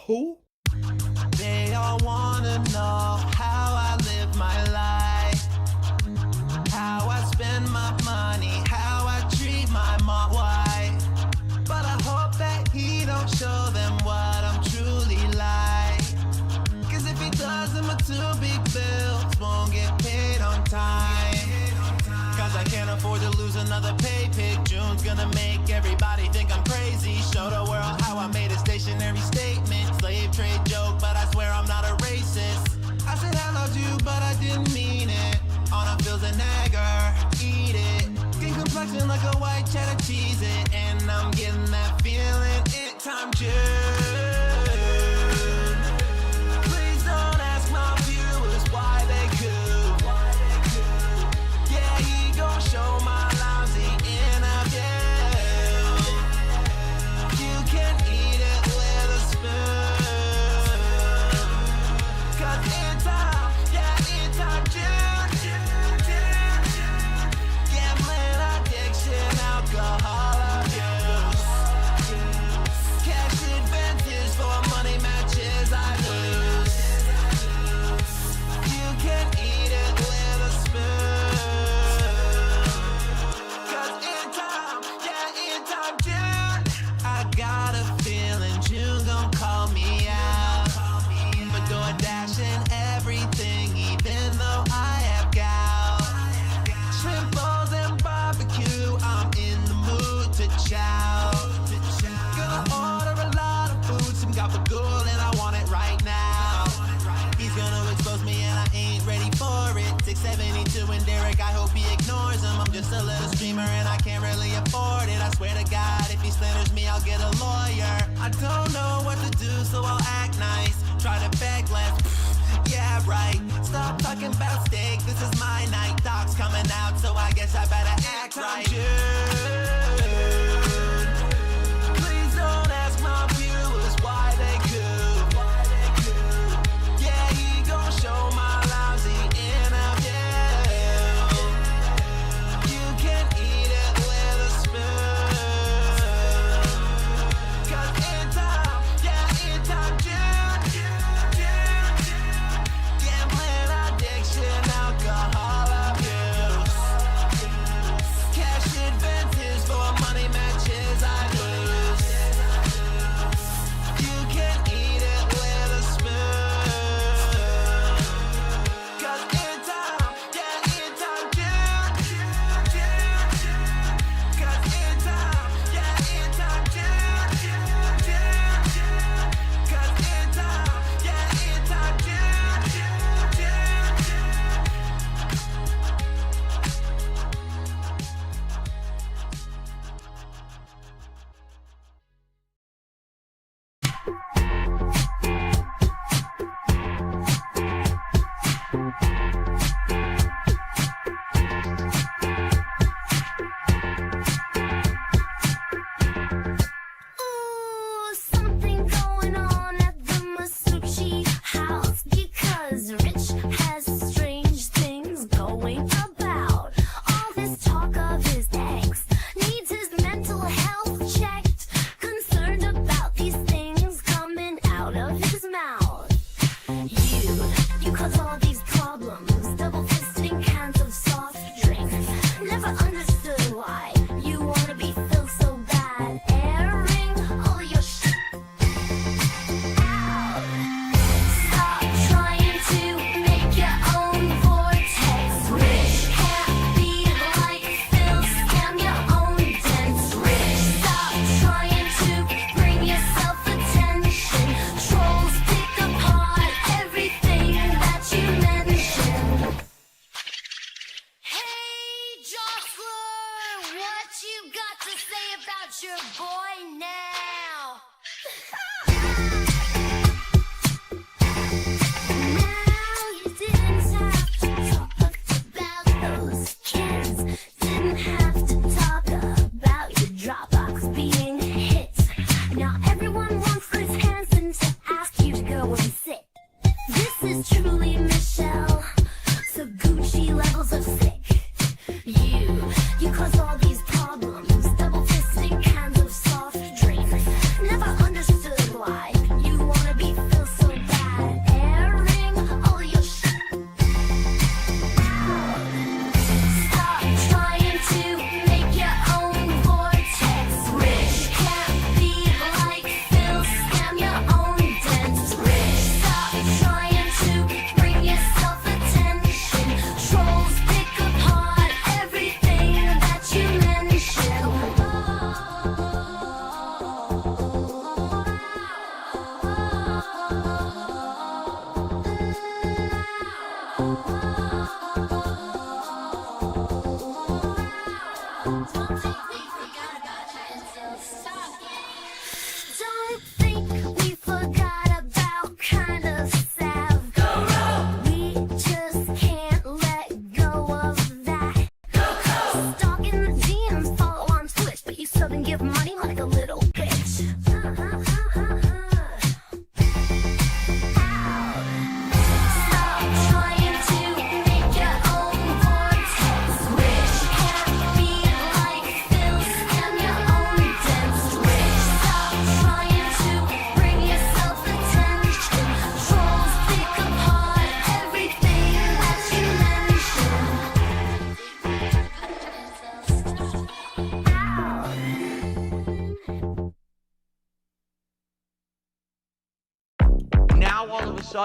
Who? They all wanna know how I live my life, how I spend my money, how I treat my mom, why. But I hope that he don't show them what I'm truly like. Cause if he does, then my 2 big bills won't get paid on time. Cause I can't afford to lose another pay pick. June's gonna make everybody think I'm crazy. Show the world how I made a stationary statement. Slave trade joke, but I swear I'm not a racist. I said I loved you, but I didn't mean it. On a feels a nagger, eat it. Skin complexion like a white cheddar cheese it. And I'm getting that feeling anytime June. Please don't ask my viewers why they could. Yeah, he gon' show my lousy interview. You can eat it with a spoon. Cause in time, yeah, in time, gambling, addiction, alcohol abuse. Cash advantage for money matches I lose. You can eat it with a spoon. Cause in time, yeah, in time, June. I got a feeling June gon' call me out for DoorDash and everything, even though I have gout. Shrimp bowls and barbecue, I'm in the mood to chow. Gonna order a lot of food, some gabagool, and I want it right now. He's gonna expose me and I ain't ready for it. 672 and Derek, I hope he ignores him. I'm just a little streamer and I can't really afford it. I swear to God, if he slanders me, I'll get a lawyer. I don't know what to do, so I'll act nice. Try to beg less, yeah, right. Stop talking about steak, this is my night. Doc's coming out, so I guess I better act right. Please don't ask my viewers why they could. Yeah, he gon' show my lousy interview. You can eat it with a spoon. Cause in time, yeah, in time, gambling, addiction, alcohol abuse. Cash advantage for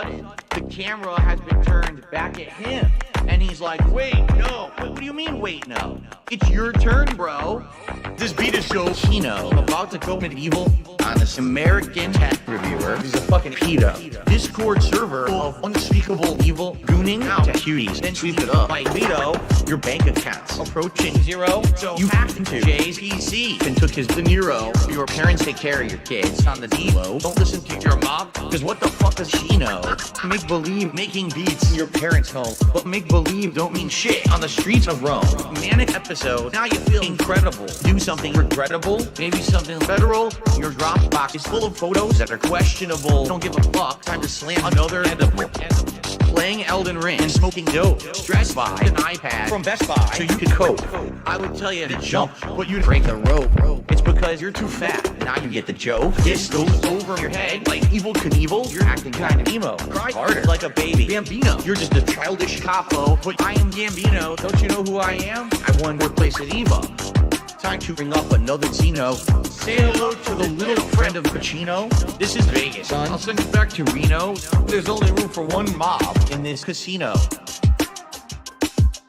sudden, the camera has been turned back at him. And he's like, wait, no. What do you mean, wait, no? It's your turn, bro. This beat is so Chino. I'm about to go medieval on this American tech reviewer. He's a fucking pedo. Discord server of unspeakable evil gooning out to cuties. Then sweep it up like veto your bank accounts approaching zero. So you hacked into Jay's PC and took his De Niro. Your parents take care of your kids on the D-Lo. Don't listen to your mom, because what the fuck does she know? Make believe making beats in your parents' home, but make believe don't mean shit on the streets of Rome. Manic episode, now you feel incredible. Do something regrettable, maybe something federal. Your Dropbox is full of photos that are questionable. Don't give a fuck, time to slam another edible. Playing Elden Ring and smoking dope. Stressed by an iPad from Best Buy so you can cope. I would tell you to jump, but you'd break the rope. It's because you're too fat. Now you get the joke. This goes over your head like Evil Knievel. You're acting kind of emo. Cry harder like a baby. Bambino, you're just a childish capo. But I am Gambino. Don't you know who I am? I won your place at Evo. Time to bring up another Zeno. Say hello to the little friend of Pacino. This is Vegas, son. I'll send you back to Reno. There's only room for one mob in this casino.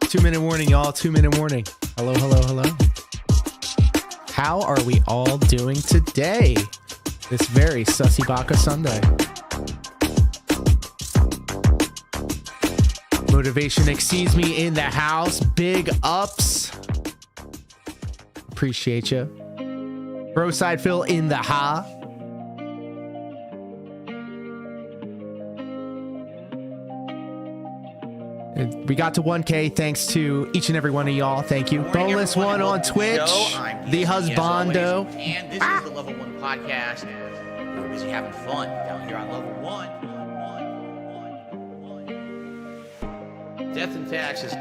2-minute warning, y'all. 2-minute warning. Hello, hello, hello. How are we all doing today? This very Sussy Baka Sunday. Motivation exceeds me in the house. Big ups. Appreciate you. Bro Side Phil in the ha. We got to 1K. Thanks to each and every one of y'all. Thank you. Boneless one on Twitch. The husbando. And this is the Level 1 podcast. We're busy having fun down here on Level 1. Death and taxes.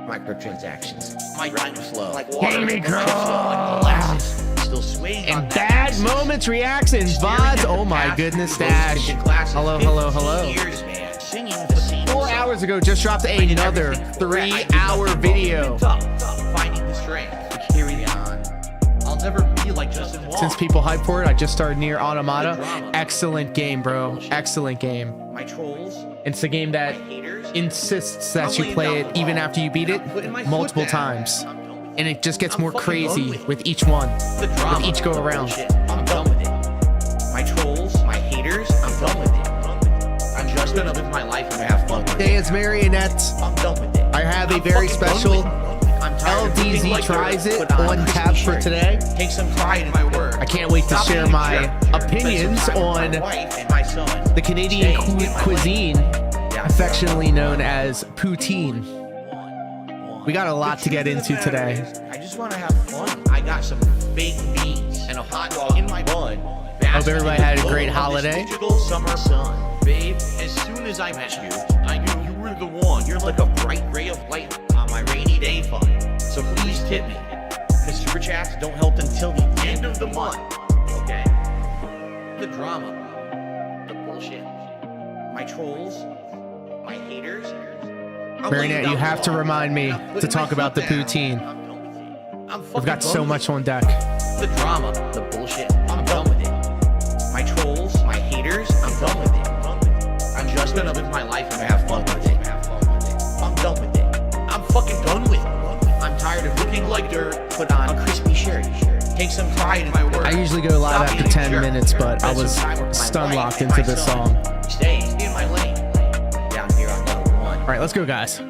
Microtransactions. My rhyme flow. Like water. Gaming Like molasses. Still swaying And on bad that axis. moments, reacts, and VODs. Oh my goodness, Dash. Hello, hello, hello. Years, man. Singing the same 4 hours ago, just dropped another 3-hour video. Finding the strength to carry on. I'll never be like Justin Wall. Since people hype for it, I just started Nier Automata. Excellent game, bro. Excellent game. My trolls. It's a game that insists that you play it even after you beat it multiple times. And it just gets more crazy with each one, with each go around. I'm done with it. My trolls, my haters, I'm done with it. I'm just gonna live my life and have fun with it. Dance Marionette. I'm done with it. I have a very special LDZ tries it on tap for today. Take some pride in my word. I can't wait to share my opinions on the Canadian cuisine, affectionately known as poutine. We got a lot to get into today. I just want to have fun. I got some baked beans and a hot dog in my bun. Hope everybody had a great holiday. Summer sun. Babe, as soon as I met you, I knew you were the one. You're like a bright ray of light on my rainy day fund. So please tip me. The super chats don't help until the end of the month. Okay? The drama. The bullshit. My trolls. My haters. Marionette, you have to remind me to talk about the poutine. We've got so much on deck. The drama, the bullshit, I'm done with it. My trolls, my haters, I'm done with it. I'm just gonna live my life and have fun with it. I'm done with it. I'm fucking done with it. I'm tired of looking like dirt. Put on a crispy shirt. Take some pride in my work. I usually go live after 10 minutes, but I was stun locked into this song. Stay in my lane. Down here on level 1. All right, let's go, guys.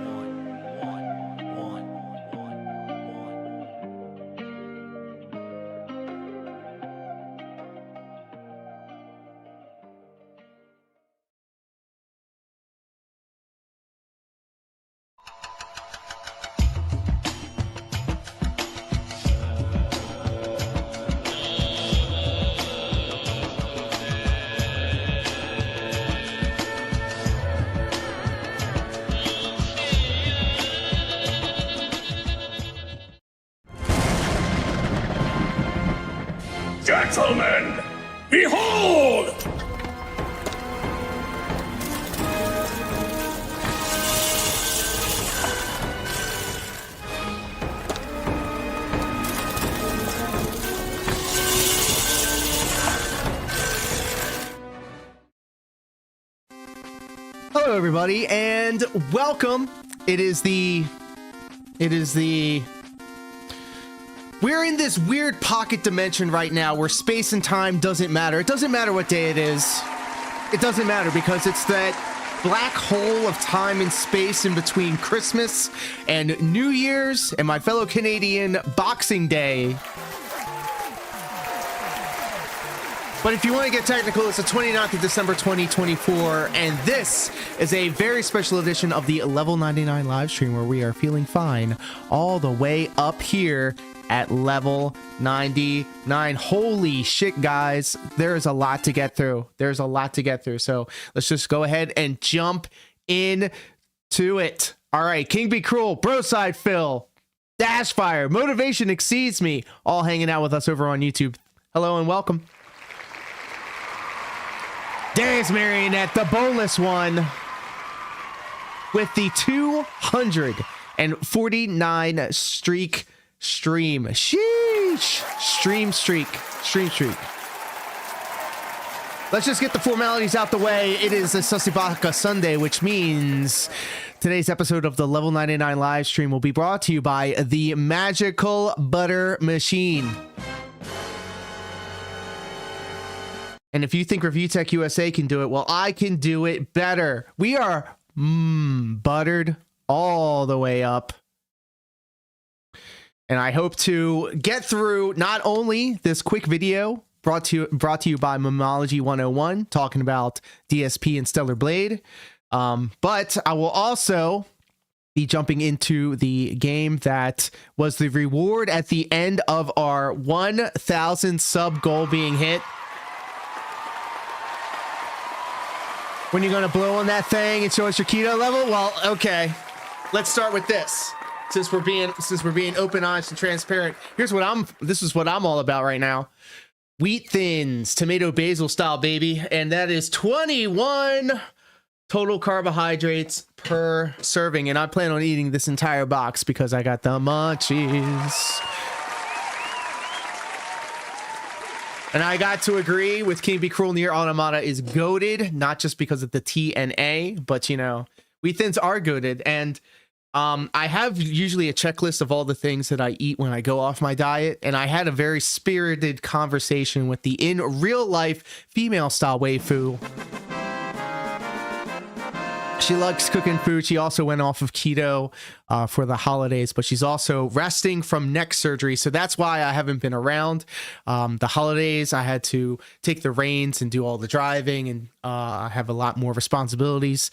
Gentlemen, behold! Hello, everybody, and welcome. We're in this weird pocket dimension right now where space and time doesn't matter. It doesn't matter what day it is. It doesn't matter because it's that black hole of time and space in between Christmas and New Year's and my fellow Canadian Boxing Day. But if you want to get technical, it's the 29th of December 2024, and this is a very special edition of the Level 99 live stream where we are feeling fine all the way up here at level 99. Holy shit, guys, there is a lot to get through. There's a lot to get through, so let's just go ahead and jump into it. All right, King Be Cruel, Broside Phil, Dashfire, Motivation Exceeds Me, all hanging out with us over on YouTube. Hello and welcome. Darius Marionette, the boneless one, with the 249 streak stream. Sheesh. Stream streak. Let's just get the formalities out the way. It is a Sussy Baka Sunday, which means today's episode of the Level 99 live stream will be brought to you by the Magical Butter Machine. And if you think Review Tech USA can do it, well, I can do it better. We are buttered all the way up. And I hope to get through not only this quick video brought to you by Mammology 101, talking about DSP and Stellar Blade, but I will also be jumping into the game that was the reward at the end of our 1,000 sub goal being hit. When you're gonna blow on that thing and show us your keto level? Well, okay. Let's start with this. Since we're being open, honest, and transparent, this is what I'm all about right now. Wheat Thins, tomato basil style, baby, and that is 21 total carbohydrates per serving. And I plan on eating this entire box because I got the munchies. And I got to agree with King Be Cruel. Nier Automata is goated, not just because of the T and A, but, you know, Wheat Thins are goated. And I have usually a checklist of all the things that I eat when I go off my diet. And I had a very spirited conversation with the in real life female style waifu. She likes cooking food. She also went off of keto for the holidays, but she's also resting from neck surgery. So that's why I haven't been around. The holidays, I had to take the reins and do all the driving, and I have a lot more responsibilities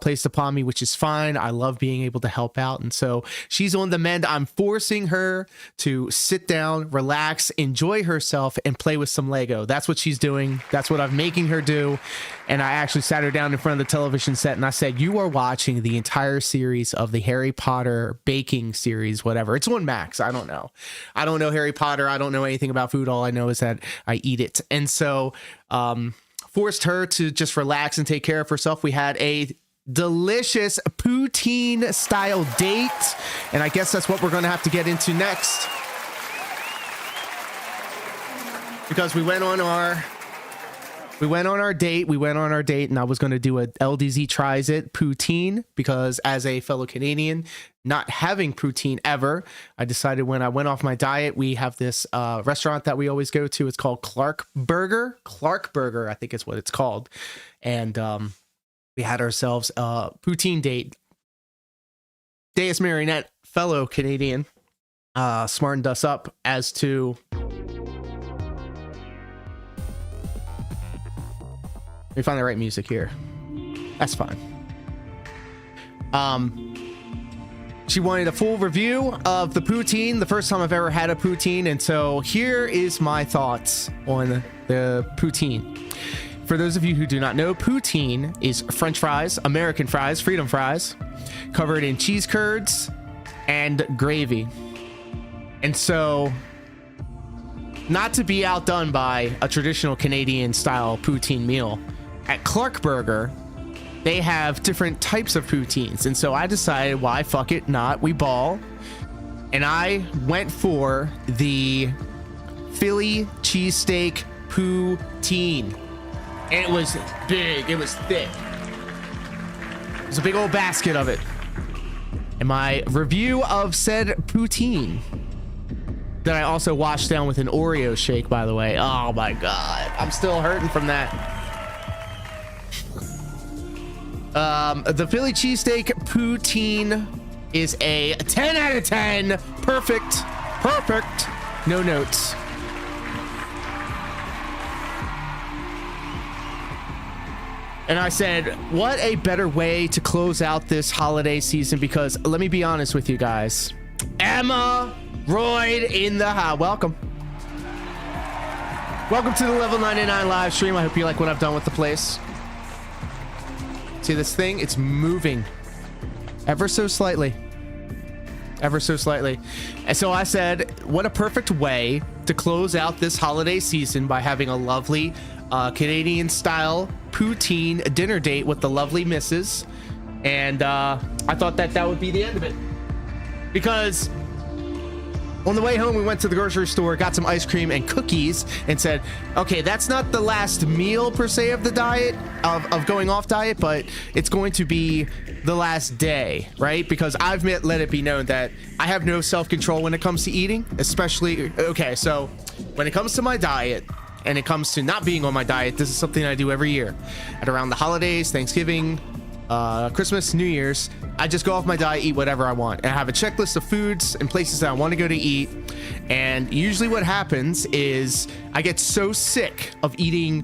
placed upon me, which is fine. I love being able to help out. And so she's on the mend. I'm forcing her to sit down, relax, enjoy herself, and play with some Lego. That's what she's doing. That's what I'm making her do. And I actually sat her down in front of the television set and I said, you are watching the entire series of the Harry Potter baking series, whatever. It's on Max. I don't know. I don't know Harry Potter. I don't know anything about food. All I know is that I eat it. And so forced her to just relax and take care of herself. We had a delicious poutine style date. And I guess that's what we're going to have to get into next. Because we went on our date, and I was going to do a LDZ tries it poutine that as a fellow Canadian, not having poutine ever, I decided when I went off my diet, we have this restaurant that we always go to. It's called Clark Burger, I think is what it's called. And we had ourselves a poutine date. Darius Marionette, fellow Canadian, smartened us up as to... Let me find the right music here. That's fine. She wanted a full review of the poutine, the first time I've ever had a poutine, and so here is my thoughts on the poutine. For those of you who do not know, poutine is French fries, American fries, freedom fries, covered in cheese curds and gravy. And so, not to be outdone by a traditional Canadian style poutine meal, at Clark Burger, they have different types of poutines. And so I decided, why fuck it not, we ball. And I went for the Philly cheesesteak poutine. And it was big, it was thick. There's a big old basket of it. And my review of said poutine that I also washed down with an Oreo shake, by the way. Oh my God. I'm still hurting from that. The Philly cheesesteak poutine is a 10 out of 10. Perfect. Perfect. No notes. And I said, what a better way to close out this holiday season, because let me be honest with you guys. Emma Royd in the house. Welcome. Welcome to the Level 99 live stream. I hope you like what I've done with the place. See this thing? It's moving ever so slightly. Ever so slightly. And so I said, what a perfect way to close out this holiday season by having a lovely Canadian style poutine dinner date with the lovely missus. And I thought that that would be the end of it, because on the way home we went to the grocery store, got some ice cream and cookies, and said, okay, that's not the last meal per se of the diet, of going off diet, but it's going to be the last day, right? Because I've let it be known that I have no self-control when it comes to eating, especially, okay, so when it comes to my diet and it comes to not being on my diet, this is something I do every year at around the holidays, Thanksgiving, Christmas, New Year's. I just go off my diet, eat whatever I want, and I have a checklist of foods and places that I want to go to eat. And usually what happens is I get so sick of eating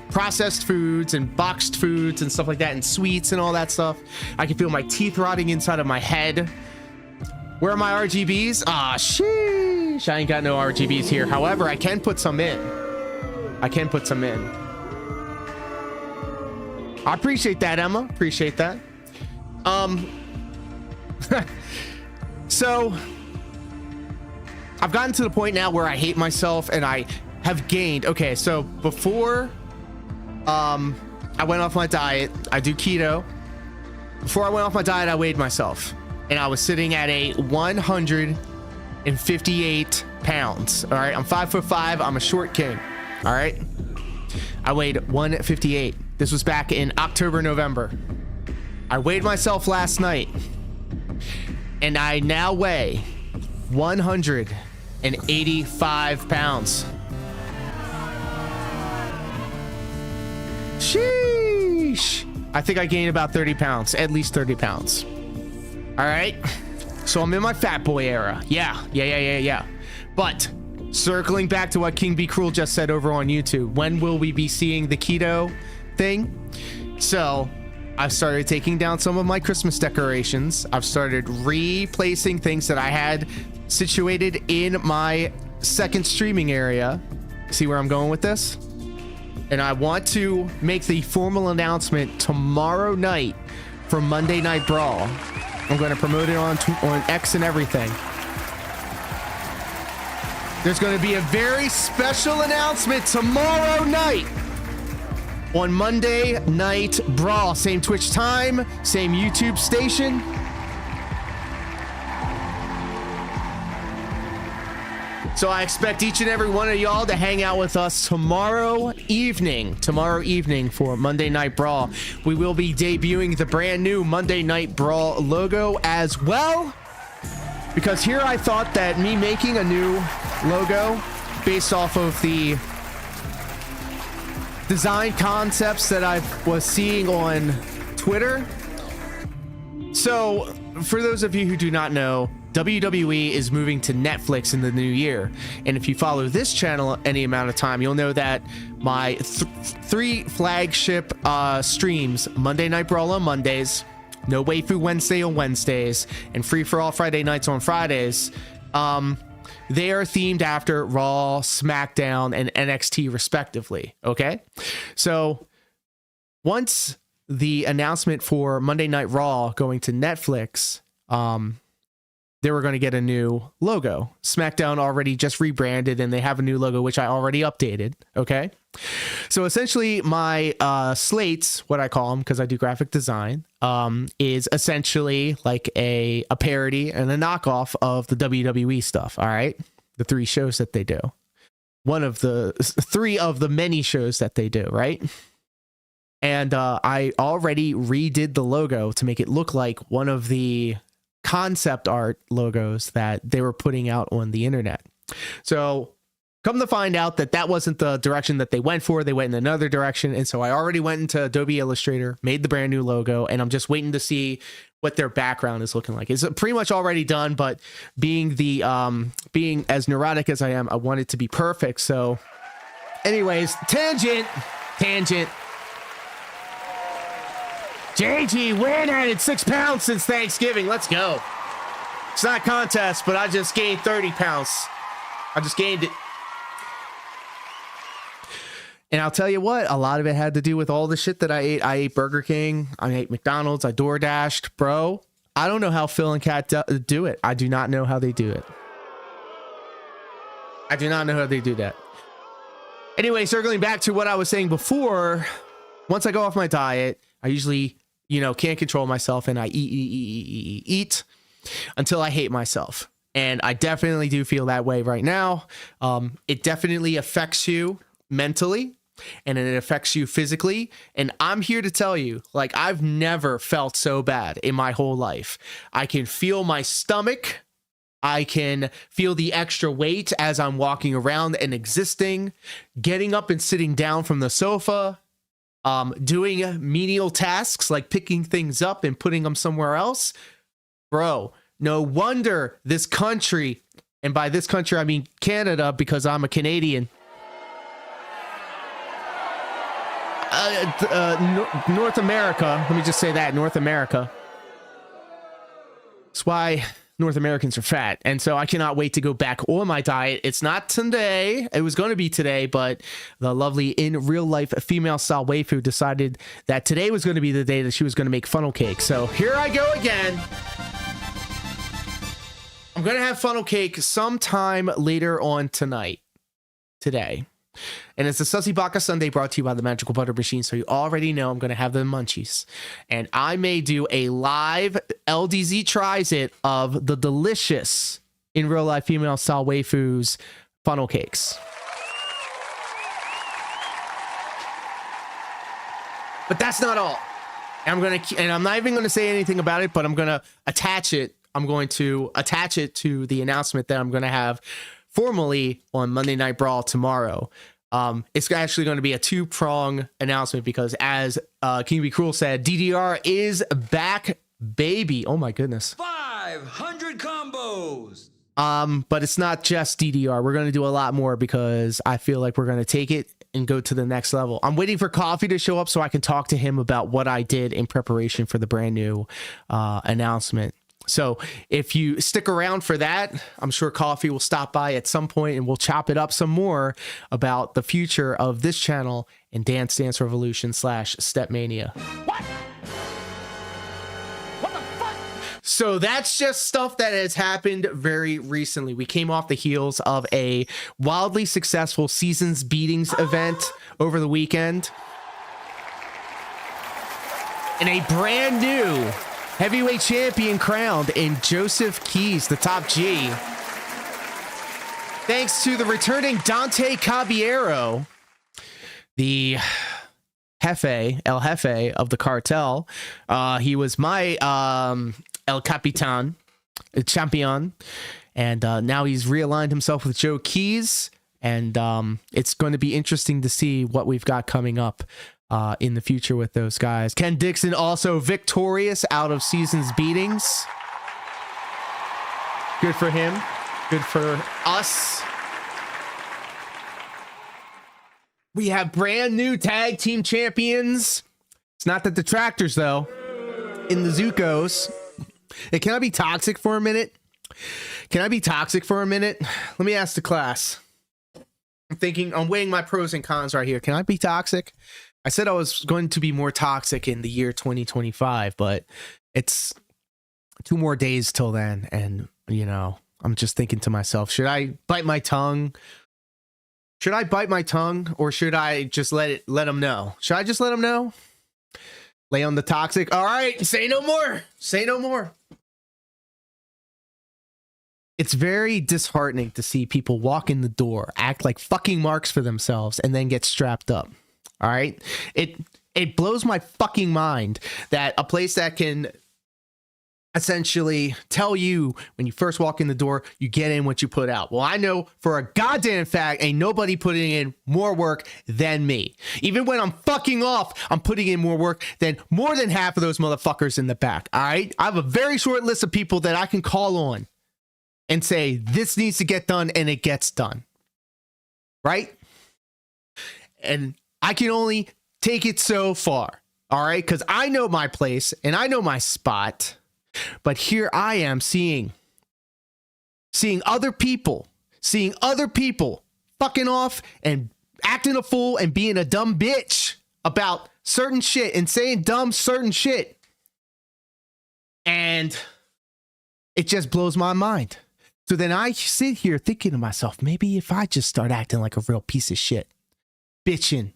processed foods and boxed foods and stuff like that, and sweets and all that stuff. I can feel my teeth rotting inside of my head. Where are my RGBs? Ah, sheesh, I ain't got no RGBs here. However, I can put some in. I can put some in. I appreciate that, Emma. Appreciate that. So I've gotten to the point now where I hate myself, and I have gained. Okay, so before I went off my diet, I do keto. Before I went off my diet, I weighed myself, and I was sitting at a 158 pounds. All right, I'm 5'5". I'm a short king. All right, I weighed 158. This was back in October, November. I weighed myself last night, and I now weigh 185 pounds. Sheesh. I think I gained about 30 pounds, at least 30 pounds. All right. So I'm in my fat boy era. Yeah. But circling back to what King Be Cruel just said over on YouTube, when will we be seeing the keto thing? So I've started taking down some of my Christmas decorations. I've started replacing things that I had situated in my second streaming area. See where I'm going with this? And I want to make the formal announcement tomorrow night for Monday Night Brawl. I'm going to promote it on X and everything. There's going to be a very special announcement tomorrow night on Monday Night Brawl. Same Twitch time, same YouTube station. So I expect each and every one of y'all to hang out with us tomorrow evening for Monday Night Brawl. We will be debuting the brand new Monday Night Brawl logo as well, because here I thought that me making a new logo based off of the design concepts that I was seeing on Twitter. So for those of you who do not know, WWE is moving to Netflix in the new year, and if you follow this channel any amount of time, you'll know that my three flagship streams, Monday Night Brawl on Mondays, No Waifu Wednesday on Wednesdays, and Free for All Friday nights on Fridays, they are themed after Raw, SmackDown, and NXT respectively. Okay, so once the announcement for Monday Night Raw going to Netflix, they were going to get a new logo. SmackDown already just rebranded, and they have a new logo, which I already updated. Okay. So essentially my slates, what I call them, because I do graphic design, is essentially like a parody and a knockoff of the WWE stuff. All right. The three shows that they do. One of the three of the many shows that they do. Right. And I already redid the logo to make it look like one of the concept art logos that they were putting out on the internet. So come to find out that that wasn't the direction that they went for. They went in another direction. And so I already went into Adobe Illustrator, made the brand new logo, and I'm just waiting to see what their background is looking like. It's pretty much already done, but being as neurotic as I am, I want it to be perfect. So anyways, tangent. JG Win added 6 pounds since Thanksgiving. Let's go. It's not a contest, but I just gained 30 pounds. I just gained it. And I'll tell you what, a lot of it had to do with all the shit that I ate. I ate Burger King. I ate McDonald's. I door dashed. Bro, I don't know how Phil and Kat do it. I do not know how they do it. I do not know how they do that. Anyway, circling back to what I was saying before, once I go off my diet, I usually, can't control myself, and I eat until I hate myself. And I definitely do feel that way right now. It definitely affects you mentally, and it affects you physically. And I'm here to tell you, like, I've never felt so bad in my whole life. I can feel my stomach. I can feel the extra weight as I'm walking around and existing, getting up and sitting down from the sofa, doing menial tasks like picking things up and putting them somewhere else. Bro, no wonder this country, and by this country I mean Canada because I'm a Canadian, North America, let me just say that, North America. That's why North Americans are fat. And so I cannot wait to go back on my diet. It's not today. It was going to be today, but the lovely in real life female style waifu decided that today was going to be the day that she was going to make funnel cake. So here I go again. I'm going to have funnel cake sometime later on today. And it's the Sussy Baka Sunday brought to you by the Magical Butter Machine. So you already know I'm going to have the munchies. And I may do a live LDZ tries it of the delicious in real life female style waifus funnel cakes. But that's not all. And I'm not even going to say anything about it, but I'm going to attach it. I'm going to attach it to the announcement that I'm going to have formally on Monday Night Brawl tomorrow. It's actually going to be a 2-prong announcement because, as King Be Cruel said, DDR is back, baby. Oh my goodness. 500 combos. But it's not just DDR. We're going to do a lot more because I feel like we're going to take it and go to the next level. I'm waiting for Coffee to show up so I can talk to him about what I did in preparation for the brand new announcement. So if you stick around for that, I'm sure Coffee will stop by at some point and we'll chop it up some more about the future of this channel and Dance Dance Revolution / Stepmania. What? What the fuck? So that's just stuff that has happened very recently. We came off the heels of a wildly successful Seasons Beatings event over the weekend. And a brand new heavyweight champion crowned in Joseph Keys, the top G. Thanks to the returning Dante Caballero, the El Jefe of the cartel. He was my El Capitan, champion. And now he's realigned himself with Joe Keys. And it's going to be interesting to see what we've got coming up in the future with those guys. Ken Dixon also victorious out of Seasons Beatings. Good for him. Good for us. We have brand new tag team champions. It's not the Detractors though. In the Zucos. Hey, can I be toxic for a minute? Let me ask the class. I'm weighing my pros and cons right here. Can I be toxic? I said I was going to be more toxic in the year 2025, but it's 2 more days till then. And, I'm just thinking to myself, should I bite my tongue? Or should I just let them know? Should I just let them know? Lay on the toxic. All right. Say no more. It's very disheartening to see people walk in the door, act like fucking marks for themselves, and then get strapped up. All right. It It blows my fucking mind that a place that can essentially tell you when you first walk in the door, you get in what you put out. Well, I know for a goddamn fact, ain't nobody putting in more work than me. Even when I'm fucking off, I'm putting in more work than more than half of those motherfuckers in the back. All right. I have a very short list of people that I can call on and say, this needs to get done, and it gets done. Right. And I can only take it so far. All right. Because I know my place and I know my spot. But here I am seeing other people fucking off and acting a fool and being a dumb bitch about certain shit and saying dumb certain shit. And it just blows my mind. So then I sit here thinking to myself, maybe if I just start acting like a real piece of shit, bitching,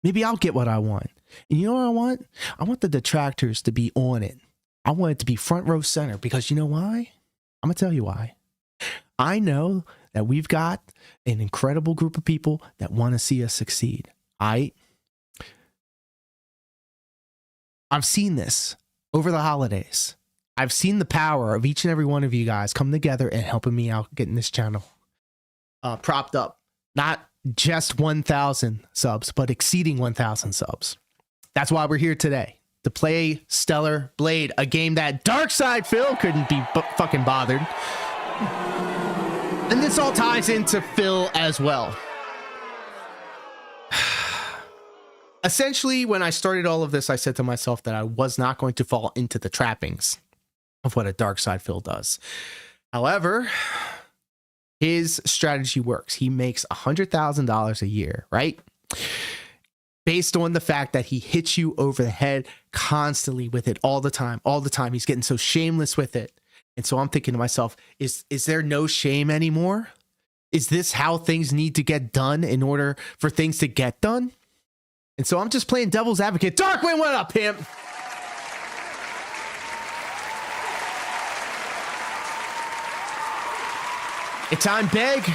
maybe I'll get what I want. And you know what I want? I want the detractors to be on it. I want it to be front row center, because you know why? I'm going to tell you why. I know that we've got an incredible group of people that want to see us succeed. I've seen this over the holidays. I've seen the power of each and every one of you guys come together and helping me out getting this channel propped up. Not just 1,000 subs, but exceeding 1,000 subs. That's why we're here today, to play Stellar Blade, a game that Darkside Phil couldn't be fucking bothered. And this all ties into Phil as well. Essentially, when I started all of this, I said to myself that I was not going to fall into the trappings of what a Darkside Phil does. However, his strategy works. He makes $100,000 a year, right? Based on the fact that he hits you over the head constantly with it all the time. He's getting so shameless with it. And so I'm thinking to myself, is there no shame anymore? Is this how things need to get done in order for things to get done? And so I'm just playing devil's advocate. Darkwing, what up, pimp? It's time beg.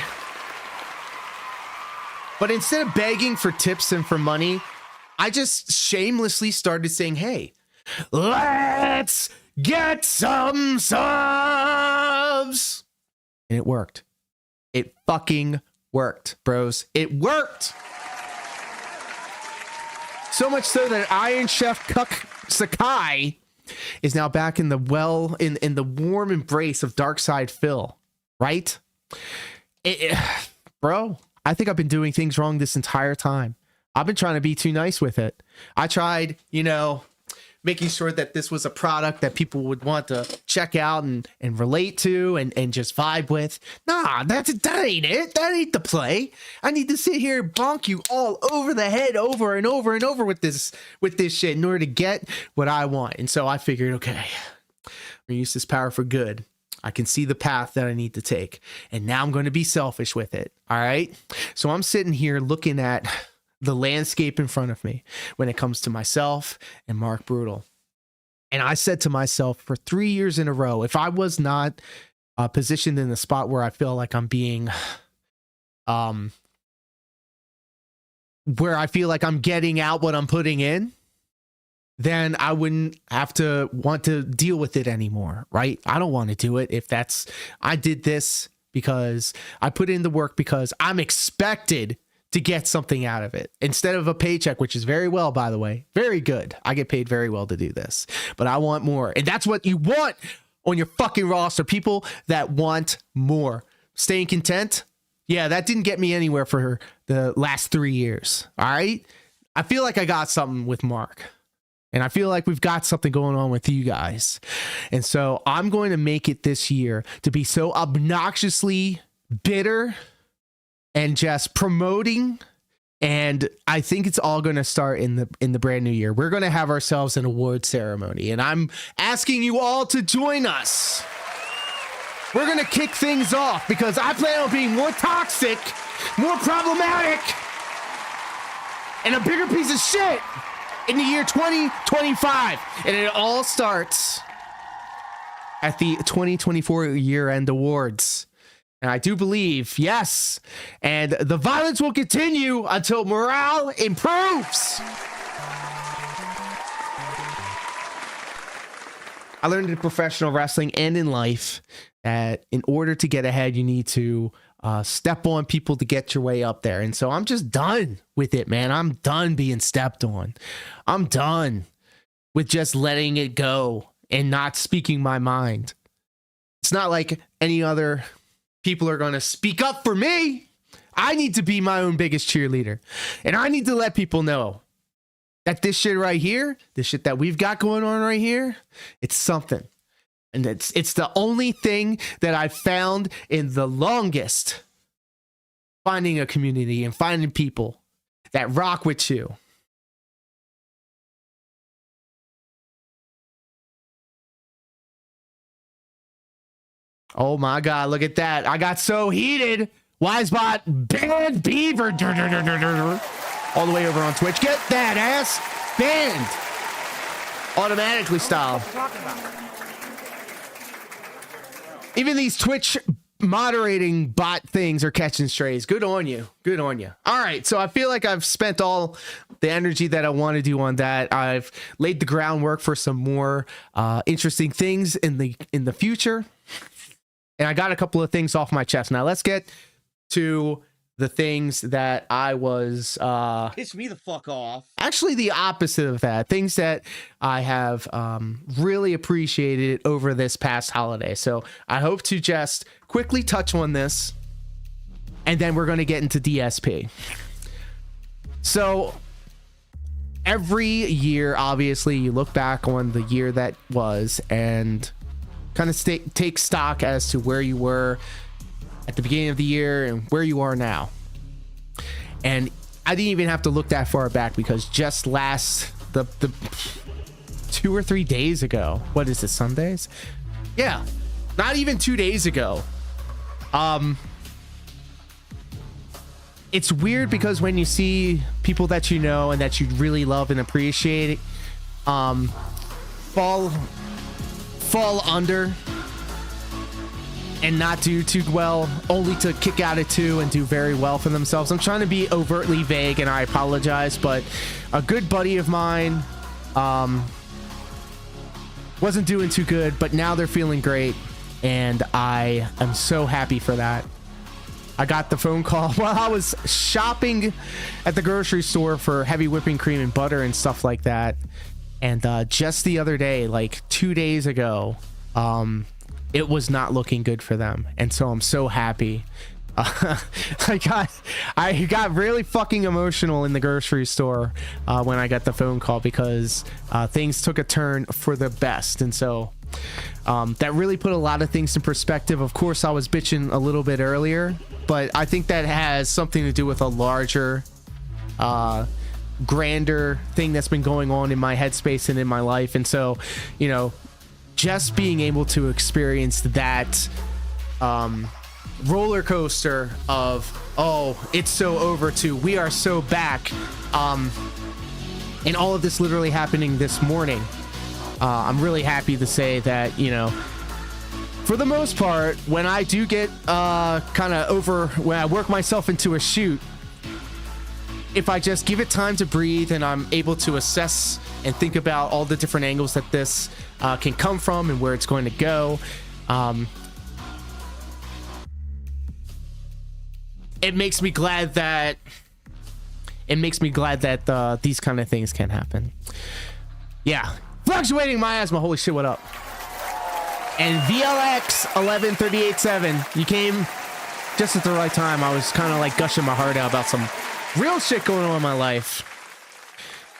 But instead of begging for tips and for money, I just shamelessly started saying, hey, let's get some subs. And it worked. It fucking worked, bros. It worked. So much so that Iron Chef Cuck Sakai is now back in the in the warm embrace of Darkside Phil, right? Bro, I think I've been doing things wrong this entire time. I've been trying to be too nice with it. I tried, making sure that this was a product that people would want to check out and relate to and just vibe with. Nah, that ain't it. That ain't the play. I need to sit here and bonk you all over the head over and over and over with this shit in order to get what I want. And so I figured, okay, I'm gonna use this power for good. I can see the path that I need to take. And now I'm going to be selfish with it. All right. So I'm sitting here looking at the landscape in front of me when it comes to myself and Mark Brutal. And I said to myself for 3 years in a row, if I was not positioned in the spot where I feel like I'm being, where I feel like I'm getting out what I'm putting in, then I wouldn't have to want to deal with it anymore, right? I don't want to do it if I did this because I put in the work because I'm expected to get something out of it instead of a paycheck, which is very well, by the way, very good. I get paid very well to do this, but I want more. And that's what you want on your fucking roster. People that want more. Staying content. Yeah, that didn't get me anywhere for the last 3 years. All right. I feel like I got something with Mark. And I feel like we've got something going on with you guys. And so I'm going to make it this year to be so obnoxiously bitter and just promoting. And I think it's all going to start in the brand new year. We're going to have ourselves an award ceremony. And I'm asking you all to join us. We're going to kick things off because I plan on being more toxic, more problematic, and a bigger piece of shit in the year 2025. And it all starts at the 2024 year-end awards. And I do believe, yes, and the violence will continue until morale improves. I learned in professional wrestling and in life that in order to get ahead, you need to step on people to get your way up there. And so I'm just done with it, man. I'm done being stepped on. I'm done with just letting it go and not speaking my mind. It's not like any other people are going to speak up for me. I need to be my own biggest cheerleader. And I need to let people know that this shit right here, this shit that we've got going on right here, it's something. And it's the only thing that I've found in the longest, finding a community and finding people that rock with you. Oh my God, look at that. I got so heated. Wisebot banned Beaver. All the way over on Twitch. Get that ass banned. Automatically style. Even these Twitch moderating bot things are catching strays. Good on you. Good on you. All right. So I feel like I've spent all the energy that I want to do on that. I've laid the groundwork for some more interesting things in the future. And I got a couple of things off my chest. Now let's get to the things that I was Piss me the fuck off. actually the opposite of that. Things that I have really appreciated over this past holiday. So I hope to just quickly touch on this, and then we're going to get into DSP. So every year, obviously, you look back on the year that was and kind of take stock as to where you were at the beginning of the year and where you are now. And I didn't even have to look that far back, because just the 2 or 3 days ago, what is it, Sundays? Yeah, not even 2 days ago. It's weird because when you see people that you know and that you really love and appreciate, fall under and not do too well, only to kick out at 2 and do very well for themselves. I'm trying to be overtly vague, and I apologize, but a good buddy of mine wasn't doing too good, but now they're feeling great, and I am so happy for that. I got the phone call while I was shopping at the grocery store for heavy whipping cream and butter and stuff like that. And just the other day, like 2 days ago, it was not looking good for them. And so I'm so happy. I got really fucking emotional in the grocery store when I got the phone call, because things took a turn for the best. And so that really put a lot of things in perspective. Of course, I was bitching a little bit earlier, but I think that has something to do with a larger, grander thing that's been going on in my headspace and in my life. And so, you know, just being able to experience that roller coaster of, oh, it's so over, to we are so back, and all of this literally happening this morning. I'm really happy to say that, you know, for the most part, when I do get kind of over, when I work myself into a shoot, if I just give it time to breathe and I'm able to assess and think about all the different angles that this can come from and where it's going to go, it makes me glad that these kind of things can happen. Yeah. Fluctuating my asthma. Holy shit, what up? And VLX 1138.7, you came just at the right time. I was kind of like gushing my heart out about some real shit going on in my life.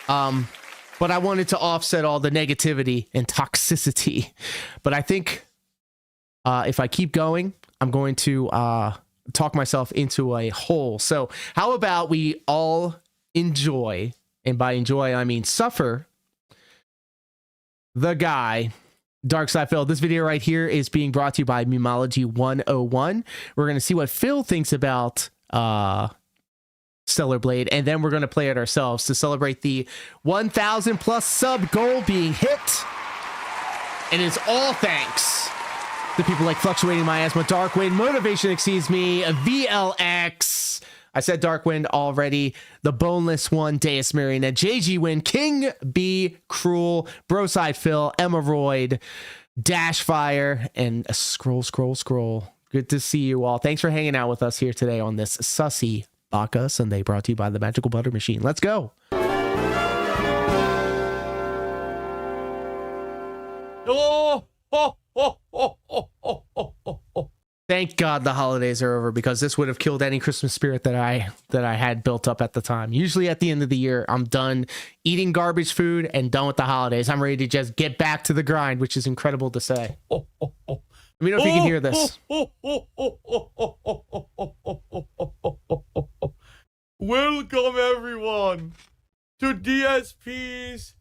But I wanted to offset all the negativity and toxicity. But I think if I keep going, I'm going to talk myself into a hole. So how about we all enjoy, and by enjoy, I mean suffer, the guy, Dark Side Phil. This video right here is being brought to you by Memology 101. We're going to see what Phil thinks about Stellar Blade, and then we're going to play it ourselves to celebrate the 1,000 plus sub goal being hit. And it's all thanks The people like Fluctuating My Asthma, Darkwind, Motivation Exceeds Me, VLX. I said Darkwind already. The Boneless One, Deus Marina, JG Win, King B, Cruel, Broside Phil, Emeroid, Dashfire, and a Scroll. Good to see you all. Thanks for hanging out with us here today on this Sussy Baka Sunday, brought to you by the Magical Butter Machine. Let's go. Thank God the holidays are over, because this would have killed any Christmas spirit that I had built up at the time. Usually at the end of the year, I'm done eating garbage food and done with the holidays. I'm ready to just get back to the grind, which is incredible to say. Let me know if you can hear this. Welcome everyone to DSP's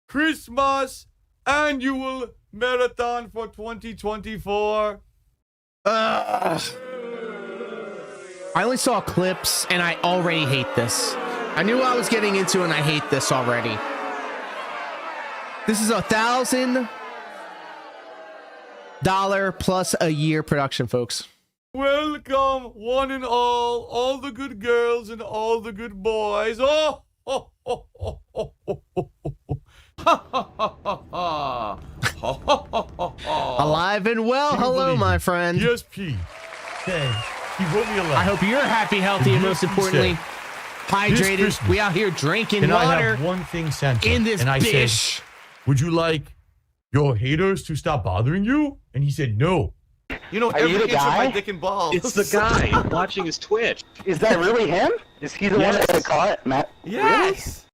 Christmas annual marathon for 2024. I only saw clips and I already hate this. I knew what I was getting into and I hate this already. This is $1,000 plus a year production, folks. Welcome one and all the good girls and all the good boys. Alive and well. Hello, my friend. DSP said he wrote me a letter. I hope you're happy, healthy, and most importantly, hydrated. We out here drinking and water. I have one thing, Santa. In this and I dish. said, would you like your haters to stop bothering you? And he said, no. You know, every inch of my dick and balls. It's the guy watching his Twitch. Is that really him? Is he the one that caught Matt? Yes.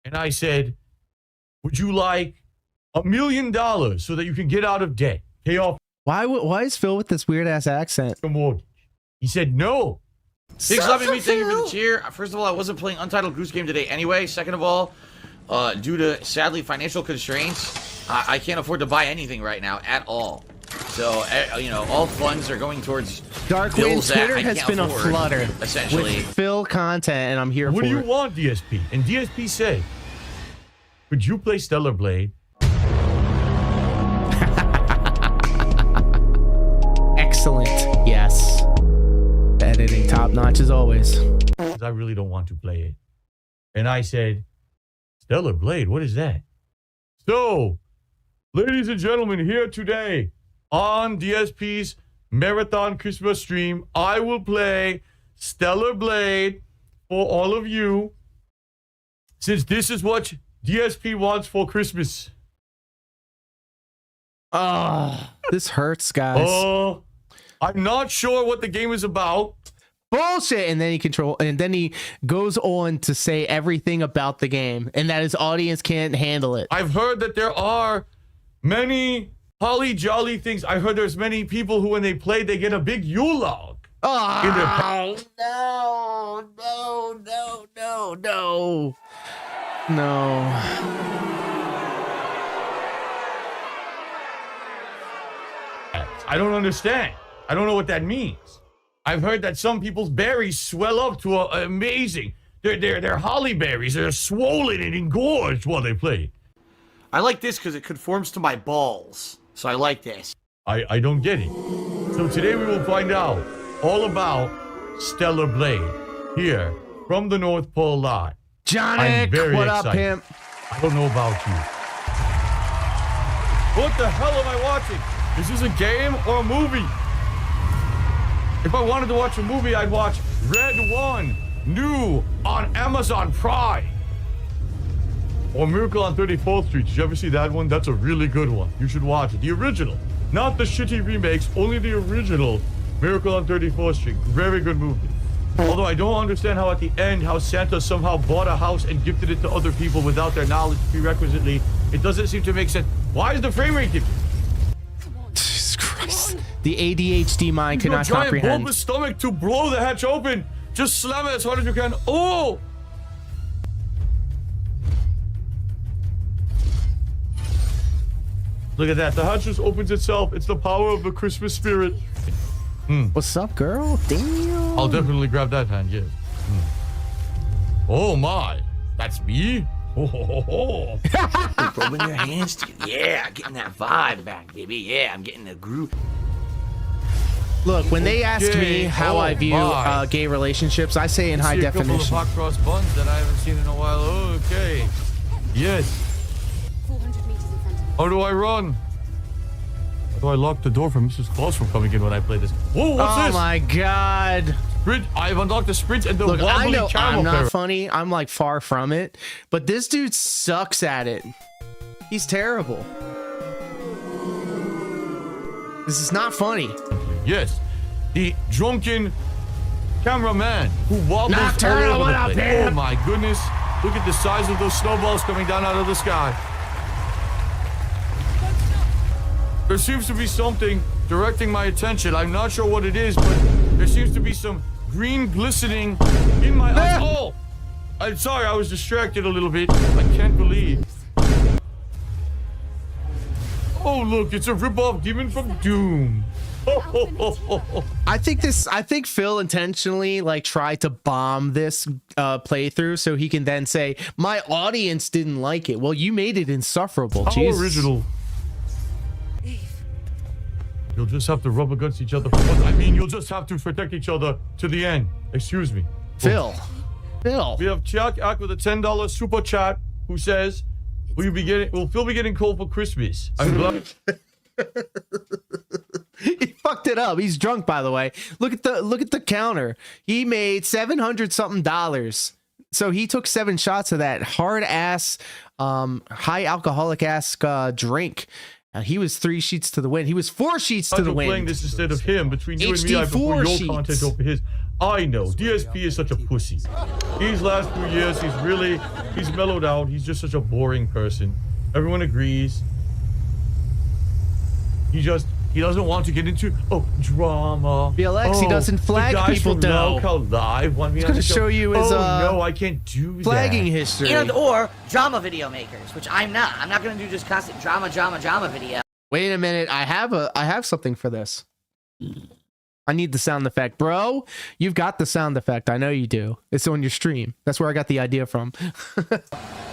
And I said, would you like $1 million so that you can get out of debt? Pay off Why is Phil with this weird ass accent? your mortgage. He said, no. Thanks for having me. Thank you for the cheer. First of all, I wasn't playing Untitled Goose Game today anyway. Second of all, due to, sadly, financial constraints, I can't afford to buy anything right now at all. So, you know, all funds are going towards Darkwind's that Twitter I has can't been afford, a flutter essentially. with Phil content, and I'm here What for do you it. want, DSP? And DSP said, could you play Stellar Blade? Excellent. Yes. Editing top notch as always. Because I really don't want to play it. And I said, Stellar Blade, what is that? So, ladies and gentlemen, here today on DSP's Marathon Christmas stream, I will play Stellar Blade for all of you, since this is what DSP wants for Christmas. This hurts, guys. I'm not sure what the game is about. Bullshit. And then he goes on to say everything about the game and that his audience can't handle it. I've heard that there are many holly jolly things. I heard there's many people who, when they play, they get a big Yule log. No. I don't understand. I don't know what that means. I've heard that some people's berries swell up to amazing. They're holly berries. They're swollen and engorged while they play. I like this because it conforms to my balls. So I like this. I don't get it. So today we will find out all about Stellar Blade here from the North Pole Live. Johnny, I'm very what excited. up, pimp? I don't know about you. What the hell am I watching? Is this a game or a movie? If I wanted to watch a movie, I'd watch Red One, new on Amazon Prime. Or Miracle on 34th Street. Did you ever see that one? That's a really good one. You should watch it. The original. Not the shitty remakes, only the original Miracle on 34th Street. Very good movie. Although I don't understand how at the end, how Santa somehow bought a house and gifted it to other people without their knowledge prerequisitely. It doesn't seem to make sense. Why is the frame rate different? Jesus Christ. The ADHD mind Your cannot giant comprehend. bulbous stomach to blow the hatch open. Just slam it as hard as you can. Oh! Look at that. The hatch just opens itself. It's the power of the Christmas spirit. What's up, girl? Damn. I'll definitely grab that hand, yes. Oh my. That's me? Oh. Rubbing your hands together. Yeah, getting that vibe back, baby. Yeah, I'm getting the groove. Look, when they ask me how I view my. gay relationships, I say in high See a couple of definition. hot cross buns that I haven't seen in a while. Okay. Yes. 400 meters in front of you. How do I run? How do I lock the door from Mrs. Claus from coming in when I play this? Whoa, what's Oh this? my god. Sprint. I've unlocked the sprint and the Look, I wobbly know camel I'm not parrot. funny. I'm like far from it. But this dude sucks at it. He's terrible. This is not funny. Yes. The drunken cameraman who wobbles Nocturnal, all over what the up, place. man? Oh my goodness. Look at the size of those snowballs coming down out of the sky. There seems to be something directing my attention. I'm not sure what it is, but there seems to be some green glistening in my eyes. Oh! I'm sorry, I was distracted a little bit. I can't believe. Oh, look, it's a rip-off demon from Doom. I think Phil intentionally like tried to bomb this playthrough so he can then say my audience didn't like it. Well, you made it insufferable. How Jesus. original. You'll just have to rub against each other for fun. I mean, you'll just have to protect each other to the end. Excuse me. Phil. We have Chuck Ack with a $10 super chat who says, will Phil be getting cold for Christmas? I'm glad. He fucked it up. He's drunk, by the way. Look at the counter. He made $700 something. So he took 7 shots of that hard ass, high alcoholic ass drink. He was 3 sheets to the wind. He was 4 sheets to the wind. Playing this instead of him. Between you and me, HD I prefer your sheets. content over his. I know. DSP is such a pussy. These last few years, he's mellowed out. He's just such a boring person. Everyone agrees. He doesn't want to get into drama. BLX, he doesn't flag people down. Live want me He's gonna show you his no, I can't do flagging that. history. And or drama video makers, which I'm not. I'm not gonna do just constant drama video. Wait a minute. I have something for this. I need the sound effect, bro. You've got the sound effect. I know you do. It's on your stream. That's where I got the idea from.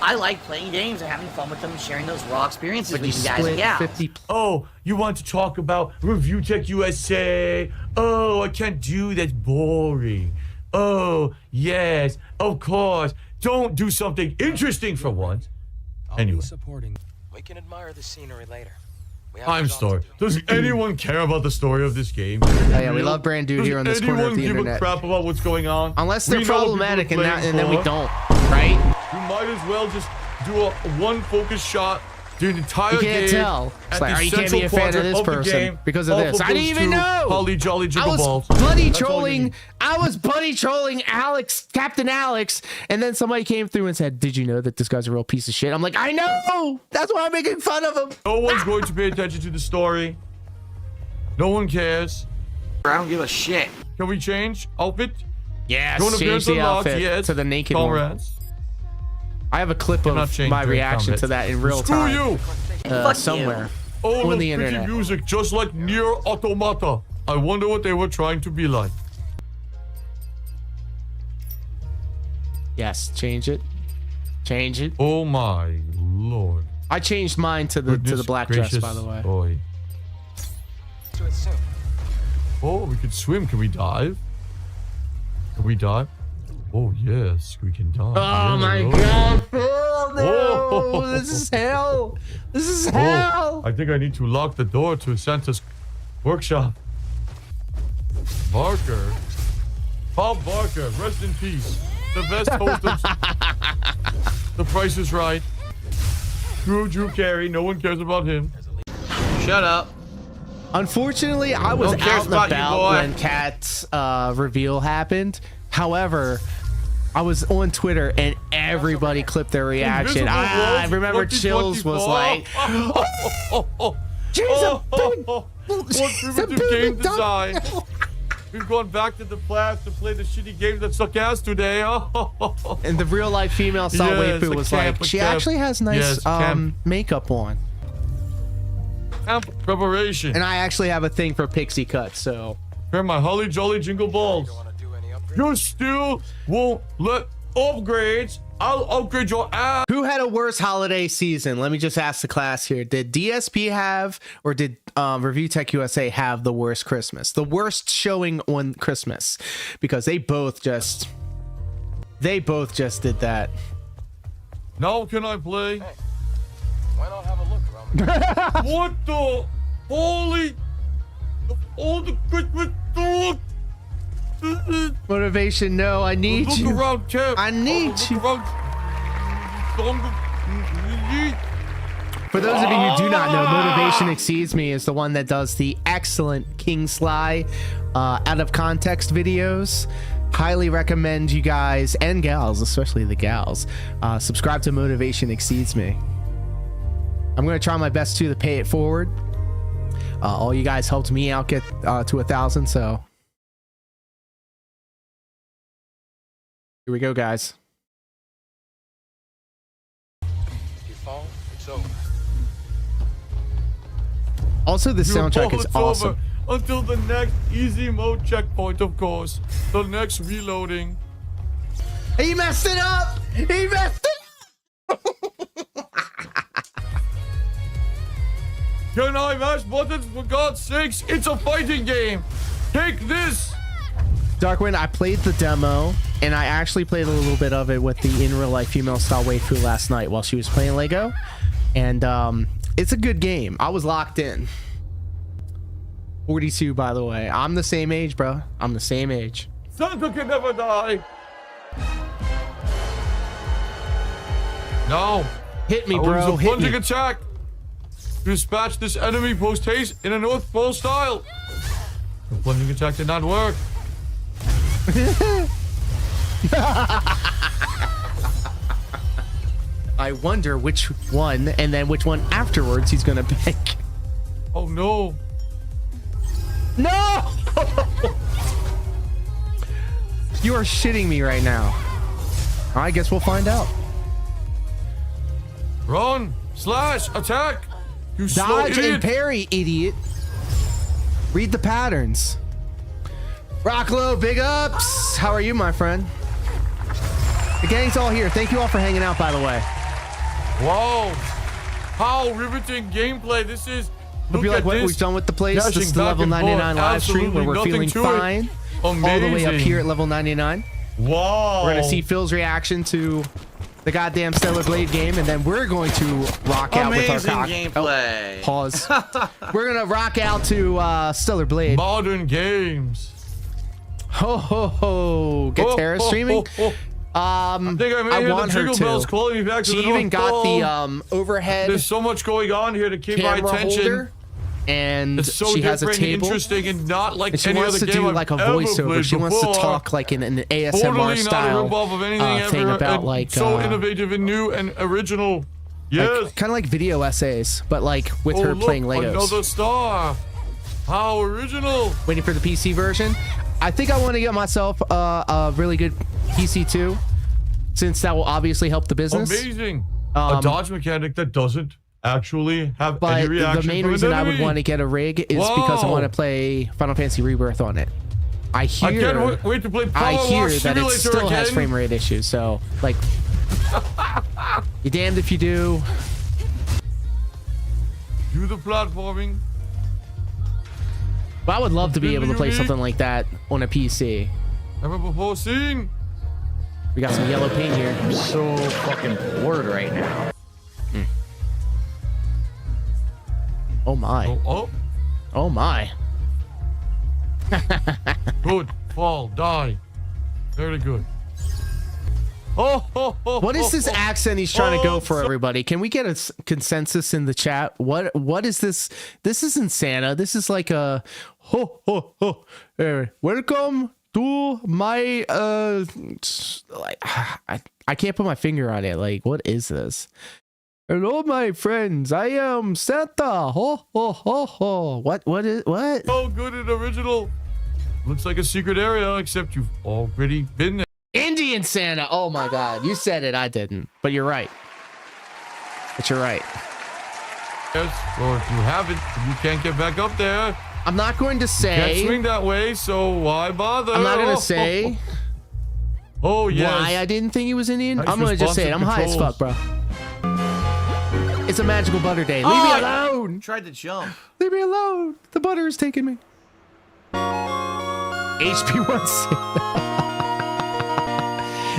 I like playing games and having fun with them and sharing those raw experiences But with you you guys. split Yeah. 50. Oh, you want to talk about Review Tech USA? Oh, I can't do that. Boring. Oh, yes, of course. Don't do something interesting for once. Anyway. We can admire the scenery later. I'm sorry. Does anyone care about the story of this game? Oh yeah, we love Brand Dude here on this corner of the Does anyone give internet. a crap about what's going on? Unless they're We know what people problematic are and playing then we for. don't, right? You might as well just do a one focus shot the entire You can't game. tell. It's at like, the oh, you can't be a central fan of quadrant this the person game because of off this. I didn't those even two know. Holly Jolly I Jiggle was Balls. bloody That's all you trolling. need. I was bloody trolling Captain Alex, and then somebody came through and said, "Did you know that this guy's a real piece of shit?" I'm like, I know. That's why I'm making fun of him. No one's going to pay attention to the story. No one cares. I don't give a shit. Can we change outfit? Yes, Going to change appearance the unlocked, outfit yes. to the naked one. Comrades. I have a clip Cannot of change my during reaction combat. to that in real Screw time. you! Fuck Somewhere Oh, on look, the pretty internet. music, just like Nier Automata. I wonder what they were trying to be like. Yes, change it. Change it. Oh my lord. I changed mine to the Goodness black dress, gracious by the way. Boy. Do it soon. Oh, we can swim. Can we dive? Can we dive? Oh yes, we can dive. Oh my god, Phil, no! Oh. This is hell! This is hell! I think I need to lock the door to Santa's workshop. Barker. Bob Barker, rest in peace. The best host of The Price is Right. Drew Carey, no one cares about him. Shut up. Unfortunately, I was Don't care out and about you, about boy. when Kat's reveal happened. However, I was on Twitter and everybody clipped their reaction. Invisible I Wolf remember Chills was 2024. like, "Jeez, What primitive game design. We've gone back to the past to play the shitty games that suck ass today. and the real life female Salt Yes, Waifu a was camp, like, a she camp. actually has nice Yes, camp. makeup on. Preparation. And I actually have a thing for pixie cuts, so Prepare my Holly Jolly Jingle Balls. Want to do any upgrades? You still won't let upgrades I'll upgrade your ass. Who had a worse holiday season? Let me just ask the class here. Did DSP have, or did Review Tech USA have the worst Christmas? The worst showing on Christmas? Because they both just did that. Now can I play? Hey, why not have a look around the What the holy? All the Christmas stuff. Motivation, no, I need Look you. around, Kev. I need Look you. around. For those of you who do not know, Motivation Exceeds Me is the one that does the excellent King Sly out of context videos. Highly recommend you guys and gals, especially the gals, subscribe to Motivation Exceeds Me. I'm going to try my best to pay it forward. All you guys helped me out get to 1,000, so here we go, guys. If you fall, it's over. Also, the soundtrack is It's awesome. over until the next easy mode checkpoint, of course. The next reloading. He messed it up! He messed it up! Can I mash buttons? For God's sakes, it's a fighting game. Take this. Darkwind, I played the demo, and I actually played a little bit of it with the in real life female style waifu last night while she was playing Lego, and it's a good game. I was locked in. 42, by the way. I'm the same age, bro. I'm the same age. Santa can never die. No. Hit me, I bro. was a Hit plunging me. attack. Dispatch this enemy post haste in a North Pole style. The plunging attack did not work. I wonder which one, and then which one afterwards he's gonna pick. Oh no. No! You are shitting me right now. I guess we'll find out. Run, slash, attack. You slow Dodge idiot. and parry, idiot. Read the patterns. Rocklow, big ups. How are you, my friend? The gang's all here. Thank you all for hanging out, by the way. Whoa. How riveting gameplay this is. Hope you like what we've done with the place. This is the level 99 live stream where we're feeling fine. All the way up here at level 99. Wow. We're going to see Phil's reaction to the goddamn Stellar Blade game, and then we're going to rock out with our cock. Gameplay. Oh, pause. We're going to rock out to Stellar Blade. Modern games. Ho ho ho! Get Tara streaming. I think I want her Jingle Bells calling me back to She the even North got Pole. the overhead. There's so much going on here to keep my camera attention. holder, and It's so she has a different and table. interesting and not like And she any wants other to game do I've like a ever voiceover. played She wants to before. talk like in an ASMR Totally not a style ripoff of anything thing ever, about and like so innovative and new and original. Yes. kind of like video essays, but like with her look, playing Legos. Another star. How original. Waiting for the PC version. I think I want to get myself a really good PC too, since that will obviously help the business. Amazing. A dodge mechanic that doesn't actually have But any reaction. the main from an reason I would enemy. want to get a rig is because I want to play Final Fantasy Rebirth on it. I I can't hear wait to play Power that Wash it Simulator still has again. frame rate issues. So like, you're damned if you do. Do the platforming. But I would love to be able to play Unique. something like that on a PC. Never before seen. We got some yellow paint here. I'm so fucking bored right now. Oh my. Oh, Oh my. good. Fall. Die. Very good. What is this accent he's trying to go for, everybody? Can we get a consensus in the chat? What is this? This isn't Santa. This is like a ho ho ho. Welcome to my like I can't put my finger on it. Like, what is this? Hello, my friends. I am Santa. Ho ho ho ho. What is what? Oh, good and original. Looks like a secret area, except you've already been there. Indian Santa. Oh my God. You said it. I didn't. But you're right. But you're right. Yes, or if you haven't, you can't get back up there. I'm not going to Can't say. swing that way, so why bother? I'm not going to say. Oh, yes. Why I didn't think he was Indian? Nice I'm gonna just say it. I'm high as responsive fuck, bro. It's a magical butter day. Leave me alone. Tried to jump. Leave me alone. The butter is taking me. HP1C.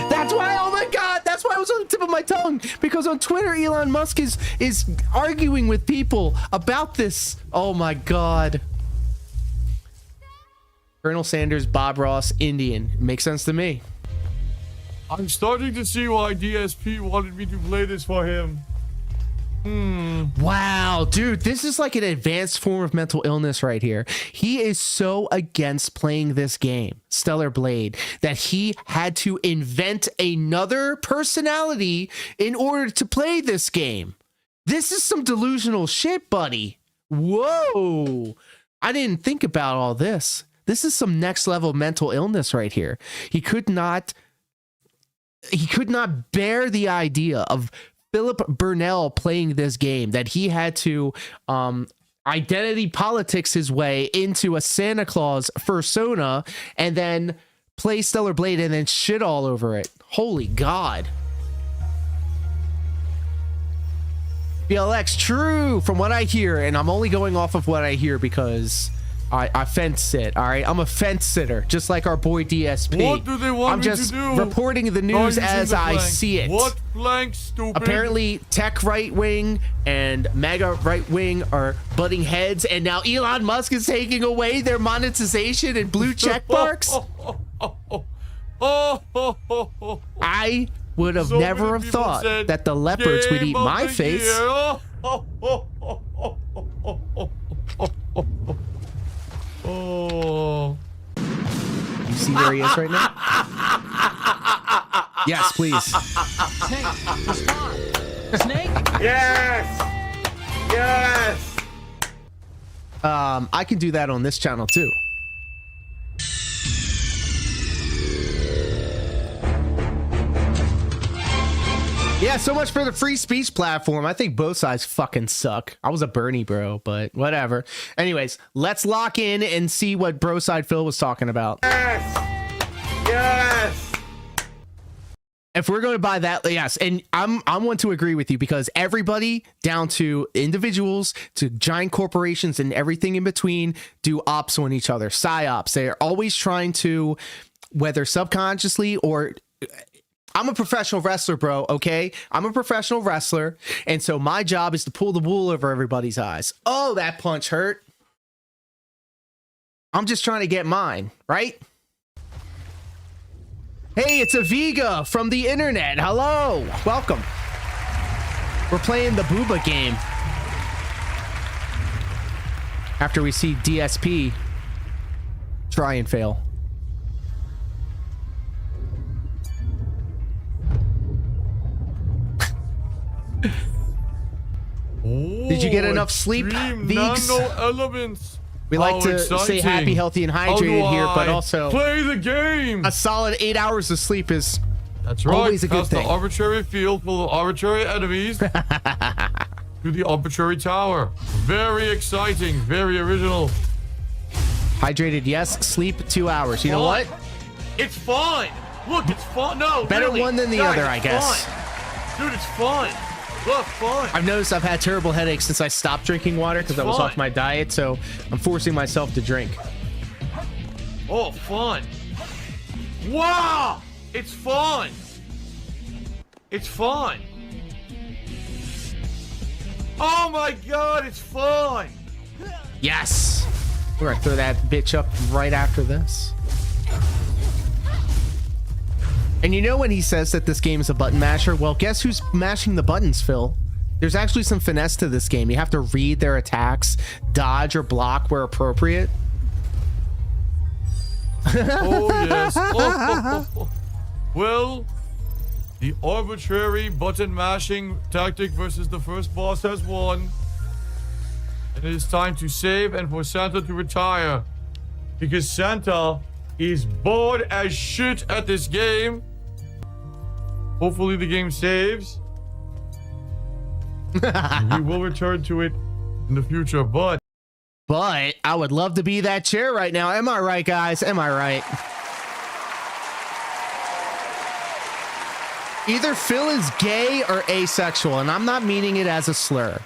That's why, oh my God, that's why I was on the tip of my tongue. Because on Twitter, Elon Musk is arguing with people about this. Oh my God. Colonel Sanders, Bob Ross, Indian. Makes sense to me. I'm starting to see why DSP wanted me to play this for him. Wow, dude, this is like an advanced form of mental illness right here. He is so against playing this game, Stellar Blade, that he had to invent another personality in order to play this game. This is some delusional shit, buddy. Whoa. I didn't think about all this. This is some next level mental illness right here. He could not bear the idea of Philip Burnell playing this game, that he had to identity politics his way into a Santa Claus persona and then play Stellar Blade and then shit all over it. Holy God. BLX, true, from what I hear, and I'm only going off of what I hear because I fence sit, all right? I'm a fence sitter, just like our boy DSP. What do they want me to do? I'm just reporting the news as I see it. What blank, stupid? Apparently, tech right wing and mega right wing are butting heads, and now Elon Musk is taking away their monetization and blue check marks. I would have never have thought that the leopards would eat my face. Oh. You see where he is right now? Yes, please. Snake, respond. Snake? Yes! Yes! I can do that on this channel too. Yeah, so much for the free speech platform. I think both sides fucking suck. I was a Bernie bro, but whatever. Anyways, let's lock in and see what bro side Phil was talking about. Yes! Yes! If we're going to buy that, yes, and I'm one to agree with you, because everybody down to individuals to giant corporations and everything in between do ops on each other, psyops. They are always trying to, whether subconsciously or... I'm a professional wrestler, bro, okay? I'm a professional wrestler, and so my job is to pull the wool over everybody's eyes. Oh, that punch hurt. I'm just trying to get mine, right? Hey, it's Aviga from the internet. Hello. Welcome. We're playing the Booba game. After we see DSP try and fail. Did you get enough sleep? Nano elements. We like to stay happy, healthy, and hydrated here, but also play the game. A solid 8 hours of sleep is always a good thing. The arbitrary field full of arbitrary enemies to the arbitrary tower. Very exciting, very original. Hydrated, yes. Sleep 2 hours. You know what? It's fun. Look, it's fun. No, better really. one than the Guys, other, I guess. Fun. Dude, it's fun. Look, fun. I've noticed I've had terrible headaches since I stopped drinking water because I was off my diet, so I'm forcing myself to drink. Oh, fun. Wow! It's fun. It's fun. Oh my God, it's fun. Yes. We're gonna throw that bitch up right after this. And you know when he says that this game is a button masher? Well, guess who's mashing the buttons, Phil? There's actually some finesse to this game. You have to read their attacks, dodge or block where appropriate. Oh, yes. Oh. Well, the arbitrary button mashing tactic versus the first boss has won. And it is time to save and for Santa to retire. Because Santa is bored as shit at this game. Hopefully the game saves. We will return to it in the future, but I would love to be that chair right now. Am I right, guys? Am I right? Either Phil is gay or asexual, and I'm not meaning it as a slur.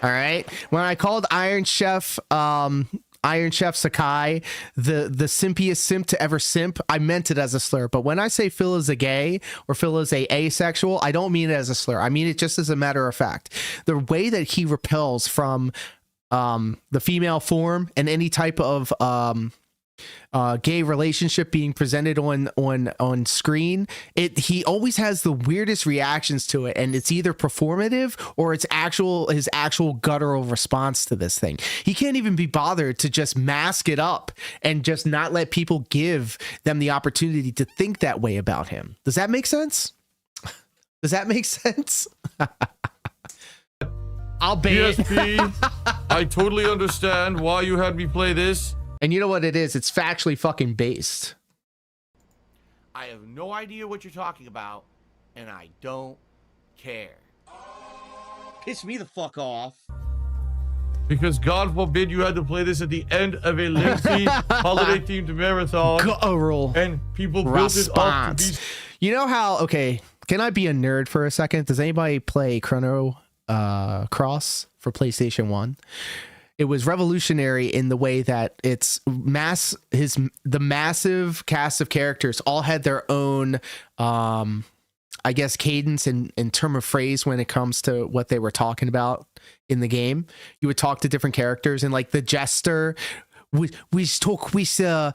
All right. When I called Iron Chef Sakai the simpiest simp to ever simp, I meant it as a slur. But when I say Phil is a gay or Phil is a asexual, I don't mean it as a slur. I mean it just as a matter of fact. The way that he repels from the female form and any type of gay relationship being presented on screen, he always has the weirdest reactions to it, and it's either performative or it's his actual guttural response to this thing. He can't even be bothered to just mask it up and just not let people give them the opportunity to think that way about him. Does that make sense? Does that make sense? I'll bait. PSP, I totally understand why you had me play this. And you know what it is? It's factually fucking based. I have no idea what you're talking about, and I don't care. Piss me the fuck off. Because God forbid you had to play this at the end of a lengthy holiday-themed marathon. Guttural and people built it up to be... You know how, okay, can I be a nerd for a second? Does anybody play Chrono Cross for PlayStation 1? It was revolutionary in the way that the massive cast of characters all had their own, I guess, cadence and term of phrase when it comes to what they were talking about in the game. You would talk to different characters, and like the jester we talk with a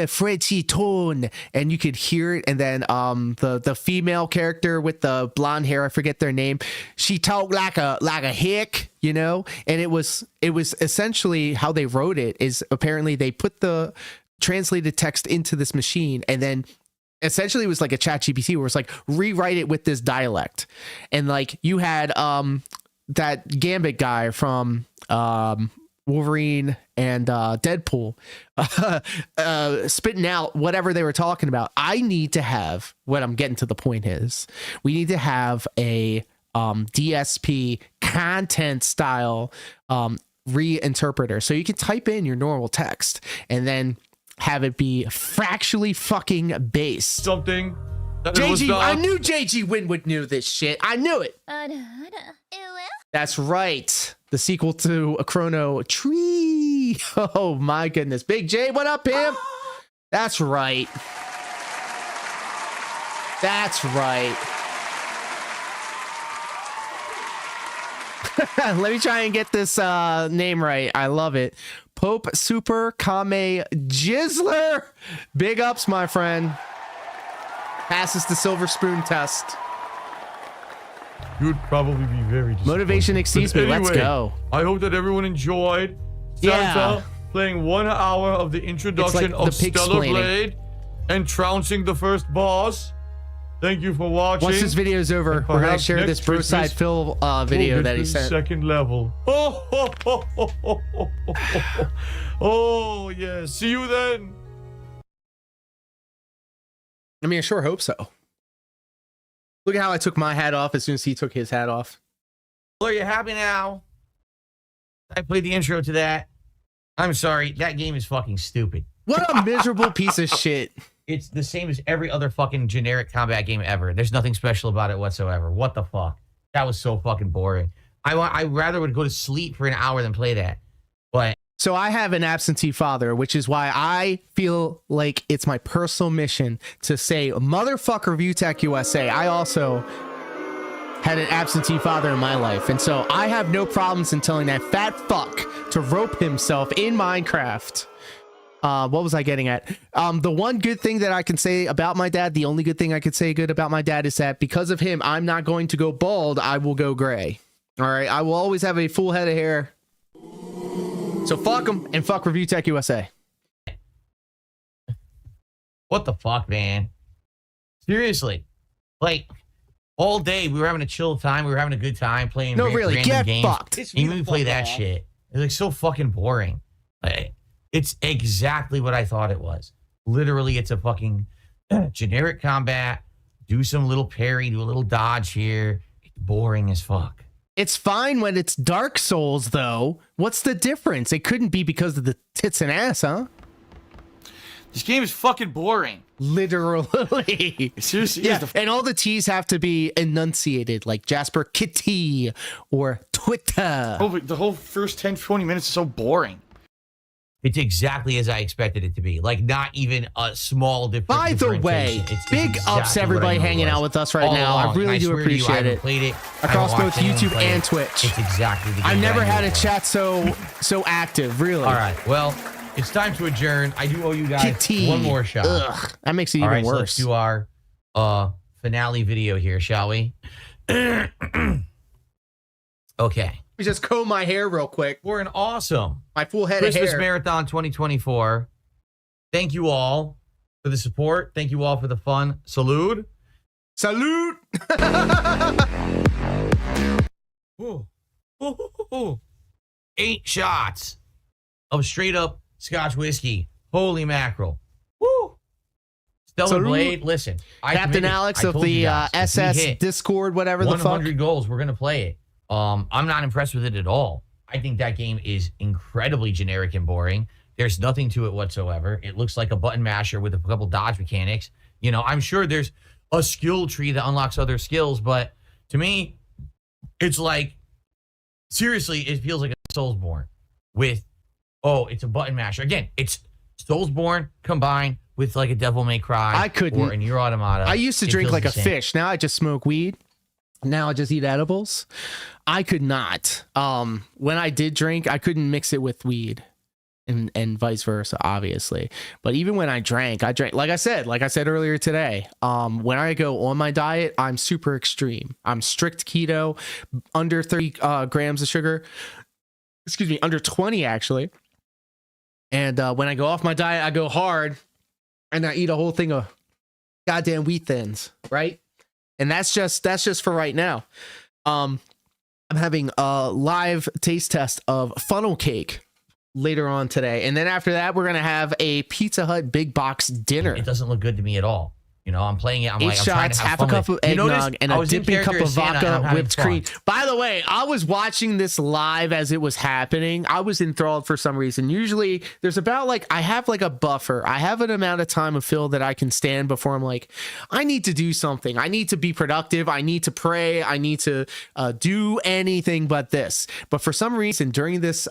Frenchie tone, and you could hear it. And then the female character with the blonde hair, I forget their name, she talked like a hick, you know. And it was essentially how they wrote it is apparently they put the translated text into this machine, and then essentially it was like a chat GPT where it's like rewrite it with this dialect. And like you had that Gambit guy from Wolverine and Deadpool spitting out whatever they were talking about. I need to have, what I'm getting to the point is, we need to have a DSP content style reinterpreter, so you can type in your normal text and then have it be factually fucking based. Something that JG, I knew JG Winwood knew this shit. I knew it. That's right. The sequel to a Chrono Tree. Oh my goodness. Big J, what up, pimp? That's right. That's right. Let me try and get this name right. I love it. Pope Super Kame Jizzler. Big ups, my friend. Passes the silver spoon test. You'd probably be very motivation exceeds me. Let's go. I hope that everyone enjoyed Santa playing 1 hour of the introduction like of Stellar Blade and trouncing the first boss. Thank you for watching. Once this video is over, we're gonna share this Broside Phil video that he sent. Second level. Oh yeah. See you then. I mean, I sure hope so. Look at how I took my hat off as soon as he took his hat off. Well, are you happy now? I played the intro to that. I'm sorry, that game is fucking stupid. What a miserable piece of shit. It's the same as every other fucking generic combat game ever. There's nothing special about it whatsoever. What the fuck? That was so fucking boring. I rather would go to sleep for an hour than play that. But so I have an absentee father, which is why I feel like it's my personal mission to say, motherfucker ViewTech USA. I also had an absentee father in my life. And so I have no problems in telling that fat fuck to rope himself in Minecraft. What was I getting at? The one good thing that I can say about my dad, the only good thing I could say good about my dad is that because of him, I'm not going to go bald. I will go gray. All right. I will always have a full head of hair. So fuck him and fuck ReviewTech USA. What the fuck, man? Seriously. Like, all day we were having a chill time. We were having a good time playing really, random get games. fucked. And you even play that shit. It's like so fucking boring. Like, it's exactly what I thought it was. Literally, it's a fucking generic combat. Do some little parry, do a little dodge here. It's boring as fuck. It's fine when it's Dark Souls, though. What's the difference? It couldn't be because of the tits and ass, huh? This game is fucking boring. Literally. Seriously, Yeah, and all the T's have to be enunciated, like Jasper Kitty or Twitter. The whole first 10, 20 minutes is so boring. It's exactly as I expected it to be. Like, not even a small difference. By the way, big ups to everybody hanging out with us right now. I really do appreciate it. Played it across both YouTube and Twitch. It's exactly the game. I've never had a chat so active, really. All right, well, it's time to adjourn. I do owe you guys one more shot. Ugh, that makes it even worse. So let's do our finale video here, shall we? Okay. Let me just comb my hair real quick. For an awesome my full head Christmas of hair. Marathon 2024. Thank you all for the support. Thank you all for the fun. Salute. Salute. Ooh. Ooh, ooh, ooh. 8 shots of straight up Scotch whiskey. Holy mackerel. Woo. Stellar Blade. Listen, Captain Alex of the SS Discord, whatever the fuck. 100 goals. We're going to play it. I'm not impressed with it at all. I think that game is incredibly generic and boring. There's nothing to it whatsoever. It looks like a button masher with a couple dodge mechanics. You know, I'm sure there's a skill tree that unlocks other skills, but to me, it's like, seriously, it feels like a Soulsborne with, it's a button masher. Again, it's Soulsborne combined with like a Devil May Cry. I couldn't. Or a Nier Automata. I used to drink like a fish. Now I just smoke weed. Now I just eat edibles. I could not. When I did drink, I couldn't mix it with weed, and vice versa, obviously. But even when I drank, like I said earlier today. When I go on my diet, I'm super extreme. I'm strict keto, under 30 grams of sugar. Excuse me, under 20 actually. And when I go off my diet, I go hard, and I eat a whole thing of goddamn wheat thins, right? And that's just for right now. I'm having a live taste test of funnel cake later on today. And then after that, we're going to have a Pizza Hut big box dinner. It doesn't look good to me at all. You know, I'm playing it. I'm 8 like, I'm shots, trying to have half fun a cup of eggnog, and a dipping cup of vodka whipped cream. By the way, I was watching this live as it was happening. I was enthralled for some reason. Usually there's about I have like a buffer. I have an amount of time of Phil that I can stand before I'm like, I need to do something. I need to be productive. I need to pray. I need to do anything but this. But for some reason during this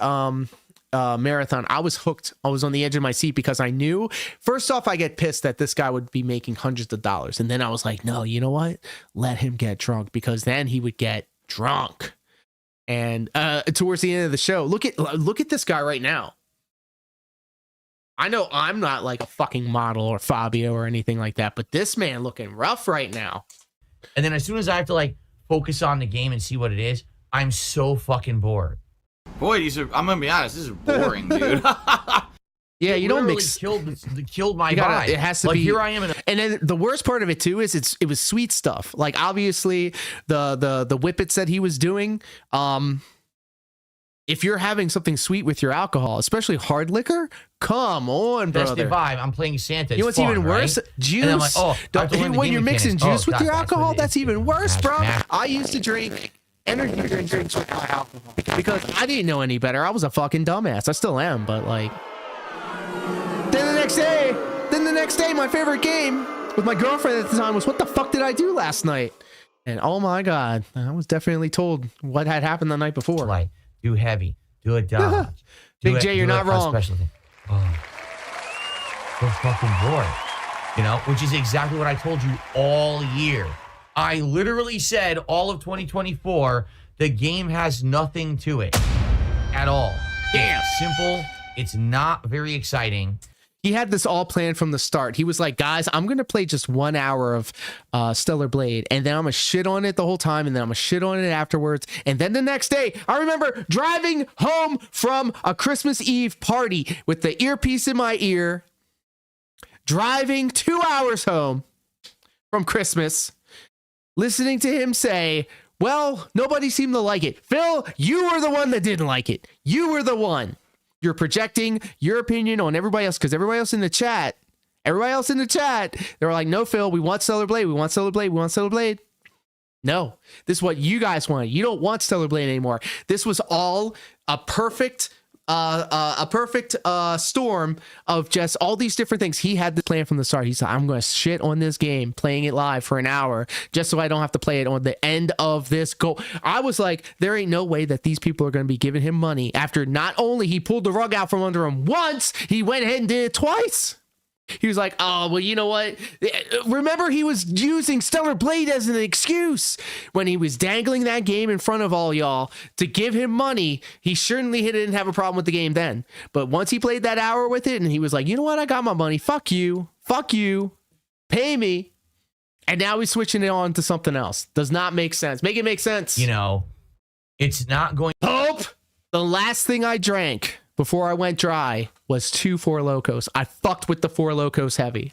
marathon, I was hooked. I was on the edge of my seat because I knew, first off, I get pissed that this guy would be making hundreds of dollars. And then I was like, no, you know what? Let him get drunk, because then he would get drunk. And towards the end of the show, look at this guy right now. I know I'm not like a fucking model or Fabio or anything like that, but this man looking rough right now. And then as soon as I have to like focus on the game and see what it is, I'm so fucking bored. Boy, I'm gonna be honest, this is boring, dude. Yeah, you don't mix. Killed my vibe. It has to like, be. Here I am. And then the worst part of it too is it was sweet stuff. Like obviously the whippets that he was doing. If you're having something sweet with your alcohol, especially hard liquor, come on, brother. That's the vibe. I'm playing Santa. You know what's even worse? Right? Juice. And I'm like, when you're mixing juice with your alcohol, that's even worse, bro. Mash. I used to drink energy drinks with my alcohol because I didn't know any better. I was a fucking dumbass. I still am, but like. Then the next day, my favorite game with my girlfriend at the time was, what the fuck did I do last night? And oh my God, I was definitely told what had happened the night before. Like, do heavy, do a dodge. Big J, you're not wrong. Special thing. Oh, so fucking bored. You know, which is exactly what I told you all year. I literally said all of 2024, the game has nothing to it at all. Damn. It's simple. It's not very exciting. He had this all planned from the start. He was like, guys, I'm going to play just 1 hour of Stellar Blade, and then I'm going to shit on it the whole time, and then I'm going to shit on it afterwards. And then the next day, I remember driving home from a Christmas Eve party with the earpiece in my ear, driving 2 hours home from Christmas, listening to him say, well, nobody seemed to like it. Phil, you were the one that didn't like it. You were the one. You're projecting your opinion on everybody else, because everybody else in the chat, they were like, no, Phil, we want Stellar Blade. We want Stellar Blade. We want Stellar Blade. No, this is what you guys want. You don't want Stellar Blade anymore. This was all a perfect storm of just all these different things. He had the plan from the start. He's like, I'm going to shit on this game, playing it live for an hour, just so I don't have to play it on the end of this goal. I was like, there ain't no way that these people are going to be giving him money after not only he pulled the rug out from under him once, he went ahead and did it twice. He was like, oh, well, you know what? Remember, he was using Stellar Blade as an excuse when he was dangling that game in front of all y'all to give him money. He certainly didn't have a problem with the game then. But once he played that hour with it and he was like, you know what? I got my money. Fuck you. Fuck you. Pay me. And now he's switching it on to something else. Does not make sense. Make it make sense. You know, it's not going. Hope. The last thing I drank before I went dry was 2 Four Locos. I fucked with the Four Locos heavy.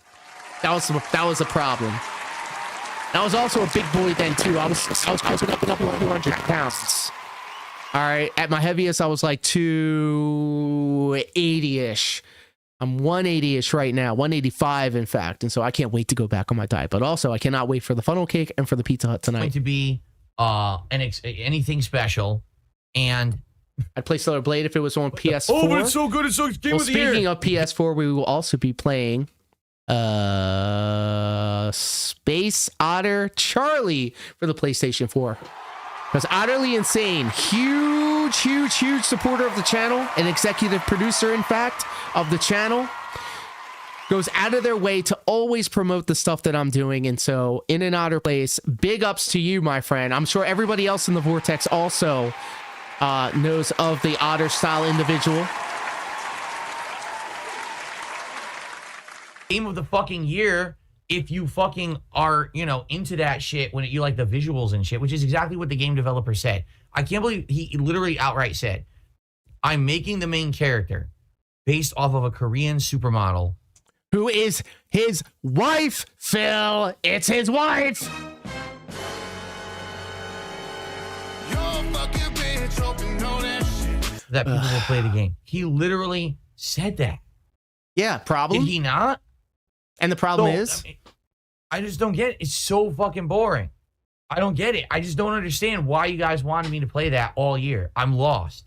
That was a problem. I was also a big boy then too. I was up 200 pounds. All right, at my heaviest I was like 280-ish. I'm 180-ish right now, 185 in fact, and so I can't wait to go back on my diet. But also I cannot wait for the funnel cake and for the Pizza Hut tonight. Going to be anything special, and I'd play Stellar Blade if it was on PS4. Oh, but it's so good. It's so game of the year. Speaking of PS4, we will also be playing Space Otter Charlie for the PlayStation 4. Because Utterly Insane, huge supporter of the channel, an executive producer, in fact, of the channel, goes out of their way to always promote the stuff that I'm doing. And so, in an Otter Place, big ups to you, my friend. I'm sure everybody else in the Vortex also knows of the Otter style individual. Game of the fucking year, if you fucking are, you know, into that shit, when you like the visuals and shit, which is exactly what the game developer said. I can't believe he literally outright said, I'm making the main character based off of a Korean supermodel who is his wife, Phil. It's his wife. That people will play the game. He literally said that. Yeah, problem? Did he not? And the problem is? I just don't get it. It's so fucking boring. I don't get it. I just don't understand why you guys wanted me to play that all year. I'm lost.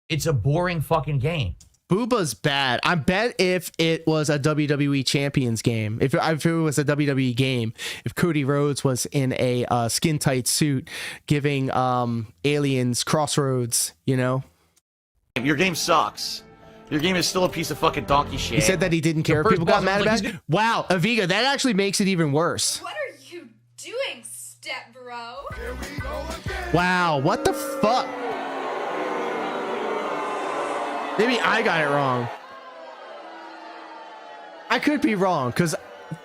It's a boring fucking game. Booba's bad. I bet if it was a WWE Champions game, if it was a WWE game, if Cody Rhodes was in a skin-tight suit giving aliens crossroads, you know? Your game sucks. Your game is still a piece of fucking donkey shit. He said that he didn't care if people got mad about it. Wow, Aviga, that actually makes it even worse. What are you doing, step bro? Wow, what the fuck? Maybe I got it wrong. I could be wrong, because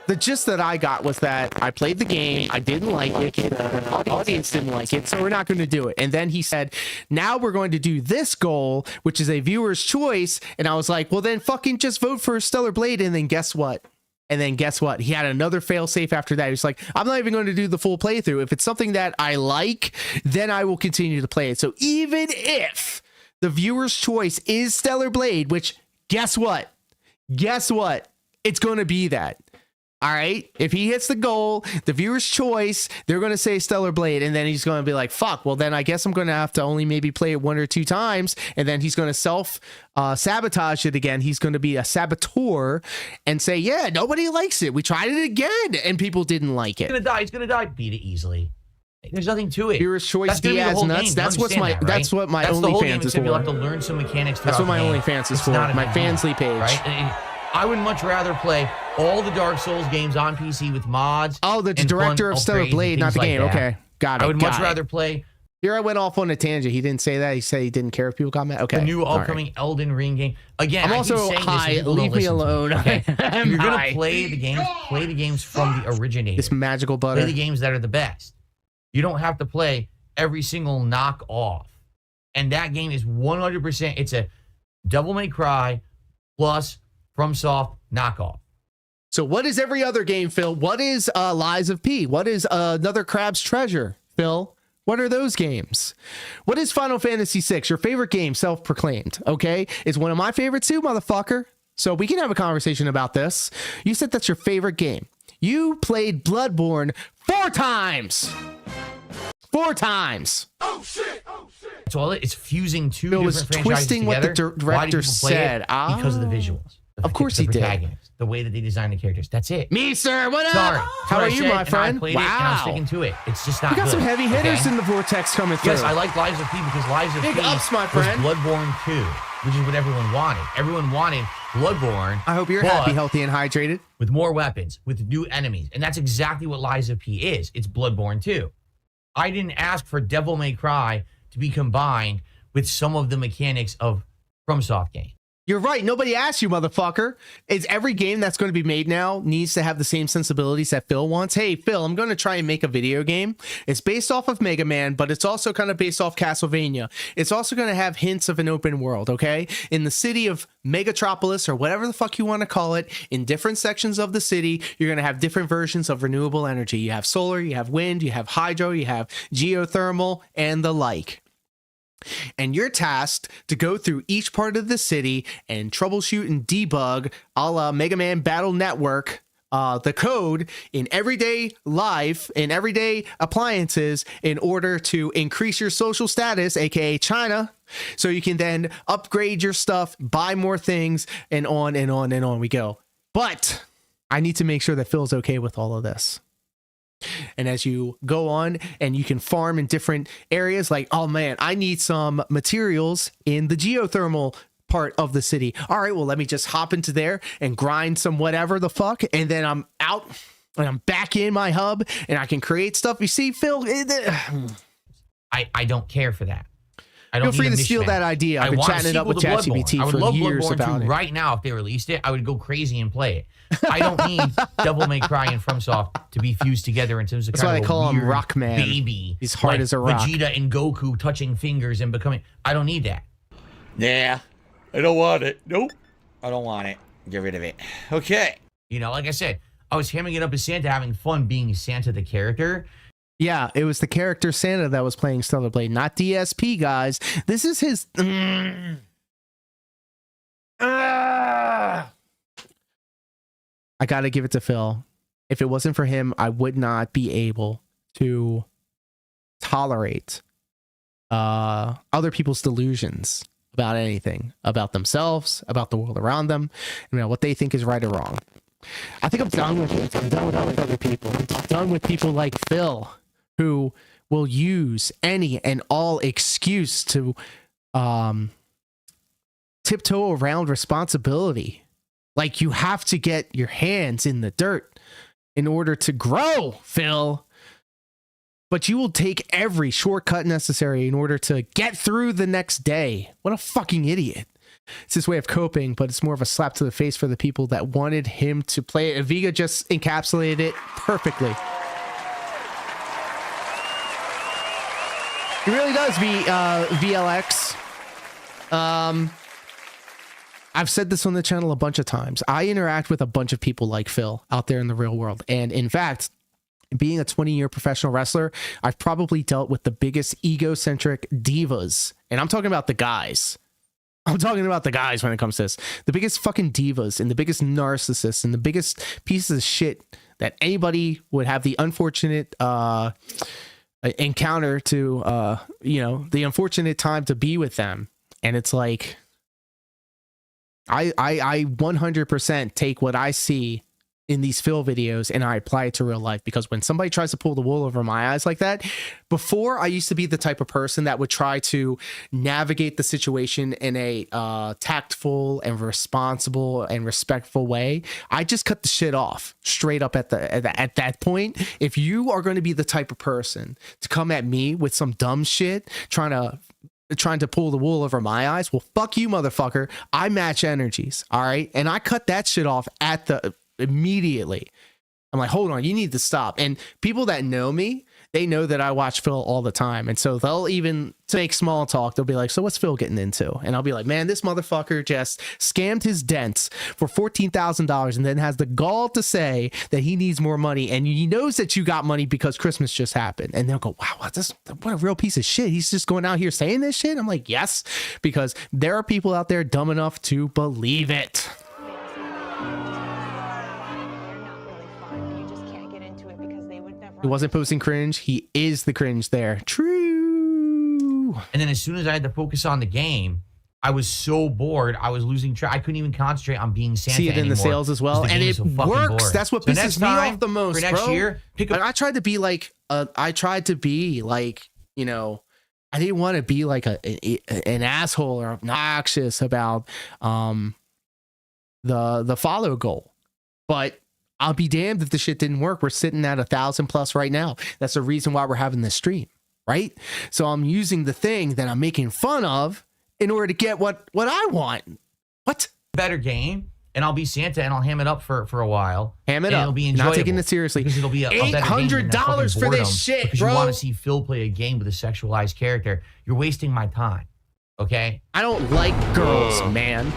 the gist that I got was that I played the game, I didn't like it, the audience didn't like it, so we're not going to do it. And then he said, now we're going to do this goal, which is a viewer's choice. And I was like, well, then fucking just vote for Stellar Blade. And then guess what? He had another failsafe after that. He was like, I'm not even going to do the full playthrough. If it's something that I like, then I will continue to play it. So even if the viewer's choice is Stellar Blade, which guess what? It's going to be that. All right. If he hits the goal, the viewer's choice, they're going to say Stellar Blade. And then he's going to be like, fuck, well, then I guess I'm going to have to only maybe play it 1 or 2 times. And then he's going to sabotage it again. He's going to be a saboteur and say, yeah, nobody likes it. We tried it again and people didn't like it. He's going to die. Beat it easily. There's nothing to it. Viewer's choice, Diaz nuts. That's what my OnlyFans is for. You'll have to learn some mechanics. That's what my OnlyFans is for. My Fansly page. Right? I would much rather play all the Dark Souls games on PC with mods. Oh, the director of Stellar Blade, not the game. Okay, got it. I would much rather play. Here I went off on a tangent. He didn't say that. He said he didn't care if people got mad. Okay. The new upcoming Elden Ring game. Again, I'm also high. Leave me alone. Okay. If you're gonna play the games from the originator. This magical butter. Play the games that are the best. You don't have to play every single knockoff. And that game is 100%. It's a Devil May Cry plus FromSoft knockoff. So what is every other game, Phil? What is Lies of P? What is Another Crab's Treasure, Phil? What are those games? What is Final Fantasy VI? Your favorite game, self-proclaimed, okay? It's one of my favorites too, motherfucker. So we can have a conversation about this. You said that's your favorite game. You played Bloodborne 4 times. 4 times. That's all it's fusing two Phil was different franchises twisting what together. the Why do director people play said. it? Because of the visuals. Of course he did. Protagonists, the way that they designed the characters. That's it. Me, sir. What up? Sorry. How are you, my friend? I played it and I'm sticking to it. It's just not We got good, some heavy hitters okay? in the vortex coming through. Yes, I like Lives of P because Lives of Big P ups, my was friend. Bloodborne 2, which is what everyone wanted. Everyone wanted Bloodborne. I hope you're but happy, healthy, and hydrated. with more weapons, with new enemies. And that's exactly what Lies of P is. It's Bloodborne 2. I didn't ask for Devil May Cry to be combined with some of the mechanics of FromSoft game. You're right. Nobody asked you, motherfucker. It's every game that's going to be made now needs to have the same sensibilities that Phil wants. Hey, Phil, I'm going to try and make a video game. It's based off of Mega Man, but it's also kind of based off Castlevania. It's also going to have hints of an open world, okay? In the city of Megatropolis, or whatever the fuck you want to call it, in different sections of the city, you're going to have different versions of renewable energy. You have solar, you have wind, you have hydro, you have geothermal, and the like. And you're tasked to go through each part of the city and troubleshoot and debug a la Mega Man Battle Network the code in everyday life, in everyday appliances, in order to increase your social status, aka China, so you can then upgrade your stuff, buy more things, and on and on and on we go. But I need to make sure that Phil's okay with all of this. And as you go on and you can farm in different areas, like, oh man, I need some materials in the geothermal part of the city. All right, well, let me just hop into there and grind some whatever the fuck. And then I'm out and I'm back in my hub and I can create stuff. You see, Phil, I don't care for that. I don't feel free need a to steal mishmash. that idea. I've been want a chatting it up sequel with to Bloodborne. ChatGPT I would for love years Bloodborne about 2 it. right now. If they released it, I would go crazy and play it. I don't need Devil May Cry and FromSoft to be fused together in terms of That's kind why of they call a him weird Rockman. baby. He's hard like as a rock. Vegeta and Goku touching fingers and becoming. I don't need that. Yeah, I don't want it. Nope, I don't want it. Get rid of it. Okay. You know, like I said, I was hamming it up as Santa, having fun being Santa the character. Yeah, it was the character Santa that was playing Stellar Blade, not DSP, guys. This is his... I gotta give it to Phil. If it wasn't for him, I would not be able to tolerate other people's delusions about anything, about themselves, about the world around them, you know, what they think is right or wrong. I think I'm done with it. I'm done with other people. I'm done with people like Phil, who will use any and all excuse to tiptoe around responsibility. Like, you have to get your hands in the dirt in order to grow, Phil. But you will take every shortcut necessary in order to get through the next day. What a fucking idiot. It's his way of coping, but it's more of a slap to the face for the people that wanted him to play it. Aviga just encapsulated it perfectly. He really does, VLX. I've said this on the channel a bunch of times. I interact with a bunch of people like Phil out there in the real world. And in fact, being a 20-year professional wrestler, I've probably dealt with the biggest egocentric divas. And I'm talking about the guys. I'm talking about the guys when it comes to this. The biggest fucking divas and the biggest narcissists and the biggest pieces of shit that anybody would have the unfortunate encounter to, you know, the unfortunate time to be with them. And it's like, I 100% take what I see in these Phil videos and I apply it to real life, because when somebody tries to pull the wool over my eyes like that, before I used to be the type of person that would try to navigate the situation in a tactful and responsible and respectful way. I just cut the shit off straight up at that point. If you are going to be the type of person to come at me with some dumb shit, trying to pull the wool over my eyes, well, fuck you, motherfucker. I match energies, all right? And I cut that shit off immediately. I'm like, hold on, you need to stop. And people that know me, they know that I watch Phil all the time. And so they'll even, to make small talk, they'll be like, so what's Phil getting into? And I'll be like, man, this motherfucker just scammed his dents for $14,000 and then has the gall to say that he needs more money. And he knows that you got money because Christmas just happened. And they'll go, wow, what a real piece of shit. He's just going out here saying this shit. I'm like, yes, because there are people out there dumb enough to believe it. He wasn't posting cringe. He is the cringe there. True. And then as soon as I had to focus on the game, I was so bored. I was losing track. I couldn't even concentrate on being Santa See it in anymore the sales as well, and it works. That's what pisses me off the most, for next bro. year, I tried to be like, you know, I didn't want to be like an asshole or obnoxious about the follow goal, but I'll be damned if the shit didn't work. We're sitting at 1,000+ right now. That's the reason why we're having this stream, right? So I'm using the thing that I'm making fun of in order to get what I want. What? Better game, and I'll be Santa, and I'll ham it up for a while. Ham it and up. It'll be enjoyable. Not taking it seriously. Because it'll be a better game than that fucking $800 for boredom, this shit, because bro. you want to see Phil play a game with a sexualized character. You're wasting my time. Okay? I don't like girls, man.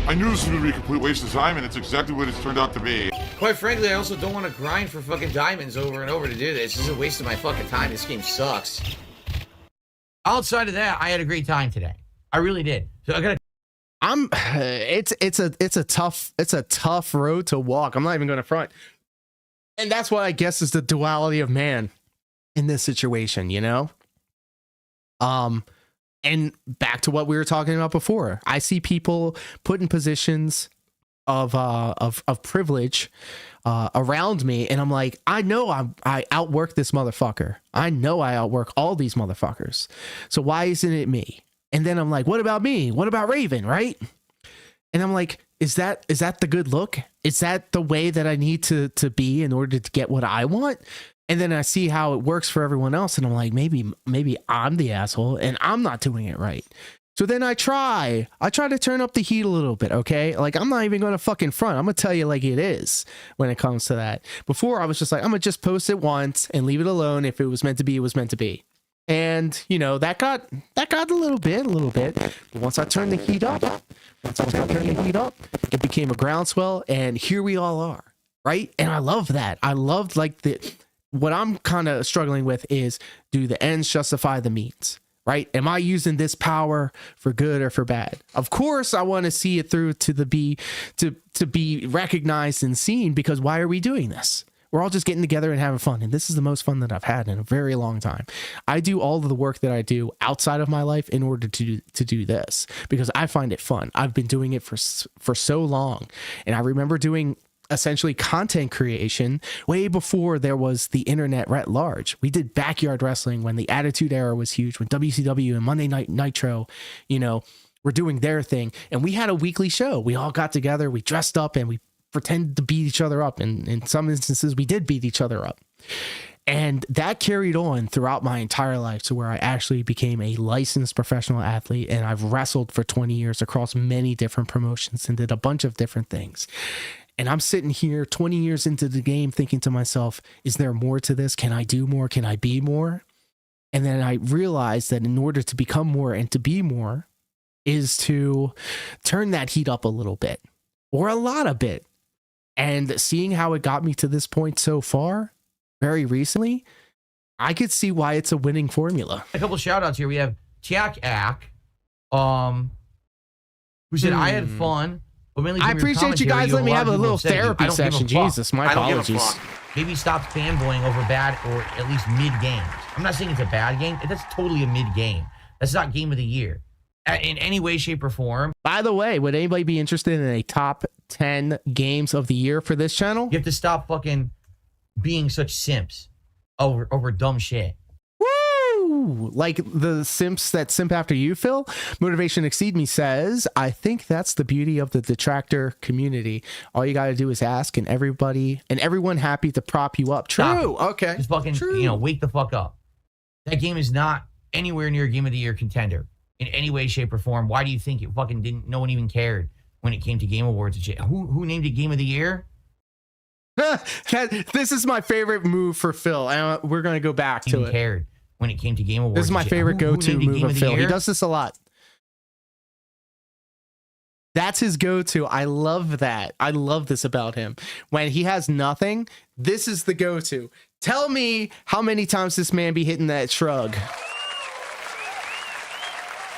I knew this was going to be a complete waste of time, and it's exactly what it's turned out to be. Quite frankly, I also don't want to grind for fucking diamonds over and over to do this. This is a waste of my fucking time. This game sucks. Outside of that, I had a great time today. I really did. So I gotta. It's a tough road to walk. I'm not even going to front, and that's what I guess is the duality of man in this situation, you know. And back to what we were talking about before, I see people put in positions of privilege around me, and I'm like, I know I outwork this motherfucker. I know I outwork all these motherfuckers. So why isn't it me? And then I'm like, what about me? What about Raven? Right? And I'm like, is that the good look? Is that the way that I need to be in order to get what I want? And then I see how it works for everyone else, and I'm like, maybe I'm the asshole and I'm not doing it right. So then I try to turn up the heat a little bit, okay? Like, I'm not even going to fucking front. I'm going to tell you like it is when it comes to that. Before, I was just like, I'm going to just post it once and leave it alone. If it was meant to be, it was meant to be. And, you know, that got a little bit. But once I turned the heat up, it became a groundswell, and here we all are, right? And I love that. I loved, like, what I'm kind of struggling with is, do the ends justify the means? Right? Am I using this power for good or for bad? Of course, I want to see it through to be recognized and seen, because why are we doing this? We're all just getting together and having fun. And this is the most fun that I've had in a very long time. I do all of the work that I do outside of my life in order to do this, because I find it fun. I've been doing it for so long. And I remember doing essentially content creation way before there was the internet at large. We did backyard wrestling when the Attitude Era was huge, when WCW and Monday Night Nitro, you know, were doing their thing. And we had a weekly show. We all got together, we dressed up, and we pretended to beat each other up. And in some instances, we did beat each other up. And that carried on throughout my entire life to where I actually became a licensed professional athlete. And I've wrestled for 20 years across many different promotions and did a bunch of different things. And I'm sitting here 20 years into the game thinking to myself, is there more to this? Can I do more? Can I be more? And then I realized that in order to become more and to be more is to turn that heat up a little bit, or a lot of bit. And seeing how it got me to this point so far, very recently, I could see why it's a winning formula. A couple shout outs here. We have ReACKs, who said, I had fun. But mainly I appreciate you guys letting me have a little therapy session. Jesus, my apologies. Maybe stop fanboying over bad or at least mid games. I'm not saying it's a bad game. That's totally a mid game. That's not game of the year in any way, shape, or form. By the way, would anybody be interested in a top 10 games of the year for this channel? You have to stop fucking being such simps over dumb shit. Like the simps that simp after you, Phil. Motivation Exceed Me says, I think that's the beauty of the detractor community. All you got to do is ask, and everyone happy to prop you up. True. Okay. Just fucking, you know, wake the fuck up. That game is not anywhere near Game of the Year contender in any way, shape, or form. Why do you think it fucking didn't? No one even cared when it came to Game Awards and shit. Who named it Game of the Year? This is my favorite move for Phil. And we're going to go back to it. Cared when it came to Game Awards. This is my favorite go-to move of Phil. He does this a lot. That's his go-to. I love that. I love this about him. When he has nothing, this is the go-to. Tell me how many times this man be hitting that shrug.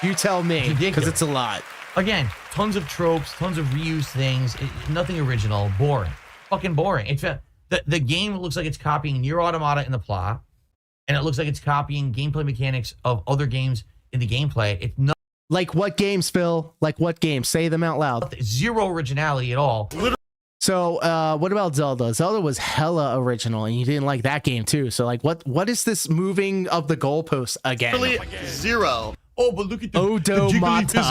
You tell me, because it's a lot. Again, tons of tropes, tons of reused things. Nothing original. Boring. Fucking boring. The The game looks like it's copying Nier Automata in the plot, and it looks like it's copying gameplay mechanics of other games in the gameplay. It's not Like what games, Phil? Like what games? Say them out loud. zero originality at all. So, what about Zelda? Zelda was hella original, and you didn't like that game too. So, like, what is this moving of the goalposts again? Zero. Oh, but look at the Odomata.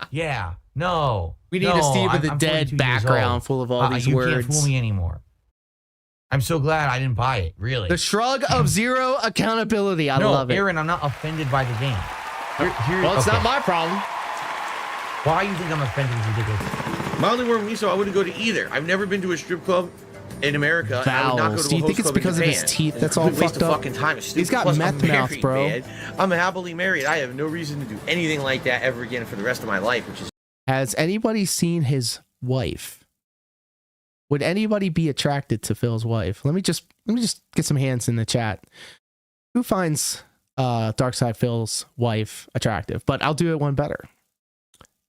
Yeah, no. We need a Steve with a I'm dead 42 years background old. full of all these you words. can't fool me anymore. I'm so glad I didn't buy it, really. The shrug of zero accountability. I love it. Aaron, I'm not offended by the game. Well, it's not my problem. Why do you think I'm offended is ridiculous? My only word with me, so I wouldn't go to either. I've never been to a strip club in America. And I would not go to Do a you think host it's club because in of his Japan. teeth that's It's a all complete waste fucked of up? fucking time. It's stupid. He's got Plus, meth I'm mouth, married, bro. man. I'm happily married. I have no reason to do anything like that ever again for the rest of my life, which is. Has anybody seen his wife? Would anybody be attracted to Phil's wife? Let me just get some hands in the chat. Who finds Darkside Phil's wife attractive? But I'll do it one better.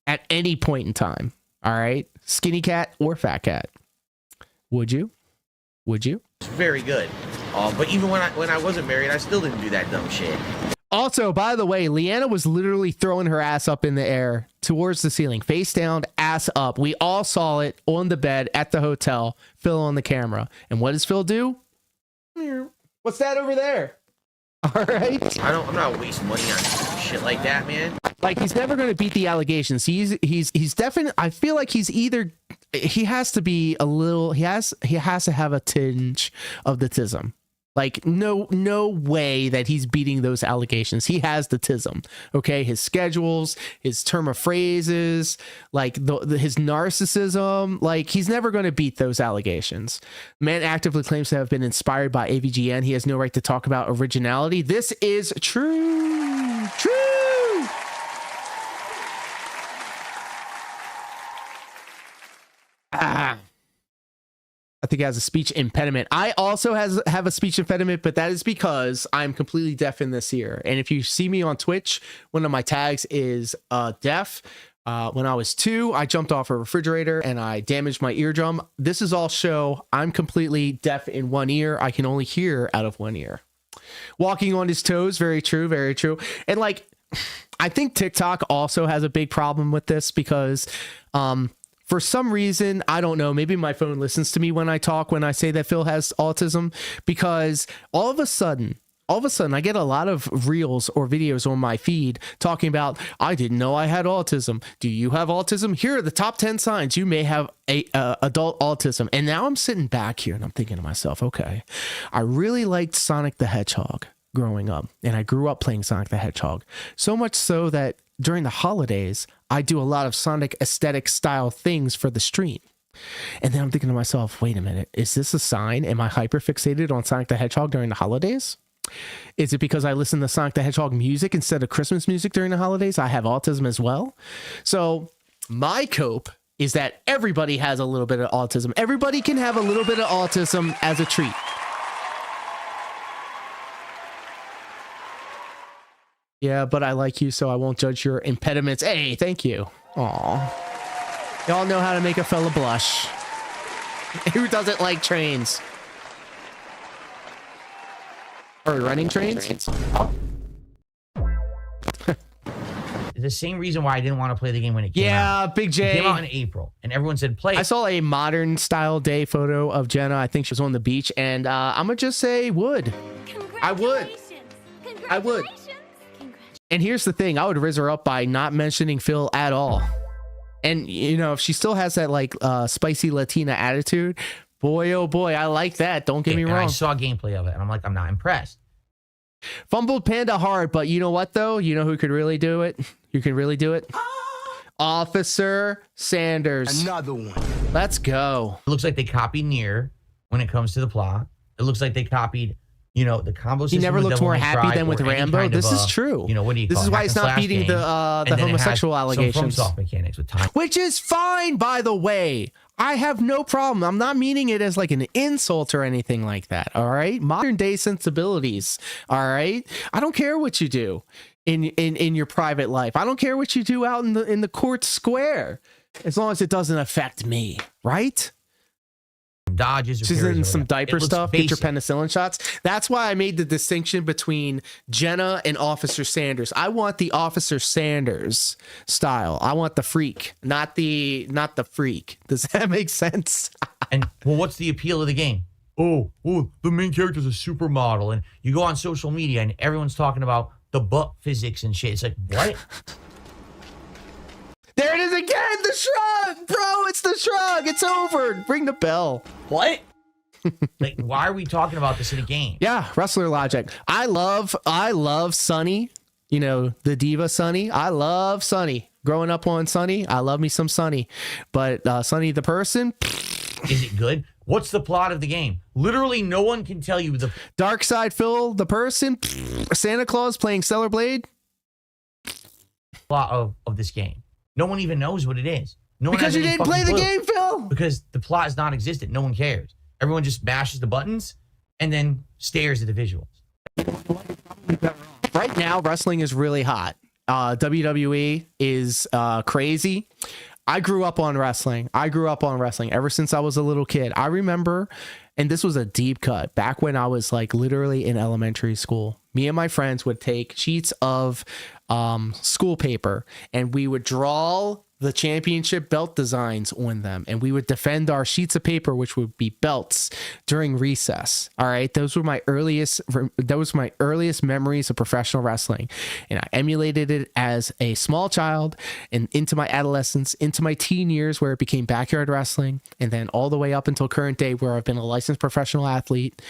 At any point in time. All right? Skinny cat or fat cat. Would you? Would you? It's very good. But even when I wasn't married, I still didn't do that dumb shit. Also, by the way, Leanna was literally throwing her ass up in the air towards the ceiling, face down, ass up. We all saw it on the bed at the hotel, Phil on the camera. And what does Phil do? What's that over there? All right. I'm not wasting money on shit like that, man. Like, he's never going to beat the allegations. He's definitely, I feel like he has to be a little, he has to have a tinge of the tism. Like, no way that he's beating those allegations. He has the tism, okay? His schedules, his term of phrases, like his narcissism, like he's never going to beat those allegations. Man actively claims to have been inspired by AVGN. He has no right to talk about originality. This is true. True. I think he has a speech impediment. I also have a speech impediment, but that is because I'm completely deaf in this ear. And if you see me on Twitch, one of my tags is deaf. When I was 2, I jumped off a refrigerator and I damaged my eardrum. This is all show. I'm completely deaf in one ear. I can only hear out of one ear. Walking on his toes. Very true. Very true. And like, I think TikTok also has a big problem with this because, for some reason, I don't know, maybe my phone listens to me when I talk, when I say that Phil has autism, because all of a sudden, I get a lot of reels or videos on my feed talking about, I didn't know I had autism. Do you have autism? Here are the top 10 signs you may have adult autism. And now I'm sitting back here and I'm thinking to myself, okay, I really liked Sonic the Hedgehog growing up, and I grew up playing Sonic the Hedgehog. So much so that during the holidays, I do a lot of Sonic aesthetic style things for the stream. And then I'm thinking to myself, wait a minute, is this a sign? Am I hyper fixated on Sonic the Hedgehog during the holidays? Is it because I listen to Sonic the Hedgehog music instead of Christmas music during the holidays? I have autism as well. So my cope is that everybody has a little bit of autism. Everybody can have a little bit of autism as a treat. Yeah, but I like you, so I won't judge your impediments. Hey, thank you. Aw. Y'all know how to make a fella blush. Who doesn't like trains? Are we running trains? The same reason why I didn't want to play the game when it came out. Yeah, Big J. It came out in April, and everyone said play it. I saw a modern style day photo of Jenna. I think she was on the beach, and I'm gonna just say would. I would. I would. And here's the thing, I would raise her up by not mentioning Phil at all. And you know, if she still has that like spicy Latina attitude, boy oh boy, I like that. Don't get me wrong. I saw gameplay of it, and I'm like, I'm not impressed. Fumbled Panda hard, but you know what though? You know who could really do it? Who can really do it? Officer Sanders. Another one. Let's go. It looks like they copied Nier when it comes to the plot. It looks like they copied, you know, the combo system. He never looked more happy than with Rambo. This is true. You know, what do you This call is it? why Hack it's and not slash beating game. the homosexual allegations. Some FromSoft mechanics with time. Which is fine, by the way. I have no problem. I'm not meaning it as like an insult or anything like that. All right. Modern day sensibilities. All right. I don't care what you do in your private life. I don't care what you do out in the court square, as long as it doesn't affect me. Right. dodges. Or She's parries in or some whatever. diaper It looks stuff. Get your basic. penicillin shots. That's why I made the distinction between Jenna and Officer Sanders. I want the Officer Sanders style. I want the freak, not the freak. Does that make sense? And well, what's the appeal of the game? Oh, the main character's a supermodel, and you go on social media and everyone's talking about the butt physics and shit. It's like, what? There it is again, the shrug, bro. It's the shrug. It's over. Ring the bell. What? Like, why are we talking about this in a game? Yeah, wrestler logic. I love Sunny. You know, the diva Sunny. I love Sunny. Growing up on Sunny, I love me some Sunny. But Sunny the person, is it good? What's the plot of the game? Literally, no one can tell you the Dark Side Phil the person, Santa Claus playing Stellar Blade. plot of this game. No one even knows what it is. No one Because has you any didn't play fucking the clue. game, Phil. Because the plot is non-existent. No one cares. Everyone just mashes the buttons and then stares at the visuals. Right now, wrestling is really hot. WWE is crazy. I grew up on wrestling. Ever since I was a little kid. I remember, and this was a deep cut, back when I was like literally in elementary school. Me and my friends would take sheets of school paper and we would draw the championship belt designs on them, and we would defend our sheets of paper, which would be belts, during recess. All right, those were my earliest memories of professional wrestling, and I emulated it as a small child and into my adolescence, into my teen years, where it became backyard wrestling, and then all the way up until current day, where I've been a licensed professional athlete,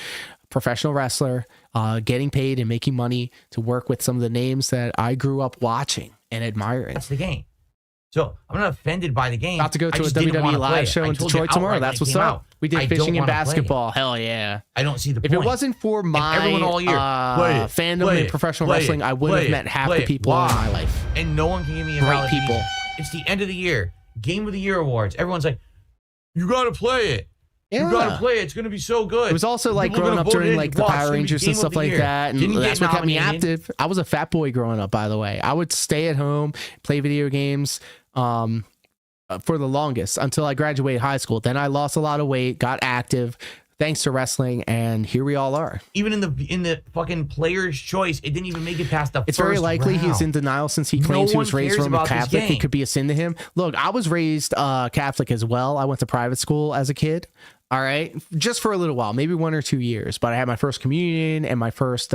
professional wrestler, getting paid and making money to work with some of the names that I grew up watching and admiring. That's the game. So I'm not offended by the game. About to go I to a just didn't wanna WWE play live it. show I in told you Detroit tomorrow. outright when That's it what's came up. out. We did I fishing don't and wanna play it. basketball. Hell yeah. I don't see the If point. it wasn't for my everyone all year, play it, fandom play in it, professional play wrestling, it, I wouldn't play have it, met half play the it. people in Why? my life. And no one can give me a Great valid people. reason. It's the end of the year. Game of the Year awards. Everyone's like, you got to play it. You Yeah. got to play it. It's going to be so good. It was also like People are growing gonna up vote during in. like the Watch, Power it's gonna be Rangers Game and of stuff the like Year. that. And Didn't you that's get what kept me nominated? active. I was a fat boy growing up, by the way. I would stay at home, play video games for the longest until I graduated high school. Then I lost a lot of weight, got active thanks to wrestling, and here we all are. Even in the fucking player's choice, it didn't even make it past the It's first very likely round. he's in denial since he claims he one was raised cares Roman about this Catholic. It game. could be a sin to him. Look, I was raised Catholic as well. I went to private school as a kid. All right, just for a little while, maybe 1 or 2 years. But I had my first communion and my first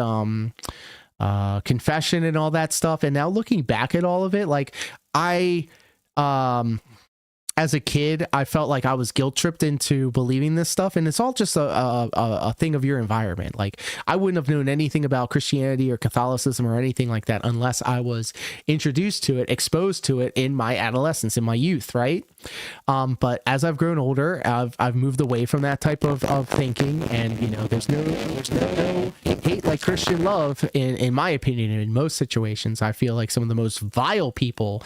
confession and all that stuff. And now looking back at all of it, like I as a kid, I felt like I was guilt tripped into believing this stuff, and it's all just a thing of your environment. Like I wouldn't have known anything about Christianity or Catholicism or anything like that unless I was introduced to it, exposed to it in my adolescence, in my youth, right? But as I've grown older, I've moved away from that type of thinking, and you know, there's no hate like Christian love in my opinion. In most situations, I feel like some of the most vile people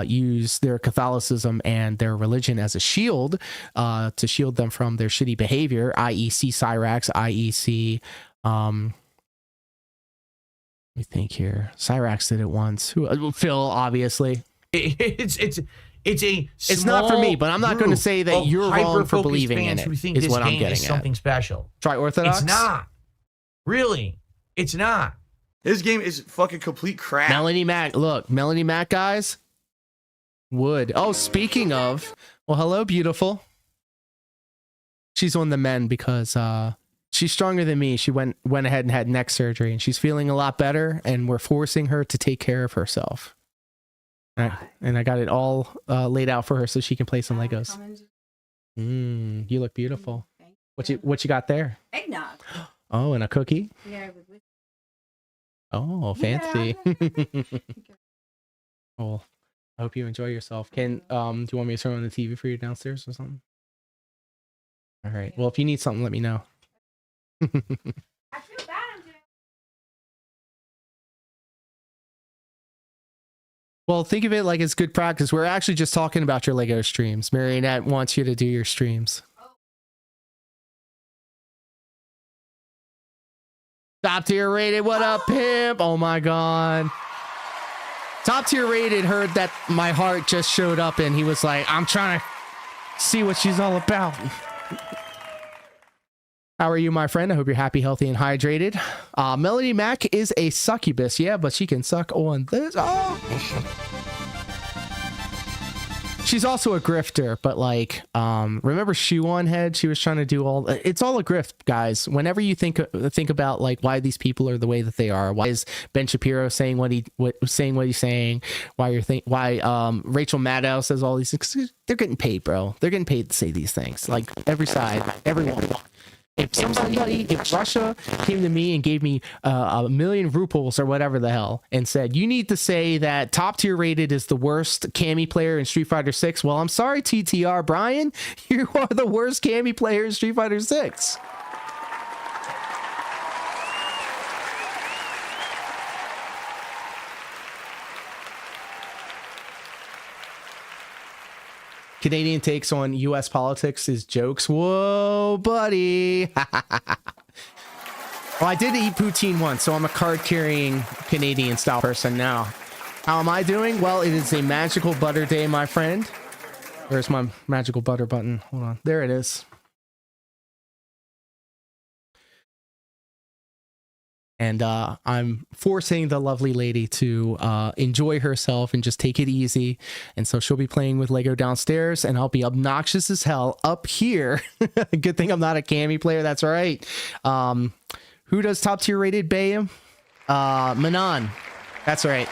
use their Catholicism and their religion as a shield to shield them from their shitty behavior, i.e. ReACKs, i.e. let me think here. ReACKs did it once. Phil, obviously. It's not for me, but I'm not going to say that you're wrong for believing in it. Who think Is this what I'm game getting is at. something special. Try Orthodox. It's not. Really, it's not. This game is fucking complete crap. Melanie Mac, look, Melanie Mac, guys. Would. Oh, speaking of, well, hello, beautiful. She's on the mend because she's stronger than me. She went ahead and had neck surgery, and she's feeling a lot better. And we're forcing her to take care of herself. And I got it all laid out for her so she can play some Legos. You look beautiful. What you got there? Eggnog. Oh, and a cookie. Yeah. Oh, fancy. Cool. I hope you enjoy yourself. Do you want me to turn on the TV for you downstairs or something? All right. Well, if you need something, let me know. I feel bad. I'm doing. Well, think of it like it's good practice. We're actually just talking about your Lego streams. Marionette wants you to do your streams. Top tier rated. What up, pimp? Oh my god. Top tier rated heard that my heart just showed up and he was like, I'm trying to see what she's all about. How are you, my friend? I hope you're happy, healthy, and hydrated. Melody Mac is a succubus, yeah, but she can suck on this. Oh. She's also a grifter, but like, remember Shoe on Head? She was trying to do all. It's all a grift, guys. Whenever you think about like why these people are the way that they are, why is Ben Shapiro saying what he's saying? Why Rachel Maddow says all these things? They're getting paid, bro. They're getting paid to say these things. Like every side, everyone. If Russia came to me and gave me 1,000,000 rubles or whatever the hell and said, you need to say that Top Tier Rated is the worst Cammy player in Street Fighter 6. Well, I'm sorry, TTR Brian, you are the worst Cammy player in Street Fighter 6. Canadian takes on U.S. politics is jokes. Whoa, buddy. Well, I did eat poutine once, so I'm a card-carrying Canadian-style person now. How am I doing? Well, it is a magical butter day, my friend. Where's my magical butter button? Hold on. There it is. And I'm forcing the lovely lady to enjoy herself and just take it easy. And so she'll be playing with Lego downstairs, and I'll be obnoxious as hell up here. Good thing I'm not a Cammy player. That's right. Who does Top Tier Rated, Bayam? Manon. That's right.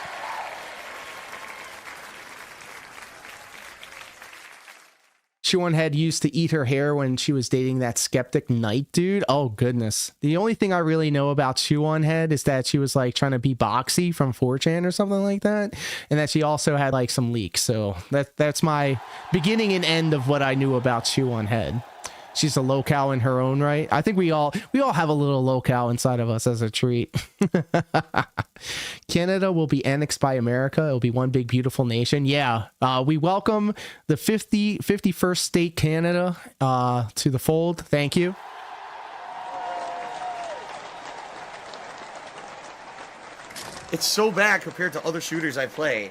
Shoe Head used to eat her hair when she was dating that skeptic knight dude. Oh goodness. The only thing I really know about Shoe Head is that she was like trying to be Boxy from 4chan or something like that, and that she also had like some leaks. So that's my beginning and end of what I knew about Shoe Head. She's a locale in her own right. I think we all have a little locale inside of us as a treat. Canada will be annexed by America. It'll be one big beautiful nation. Yeah, we welcome the 51st state Canada to the fold. Thank you. It's so bad compared to other shooters I played.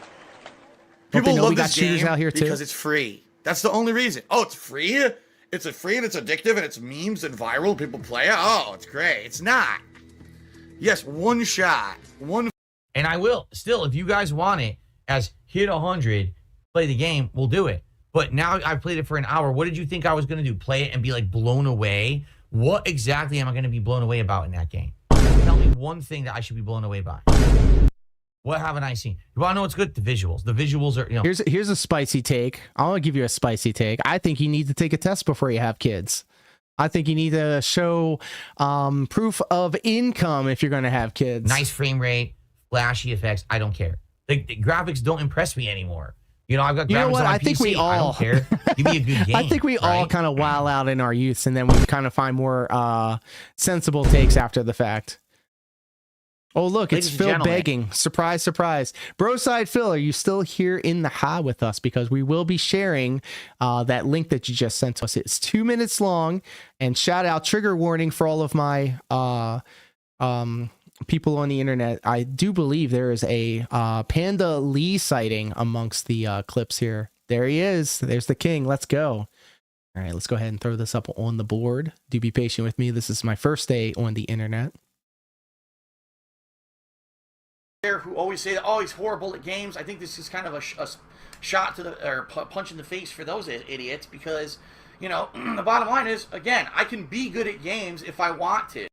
Don't People they know love we got this shooters game out here too? because it's free. That's the only reason. Oh, it's free? It's free and it's addictive and it's memes and viral. People play it. Oh, it's great. It's not. Yes, one shot. And I will. Still, if you guys want it as hit 100, play the game, we'll do it. But now I've played it for an hour. What did you think I was going to do? Play it and be like blown away? What exactly am I going to be blown away about in that game? Tell me one thing that I should be blown away by. What haven't I seen? You want to know what's good? The visuals. The visuals are, you know. Here's a spicy take. I'll give you a spicy take. I think you need to take a test before you have kids. I think you need to show proof of income if you're going to have kids. Nice frame rate, flashy effects. I don't care. The graphics don't impress me anymore. You know, I've got graphics you know what? on my I think PC. we all I don't care. Give me a good game. I think we all right? kind of wow out in our youth, and then we kind of find more sensible takes after the fact. Oh, look, it's Phil begging. Surprise, surprise. Broside Phil, are you still here in the ha with us? Because we will be sharing that link that you just sent to us. It's 2 minutes long. And shout out, trigger warning for all of my people on the internet. I do believe there is a Panda Lee sighting amongst the clips here. There he is. There's the king. Let's go. All right, let's go ahead and throw this up on the board. Do be patient with me. This is my first day on the internet. Who always say that, oh, he's horrible at games. I think this is kind of a shot to the, or punch in the face for those idiots, because, you know, the bottom line is, again, I can be good at games if I want to.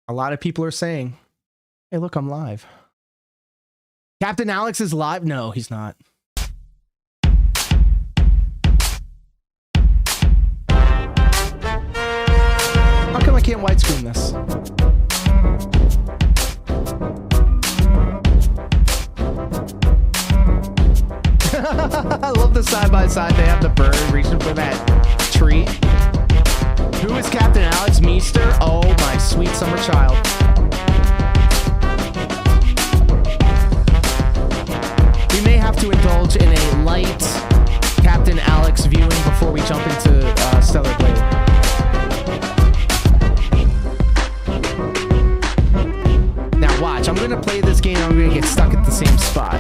A lot of people are saying, hey, look, I'm live. Captain Alex is live? No, he's not. How come I can't widescreen this? I love the side-by-side. They have the bird reaching for that tree. Who is Captain Alex Meester? Oh, my sweet summer child. We may have to indulge in a light Captain Alex viewing before we jump into Stellar Blade. Now watch, I'm going to play this game and I'm going to get stuck at the same spot.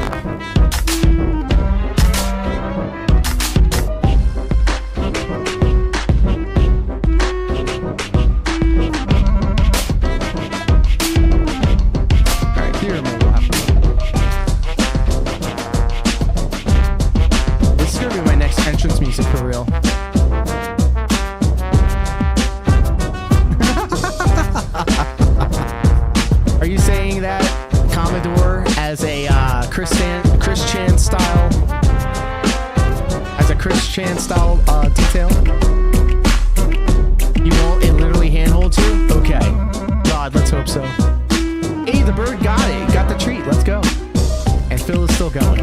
over as a Chris Chan style detail? You won't? It literally handholds you? Okay. God, let's hope so. Hey, the bird got it. He got the treat. Let's go. And Phil is still going.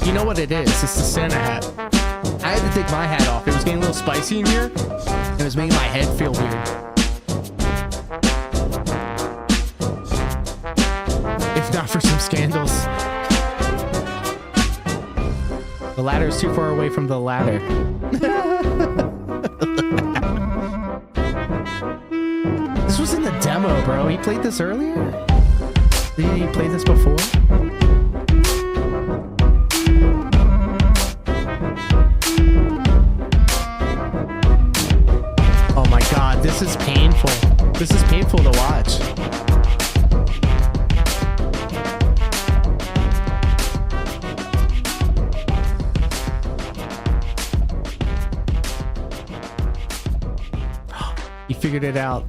You know what it is? It's the Santa hat. I had to take my hat off. It was getting a little spicy in here. It was making my head feel weird. If not for some scandals. The ladder is too far away from the ladder. This was in the demo, bro. He played this earlier? Didn't he play this before? Oh my god, this is painful. This is painful to watch. You figured it out.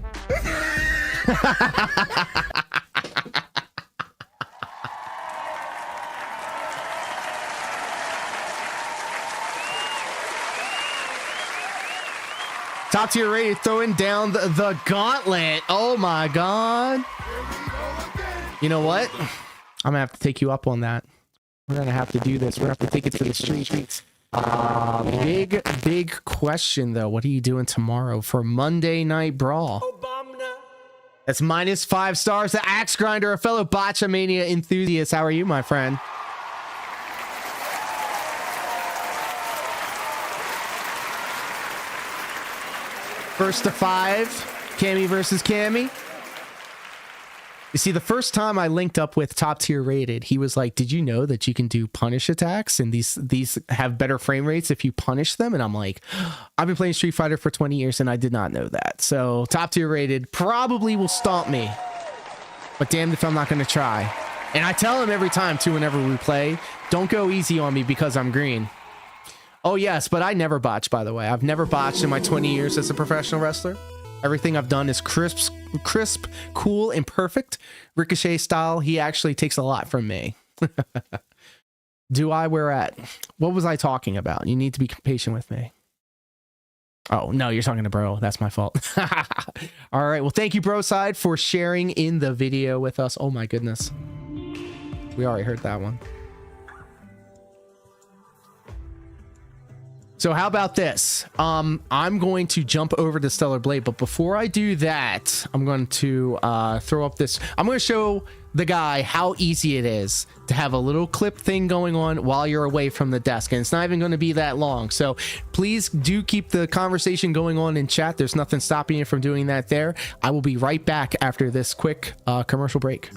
Top tier rated, throwing down the gauntlet. Oh my god. You know what? I'm gonna have to take you up on that. We're gonna have to do this. We're gonna have to take it to the streets. Big question though. What are you doing tomorrow for Monday Night Brawl? That's -5 stars. The Axe Grinder, a fellow Botchamania enthusiast. How are you, my friend? First to 5, Cammy versus Cammy. You see, the first time I linked up with Top Tier Rated, he was like, did you know that you can do punish attacks and these have better frame rates if you punish them? And I'm like, I've been playing Street Fighter for 20 years and I did not know that. So Top Tier Rated probably will stomp me, but damned if I'm not going to try. And I tell him every time too, whenever we play, don't go easy on me because I'm green. Oh yes, but I never botch, by the way. I've never botched in my 20 years as a professional wrestler. Everything I've done is crisp, cool, and perfect. Ricochet style, he actually takes a lot from me. Do I? Where at? What was I talking about? You need to be patient with me. Oh, no, you're talking to Bro. That's my fault. All right, well, thank you, Broside, for sharing in the video with us. Oh, my goodness. We already heard that one. So how about this? I'm going to jump over to Stellar Blade, but before I do that, I'm going to throw up this. I'm going to show the guy how easy it is to have a little clip thing going on while you're away from the desk, and it's not even going to be that long. So please do keep the conversation going on in chat. There's nothing stopping you from doing that there. I will be right back after this quick commercial break.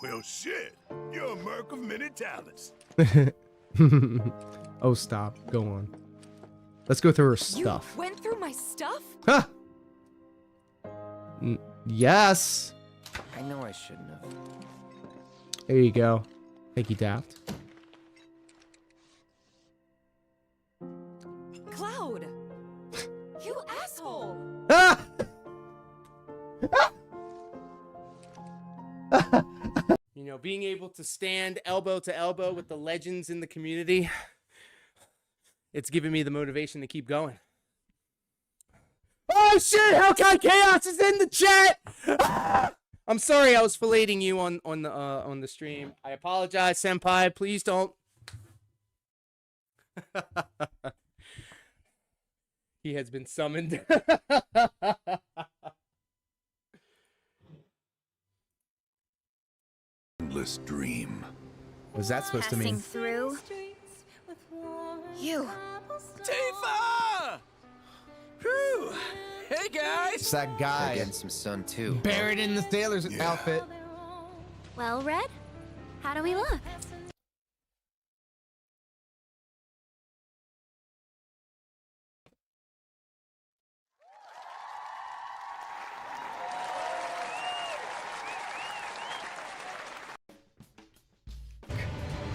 Well, shit. You're a merc of many talents. Oh, stop. Go on. Let's go through her stuff. You went through my stuff? Huh. Yes. I know I shouldn't have. There you go. Thank you, Daft. Cloud! You asshole! Ah! You know, being able to stand elbow to elbow with the legends in the community, it's giving me the motivation to keep going. Oh shit, Hellcat Chaos is in the chat! Ah! I'm sorry I was filleting you on the stream. I apologize, senpai. Please don't. He has been summoned. endless dream. What's that supposed to mean? Through. You. Tifa! Whew. Hey guys! It's that guy. Getting some sun too. Buried in the sailor's outfit. Well, Red, how do we look?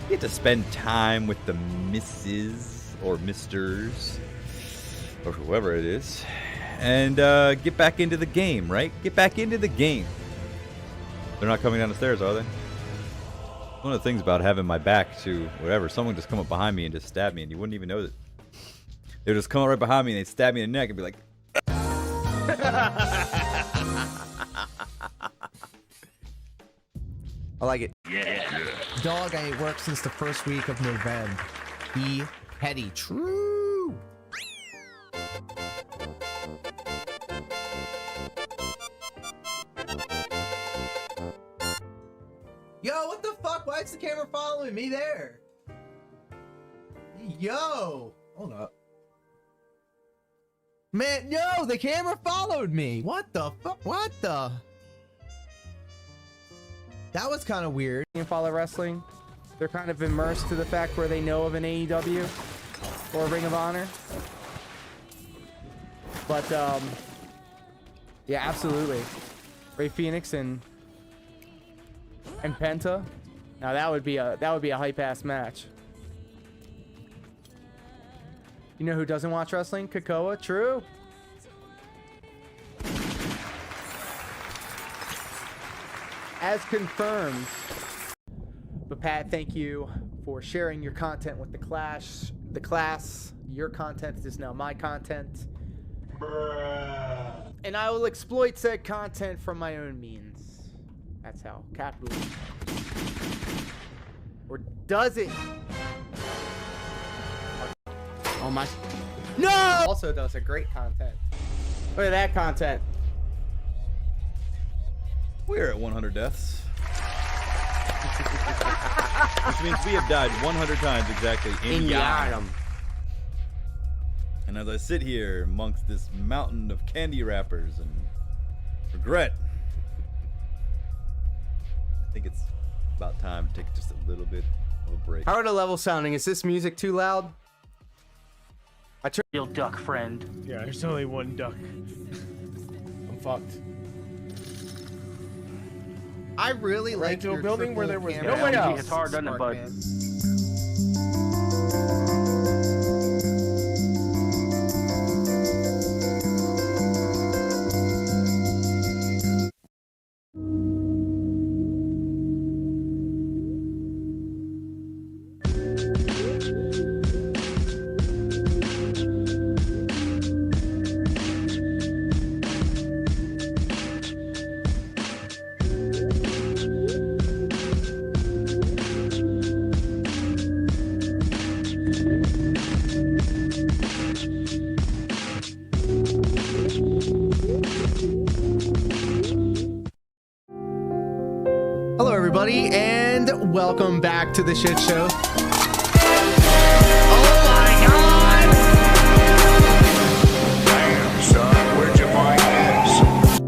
You get to spend time with the misses or misters or whoever it is and get back into the game, right? Get back into the game. They're not coming down the stairs, are they? One of the things about having my back to whatever, someone just come up behind me and just stab me and you wouldn't even know that. They would just come up right behind me and they'd stab me in the neck and be like... I like it. Yeah. Dog, I ain't worked since the first week of November. Be petty. True. Yo, what the fuck? Why is the camera following me there? Yo. Hold up. Man, yo, the camera followed me. What the fuck? What the? That was kind of weird. And follow wrestling. They're kind of immersed to the fact where they know of an AEW or Ring of Honor. But yeah, absolutely. Ray Phoenix and Penta. Now that would be a hype ass match. You know who doesn't watch wrestling? Kakoa. True. As confirmed. But Pat, thank you for sharing your content with the class. Your content is now my content. And I will exploit said content from my own means. That's how capitalism. Or does it? Oh my. No! Also does a great content. Look at that content. We're at 100 deaths. Which means we have died 100 times exactly in Yharnam. And as I sit here amongst this mountain of candy wrappers and regret, I think it's about time to take just a little bit of a break. How are the levels sounding? Is this music too loud? I turned Real duck friend. Yeah, there's only one duck. I'm fucked. I really like to a your building where there was triple nobody camera else. It's hard, doesn't it, bud? Man. Hello, everybody, and welcome back to the shit show. Oh my God! Damn, son, where'd you find this?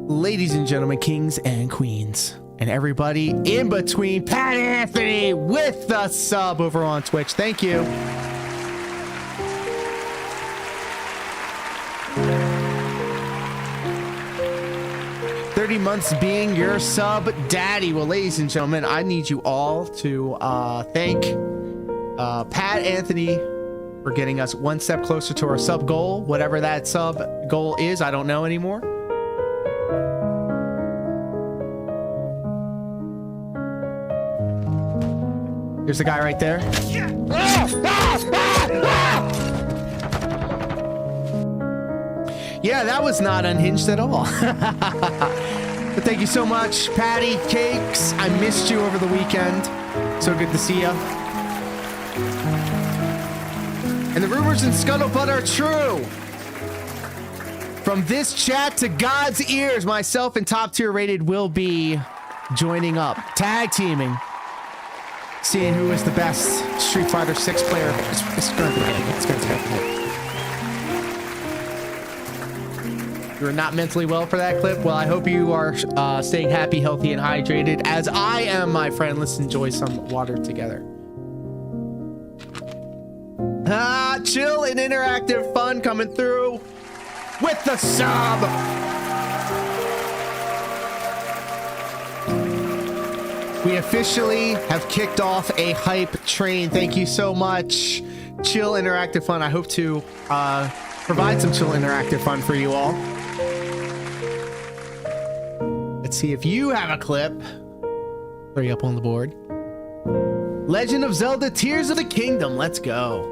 Ladies and gentlemen, kings and queens, and everybody in between, Pat Anthony with the sub over on Twitch. Thank you. Months being your sub daddy. Well, ladies and gentlemen, I need you all to thank Pat Anthony for getting us one step closer to our sub goal, whatever that sub goal is. I don't know anymore. Here's the guy right there. Yeah, that was not unhinged at all. But thank you so much, Patty Cakes. I missed you over the weekend. So good to see you. And the rumors and scuttlebutt are true. From this chat to God's ears, myself and top tier rated will be joining up, tag teaming, seeing who is the best Street Fighter 6 player. It's going to be him. It's going to be him. You are not mentally well for that clip. Well, I hope you are staying happy, healthy, and hydrated, as I am, my friend. Let's enjoy some water together. Chill and interactive fun coming through with the sub. We officially have kicked off a hype train. Thank you so much. Chill interactive fun. I hope to provide some chill interactive fun for you all. Let's see if you have a clip. Hurry up on the board. Legend of Zelda Tears of the Kingdom. Let's go.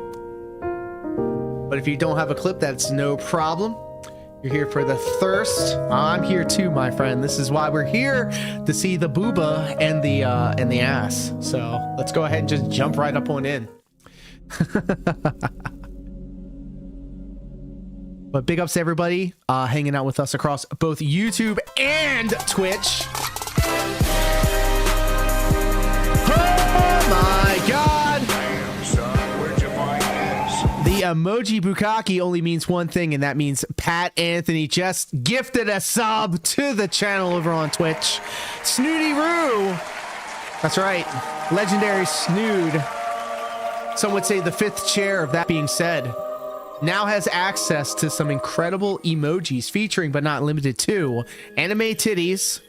But if you don't have a clip, that's no problem. You're here for the thirst. I'm here too, my friend. This is why we're here, to see the booba and the ass. So let's go ahead and just jump right up on in. But big ups to everybody hanging out with us across both YouTube and Twitch. Oh my God! Damn, son, where'd you find this? The emoji bukkake only means one thing, and that means Pat Anthony just gifted a sub to the channel over on Twitch. Snooty Roo. That's right. Legendary Snood. Some would say the fifth chair of that being said. Now has access to some incredible emojis featuring but not limited to anime titties,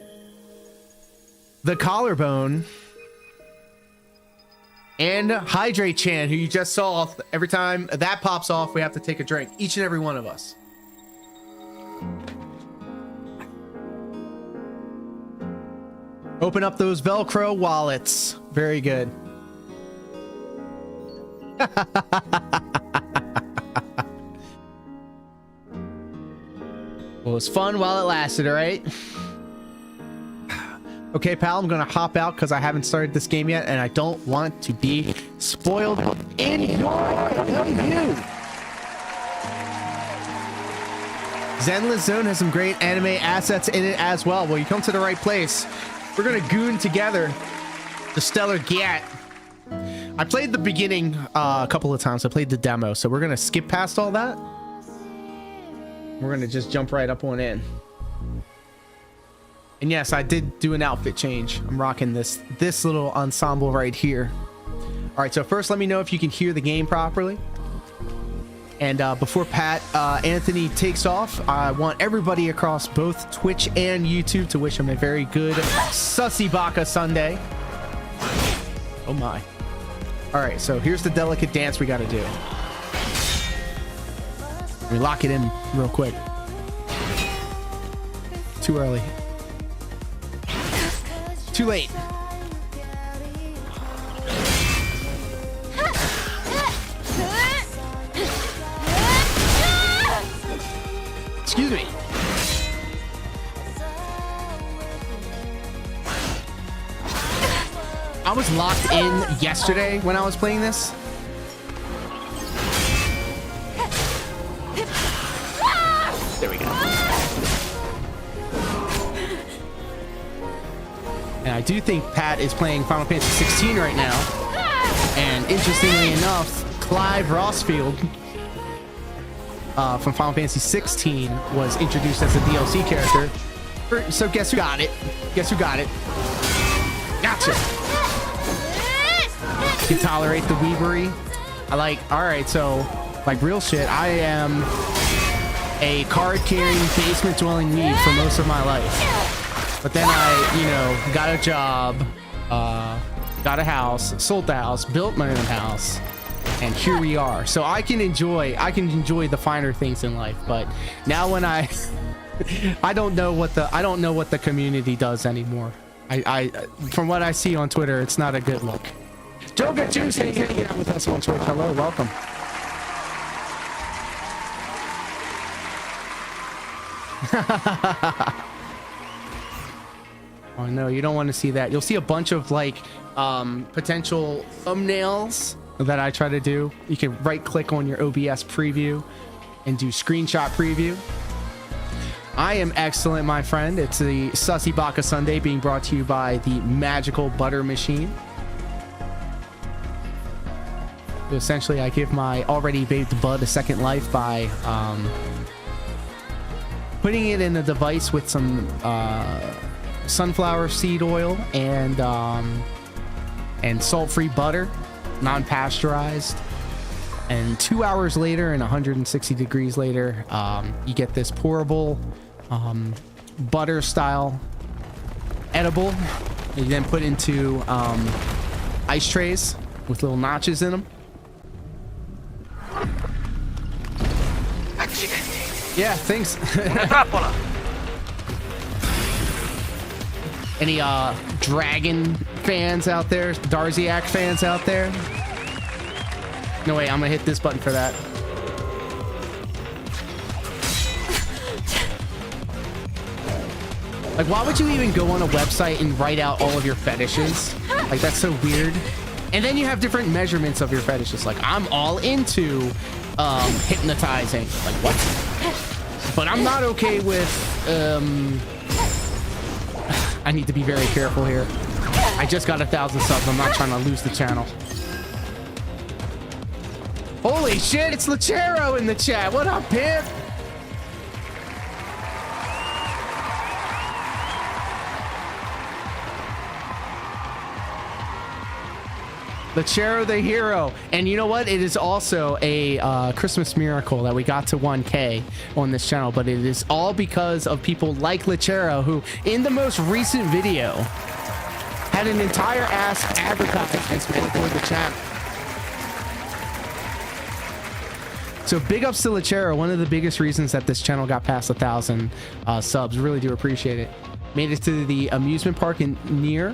the collarbone, and Hydrate Chan, who you just saw. Every time that pops off, we have to take a drink, each and every one of us. Open up those Velcro wallets. Very good. Well, it was fun while it lasted, all right? Okay, pal, I'm gonna hop out because I haven't started this game yet and I don't want to be spoiled in your review. Zenless Zone has some great anime assets in it as well. Well, you come to the right place. We're gonna goon together the Stellar Gat. I played the beginning a couple of times. I played the demo, so we're gonna skip past all that. We're gonna just jump right up on in. And yes, I did do an outfit change. I'm rocking this little ensemble right here. All right, so first let me know if you can hear the game properly. And before Pat Anthony takes off, I want everybody across both Twitch and YouTube to wish him a very good Sussy Baka Sunday. Oh my. All right, so here's the delicate dance we gotta do. We lock it in real quick. Too early. Too late. Excuse me. I was locked in yesterday when I was playing this. There we go. And I do think Pat is playing Final Fantasy 16 right now. And interestingly enough, Clive Rossfield from Final Fantasy 16 was introduced as a DLC character. So guess who got it? Guess who got it? Gotcha. Can tolerate the weebery. I like, all right, so like real shit, I am a card carrying basement dwelling weeb for most of my life. But then I, you know, got a job, got a house, sold the house, built my own house, and here we are. So I can enjoy the finer things in life. But now when I don't know what the community does anymore. I from what I see on Twitter, it's not a good look. Joga Juice hanging out with us on Twitch. Hello, welcome. Oh no, you don't want to see that. You'll see a bunch of like potential thumbnails that I try to do. You can right click on your OBS preview and do screenshot preview. I am excellent, my friend. It's the Sussy Baka Sunday being brought to you by the Magical Butter Machine. So essentially, I give my already baked bud a second life by putting it in a device with some sunflower seed oil and salt-free butter, non-pasteurized. And 2 hours later and 160 degrees later, you get this pourable butter style edible. You then put into ice trays with little notches in them. Yeah, thanks. Any Dragon fans out there? ReACK fans out there? No way, I'm gonna hit this button for that. Like, why would you even go on a website and write out all of your fetishes? Like, that's so weird. And then you have different measurements of your fetishes. Like, I'm all into hypnotizing. Like, what? But I'm not okay with I need to be very careful here. I just got 1,000 subs. I'm not trying to lose the channel. Holy shit, it's Lechero in the chat. What up, pimp? Lechero the hero. And you know what? It is also a Christmas miracle that we got to 1K on this channel, but it is all because of people like Lechero, who in the most recent video had an entire ass advertisement for the channel. So big ups to Lechero, one of the biggest reasons that this channel got past 1,000 subs. Really do appreciate it. Made it to the amusement park in near,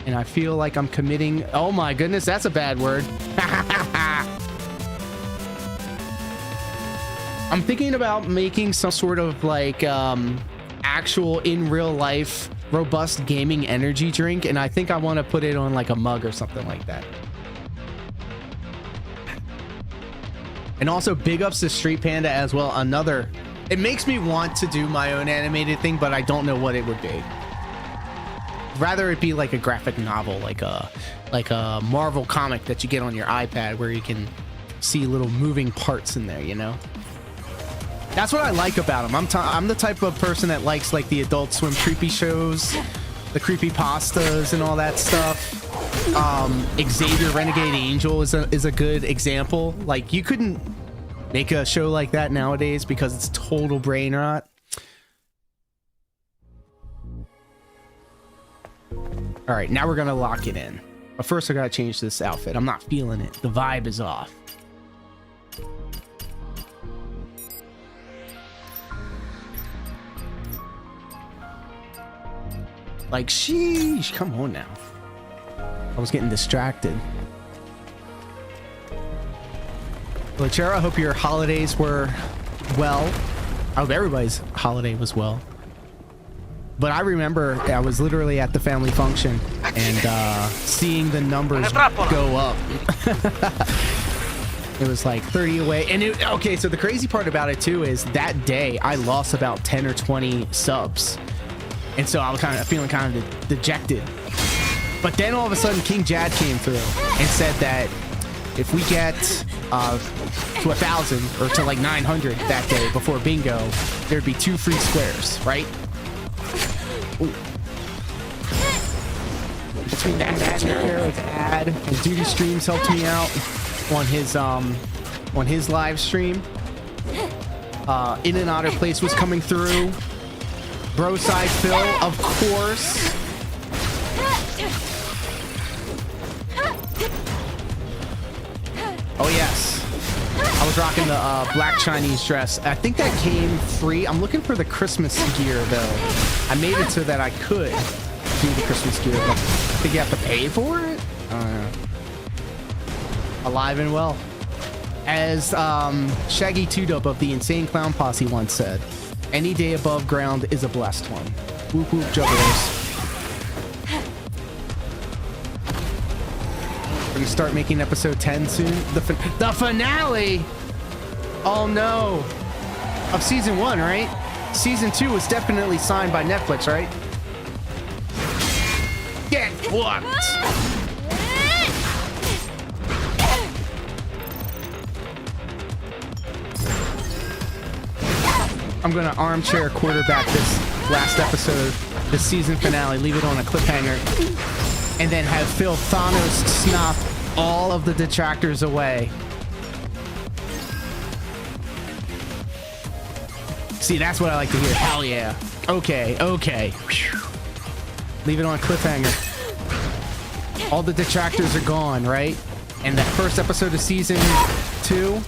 and I feel like I'm committing. Oh my goodness, that's a bad word. I'm thinking about making some sort of like actual in real life robust gaming energy drink, and I think I want to put it on like a mug or something like that. And also big ups to Street Panda as well. Another, it makes me want to do my own animated thing, but I don't know what it would be. Rather it be like a graphic novel, like a Marvel comic that you get on your iPad where you can see little moving parts in there, you know? That's what I like about them. I'm the type of person that likes like the Adult Swim creepy shows, the creepy pastas and all that stuff. Xavier Renegade Angel is a good example. Like, you couldn't make a show like that nowadays because it's total brain rot. All right, now we're gonna lock it in, but first I gotta change this outfit. I'm not feeling it. The vibe is off. Like, sheesh, come on now. I was getting distracted. Lechero, I hope your holidays were well. I hope everybody's holiday was well. But I remember I was literally at the family function and seeing the numbers go up. It was like 30 away. And okay, so the crazy part about it too is that day I lost about 10 or 20 subs. And so I was kind of feeling kind of dejected. But then all of a sudden King Jad came through and said that if we get to 1,000 or to like 900 that day before bingo, there'd be 2 free squares, right? Ooh. Between that ad and Duty Streams helped me out on his live stream. In and Otter Place was coming through. Broside Phil, of course. Oh yes, I was rocking the black Chinese dress. I think that came free. I'm looking for the Christmas gear though. I made it so that I could do the Christmas gear, but I think you have to pay for it. I don't know. Alive and well, as Shaggy 2-Dope of the Insane Clown Posse once said, any day above ground is a blessed one. Whoop whoop jugglers. We're gonna start making episode 10 soon. The finale. Oh no, of season 1, right? season 2 was definitely signed by Netflix, right? Get what? I'm gonna armchair quarterback this last episode, the season finale, leave it on a cliffhanger, and then have Phil Thanos snap all of the detractors away. See, that's what I like to hear. Hell yeah. Okay, okay. Whew. Leave it on a cliffhanger. All the detractors are gone, right? And that first episode of season 2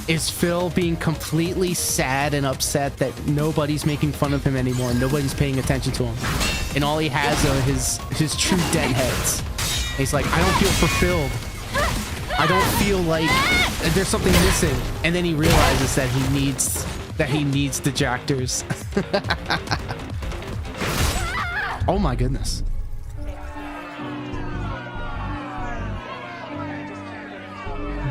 is Phil being completely sad and upset that nobody's making fun of him anymore. Nobody's paying attention to him. And all he has are his true deadheads. And he's like, I don't feel fulfilled. I don't feel like there's something missing. And then he realizes that he needs detractors. Oh my goodness.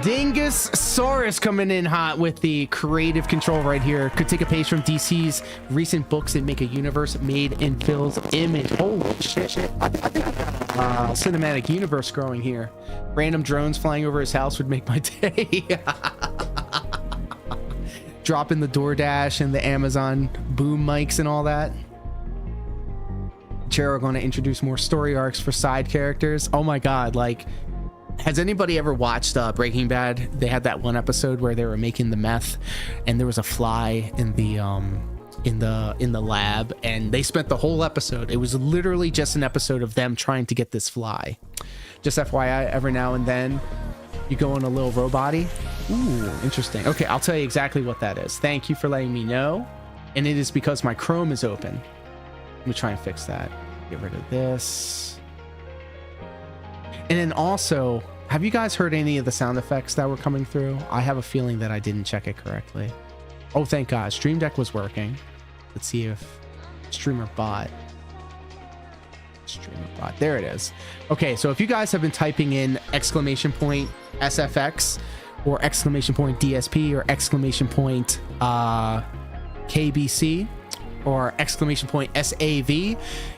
Dingus-saurus coming in hot with the creative control right here. Could take a page from DC's recent books and make a universe made in Phil's image. Holy shit. I think I've got a cinematic universe growing here. Random drones flying over his house would make my day. Dropping the DoorDash and the Amazon boom mics and all that. Chero going to introduce more story arcs for side characters. Oh my god, like, has anybody ever watched Breaking Bad? They had that one episode where they were making the meth and there was a fly in the lab, and they spent the whole episode, it was literally just an episode of them trying to get this fly. Just FYI, every now and then you go on a little robot-y. Ooh, interesting. Okay, I'll tell you exactly what that is. Thank you for letting me know. And it is because my Chrome is open. Let me try and fix that. Get rid of this. And then also, have you guys heard any of the sound effects that were coming through? I have a feeling that I didn't check it correctly. Oh, thank God. Stream Deck was working. Let's see if Streamer Bot. There it is. Okay, so if you guys have been typing in !SFX or !DSP or !KBC or !SAV,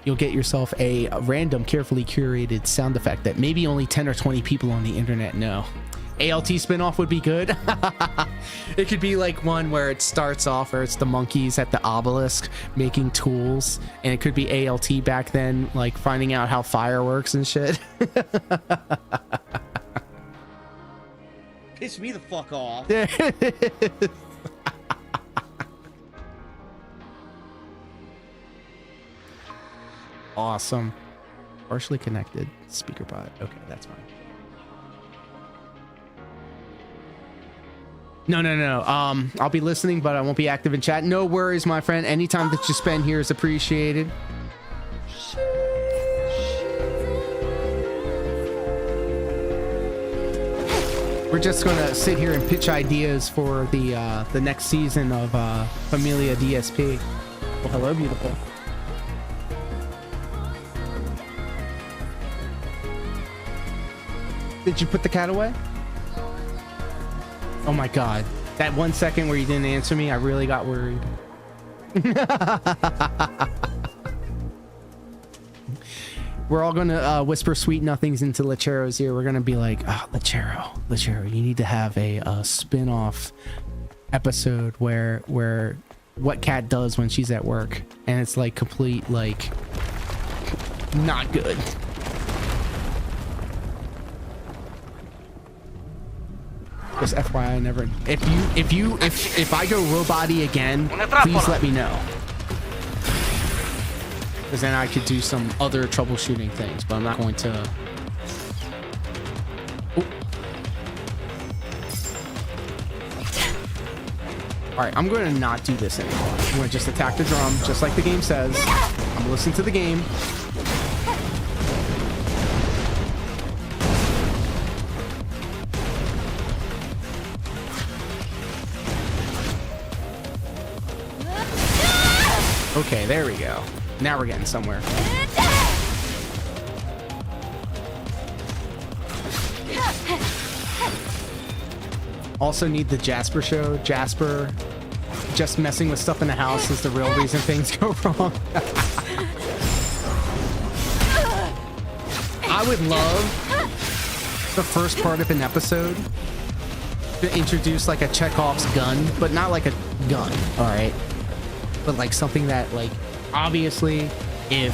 you'll get yourself a random, carefully curated sound effect that maybe only 10 or 20 people on the internet know. ALT spinoff would be good. It could be like one where it starts off where it's the monkeys at the obelisk making tools, and it could be ALT back then, like finding out how fire works and shit. Piss me the fuck off. Awesome. Partially connected speaker bot. Okay, that's fine. No. I'll be listening, but I won't be active in chat. No worries, my friend. Anytime that you spend here is appreciated. We're just gonna sit here and pitch ideas for the next season of Familia DSP. Well, hello, beautiful. Did you put the cat away? Oh my god. That 1 second where you didn't answer me, I really got worried. We're all gonna whisper sweet nothings into Lechero's ear. We're gonna be like, oh, Lechero, you need to have a spin-off episode where what Cat does when she's at work. And it's like complete, like, not good. Just FYI, never. If I go robot-y again, please let me know. Because then I could do some other troubleshooting things, but I'm not going to. All right, I'm going to not do this anymore. I'm going to just attack the drum, just like the game says. I'm going to listen to the game. Okay, there we go. Now we're getting somewhere. Also need the Jasper show. Jasper just messing with stuff in the house is the real reason things go wrong. I would love the first part of an episode to introduce like a Chekhov's gun, but not like a gun, all right? But like something that, like, obviously, if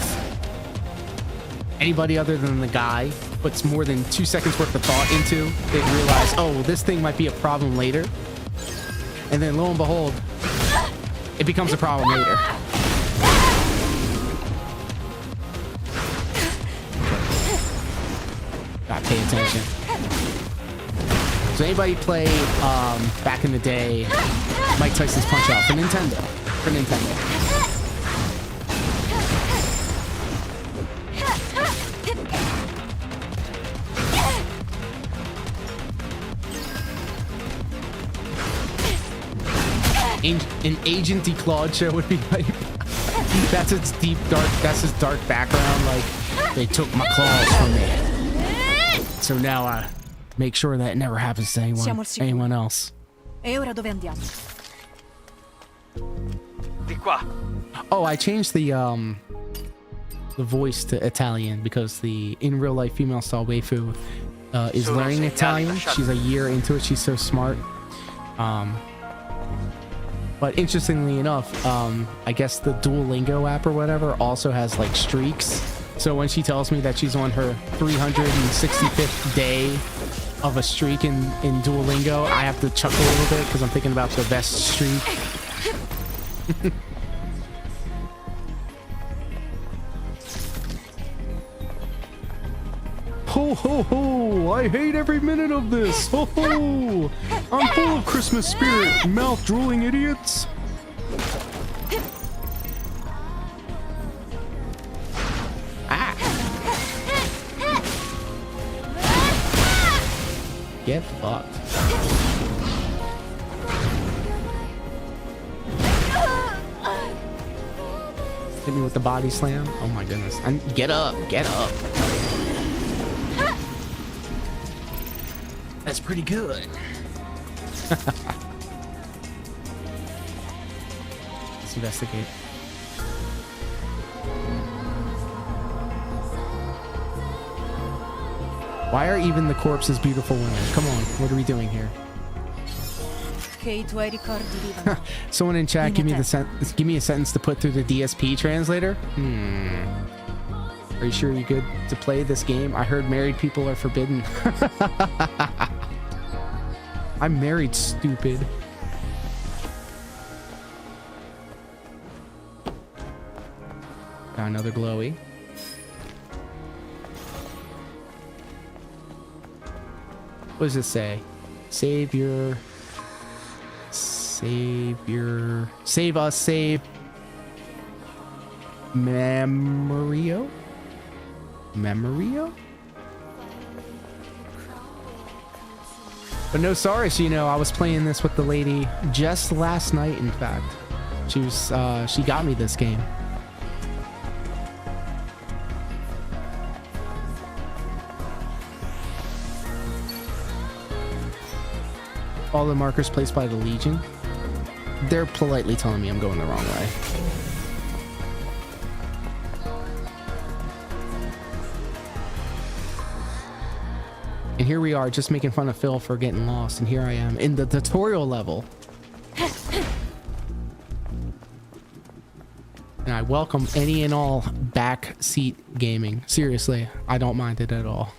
anybody other than the guy puts more than 2 seconds worth of thought into, they realize, oh, well, this thing might be a problem later. And then lo and behold, it becomes a problem later. Gotta pay attention. So anybody play back in the day Mike Tyson's Punch Out for Nintendo? For Nintendo. An Agent Declawed show would be like that's its deep dark, that's his dark background. Like, they took my claws from me, so now I make sure that it never happens to anyone else. E ora dove andiamo? Di qua. Oh, I changed the voice to Italian because the in real life female style waifu is learning Italian. She's a year into it. She's so smart. But interestingly enough, I guess the Duolingo app or whatever also has like streaks. So when she tells me that she's on her 365th day of a streak in Duolingo, I have to chuckle a little bit because I'm thinking about the best streak. Ho ho ho! I hate every minute of this! Ho ho! I'm full of Christmas spirit, mouth drooling idiots! Ah! Get fucked. Hit me with the body slam. Oh my goodness. Get up! Get up! That's pretty good. Let's investigate. Why are even the corpses beautiful women? Come on, what are we doing here? Someone in chat, give me a sentence to put through the DSP translator. Are you sure you're good to play this game? I heard married people are forbidden. I'm married, stupid. Got another glowy. What does it say? Save us, save Memorio? But no, sorry, so, you know, I was playing this with the lady just last night, in fact. She got me this game. All the markers placed by the Legion, they're politely telling me I'm going the wrong way. And here we are just making fun of Phil for getting lost, and here I am in the tutorial level. And I welcome any and all backseat gaming. Seriously, I don't mind it at all.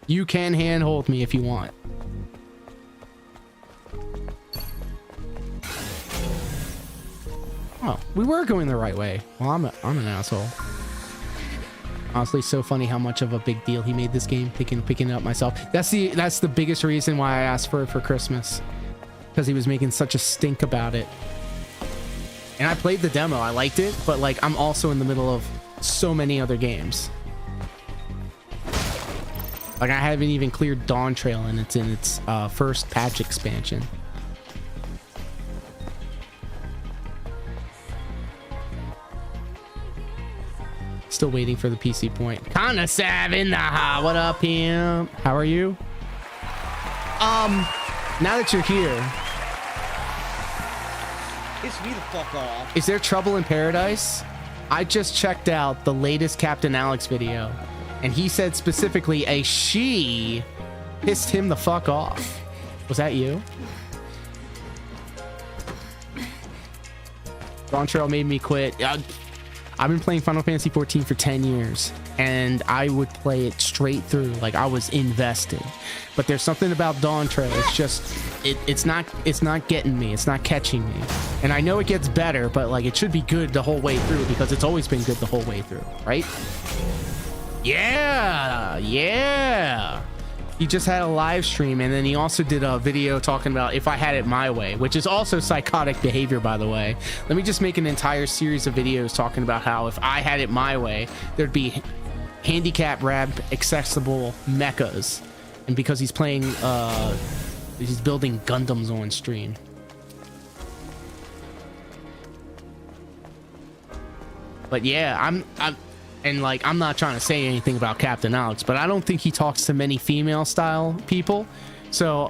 You can handhold me if you want. Oh, we were going the right way. Well, I'm an asshole. Honestly, so funny how much of a big deal he made this game, picking it up myself. That's the biggest reason why I asked for it for Christmas, because he was making such a stink about it. And I played the demo, I liked it, but like I'm also in the middle of so many other games. Like I haven't even cleared Dawn Trail, and it's in its first patch expansion. Still waiting for the PC point. Kinda Sav in the ha. What up, pimp? How are you? Now that you're here, Piss me the fuck off. Is there trouble in paradise? I just checked out the latest Captain Alex video, and he said specifically a she pissed him the fuck off. Was that you? Dawn Trail made me quit. I've been playing Final Fantasy 14 for 10 years, and I would play it straight through. Like, I was invested. But there's something about Dawn Trail. It's just, it's not getting me. It's not catching me. And I know it gets better, but like, it should be good the whole way through because it's always been good the whole way through, right? Yeah, yeah. He just had a live stream, and then he also did a video talking about if I had it my way, which is also psychotic behavior, by the way. Let me just make an entire series of videos talking about how if I had it my way, there'd be handicap ramp accessible mechas. And because he's playing, he's building Gundams on stream. But yeah, I'm not trying to say anything about Captain Alex, but I don't think he talks to many female style people. So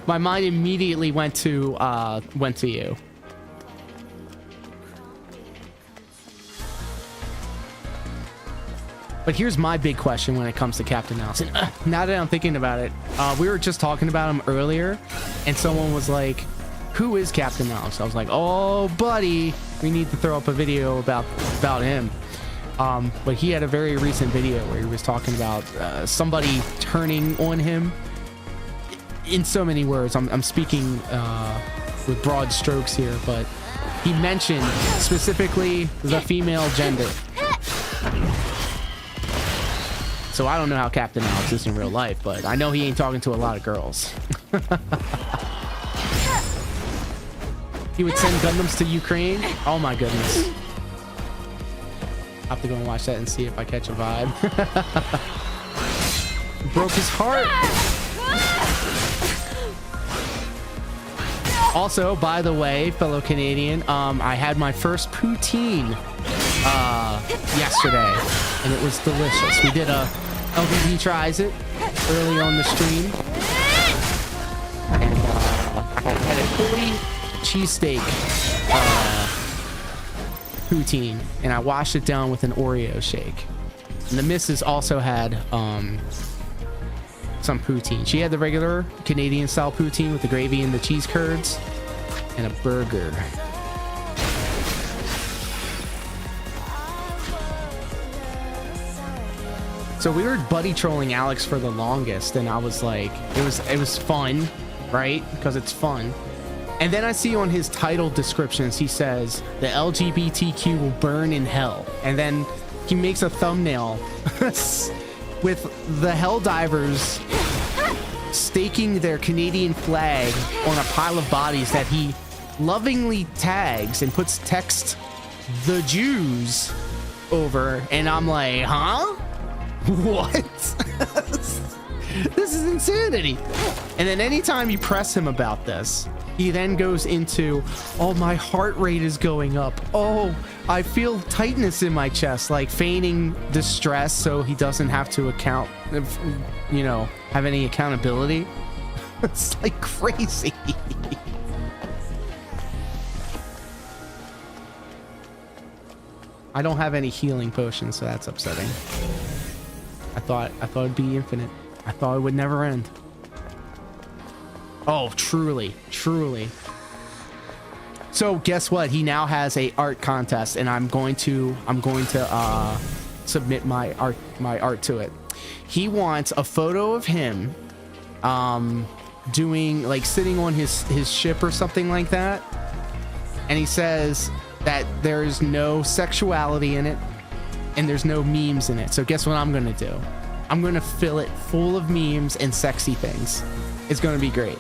my mind immediately went to you. But here's my big question when it comes to Captain Alex. And now that I'm thinking about it, we were just talking about him earlier, and someone was like, "Who is Captain Alex?" I was like, "Oh, buddy, we need to throw up a video about him." But he had a very recent video where he was talking about somebody turning on him. In so many words, I'm speaking with broad strokes here, but he mentioned specifically the female gender. So I don't know how Captain Alex is in real life, but I know he ain't talking to a lot of girls. He would send Gundams to Ukraine. Oh my goodness. I'll have to go and watch that and see if I catch a vibe. Broke his heart. Also, by the way, fellow Canadian, I had my first poutine yesterday, and it was delicious. We did a LDZ tries it early on the stream, and I had a Philly cheesesteak poutine, and I washed it down with an Oreo shake. And the missus also had some poutine. She had the regular Canadian style poutine with the gravy and the cheese curds, and a burger. So we were buddy trolling Alex for the longest, and I was like, it was fun, right? Because it's fun. And then I see on his title descriptions, he says, the LGBTQ will burn in hell. And then he makes a thumbnail with the Helldivers staking their Canadian flag on a pile of bodies that he lovingly tags and puts text, the Jews, over. And I'm like, huh? What? This is insanity. And then anytime you press him about this, he then goes into, oh, my heart rate is going up. Oh, I feel tightness in my chest, like feigning distress so he doesn't have to have any accountability. It's like crazy. I don't have any healing potions, so that's upsetting. I thought it'd be infinite. I thought it would never end. Oh, truly. So guess what? He now has a art contest, and I'm going to submit my art to it. He wants a photo of him doing, like, sitting on his ship or something like that, and he says that there's no sexuality in it and there's no memes in it. So guess what I'm gonna do? I'm gonna fill it full of memes and sexy things. It's gonna be great.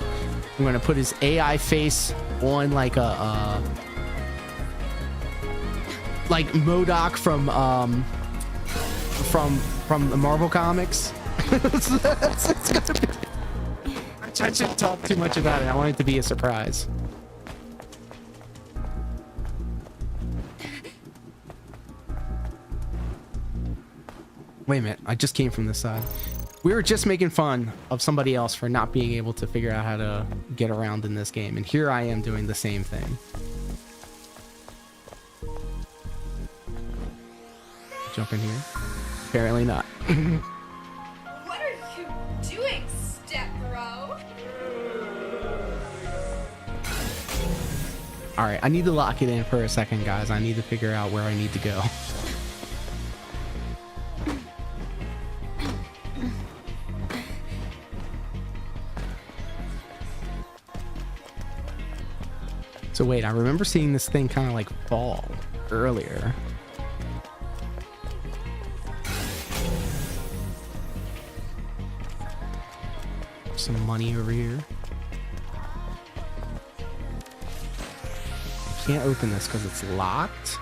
I'm gonna put his AI face on like a like MODOK from the Marvel comics. It's gonna be, I shouldn't talk too much about it. I want it to be a surprise. Wait a minute, I just came from this side. We were just making fun of somebody else for not being able to figure out how to get around in this game. And here I am doing the same thing. Jump in here? Apparently not. What are you doing, step bro? All right, I need to lock it in for a second, guys. I need to figure out where I need to go. So wait, I remember seeing this thing kind of like fall earlier. Some money over here. I can't open this because it's locked.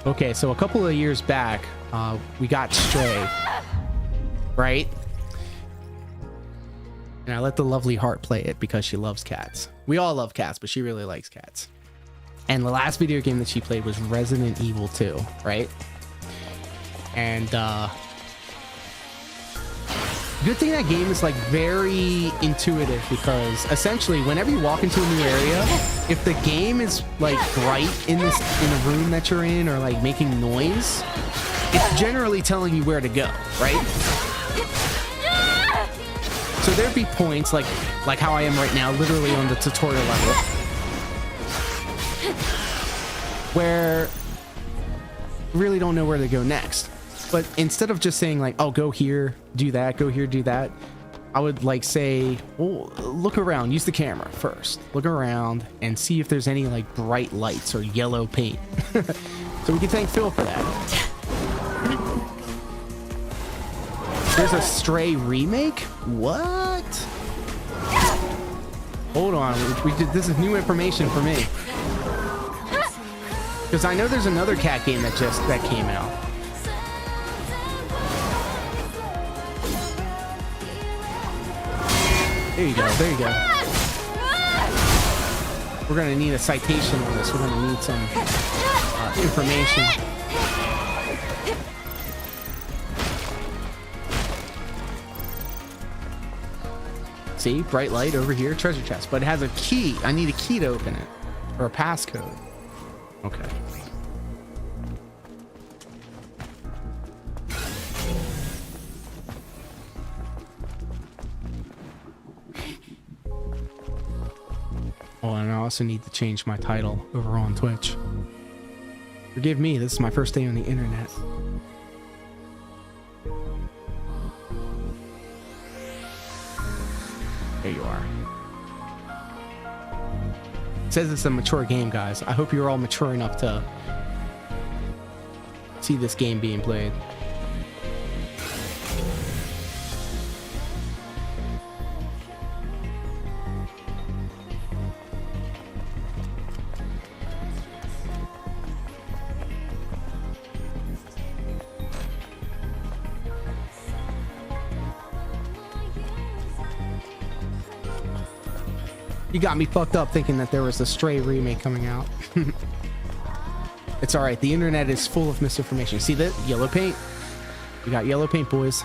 Okay, so a couple of years back, we got Stray, right? And I let the lovely Heart play it because she loves cats. We all love cats, but she really likes cats. And the last video game that she played was Resident Evil 2, right? And good thing that game is like very intuitive, because essentially whenever you walk into a new area, if the game is like bright in the room that you're in, or like making noise, it's generally telling you where to go, right? So there'd be points like how I am right now, literally on the tutorial level, where you really don't know where to go next. But instead of just saying like, oh, go here, do that, go here, do that, I would like say, well, look around, use the camera first, look around and see if there's any like bright lights or yellow paint. So we can thank Phil for that. There's a Stray remake? What? Hold on, this is new information for me. Because I know there's another cat game that came out. There you go, there you go. We're gonna need a citation on this. We're gonna need some information. See, bright light over here, treasure chest, but it has a key. I need a key to open it, or a passcode. Okay. Oh, and I also need to change my title over on Twitch. Forgive me, this is my first day on the internet. There you are. It says it's a mature game, guys. I hope you're all mature enough to see this game being played. You got me fucked up thinking that there was a Stray remake coming out. It's all right. The internet is full of misinformation. See that? Yellow paint. We got yellow paint, boys.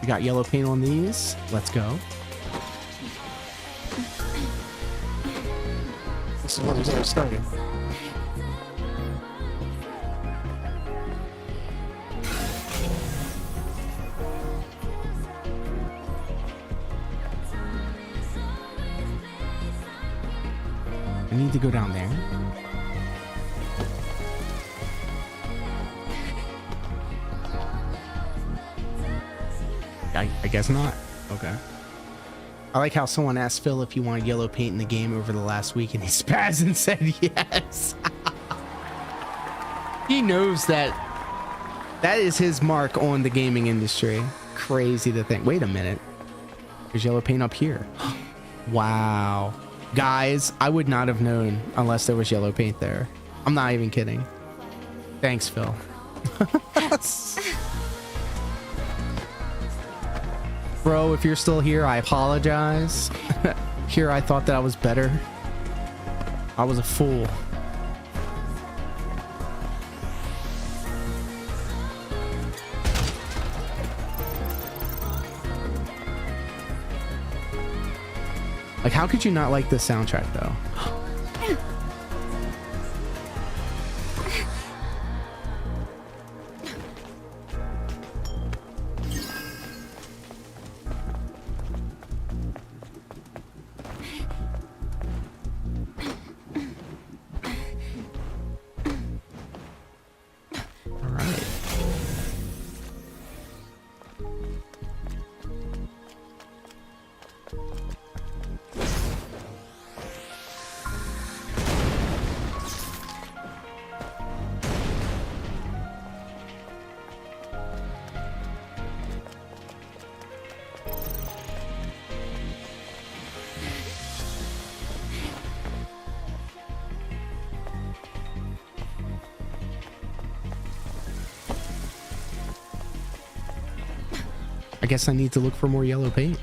We got yellow paint on these. Let's go. This is what was there starting. I need to go down there. I guess not. Okay. I like how someone asked Phil if he wanted yellow paint in the game over the last week, and he spazzed and said yes. He knows that is his mark on the gaming industry. Crazy to think. Wait a minute. There's yellow paint up here. Wow. Guys, I would not have known unless there was yellow paint there. I'm not even kidding. Thanks, Phil. Bro, if you're still here, I apologize. Here, I thought that I was better. I was a fool. Like, how could you not like this soundtrack, though? I guess I need to look for more yellow paint.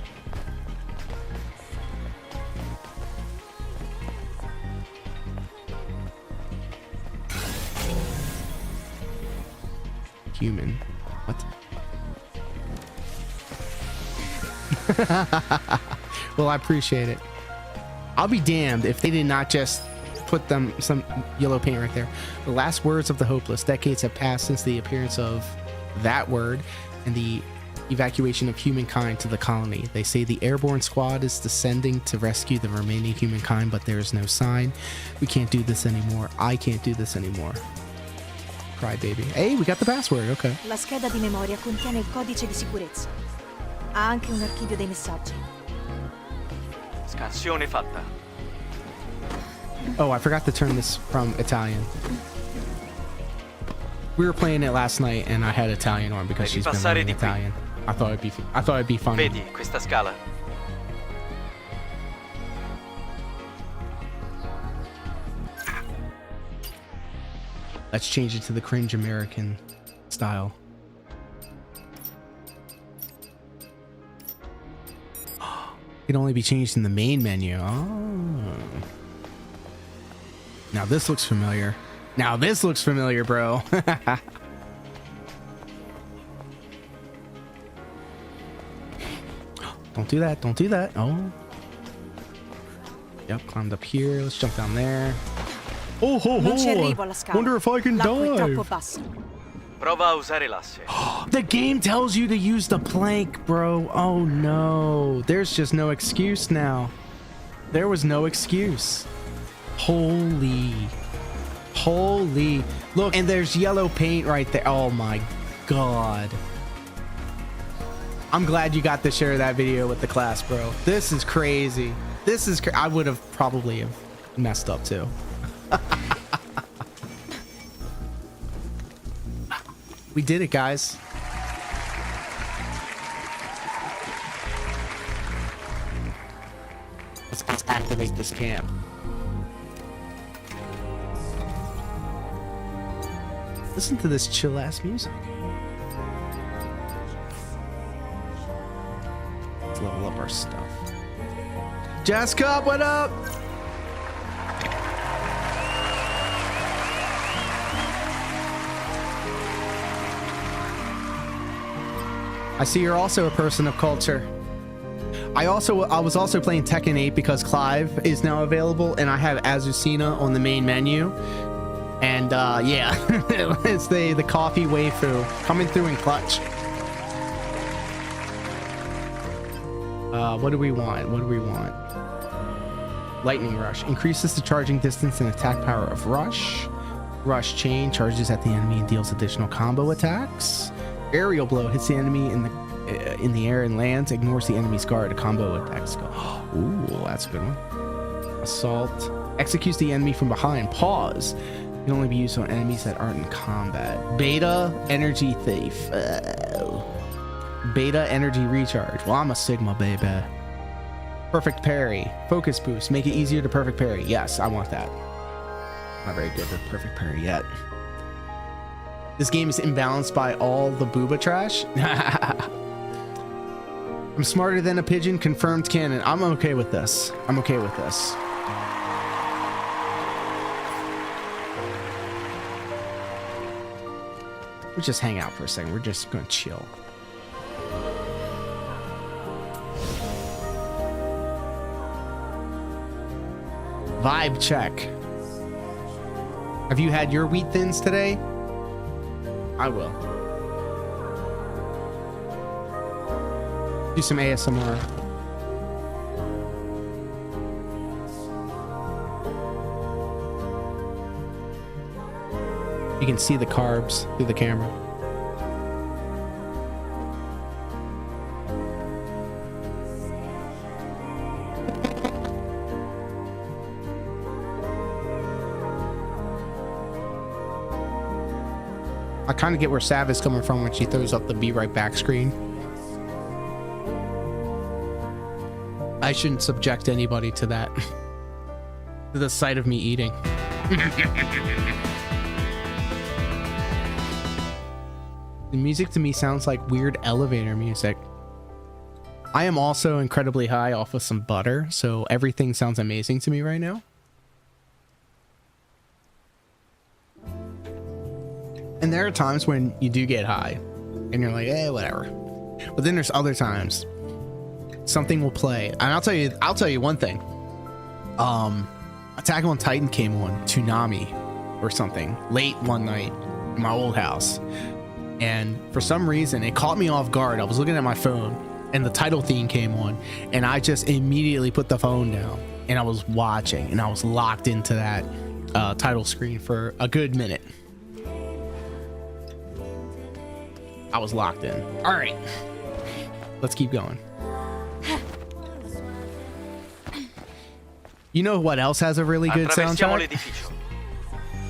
Human. What? Well, I appreciate it. I'll be damned if they did not just put them some yellow paint right there. The last words of the hopeless. Decades have passed since the appearance of that word and the evacuation of humankind to the colony. They say the airborne squad is descending to rescue the remaining humankind, but there is no sign. We can't do this anymore. I can't do this anymore. Cry baby. Hey, we got the password. Okay. La scheda di memoria contiene il codice di sicurezza. Ha anche un archivio dei messaggi. Scansione fatta. Oh, I forgot to turn this from Italian. We were playing it last night and I had Italian on because she's been learning Italian. I thought it'd be funny. Vedi questa scala? Let's change it to the cringe American style. It can only be changed in the main menu. Oh. Now this looks familiar. Now this looks familiar, bro. Don't do that. Don't do that. Oh. Yep, climbed up here. Let's jump down there. Oh, ho, ho. Wonder if I can dive. Prova a usare l'asse. The game tells you to use the plank, bro. Oh, no. There's just no excuse now. There was no excuse. Holy. Holy. Look, and there's yellow paint right there. Oh, my God. I'm glad you got to share that video with the class, bro. This is crazy. This is I would have probably have messed up too. We did it, guys. Let's activate this camp. Listen to this chill ass music. Let's level up our stuff. Jessica, what up? I see you're also a person of culture. I was also playing Tekken 8 because Clive is now available, and I have Azucena on the main menu. And yeah, it's the coffee waifu coming through in clutch. What do we want? What do we want? Lightning Rush increases the charging distance and attack power of Rush. Rush Chain charges at the enemy and deals additional combo attacks. Aerial Blow hits the enemy in the air and lands, ignores the enemy's guard. Combo attacks go. Ooh, that's a good one. Assault executes the enemy from behind. Pause can only be used on enemies that aren't in combat. Beta Energy Thief. Beta Energy Recharge. Well, I'm a Sigma, baby. Perfect parry. Focus boost. Make it easier to perfect parry. Yes, I want that. Not very good at perfect parry yet. This game is imbalanced by all the booba trash. I'm smarter than a pigeon. Confirmed canon. I'm okay with this. I'm okay with this. We'll just hang out for a second. We're just gonna chill. Vibe check. Have you had your wheat thins today? I will. Do some ASMR. You can see the carbs through the camera. I kind of get where Sav is coming from when she throws up the be right back screen. I shouldn't subject anybody to that. To the sight of me eating. The music to me sounds like weird elevator music. I am also incredibly high off of some butter, so everything sounds amazing to me right now. And there are times when you do get high and you're like, eh, whatever. But then there's other times something will play. And I'll tell you one thing. Attack on Titan came on Toonami or something late one night in my old house. And for some reason it caught me off guard. I was looking at my phone and the title theme came on and I just immediately put the phone down and I was watching and I was locked into that title screen for a good minute. I was locked in. All right, let's keep going. You know what else has a really good soundtrack?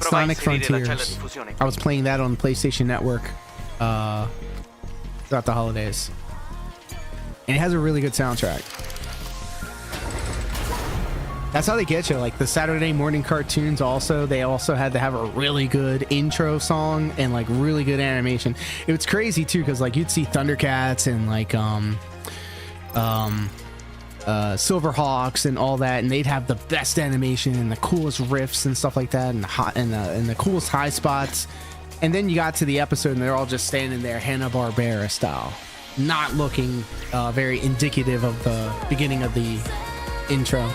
Sonic Frontiers. I was playing that on the PlayStation Network throughout the holidays. And it has a really good soundtrack. That's how they get you. Like the Saturday morning cartoons also, they also had to have a really good intro song and like really good animation. It was crazy too, because like you'd see Thundercats and like Silverhawks and all that, and they'd have the best animation and the coolest riffs and stuff like that, and the coolest high spots. And then you got to the episode and they're all just standing there Hanna-Barbera style, not looking very indicative of the beginning of the intro.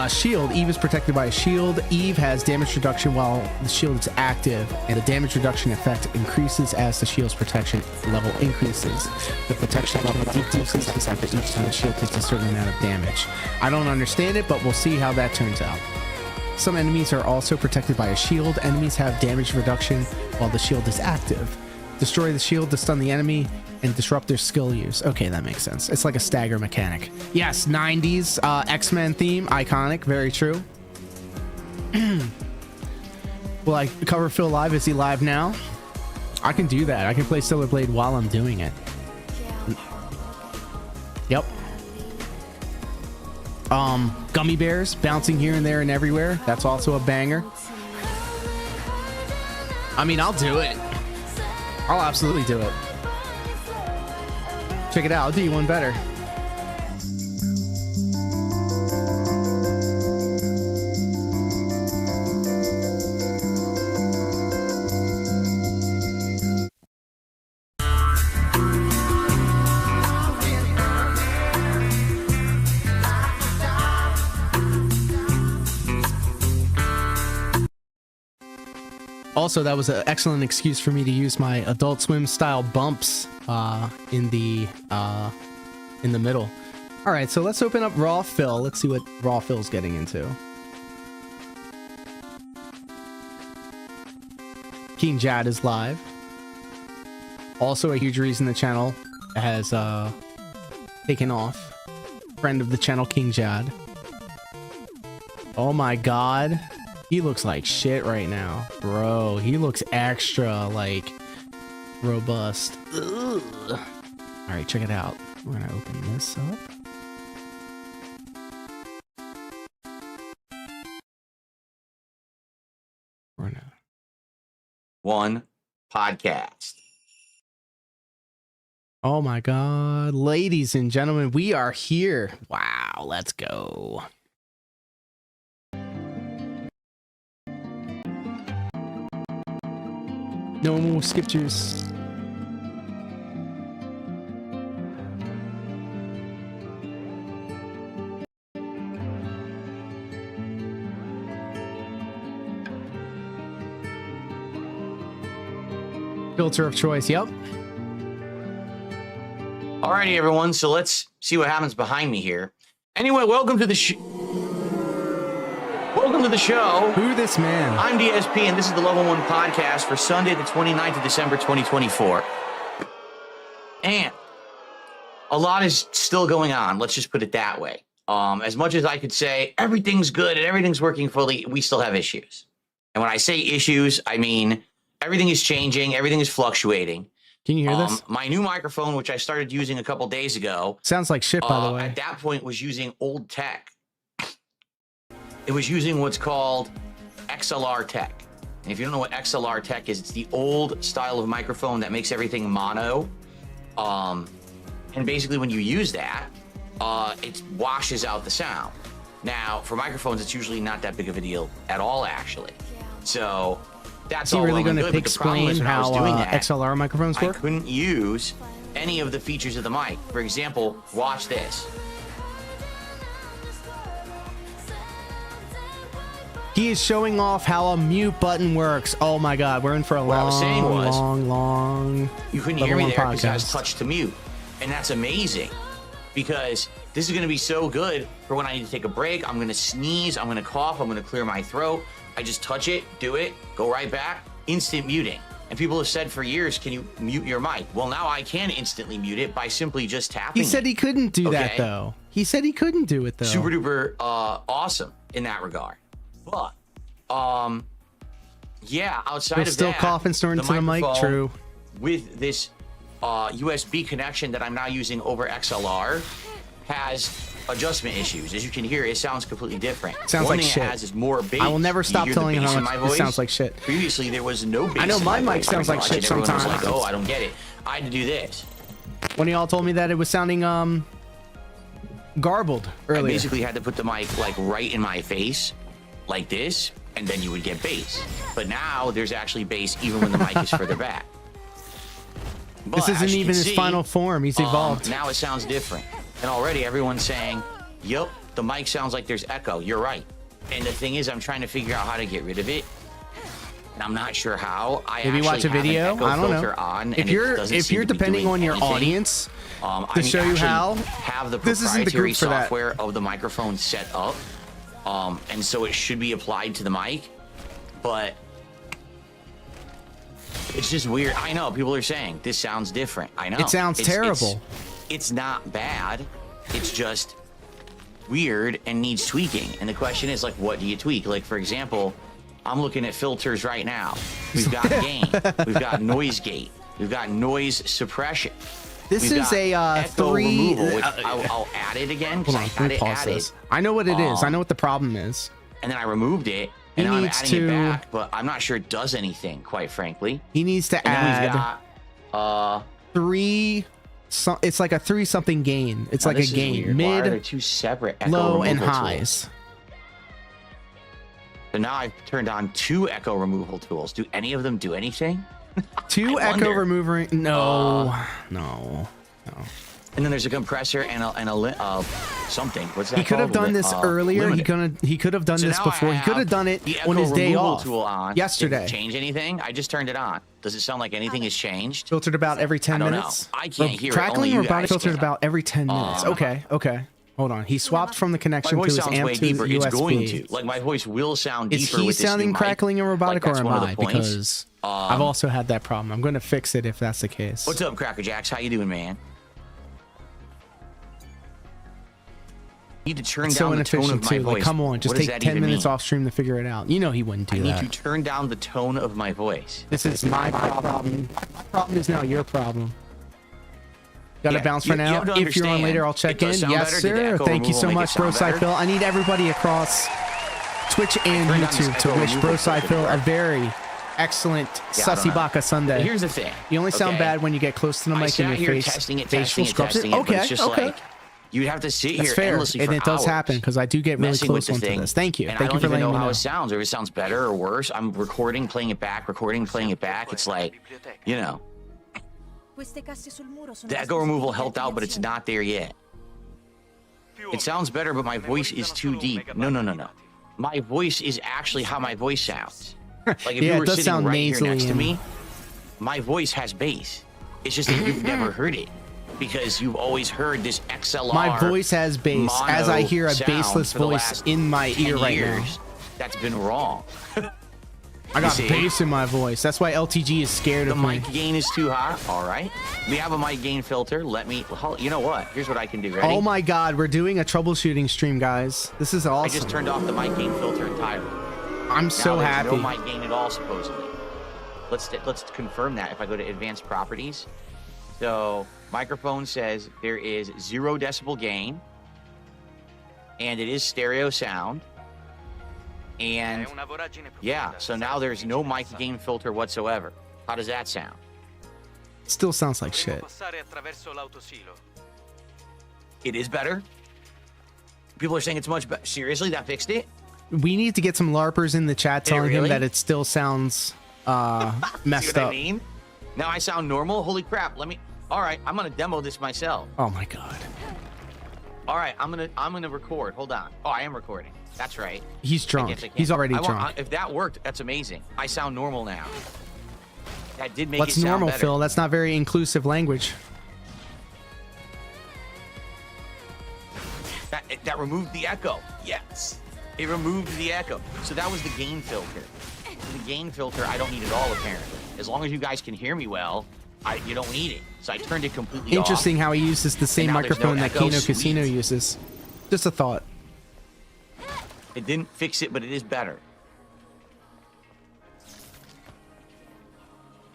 Shield. Eve is protected by a shield. Eve has damage reduction while the shield is active, and the damage reduction effect increases as the shield's protection level increases. The protection level decreases after each time the shield takes a certain amount of damage. I don't understand it, but we'll see how that turns out. Some enemies are also protected by a shield. Enemies have damage reduction while the shield is active. Destroy the shield to stun the enemy and disrupt their skill use. Okay, that makes sense. It's like a stagger mechanic. Yes, 90s X-Men theme, iconic, very true. Will I cover Phil live? Is he live now? I can do that. I can play Stellar Blade while I'm doing it. Yep. Gummy bears bouncing here and there and everywhere. That's also a banger. I mean, I'll do it. I'll absolutely do it. Check it out. I'll do you one better. Also, that was an excellent excuse for me to use my Adult Swim style bumps in the middle. All right, so let's open up Raw Phil. Let's see what Raw Phil's getting into. King Jad is live. Also a huge reason the channel has taken off. Friend of the channel, King Jad. Oh my god. He looks like shit right now. Bro, he looks extra, like, robust. Ugh. All right, check it out. We're gonna open this up. one podcast. Oh my God, ladies and gentlemen, we are here. Wow, let's go. No more skip juice. Filter of choice, yep. Alrighty, everyone. So let's see what happens behind me here. Anyway, welcome to the show. Welcome to the show. Who this man? I'm DSP, and this is the Level 1 podcast for Sunday, the 29th of December, 2024. And a lot is still going on. Let's just put it that way. As much as I could say everything's good and everything's working fully, we still have issues. And when I say issues, I mean everything is changing, everything is fluctuating. Can you hear this? My new microphone, which I started using a couple days ago, sounds like shit, by the way. At that point, was using old tech. It was using what's called XLR tech. And if you don't know what XLR tech is, it's the old style of microphone that makes everything mono. And basically, when you use that, it washes out the sound. Now, for microphones, it's usually not that big of a deal at all, actually. So that's all really well going to explain how XLR microphones work? I couldn't use any of the features of the mic. For example, watch this. He is showing off how a mute button works. Oh my God, we're in for a long. You couldn't hear me there because I was touched to mute. And that's amazing because this is going to be so good for when I need to take a break. I'm going to sneeze, I'm going to cough, I'm going to clear my throat. I just touch it, do it, go right back, instant muting. And people have said for years, can you mute your mic? Well, now I can instantly mute it by simply just tapping. He said he couldn't do that though. He said he couldn't do it though. Super duper awesome in that regard. But yeah, outside of still that, coughing, snoring to the mic. True. With this USB connection that I'm now using over XLR has adjustment issues. As you can hear, it sounds completely different. Sounds One like thing shit. It has is more bass. I will never stop telling you how much it sounds like shit. Previously, there was no bass. I know my mic voice. sounds like shit Everyone was sometimes. like, oh, I don't get it. I had to do this. One of y'all told me that it was sounding garbled earlier. I basically had to put the mic like right in my face, like this, and then you would get bass. But now there's actually bass even when the mic is further back. But this isn't as you even can his see, final form. He's evolved. Now it sounds different. And already everyone's saying, yup, the mic sounds like there's echo. You're right. And the thing is, I'm trying to figure out how to get rid of it. And I'm not sure how. Maybe watch a video. I don't know. On, if you're depending on your audience to show you how, have the this isn't the proprietary group for that. software of the microphone set up. And so it should be applied to the mic, but it's just weird. I know people are saying this sounds different. I know it sounds terrible. It's not bad. It's just weird and needs tweaking. And the question is, like, what do you tweak? Like, for example, I'm looking at filters right now. We've got gain. We've got noise gate. We've got noise suppression. This is a three. Removal, which I'll add it again because I had it added. I know what it is. I know what the problem is. And then I removed it, and now I'm adding it back, but I'm not sure it does anything, quite frankly. He needs to add three. It's like a 3-something gain. It's like a gain. Why are Mid, there two separate echo low, and removal highs. tools? So now I've turned on 2 echo removal tools. Do any of them do anything? 2 echo remover. No. And then there's a compressor and a something. What's that? He could have done this earlier. Limiter. He could have done this before. He could have done it on his day off. Tool on. Yesterday. Did it change anything? I just turned it on. Does it sound like anything has changed? Filtered about every 10 minutes. I can't hear it. Crackling Only or you robotic guys filtered can. about every 10 minutes. Okay. Hold on. He swapped from the connection My to voice his sounds amp way to deeper. his It's going USB. to. Like, my voice will sound deeper Is he with this sounding new mic. crackling and robotic, Like, or that's am one of I? the points. Because I've also had that problem. I'm going to fix it if that's the case. What's up, Cracker Jacks? How you doing, man? Need to turn It's down so the tone inefficient of my too. voice. Like, come on, just What does take that 10 even minutes mean? off stream to figure it out. You know he wouldn't do I need that. to turn down the tone of my voice. This is my problem. My problem is now your problem. Got to bounce for you now. have to If you're on understand, later, I'll check it in. does sound Yes, better. Did the sir. echo Thank you so removal make much, it sound Broside better? Phil. I need everybody across Twitch and Turn down this YouTube to echo wish removal Broside filter Phil a there. very excellent Yeah, I Sussy don't know. Baka Sunday. Here's the thing. You only sound okay? bad when you get close to the I mic in sat your here face. testing it, facial testing it, scrubs. testing it, but Okay, it's just okay. like you'd have to sit That's here fair, endlessly and for it does hours happen because I do get really messing close with the onto thing, this. Thank you. and Thank I you don't for even letting know me how know. it sounds, or if it sounds better or worse. I'm recording, playing it back, recording, playing it back. It's like, you know, Queste casse sul muro sono the echo removal helped out, but it's not there yet. It sounds better, but my voice is too deep. No. My voice is actually how my voice sounds. Like if Yeah, you it were does sitting sound right here nasally next to and- me, my voice has bass. It's just that you've never heard it because you've always heard this XLR. My voice has bass, as I hear a mono bassless sound for the voice last in my 10 ear right years. now. That's been wrong. I got see? bass in my voice. That's why LTG is scared The of me. mic gain is too high. All right. We have a mic gain filter. Let me, you know what? Here's what I can do. Ready? Oh my god, we're doing a troubleshooting stream, guys. This is awesome. I just turned off the mic gain filter entirely. I'm so now there's happy. No mic gain at all, supposedly. Let's confirm that if I go to advanced properties. So microphone says there is 0 decibel gain, and it is stereo sound. And yeah, so now there's no mic gain filter whatsoever. How does that sound? Still sounds like shit. It is better. People are saying it's much better. Seriously, that fixed it? We need to get some LARPers in the chat Did it telling him really? that it still sounds messed See what up. I mean? Now I sound normal. Holy crap! All right, I'm gonna demo this myself. Oh my god. All right, I'm gonna record. Hold on. Oh, I am recording. That's right. He's I drunk. guess I can. He's already I want- drunk. If that worked, that's amazing. I sound normal now. That did make What's it sound normal, better. Phil? That's not very inclusive language. That removed the echo. Yes, it removed the echo. So that was the gain filter. The gain filter, I don't need it all apparently. As long as you guys can hear me well, you don't need it. So I turned it completely off. Interesting how he uses the same now there's no microphone that echo. Kino Sweet. Casino uses. Just a thought. It didn't fix it, but it is better.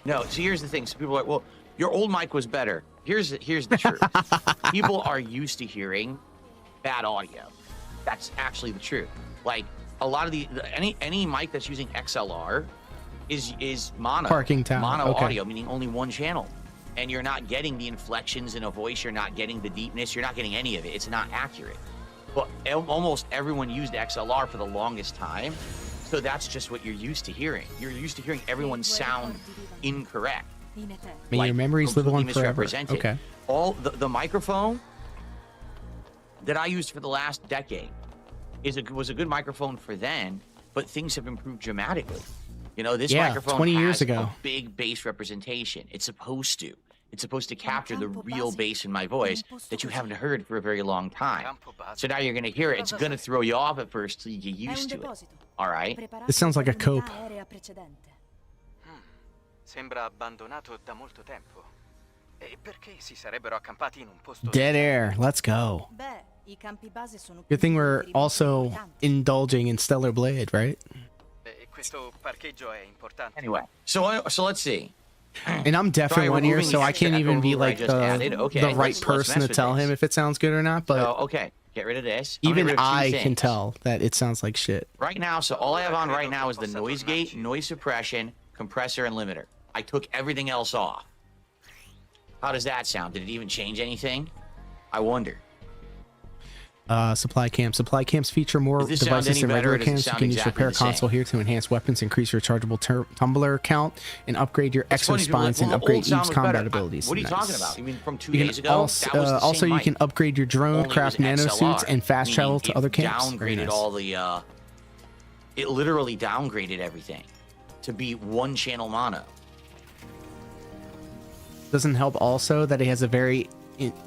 No, so here's the thing. So people are like, well, your old mic was better. Here's the truth. People are used to hearing bad audio. That's actually the truth. Like a lot of any mic that's using XLR is mono. Parking tower. Mono Okay. audio, meaning only one channel. And you're not getting the inflections in a voice, you're not getting the deepness, you're not getting any of it. It's not accurate. But almost everyone used XLR for the longest time. So that's just what you're used to hearing. You're used to hearing everyone sound incorrect. May your memories live completely on forever. misrepresented. Okay. All the microphone that I used for the last decade was a good microphone for then, but things have improved dramatically. You know, this Yeah, microphone 20 years has ago. a big bass representation. It's supposed to. It's supposed to capture the real bass in my voice that you haven't heard for a very long time. So now you're going to hear it. It's going to throw you off at first till you get used to it. All right? This sounds like a cope. Sembra abbandonato da molto tempo. E perché si sarebbero accampati in un posto Dead air. Let's go. Good thing we're also indulging in Stellar Blade, right? questo parcheggio è importante. Anyway, so let's see. And I'm deaf Sorry, in we're one ear, moving so the I extra can't echo even be remover I like just added. Okay, the right let's person mess to with tell this. him if it sounds good or not. But So, okay, get rid of this. I'm even gonna get rid of two I can things. tell that it sounds like shit. Right now, so all I have on right now is the noise gate, noise suppression, compressor, and limiter. I took everything else off. How does that sound? Did it even change anything? I wonder. Supply camps. Supply camps feature more Does this sound devices any than better, or regular does it camps. You sound can use exactly repair the same? console here to enhance weapons, increase your chargeable tumbler count, and upgrade your It's funny, people are like, exospines and well, the upgrade old sound Eve's was combat better. abilities. What are you Nice. talking about? You mean from 2 You can days ago? Also, That was the also same you mic. can upgrade your drone, Only it craft was nano suits, XLR, and fast meaning travel to it other camps. Very Downgraded nice. all the. It literally downgraded everything to be one channel mono. Doesn't help also that he has a very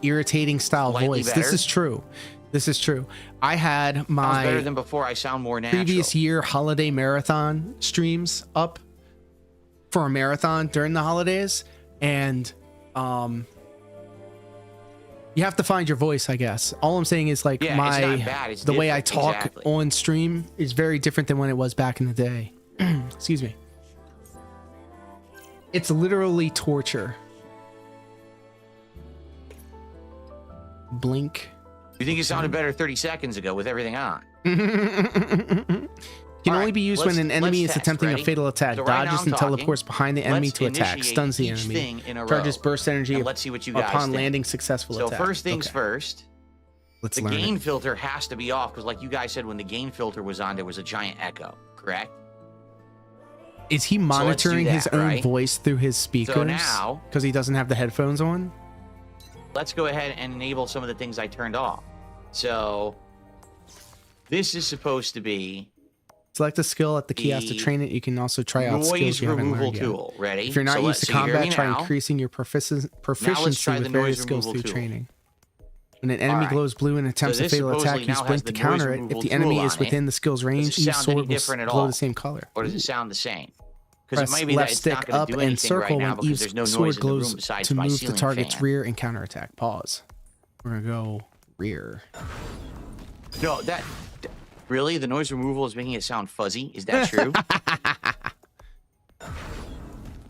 irritating style Slightly voice. This better. is true. This is true. I had Sounds better my than before. I sound more natural. previous year holiday marathon streams up for a marathon during the holidays, and you have to find your voice, I guess. All I'm saying is like Yeah, it's not bad, it's the way I different, talk exactly. on stream is very different than when it was back in the day. Excuse me. It's literally torture. Blink. You think it sounded better 30 seconds ago with everything on? Can All only right, be used when an enemy is let's test. attempting Ready? a fatal attack. So right now Dodges I'm and talking. teleports behind the enemy Let's to attack. initiate Stuns the each enemy. thing in a Charges row. burst energy And let's see what you guys upon think. landing successful So attack. first things Okay. first. Let's the learn gain it. filter has to be off because, like you guys said, when the gain filter was on, there was a giant echo. Correct? Is he let's do monitoring his that, own right? voice through his speakers? now- because he doesn't have the headphones on. Let's go ahead and enable some of the things I turned off. So this is supposed to be Select a skill at the kiosk to the train it. You can also try out skills noise you haven't removal learned yet. tool. Ready? If you're not So used to so you hear combat, me try now. increasing your proficiency try the with various noise skills removal through tool. training. When an enemy Alright. glows blue and attempts So a this fatal attack, supposedly use now blink has to the counter noise it. If removal the enemy tool is on within it. the skill's range, Does it each sound sword any will different at glow all? the same color. Or does it sound the same? Press Because maybe left that it's stick not going up to do and anything right circle now when because each there's no sword noise in the room glows besides to my move the ceiling target's fan. rear and counterattack. Pause. We're gonna go rear. No, really, the noise removal is making it sound fuzzy. Is that true?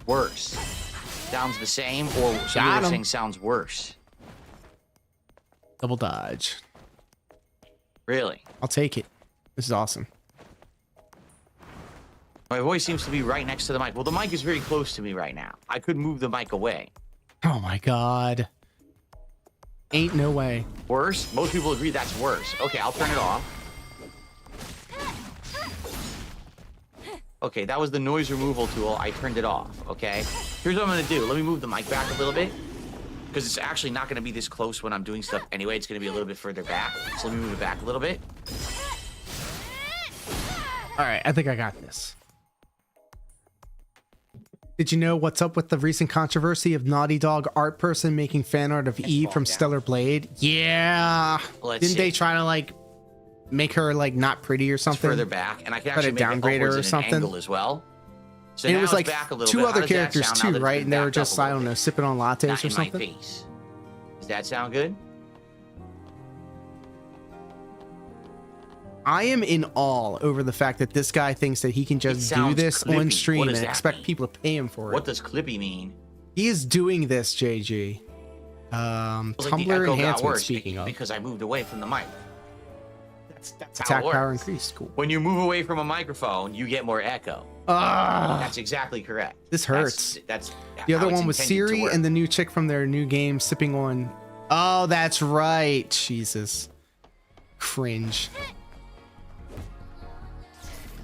Worse. Sounds the same, or some Got other him. thing sounds worse. Double dodge. Really? I'll take it. This is awesome. My voice seems to be right next to the mic. Well, the mic is very close to me right now. I could move the mic away. Oh my god. Ain't no way. Worse? Most people agree that's worse. Okay, I'll turn it off. Okay, that was the noise removal tool. I turned it off, okay? Here's what I'm gonna do. Let me move the mic back a little bit. Because it's actually not gonna be this close when I'm doing stuff anyway. It's gonna be a little bit further back. So let me move it back a little bit. Alright, I think I got this. Did you know what's up with the recent controversy of Naughty Dog art person making fan art of Eve from Stellar Blade? Yeah. Didn't they try to like make her like not pretty or something? Further back, and I can Try to actually make downgrade it her upwards or in an something. angle as well. So And it now was it's like back a little two bit. How other does that characters sound now too, that it's right? been And they were backed up just, a I little don't know, bit? sipping on lattes Not or in my something. face. Does that sound good? I am in awe over the fact that this guy thinks that he can just do sounds this clippy. on What stream does and that expect mean? people to pay him for it. What does clippy mean? He is doing this, JG. Feels like the Tumbler echo got enhancement, worse speaking of. because I moved away from the mic. That's how Attack it works. power increased. Cool. When you move away from a microphone, you get more echo. Ah. That's exactly correct. This hurts. That's The other how it's one was intended to Siri work. and the new chick from their new game sipping on. Oh, that's right. Jesus. Cringe.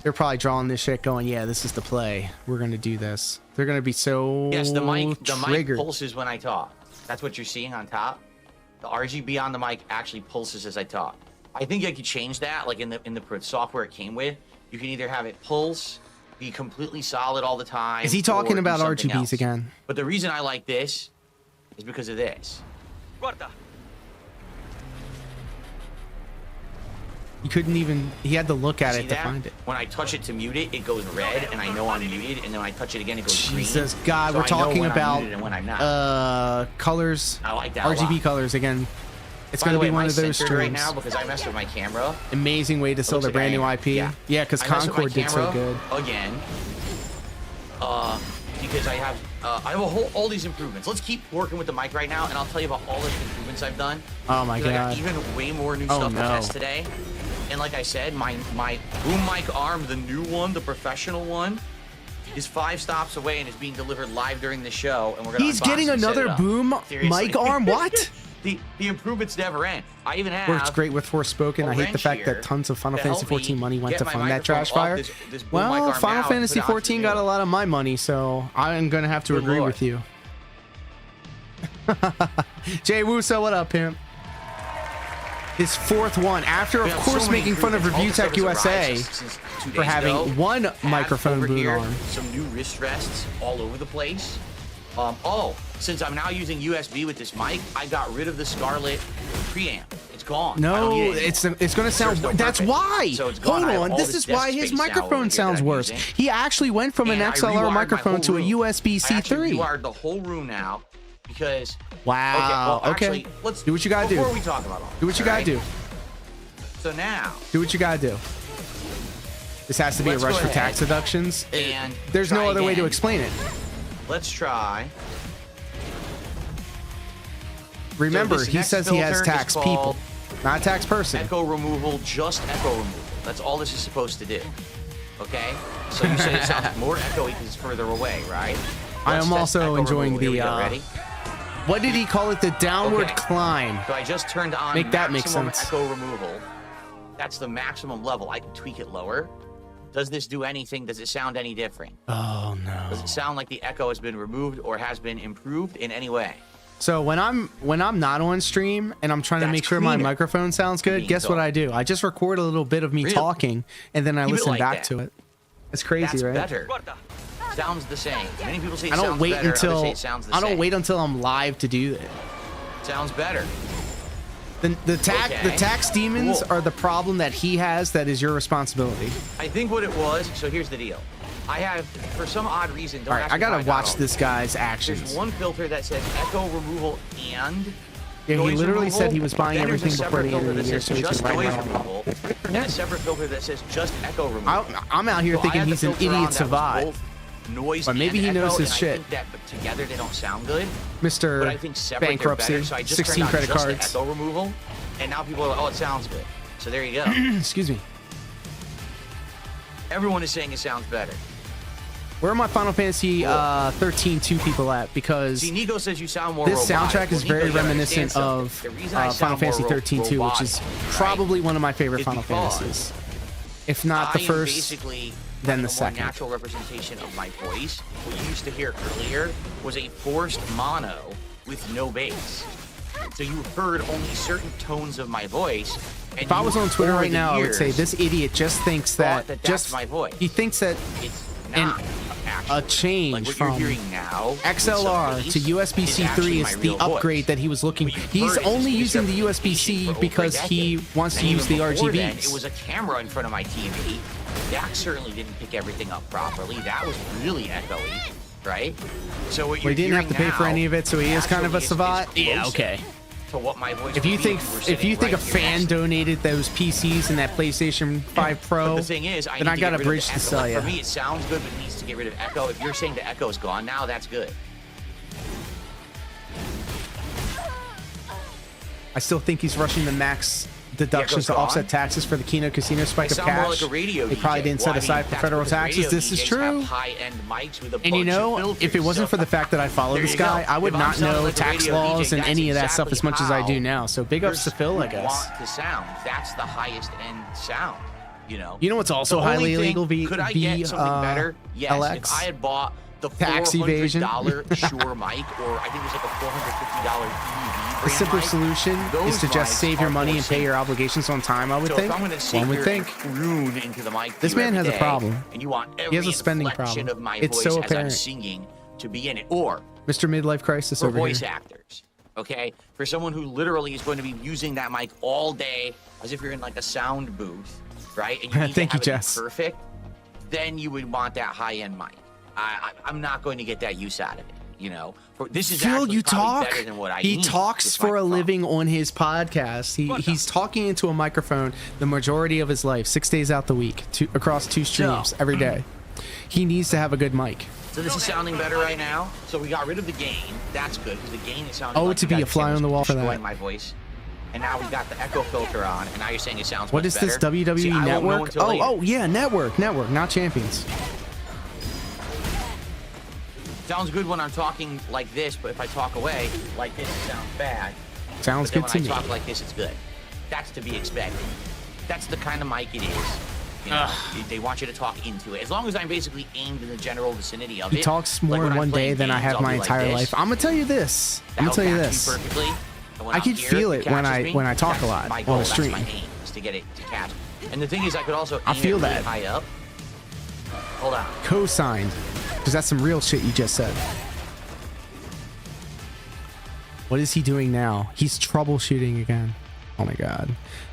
They're probably drawing this shit going, yeah, this is the play. We're going to do this. They're going to be so Yes, the mic triggered. pulses when I talk. That's what you're seeing on top. The RGB on the mic actually pulses as I talk. I think I could change that, like in the software it came with. You can either have it pulse, be completely solid all the time. Is he or talking do about something RGBs else. again? But the reason I like this is because of this. Guarda. He couldn't even, he had to look at See it to that? find it. When I touch it to mute it, it goes red, and I know I'm muted. And then when I touch it again, it goes green. Jesus, God, So we're I know talking when I'm about muted and when I'm not. colors, I like that a RGB lot. colors again. It's By going the to be way, one am of I those censored right streams. now because I messed with my camera. Amazing way to sell looks their like brand I new am. IP. Yeah. Yeah, because I messed with my Concord did so camera good. Again. Because I have all these improvements. Let's keep working with the mic right now, and I'll tell you about all the improvements I've done. Oh my 'Cause I God. got even way more new Oh, stuff to no. test today. And like I said, my boom mic arm, the new one, the professional one, is 5 stops away and is being delivered live during the show. And we're gonna He's unbox getting and set another it up. boom Seriously. mic arm? What? The improvements never end. I even have Works great with Forspoken. I hate the wrench fact here that tons of Final to Fantasy help me 14 money went get to my fund that microphone trash off fire. this boom mic Well, arm Final now and Fantasy put it onto 14 the got new a lot of my money, so I'm going to have to Good agree Lord. with you. Jay Wuso, what up, pimp? His 4th one. After, of We have course, so many making fun of improvements. Review All Tech the stuff has USA arrived since 2 for days having ago. one Have microphone over boom here arm. some new wrist rests all over the place. Since I'm now using USB with this mic, I got rid of the Scarlett preamp. It's gone. I don't No, need it it's going to sound. Serves no That's purpose. why. So it's gone. I Hold have on. all This this is why desk his space now over here microphone that sounds I'm worse. using. He actually went from an And I XLR rewired my microphone whole to a room. USB-C I actually 3. rewired the whole room now because. Wow. Okay. Okay. Actually, let's Do what you gotta do. Before we talk about all Do what you all gotta do. So now. Do what you gotta do. This has to be Let's a rush go for ahead tax deductions. and There's no try other way to again. explain it. Let's try. Remember, this he next says he has filter is tax people, called not tax person. Echo removal, just echo removal. That's all this is supposed to do. Okay? So you said it sounds more echoey because it's further away, right? I am also enjoying removal. Here the, we go. Ready? what did he call it? The downward Okay. climb. So I just turned on Make that make maximum sense. echo removal. That's the maximum level. I can tweak it lower. Does this do anything? Does it sound any different? Oh no. Does it sound like the echo has been removed or has been improved in any way? So when I'm not on stream and I'm trying to make sure my cleaner. microphone sounds good, guess what I do? I just record a little bit of me Really? talking and then I Keep it listen like back that. to it. It's crazy, That's right? better. Sounds the same. Many people say it I don't sounds wait better. Others until say it sounds the I don't same. wait until I'm live to do it. Sounds better. The tax demons Cool. are the problem that he has that is your responsibility. I think what it was. So here's the deal. I have, for some odd reason, don't All right, ask I me gotta why, watch Donald. this guy's There's actions. one filter that says echo removal and Yeah, he noise literally removal, said he was buying then there's a everything before separate the end filter of the that year, says so he just can write noise it out. removal, and a separate filter that says just echo removal. I'm out here So I thinking had the he's an filter on idiot that was Savat. both Noise But maybe and he knows echo, his and shit. I think that but together they don't sound good. Mr. But I think separate they're Bankruptcy, better, so I just 16 turned on credit just the cards. echo removal, and now people are like, oh, it sounds good. So there you go. Excuse me. Everyone is saying it sounds better. Where are my Final Fantasy 13 2 people at? Because See, Nico says you sound more this robotic. soundtrack is Well, Nico, very you gotta reminiscent understand of something. The reason I Final sound Fantasy more 13 2, which is robotic, probably one of my favorite is Final because Fantasies. If not the I am first, basically then the a more second. natural representation of my voice. What you used to hear earlier was a forced mono with no bass. So you heard only certain tones of my voice. And If I was you, on Twitter over right the now, I would say years, this idiot just thinks thought that that's just my voice. he thinks that It's an, not a change like what from you're hearing now with XLR some bass to USB-C is actually 3 my is the real voice. upgrade that he was looking. But you've He's heard it only as using the misrepresentation USB-C for over because a he decade. wants to And use the even before then, RGBs. it was a camera in front of my TV. That certainly didn't pick everything up properly. That was really echoey, right? So what Well, you're he didn't have to hearing pay for now any of it, so he is kind of a actually Savat. is Yeah, closer okay. To what my voice If you would be think were if sitting you think right a here fan next to me. donated those PCs and that PlayStation 5 Pro, But the thing is, then I got a bridge to sell you. you. For me, it sounds good, but it needs to get rid of echo. If you're saying the echo is gone now, that's good. I still think he's rushing the max deductions to gone? offset taxes for the Kino Casino spike I of sound more cash. like a radio They probably DJ. didn't Well, set I mean, aside for that's federal because taxes. radio This is DJs true. have high-end mics with a And you bunch know, of filters, if it wasn't so for the fact that I follow there this you guy, go. I would If I'm not sounding know like a tax radio laws DJ, and that's any of that stuff as exactly much as I do how now. So big ups to Phil, I you guess. want to sound. That's the highest end sound. You know. You know what's also The only highly thing, illegal? Could I get something better? Yes. LX? If I had bought the Tax evasion. $400 Shure mic, or I think it was like a $450 EV The simpler mic, solution is to those just mics save your are money more and pay your obligations on time, I would so think. if I'm gonna sit One would here think. and croon into the mic to This you man every has a day, problem. and you want every He has a spending inflection problem. of my It's voice so as I'm apparent. singing to be in it, or Mr. Midlife Crisis for over voice here. actors, okay? For someone who literally is going to be using that mic all day as if you're in like a sound booth, right? And you need Thank to you, have Jess. it be perfect, then you would want that high-end mic. I'm not going to get that use out of it, you know? This is Phil, actually you probably talk. better than what I He need talks with for my a phone. living on his podcast. He's talking into a microphone the majority of his life, 6 days out the week, across 2 streams every day. He needs to have a good mic. So this is sounding better right now. So we got rid of the gain. That's good because the gain is sounding. Oh, like to you be guys a fly saying on the was wall for that. destroying my voice. And now we got the echo filter on, and now you're saying it sounds What much is this better. WWE See, I won't know Network? until later. Oh yeah, network, not champions. Sounds good when I'm talking like this, but if I talk away like this, it sounds bad. Sounds But good then to when me. I talk like this, it's good. That's to be expected. That's the kind of mic it is. You know, they want you to talk into it. As long as I'm basically aimed in the general vicinity of it. He talks like more when in I'm one day playing than I games, have I'll my be like entire this. life. I'm gonna tell you this. I'm gonna That'll tell you catch this. me perfectly. And when I I'm can here, feel it it when catches I me. talk a That's lot my on goal. the stream. That's my aim, is to get it to catch. And the thing is, I could also I aim feel it really that. high up. Hold on. Co-signed, because that's some real shit you just said. What is he doing now? He's troubleshooting again. Oh my god.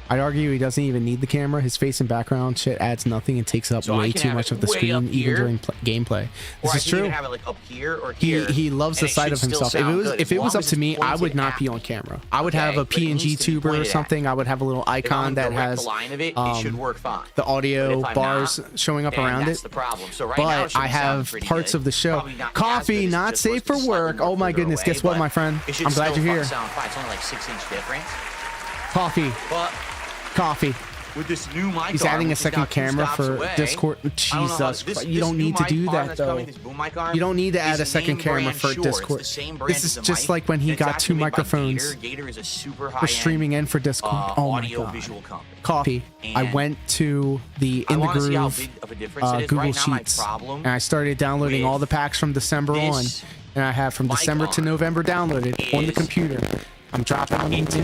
I'd argue he doesn't even need the camera. His face and background shit adds nothing and takes up So I way can too have much it of the way screen, up even here, during gameplay. Or This I is can true. even have it like up here or here. He loves the and it side should of still himself. sound good, If as it was long up as to it's me, I pointed would not at be me. on camera. I would Okay, have a but it needs PNG to be tuber or pointed at something. I would have a little If I'm icon that direct has the line of it, it should work fine. the But audio if I'm bars not, showing up then around that's it. the problem. So right now, it But should I sound have pretty parts good. of the show. Probably not as Coffee, good as not just safe for was slightly work. more Oh my further goodness. away, Guess what, but my friend? it should I'm glad still you're here. Sound fine. It's only like 6-inch difference. Coffee. But Coffee. with this new mic He's arm, adding a which is now second 2 camera stops for away. Discord. I don't know Jesus how- Christ. You don't need to do that, though. You don't need to add a second camera for Discord. This is just like when he got 2 microphones Gator is a super for streaming and for Discord. Oh my audio god. visual company. Coffee. I And went to the I In the wanna see how Groove big of a difference it is. Google Right now, my Sheets, problem and I started downloading all the packs from December on, this and I have from December to November downloaded on the computer. I'm dropping them into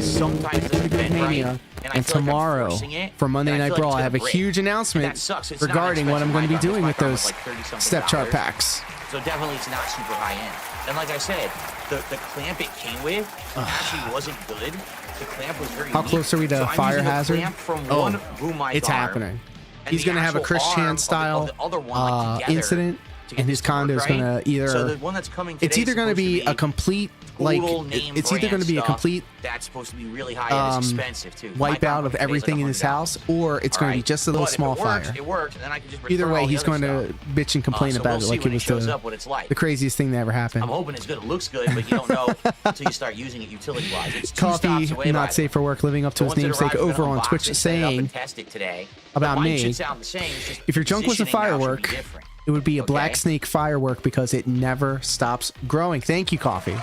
Mania, and tomorrow for Monday Night Brawl, I have a huge announcement regarding what I'm going to be doing with those step chart packs. So definitely it's not super high end. And like I said, the clamp it came with actually wasn't good. The clamp was very How weak. close are we to So I'm Fire using a Hazard? clamp from Oh, one boom mic it's arm, happening. and He's the going to have a actual Chris arm Chan of the style other one, like, together incident, to get and his this to work condo is right. going to either. So the one that's coming It's today either is going to supposed be to be a complete, like, Google name it's either brand going to be a stuff complete that's supposed to be really high end, expensive too. My wipe out combo of today is everything like in his $100. house, or it's going to be Alright? just a little But if small it works, fire. It works, and then I can just Either return way, all the he's other going to stuff. bitch and complain So about we'll it see like it when it was shows up what it's like. the craziest thing that ever happened. I'm hoping it's good. It looks good, but you don't know until you start using it utility-wise. It's 2 Coffee, stops away. not safe for work, living up to his namesake over on Twitch, saying test it today. about The mic me, should sound the same, it's just if your junk was a positioning now should be firework, different. it would be a black snake firework because it never stops growing. Thank you, Coffee.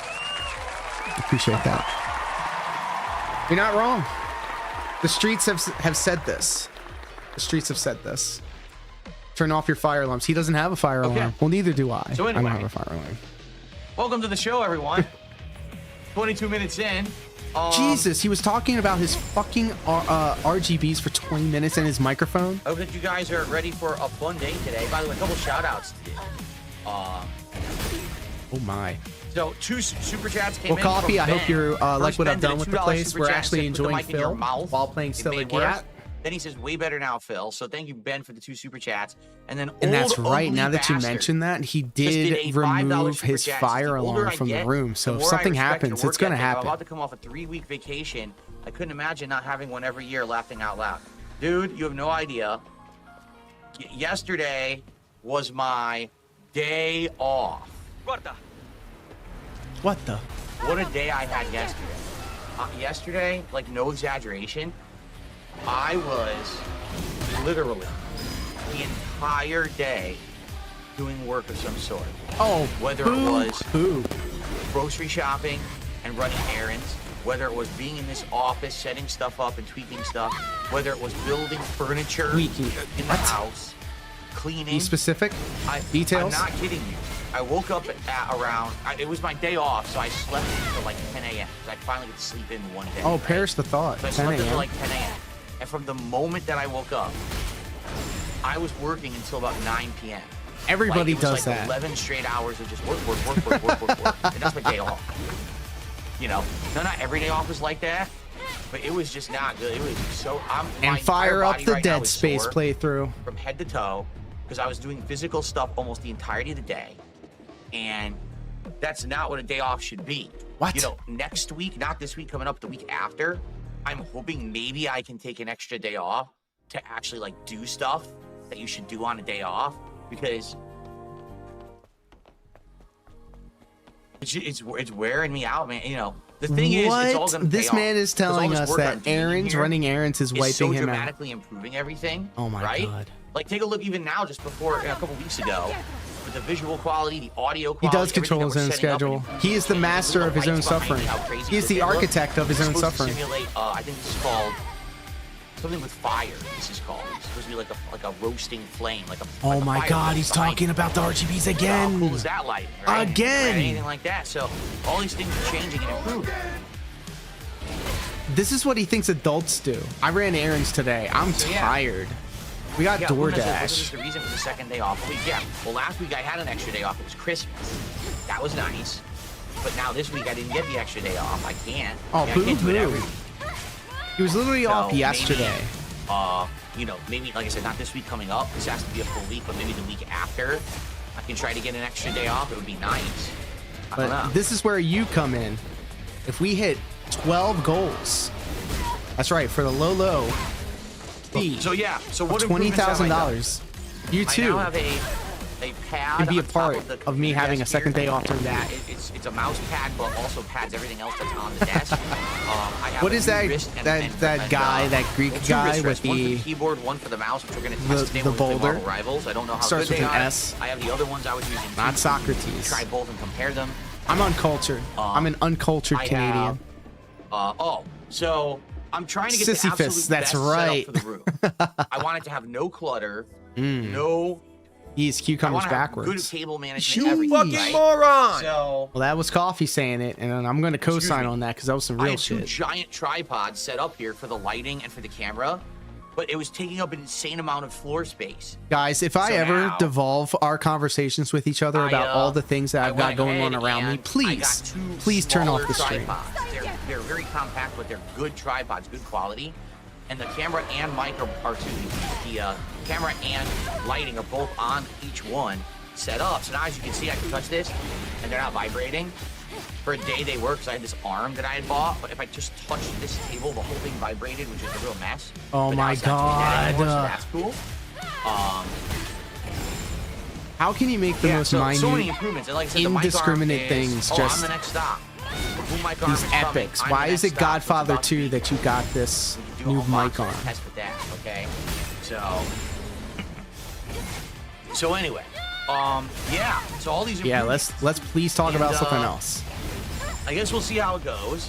Appreciate that. You're not wrong. The streets have said this. The streets have said this. Turn off your fire alarms. He doesn't have a fire alarm. Well, neither do I. So I don't anyway. have a fire alarm. Welcome to the show, everyone. 22 minutes in. Jesus, he was talking about his fucking RGBs for 20 minutes and his microphone. I hope that you guys are ready for a fun day today. By the way, a couple shout outs today. Oh my. So 2 super chats came Well, in. Coffee, from I hope Ben. you like First, what Ben I've did done a with the $2 place. super We're chat, actually said, "Put the enjoying mic in your Phil mouth. while playing It Stella made worse." Gat. Then he says, way better now, Phil. So thank you, Ben, for the 2 super chats. And then And that's Old right. Ugly Now that you Bastard mention that, he just did a did $5 remove super his chat. fire The older alarm I from the get, room. So the if more I something respect your happens, work it's going to ethic. I'm happen. about to come off a 3-week vacation. I couldn't imagine not having one every year, laughing out loud. Dude, you have no idea. Yesterday was my day off. What the? What a day I had yesterday. Yesterday, like no exaggeration, I was literally the entire day doing work of some sort. Oh, whether it was grocery shopping and running errands, whether it was being in this office, setting stuff up and tweaking stuff, whether it was building furniture in the house, cleaning. Be specific? Details? I'm not kidding you. I woke up at around, it was my day off, so I slept until like 10 a.m. I finally get to sleep in one day. Oh, perish the thought. So I 10 slept until a.m. like 10 a.m. And from the moment that I woke up, I was working until about 9 p.m. Everybody It was does like that. 11 straight hours of just work. And that's my day off. You know, not every day off is like that, but it was just not good. It was so, my And entire fire up body the right now Dead is Space sore playthrough. from head to toe, because I was doing physical stuff almost the entirety of the day. And that's not what a day off should be. What? You know, next week, not this week, coming up, the week after, I'm hoping maybe I can take an extra day off to actually like do stuff that you should do on a day off, because it's wearing me out, man. You know, the thing is, it's all gonna This pay man off. is 'Cause all telling this us work I'm that doing errands, here running errands is wiping so him out. dramatically improving everything. Oh my right? God. Like, take a look even now, just before a couple weeks ago, with the visual quality, the audio He quality. does control his own schedule. He is the master of his own suffering. He is the architect of his own suffering. Simulate, I think this is called something with fire. This is called. It's supposed to be like a roasting flame, like a. Oh like a my fire God, pit he's behind talking you. about the RGBs How again. cool is that lighting, right? Again. Right? Anything like that. So all these things are changing and improving. This is what he thinks adults do. I ran errands today. I'm tired. We got DoorDash. This is the reason for the second day off. Well, last week I had an extra day off. It was Christmas. That was nice. But now this week I didn't get the extra day off. I can't. Oh, I can't do it every boo-hoo. week. He was literally So off yesterday. Maybe, you know, maybe, like I said, not this week coming up. This has to be a full week, but maybe the week after, I can try to get an extra day off. It would be nice. I don't know. But this is where you come in. If we hit 12 goals, that's right, for the low fee So yeah, so what of $20,000, you I too now have a a pad can be a on top part of, the of me computer having a desk second here. day off from that. that. It's a mouse pad, but also pads everything else that's on the desk. I have What a is new that? wrist and- That and, guy, that Greek two guy wrist with rests, one for the the keyboard, one for the mouse, which we're going to the- test today the when we play boulder? Marvel Rivals. I don't know how Starts good with they an are. S. I have the other ones I was using. Not too. Socrates. Try both and compare them. I'm uncultured. I'm an uncultured I Canadian. have, so I'm trying to get the Sisyphus, absolute that's best right. setup for the room. I want it to have no clutter, no. He's I cucumbers want to have backwards. good table management. Everything, fucking right? moron! So Well, that was Coffee saying it, and I'm going to co-sign on that because that was some I real have two shit. giant tripods set up here for the lighting and for the camera, but it was taking up an insane amount of floor space. Guys, if I So ever now- devolve our conversations with each other about all the things that I've got went going on ahead around me, and I please, got two please turn off the smaller stream. tripods. They're very compact, but they're good tripods, good quality. And the camera and mic are the camera and lighting are both on each one set up. So now, as you can see, I can touch this, and they're not vibrating. For a day, they work because I had this arm that I had bought. But if I just touched this table, the whole thing vibrated, which is a real mess. Oh But now my it's not doing that anymore, so God. that's cool. How can you make the most so many minute, improvements. And like I said, the mic arm indiscriminate is, things I'm just the next stop. Boom mic arm these is coming. epics? I'm Why the is next it stop. Godfather It's about 2 that you got this do new a whole mic box on? test with that, okay? So anyway, yeah. So all these Yeah, improvements. let's please talk about And, something else. I guess we'll see how it goes.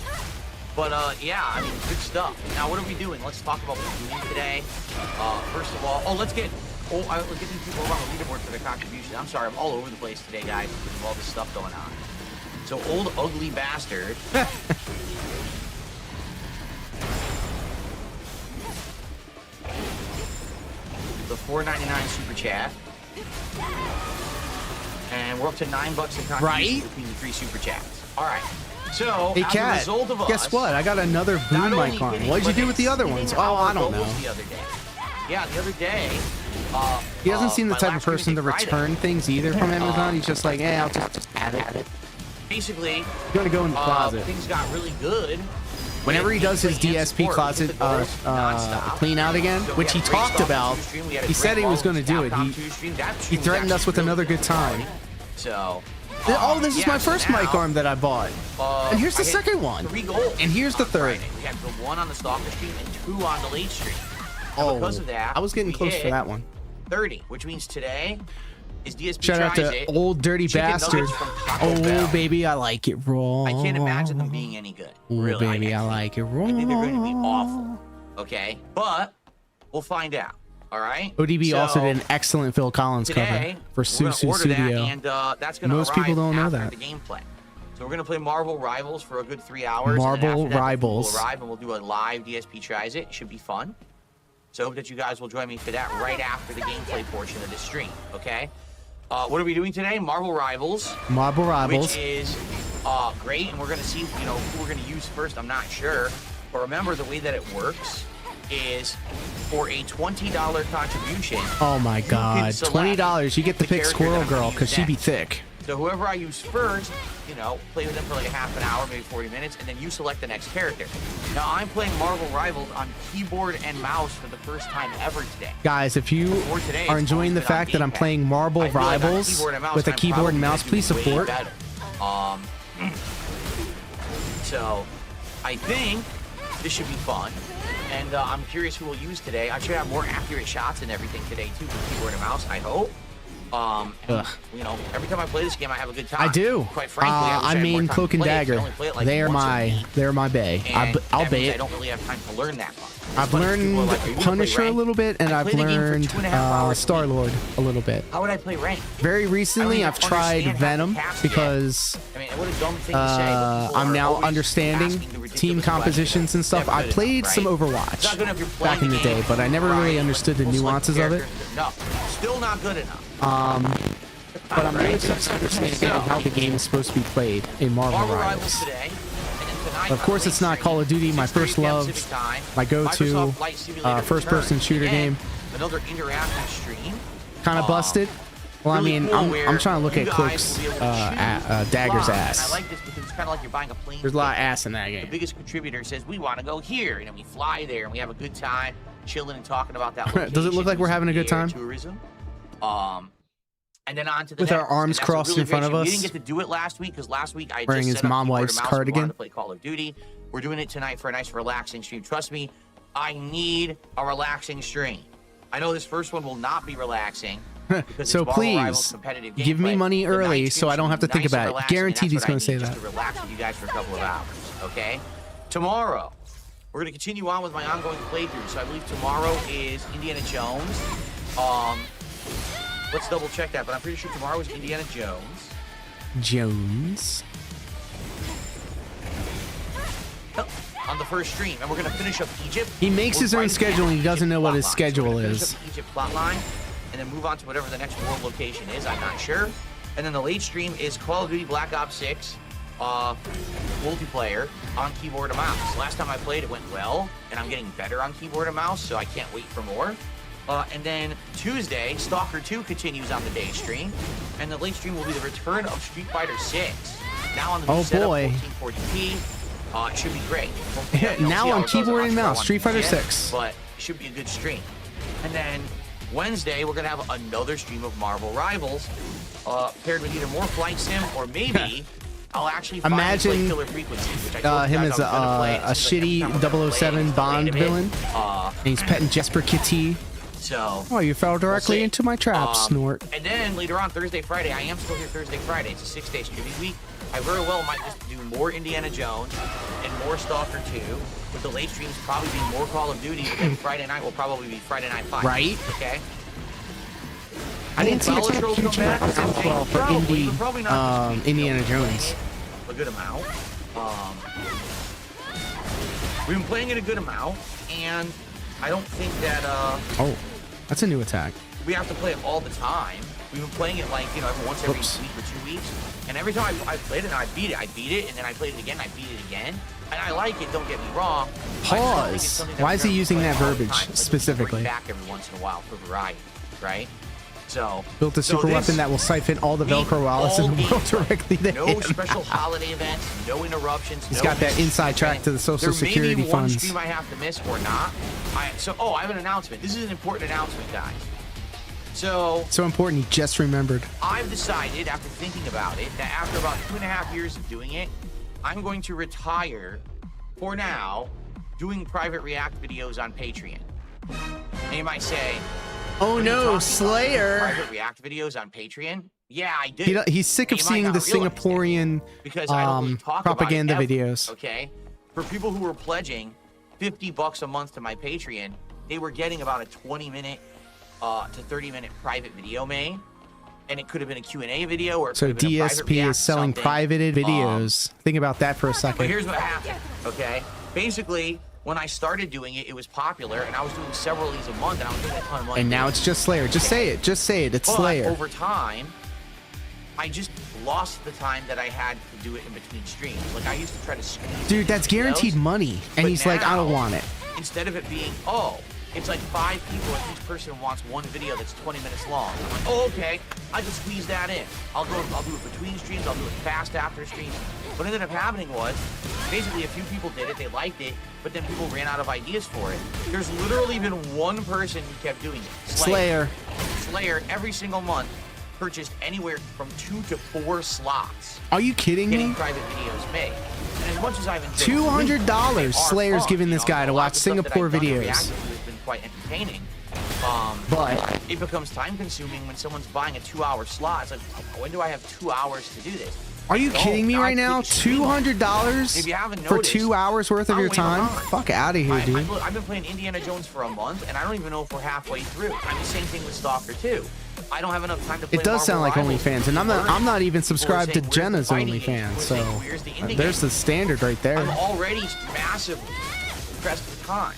But yeah, I mean, good stuff. Now, what are we doing? Let's talk about what we're doing today. First of all, let's get these people over on the leaderboard for their contribution. I'm sorry, I'm all over the place today, guys, because of all this stuff going on. So, old ugly bastard. The $4.99 super chat. And we're up to $9 in contribution Right? between the 3 super chats. All right. So, Hey, as a Cat, result of guess us, what? I got another not boom only mic on. hitting, What'd you but do with the other ones? hitting Oh, I our don't know. goals the other day. Yeah, the other day. He doesn't seem the my type of last stream person to Friday. return things either from Amazon. He's just like, I'll just add it. Basically, He's gonna go in the closet. things got really good. Whenever he does his DSP closet clean out again, which he talked about, he said he was going to do it. He threatened us with another good time. So, Oh, this is yeah, my so first now, mic arm that I bought. And here's the I hit second one. 3 goals And here's the on third. Friday. We had the 1 on the stalker stream and 2 on the late stream. Oh, Because of that, I was getting we close for hit that one. 30, which means today is DSP Shout out tries to it. old dirty Chicken bastard. nuggets from Taco Bell. Oh, baby, I like it raw. I can't imagine them being any good. Oh, Really, baby, I like it raw. I think they're going to be awful. Okay, but we'll find out. All right. ODB So, also did an excellent Phil Collins today, cover for we're gonna Susu order that, Studio. and that's going to Most people don't know that. The gameplay. So we're going to play Marvel Rivals for a good 3 hours. Marvel and then after that, Rivals. We'll arrive and we'll do a live DSP tries it. It should be fun. So I hope that you guys will join me for that right after the gameplay portion of this stream. Okay. What are we doing today? Marvel Rivals. Marvel Rivals. Which is great, and we're going to see, who we're going to use first. I'm not sure, but remember the way that it works is for a $20 contribution. Oh my God, $20! You get to pick Squirrel Girl because she be thick. So whoever I use first, play with them for like a half an hour, maybe 40 minutes, and then you select the next character. Now I'm playing Marvel Rivals on keyboard and mouse for the first time ever today. Guys, if you today, are it's enjoying the always been on fact that I'm gamepad. playing Marvel I feel like on Rivals keyboard and mouse, with a I'm keyboard and probably mouse, gonna please do way support. better. So I think this should be fun. And I'm curious who we'll use today. I should have more accurate shots and everything today too with keyboard and mouse, I hope. And, every time I play this game, I have a good time. I do. Quite frankly, I wish I I had more mean time Cloak to and play it, 'cause I Dagger. only play it, like, They're once a my week. they're my bay. And I'll that means bait. I don't really have time to learn that much. I've But if people are learned like, "Are you gonna play Punisher a ranked?" little bit, and I I've played the game for learned 2.5 hours. Star Lord a little bit. How would I play ranked? Very recently, even I've tried understand half the Venom tasks yet. because I mean, what a dumb thing to say, but people I'm are now always understanding asking the ridiculous team compositions and stuff. Never I good played enough, some right? It's Overwatch not good enough if you're playing back in the game, day, but I never really right, understood the full select nuances of it. characters. No, still not good enough. But I'm really just understanding how the game is supposed to be played in Marvel Rivals. Today, and then tonight, Of course, it's not Call of Duty, my first 6:30 love, Pacific time, my go-to Microsoft Flight Simulator first-person returns. shooter Again, game. Another interactive stream. Kind of busted. Well, really I mean, cool I'm where trying to look you at guys Cloak's will be able to choose Dagger's live. And ass. I like this because it's kind of like you're buying a plane. There's a lot of ticket. ass in that The game. biggest contributor says we want to go here, and then we fly there, and we have a good time, chilling and talking about that. Does it look like we're having a good time? Tourism. and then on to the With next. our arms And that's a crossed really in front great of stream. us. We didn't get to do it last week because last week I Wearing just his set up mom keyboard wife's and mouse and we wanted cardigan. to play Call of Duty. We're doing it tonight for a nice relaxing stream. Trust me, I need a relaxing stream. I know this first one will not be relaxing. So please give me money early so I don't have to think about it. Guaranteed he's going to say that. Just to relax with you guys for a couple of hours, okay? Tomorrow, we're going to continue on with my ongoing playthrough. So I believe tomorrow is Indiana Jones. Let's double check that, but I'm pretty sure tomorrow is Indiana Jones. On the first stream, and we're going to finish up Egypt. He makes his own schedule and he doesn't know what his schedule is. Egypt plotline, and then move on to whatever the next world location is. I'm not sure. And then the late stream is Call of Duty Black Ops 6 multiplayer on keyboard and mouse. Last time I played, it went well, and I'm getting better on keyboard and mouse, so I can't wait for more. And then Tuesday, Stalker 2 continues on the day stream, and the late stream will be the return of Street Fighter 6. Now on the new setup, 1440p. It should be great. Now on keyboard and mouse, Street Fighter 6. But it should be a good stream. And then Wednesday, we're going to have another stream of Marvel Rivals, paired with either more Flight Sim or maybe I'll actually imagine Killer Frequency, which I him as a shitty 007 Bond villain. And he's petting Jesper Kitty. So, oh, you fell directly into my trap, Snort. And then later on, Thursday, Friday, I am still here Thursday, Friday. It's a 6-day streaming week. I very well might just do more Indiana Jones and more Stalker 2, with the late streams probably being more Call of Duty, but then Friday night will probably be Friday Night Five. Right. Okay. I didn't see a ton of future outflow for Indiana Jones. A good amount. We've been playing it a good amount, and I don't think that oh, that's a new attack. we have to play it all the time. We've been playing it like, you know, every once every week or 2 weeks. And every time I played it and I beat it, and then I played it again, I beat it again. And I like it, don't get me wrong. Pause. Why is he using that verbiage specifically? Back every once in a while for variety, right? So built a super weapon that will siphon all the Velcro wallets in the world directly to no him. special holiday events, no interruptions. He's no got that inside track to the Social Security There may be one funds. stream I have to miss or not. I have an announcement. This is an important announcement, guys. So important, he just remembered. I've decided, after thinking about it, that after about 2.5 years of doing it, I'm going to retire, for now, doing private React videos on Patreon. And you might say, oh no, Slayer! Private React videos on Patreon? Yeah, I did. He's sick of seeing the Singaporean because I don't really talk propaganda about it ever, videos. Okay? For people who were pledging $50 a month to my Patreon, they were getting about a 20-minute to 30-minute private video made, and it could have been a Q&A video, or it So could have been a private DSP react is selling something. privated videos. Think about that for a second. But here's what happened, okay? Basically, when I started doing it, it was popular, and I was doing several of these a month, and I was doing a ton of money. And now it's just Slayer. Just say it. Just say it. It's But Slayer. over time, I just lost the time that I had to do it in between streams. Like, I used to try to squeeze Dude, that's guaranteed money. And But he's like, I don't now, want it. Instead of it being, it's like 5 people and each person wants one video that's 20 minutes long. I'm like, oh, okay, I can squeeze that in. I'll do it between streams, I'll do it fast after streams. What ended up happening was, basically a few people did it, they liked it, but then people ran out of ideas for it. There's literally been one person who kept doing it. Slayer. Slayer, every single month, purchased anywhere from 2 to 4 slots. Are you kidding Getting me? private videos made. And as much as I've enjoyed $200 Slayer's giving this guy to watch Singapore videos. Has been quite entertaining. But it becomes time consuming when someone's buying a 2-hour slot. It's like, when do I have 2 hours to do this? are you kidding me right now? $200 for 2 hours worth of your time? Fuck out of here, dude. I've been playing Indiana Jones for a month, and I don't even know if we're halfway through. I mean, same thing with Stalker 2. I don't have enough time to play. It does sound like Marvel Rivals. OnlyFans, and I'm not even subscribed to Jenna's OnlyFans, so there's the standard right there. I'm already massively pressed for time.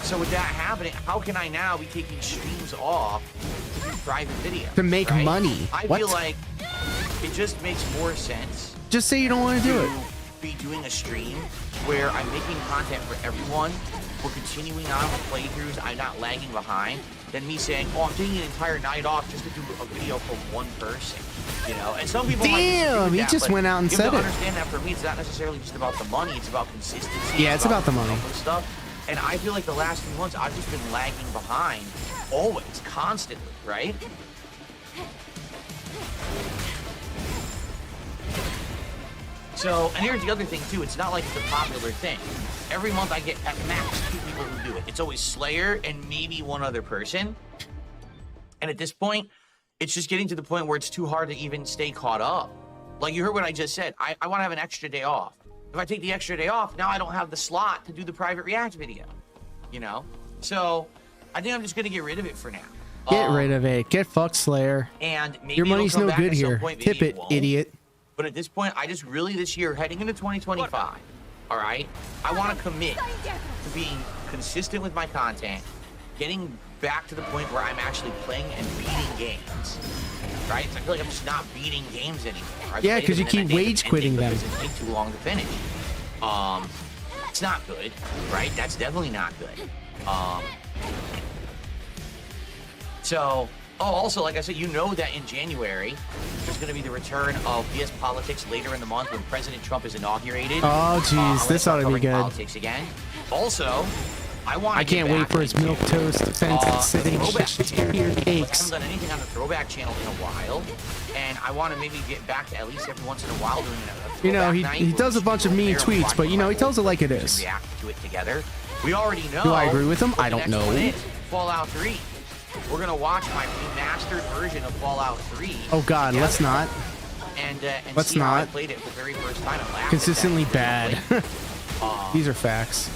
So with that happening, how can I now be taking streams off to do private videos? To make money. I feel like it just makes more sense. Just say you don't want to do it. Be doing a stream where I'm making content for everyone. We're continuing on with playthroughs. I'm not lagging behind. Than me saying, oh, I'm taking an entire night off just to do a video for one person. You know, and some people Damn, he just went out and said it. You have to understand that for me, it's not necessarily just about the money. It's about consistency. Yeah, it's about the money. Stuff. And I feel like the last few months, I've just been lagging behind, always, constantly, right? So, and here's the other thing too. It's not like it's a popular thing. Every month I get at max 2 people who do it. It's always Slayer and maybe one other person. And at this point, it's just getting to the point where it's too hard to even stay caught up. Like you heard what I just said. I want to have an extra day off. If I take the extra day off, now I don't have the slot to do the private react video. You know? So, I think I'm just going to get rid of it for now. Get rid of it. Get fucked, Slayer. And maybe your money's no good here. Tip it, idiot. But at this point, I just really this year, heading into 2025, all right, I want to commit to being consistent with my content, getting back to the point where I'm actually playing and beating games, right? So I feel like I'm just not beating games anymore. Yeah, because you keep wage quitting them. Because it takes too long to finish. It's not good, right? That's definitely not good. So, also, like I said, you know that in January, there's going to be the return of PS Politics later in the month when President Trump is inaugurated. Oh, jeez, this ought to be good. Politics again. Also, I can't wait for his milk toast fence sitting cakes. I haven't done anything on the throwback channel in a while, and I want to maybe get back to at least every once in a while doing a you know, he does a bunch of mean tweets, but you know, he tells it like it is. React to it together. We already know. Do I agree with him? I don't know. Fallout 3. We're gonna watch my remastered version of Fallout 3. Oh God, together. let's not. And let's see how I not. played it for the very first time and laughed Consistently at that. bad. These are facts.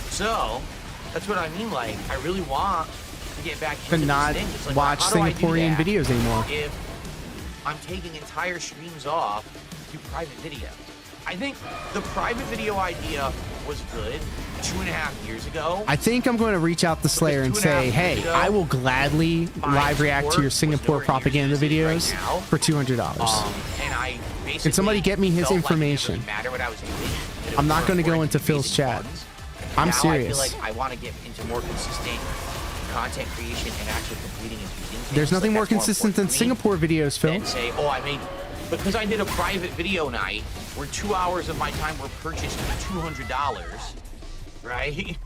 So that's what I mean. Like, I really want to get back into To not this thing. It's like, watch how do I do Singaporean that videos anymore. If I'm taking entire streams off to do private video. I think the private video idea was good 2.5 years ago. I think I'm going to reach out to Slayer and say, hey, I will gladly live react to your Singapore propaganda videos for $200. And I Can somebody get me his information? Like it didn't really matter what I was doing. I'm not going to go into Phil's chat. I'm serious. I feel like I want to get into more consistent content creation and actually completing and beating things. There's nothing Like, more that's consistent than important to me Singapore videos, Phil. than say, oh, I made, because I did a private video night where 2 hours of my time were purchased for $200, right?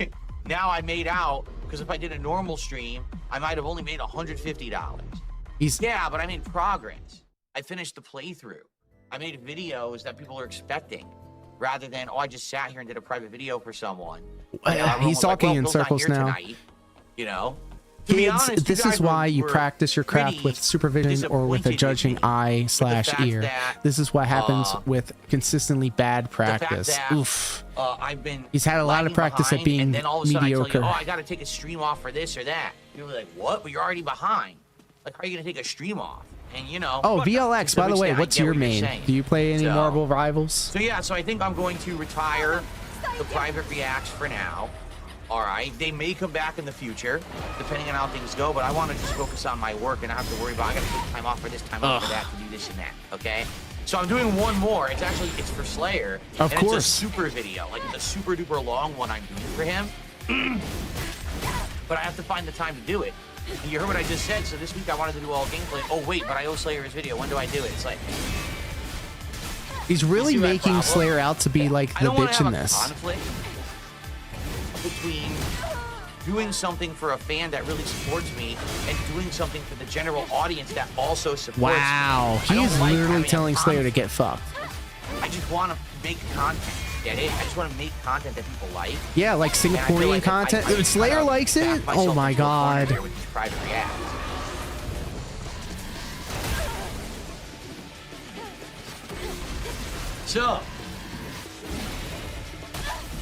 Now I made out, because if I did a normal stream, I might have only made $150. Yeah, but I made progress. I finished the playthrough. I made videos that people are expecting, rather than, oh, I just sat here and did a private video for someone. He's talking in circles now. Tonight, you know? Kids, this is why you practice your craft with supervision or with a judging eye/ear. This is what happens with consistently bad practice. Oof. He's had a lot of practice at being and then all of a sudden mediocre. I tell you, oh, I got to take a stream off for this or that. You're like, what? But you're already behind. Like, how are you going to take a stream off? And, you know. Oh, VLX, by the way, what's your main? Do you play any Marvel Rivals? So, yeah, so I think I'm going to retire the private reacts for now. All right, they may come back in the future, depending on how things go, but I want to just focus on my work and not have to worry about, I got to take time off for this, time off for that, to do this and that, okay? So I'm doing one more. It's for Slayer. Of course. It's a super video. Like, it's a super duper long one I'm doing for him. But I have to find the time to do it. And you heard what I just said, so this week I wanted to do all gameplay. Oh, wait, but I owe Slayer his video. When do I do it? It's like... He's really making Slayer out to be like the bitch in this. Conflict between doing something for a fan that really supports me and doing something for the general audience that also supports me. Wow, he's literally telling Slayer to get fucked. I just want to make content. Get it? I just want to make content that people like. Yeah, like Singaporean content. Slayer likes it? Oh my god. So,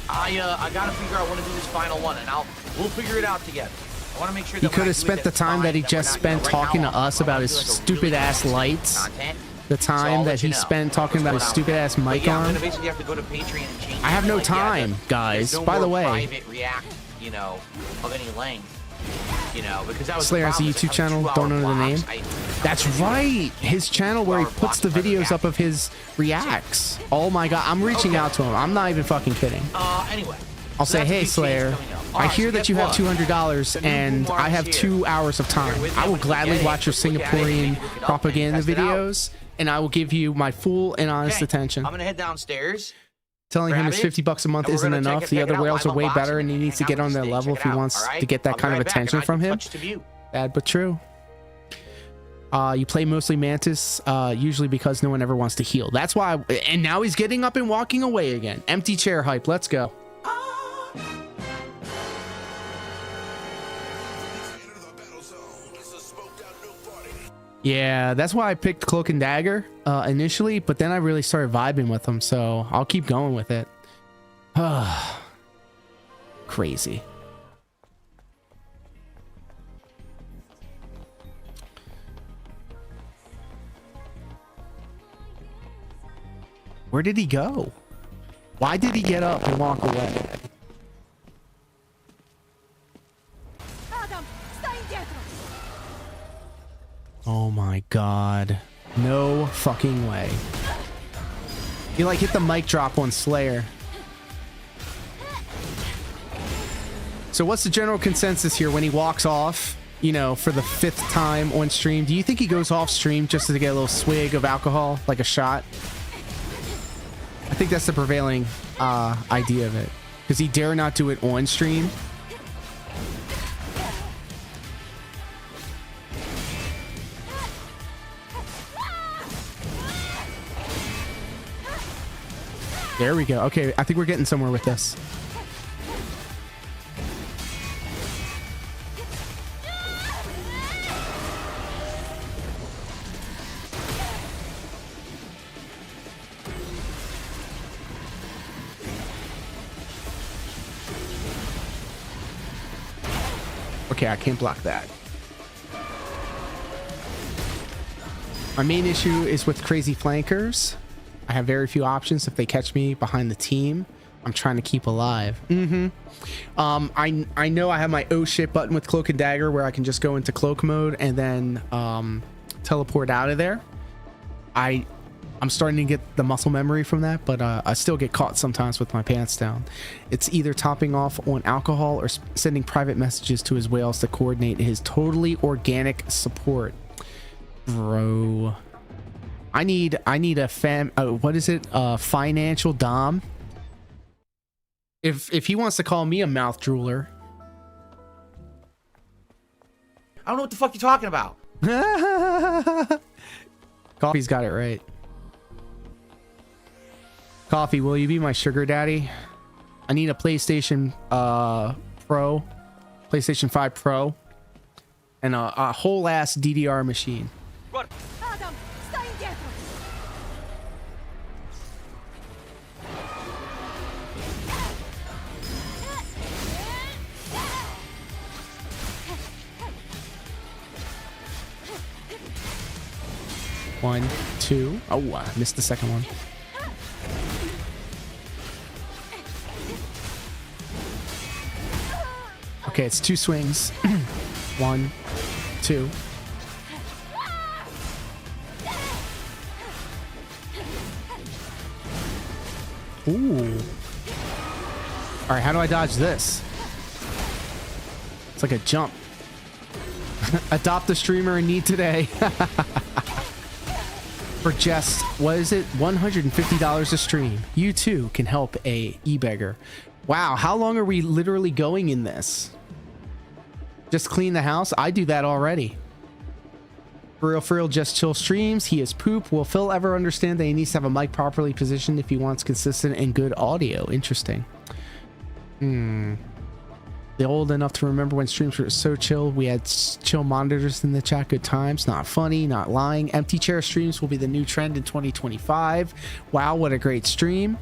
I gotta figure out when to do this final one, and we'll figure it out together. I want to make sure that he could have spent the time that he just spent talking to us about his stupid ass lights. The time that he spent talking about his stupid ass mic I'm arm. gonna basically have to go to Patreon and change. I have no like, time, guys. no By the more way, private react, you know, of any length. You know, because that was Slayer has a YouTube channel. Don't know the name. That's right. His channel where he puts the videos up of his reacts. Oh my god, I'm reaching out to him. I'm not even fucking kidding. Anyway. I'll say, hey Slayer, I hear that you have $200 and I have 2 hours of time. I will gladly watch your Singaporean propaganda videos and I will give you my full and honest attention. I'm gonna head downstairs. Telling him his $50 a month isn't enough. The other whales are way better and he needs to get on their level if he wants to get that kind of attention from him. Bad but true. You play mostly Mantis, usually because no one ever wants to heal. That's why. And now he's getting up and walking away again. Empty chair hype. Let's go. Yeah, that's why I picked Cloak and Dagger initially, but then I really started vibing with them, so I'll keep going with it. Crazy. Where did he go? Why did he get up and walk away? Oh my god. No fucking way. He like hit the mic drop on Slayer. So what's the general consensus here when he walks off, you know, for the 5th time on stream? Do you think he goes off stream just to get a little swig of alcohol, like a shot? I think that's the prevailing idea of it. Because he dare not do it on stream. There we go. Okay, I think we're getting somewhere with this. Okay, I can't block that. My main issue is with crazy flankers. I have very few options. If they catch me behind the team, I'm trying to keep alive. I know I have my oh shit button with Cloak and Dagger where I can just go into cloak mode and then teleport out of there. I'm starting to get the muscle memory from that, but I still get caught sometimes with my pants down. It's either topping off on alcohol or sending private messages to his whales to coordinate his totally organic support. Bro, I need a what is it? Financial dom. If he wants to call me a mouth drooler. I don't know what the fuck you're talking about. Coffee's got it right. Coffee, will you be my sugar daddy? I need a PlayStation Pro, PlayStation 5 Pro, and a whole ass DDR machine. Adam, stai indietro. One, two. Oh, I missed the second one. Okay, it's 2 swings. 1, 2. Ooh. All right, how do I dodge this? It's like a jump. Adopt a streamer in need today. For just, what is it? $150 a stream. You too can help a e-beggar. Wow, how long are we literally going in this? Just clean the house? I do that already. For real, just chill streams. He is poop. Will Phil ever understand that he needs to have a mic properly positioned if he wants consistent and good audio? Interesting. They're old enough to remember when streams were so chill. We had chill monitors in the chat. Good times. Not funny, not lying. Empty chair streams will be the new trend in 2025. Wow, what a great stream.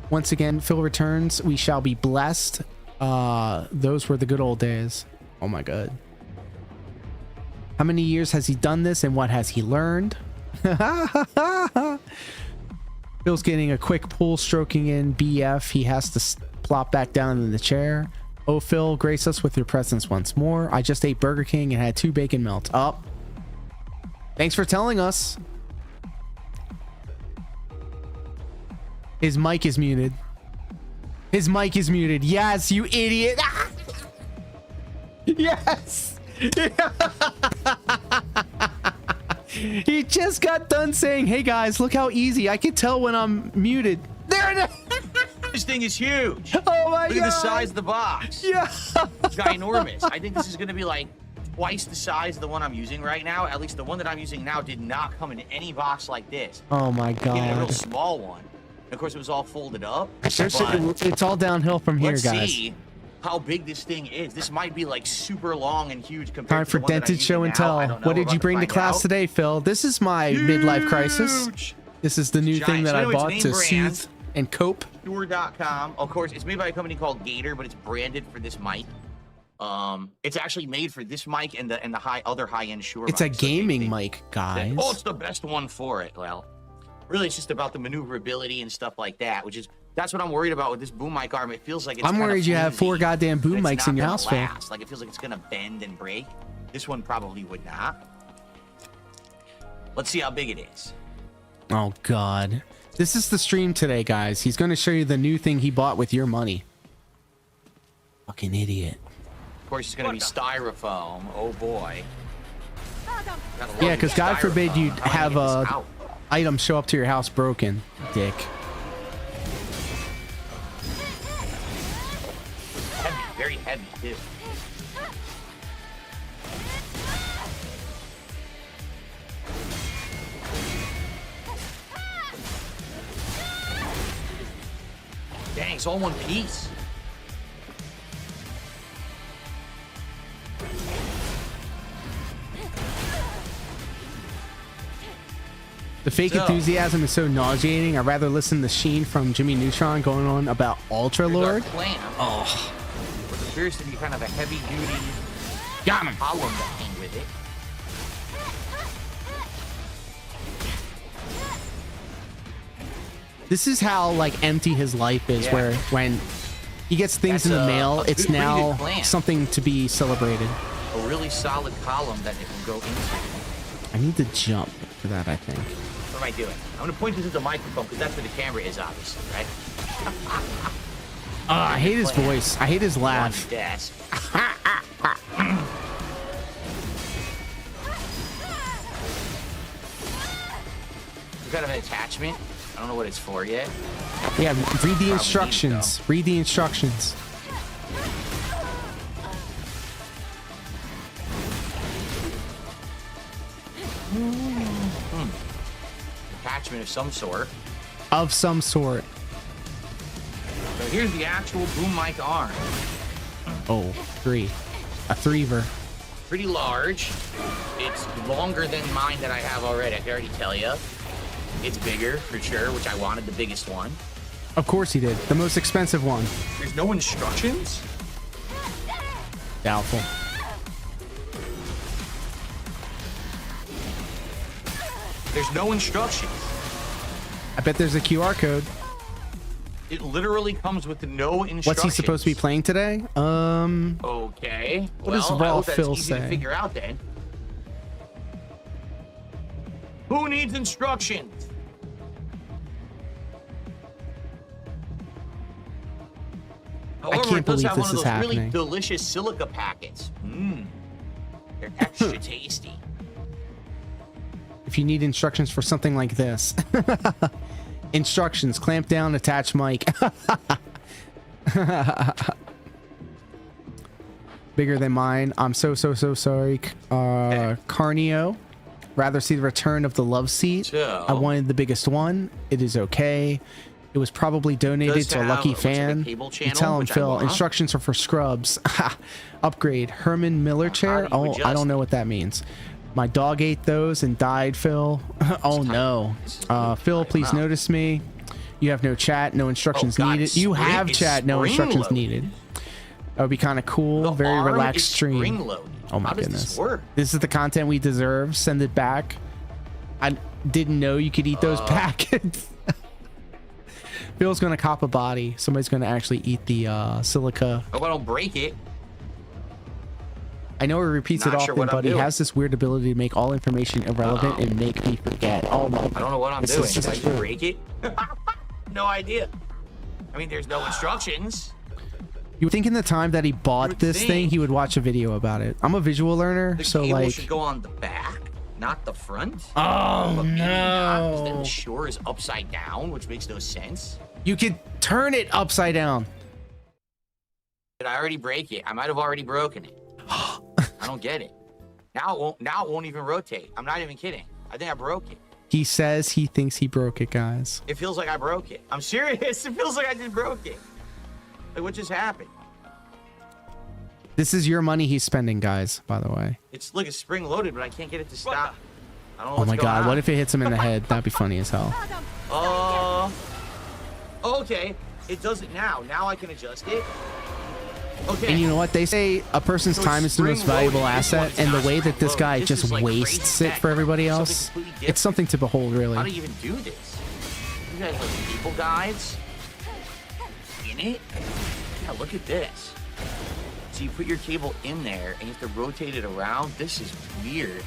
Once again, Phil returns. We shall be blessed. Those were the good old days. Oh my god. How many years has he done this and what has he learned? Phil's getting a quick pull, stroking in BF. He has to plop back down in the chair. Oh, Phil, grace us with your presence once more. I just ate Burger King and had 2 bacon melts. Up. Thanks for telling us. His mic is muted. His mic is muted. Yes, you idiot. Yes. He just got done saying, hey guys, look how easy. I can tell when I'm muted. There it is. This thing is huge. Oh my god. Look at the size of the box. Yeah. Ginormous. I think this is going to be like twice the size of the one I'm using right now. At least the one that I'm using now did not come in any box like this. Oh my I gave it a real god. small one. Of course, it was all folded up. It's all downhill from here, Let's guys. see how big this thing is. This might be like super long and huge compared Time to for the one that I'm dented using show and now. tell. I don't know. What We're did you about bring to find class out. today, Phil? This is my midlife crisis. This is the new thing Giant. that So I anyway, it's bought name to brand. soothe and cope. Shure.com. Of course, it's made by a company called Gator, but it's branded for this mic. It's actually made for this mic and the other high-end Shure. It's a mics. gaming mic, guys. Oh, it's the best one for it. Well, really, it's just about the maneuverability and stuff like that, which is that's what I'm worried about with this boom mic arm. It feels like it's I'm kinda worried you have flimsy, 4 goddamn but boom it's mics not in your gonna house, Phil. last. Like it feels like it's gonna bend and break. This one probably would not. Let's see how big it is. Oh god. This is the stream today, guys. He's going to show you the new thing he bought with your money. Fucking idiot. Of course, it's gonna be styrofoam. Oh boy. Yeah, because God forbid you have a out? item show up to your house broken, dick. Heavy, very heavy too. Dang, it's all one piece. The fake So- enthusiasm is so nauseating. I'd rather listen to Sheen from Jimmy Neutron going on about Ultra Lord. Clamp, Oh, which appears to be kind of a heavy-duty got him. column that came with it. This is how like empty his life is, Yeah. where when he gets things That's in the a mail, good- it's pretty now good plan. something to be celebrated. A really solid column that it can go into. I need to jump for that, I think. What am I doing? I'm gonna point this at the microphone because that's where the camera is, obviously, right? I hate his plan. voice. I hate his On laugh. the desk. You got an attachment? I don't know what it's for yet. Yeah, read the instructions. Read the instructions. Attachment of some sort. Of some sort. So here's the actual boom mic arm. Oh, 3. A 3-ver. Pretty large. It's longer than mine that I have already. I can already tell you. It's bigger for sure, which I wanted the biggest one. Of course he did. The most expensive one. There's no instructions. Doubtful. There's no instructions. I bet there's a QR code. It literally comes with no instructions. What's he supposed to be playing today? Okay. What does well, I Raw hope that's Phil easy to say? figure out then. Who needs instructions? However, can't it does believe have this one of is those really happening. delicious silica packets. Mmm. They're extra tasty. If you need instructions for something like this. Instructions, clamp down, attach mic. Bigger than mine. I'm so sorry. Carnio. Rather see the return of the love seat. So- I wanted the biggest one. It is okay. It was probably donated Does to a have- lucky looks like a fan. cable You channel, tell him, which I Phil. want. Instructions are for scrubs. Upgrade. Herman Miller chair. do you Oh, I don't know what that means. My dog ate those and died, Phil. Oh no. Phil, please notice me. You have no chat, no instructions Oh, God, needed. You spring- have it's chat, no instructions spring-loaded. needed. That would be kind of cool. The Very arm relaxed is stream. spring-loaded. Oh my How does goodness. this work? This is the content we deserve. Send it back. I didn't know you could eat those packets. Phil's gonna cop a body. Somebody's gonna actually eat the silica. Hope I don't break it. I know he repeats it Not sure often, what I'm but he doing. has this weird ability to make all information irrelevant and make me forget. Oh my! I don't know what I'm This doing. is Did I just just break it? No idea. I mean, there's no instructions. You would think in the time that he bought this thing, think. he would watch a video about it. I'm a visual learner, The so cable like, should go on the back, not the front. oh But maybe not, 'cause then no! the Shure is upside down, which makes no sense. You could turn it upside down. Did I already break it? I might have already broken it. I don't get it. Now it won't even rotate. I'm not even kidding. I think I broke it. He says he thinks he broke it, guys. It feels like I broke it. I'm serious. It feels like I just broke it. Like, what just happened? This is your money he's spending, guys, by the way. It's like a spring loaded, but I can't get it to stop. I don't know Oh what's my going god, on. what if it hits him in the head? That'd be funny as hell. Okay. It does it now. Now I can adjust it. Okay. And you know what? They say a person's So time is the most valuable spring-loaded. This asset, one's and the not way that this guy spring-loaded. This just is, like, wastes crazy it for everybody Something else, completely it's different. something to behold, really. How do you even do this? You guys like people guides in it? Yeah, look at this. So you put your cable in there and you have to rotate it around. This is weird.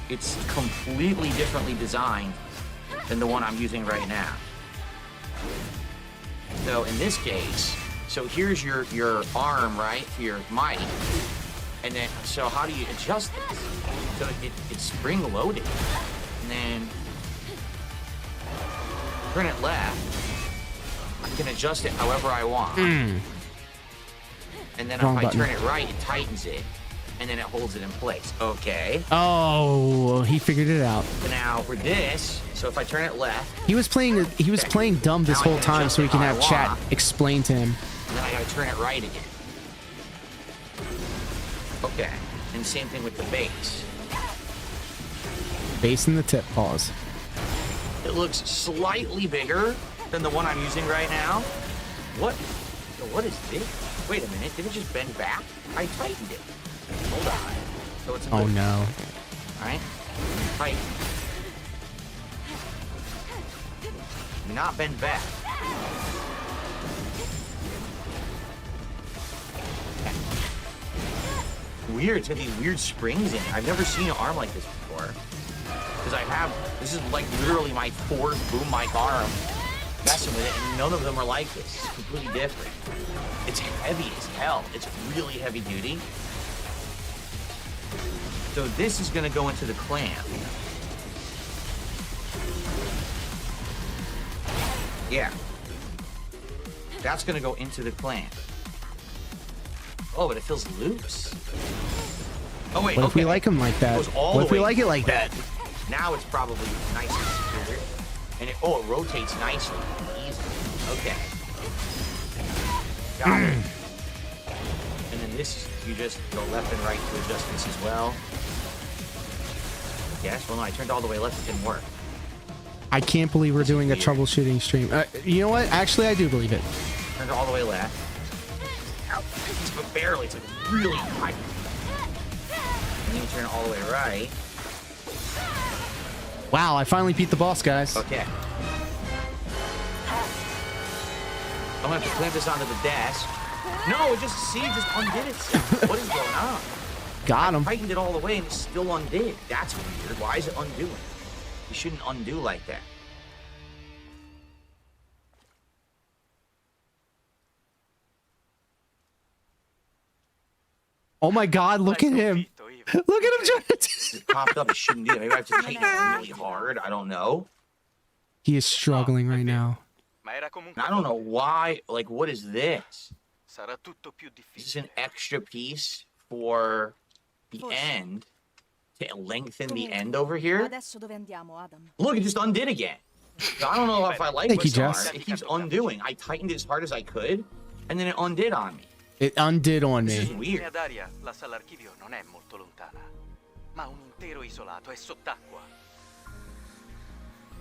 It's completely differently designed than the one I'm using right now. So in this case, so here's your arm, right, to your mic. And then, so how do you adjust this? So it's spring loaded. And then turn it left. I can adjust it however I want. And then Wrong if button. I turn it right, it tightens it. And then it holds it in place. Okay. Oh, he figured it out. So now for this, so if I turn it left, He was playing dumb this Now I whole can time adjust so he it can how I have chat want. explain to him. and then I gotta turn it right again. Okay. And same thing with the base. Base in the tip, pause. It looks slightly bigger than the one I'm using right now. What? What is this? Wait a minute. Did it just bend back? I tightened it. Hold on. So it's Oh no. All right. Tight. Not bend back. Weird. It's got these weird springs in it. I've never seen an arm like this before. Because this is like literally my fourth boom mic arm messing with it, and none of them are like this. It's completely different. It's heavy as hell. It's really heavy duty. So this is gonna go into the clamp. Yeah. That's gonna go into the clamp. Oh, but it feels loose. Oh wait, What if we okay. like him like that? It goes all What the if we way like it like that? Now it's probably nice and secure. And it rotates nicely. Easy. Okay. Got it. And then this, you just go left and right to adjust this as well. Yes, well no, I turned all the way left, it didn't work. I can't believe we're doing a troubleshooting stream. You know what? Actually, I do believe it. Turned all the way left. Ow. But barely, it's like really tight. And then you turn it all the way right. Wow, I finally beat the boss, guys. Okay. I'm gonna have to clamp this onto the desk. No, it just undid itself. What is going on? Got him. I tightened it all the way and it still undid. That's weird. Why is it undoing? You shouldn't undo like that. Oh my god, look at him. Look at him trying to... It popped up. It shouldn't do that. Maybe I have to tighten it really hard. I don't know. He is struggling right now. And I don't know why. Like, what is this? Is this an extra piece for the end to lengthen the end over here? Adesso dove andiamo, Adam? Look, it just undid again. So I don't know if I like Thank you, what's on Jess. it. It keeps undoing. I tightened it as hard as I could, and then it undid on me. It undid on This is me. weird. La sala archivio non è molto lontana, ma un intero isolato è sott'acqua.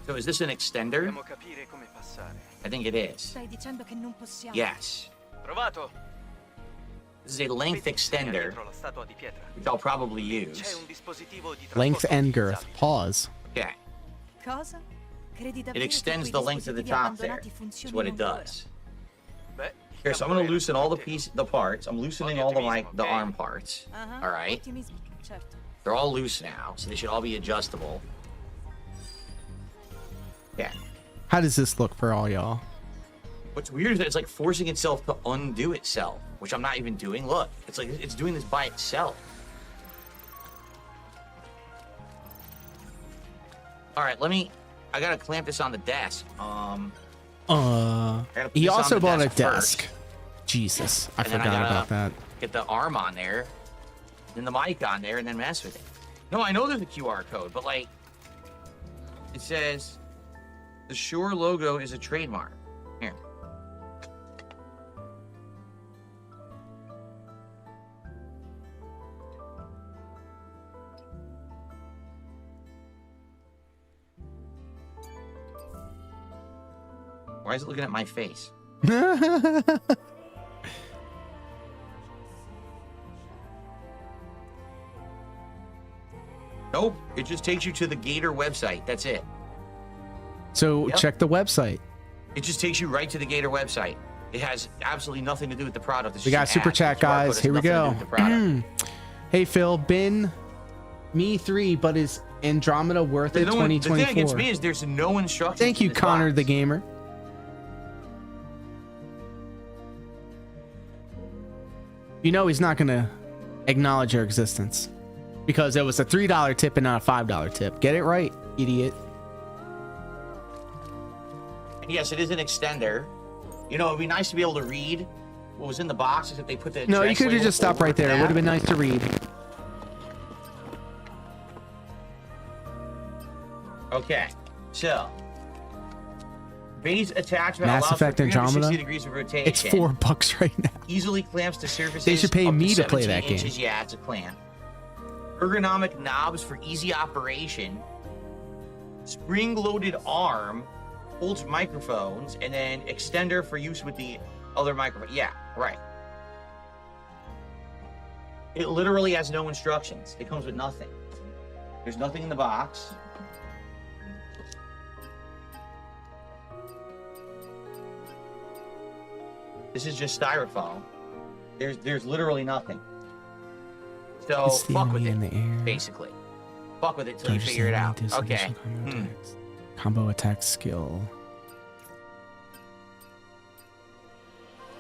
So is this an extender? Dobbiamo capire come passare. I think it is. Stai dicendo che non possiamo. Yes. Provato. This is a length extender, Dietro la statua di pietra. which I'll probably C'è use. un dispositivo di Length trasporto and girth. utilizzabile. Pause. Okay. Cosa? Credi It davvero extends che the quei length of the dispositivi top there. abbandonati That's funzionino what it ancora? does. Beh, Here, so I'm gonna loosen all the parts. I'm loosening all the arm parts. Uh-huh. All right. Ottimismi, certo. They're all loose now, so they should all be adjustable. Yeah. How does this look for all y'all? What's weird is that it's like forcing itself to undo itself, which I'm not even doing. Look, it's like it's doing this by itself. All right, I gotta clamp this on the desk. Gotta put He this on also the bought a desk desk. Jesus, I And then I forgot gotta about that. Get the arm on there, then the mic on there, and then mess with it. No, I know there's a QR code, but like, it says the Shure logo is a trademark. Here. Why is it looking at my face? Nope, it just takes you to the Gator website. That's it. So check the website. It just takes you right to the Gator website. It has absolutely nothing to do with the product. It's We just got an super ad. chat, The QR code guys. has Here we nothing to do go. with the product. Hey Phil, been me 3, but is Andromeda worth it? The thing against 2024. me is there's no instructions. Thank you, in this Connor box. the gamer. You know he's not gonna acknowledge your existence because it was a $3 tip and not a $5 tip. Get it right, idiot. And yes, it is an extender. You know, it'd be nice to be able to read what was in the box if they put the No, you address could have label just stopped over right there. It that. would have been nice to read. Okay, so base attachment Mass allows Effect for 360 Andromeda? degrees of rotation. It's $4 right now. Easily clamps to surfaces. They should pay up me to play 17 that game. inches. Yeah, it's a clamp. Ergonomic knobs for easy operation. Spring-loaded arm holds microphones, and then extender for use with the other microphone. Yeah, right. It literally has no instructions. It comes with nothing. There's nothing in the box. This is just styrofoam. There's literally nothing. So It's the fuck with enemy it, in the air. basically. Fuck with it till you Dodges figure it enemy, out. dissolution, Okay. Combo attack skill.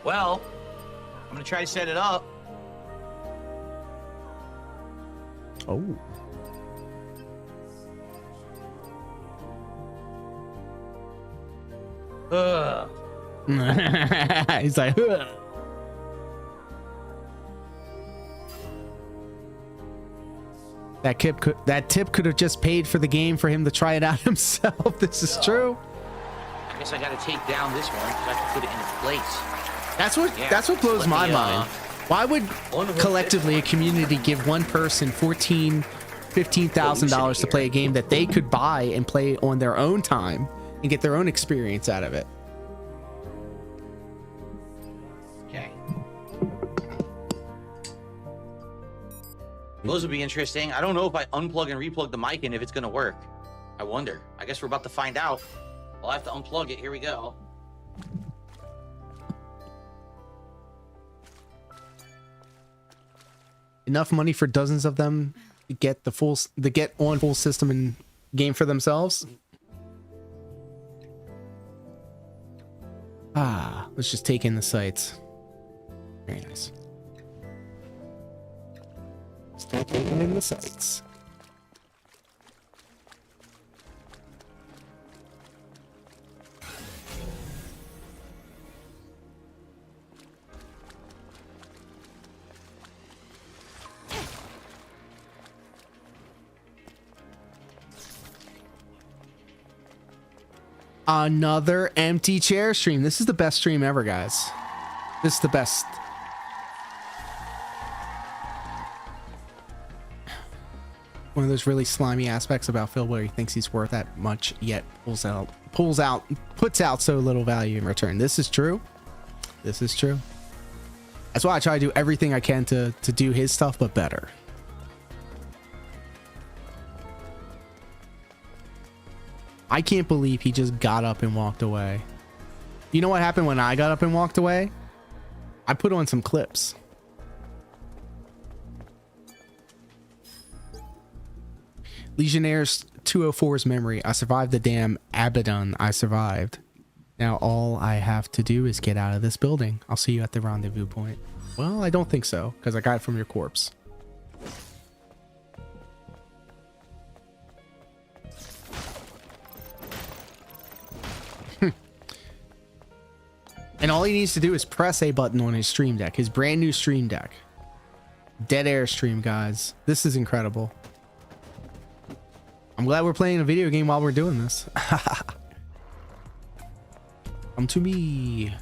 Well, I'm gonna try to set it up. Oh. Ugh. He's like, "Ugh." That tip could have just paid for the game for him to try it out himself. This is true. I guess I gotta take down this one because I have to put it in place. That's what blows Let my me, mind. Why would collectively a community give one person $15,000 to play a game that they could buy and play on their own time and get their own experience out of it? Okay. Those would be interesting. I don't know if I unplug and replug the mic in if it's gonna work. I wonder. I guess we're about to find out. I'll have to unplug it. Here we go. Enough money for dozens of them to get on full system and game for themselves. Let's just take in the sights. Very nice. Start taking in the sights. Another empty chair stream. This is the best stream ever, guys. This is the best. One of those really slimy aspects about Phil where he thinks he's worth that much, yet puts out so little value in return. This is true. This is true. That's why I try to do everything I can to do his stuff, but better. I can't believe he just got up and walked away. You know what happened when I got up and walked away? I put on some clips. Legionnaires 204's memory. I survived the damn Abaddon. I survived. Now all I have to do is get out of this building. I'll see you at the rendezvous point. Well, I don't think so, because I got it from your corpse. And all he needs to do is press a button on his stream deck, his brand new stream deck. Dead air stream, guys. This is incredible. I'm glad we're playing a video game while we're doing this. Come to me.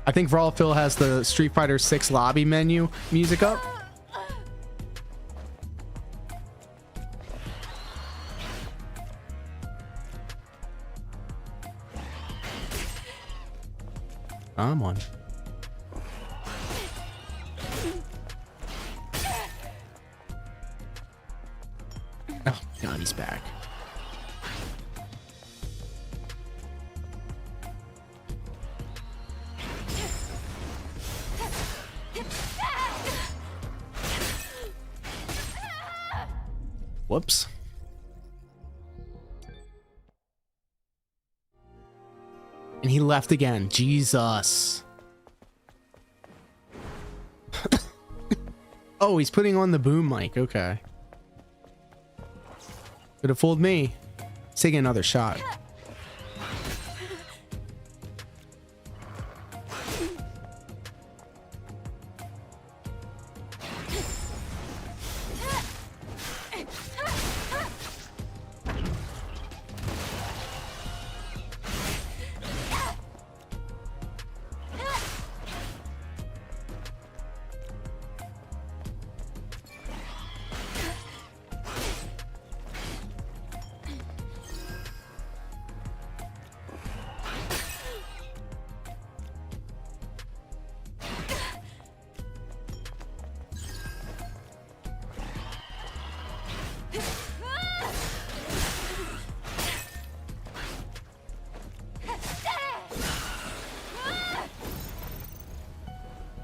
I think Raw Phil has the Street Fighter 6 lobby menu music up. Come on. Oh, God, he's back. Whoops. And he left again. Jesus. Oh, he's putting on the boom mic. Okay. Could have fooled me. Let's take another shot.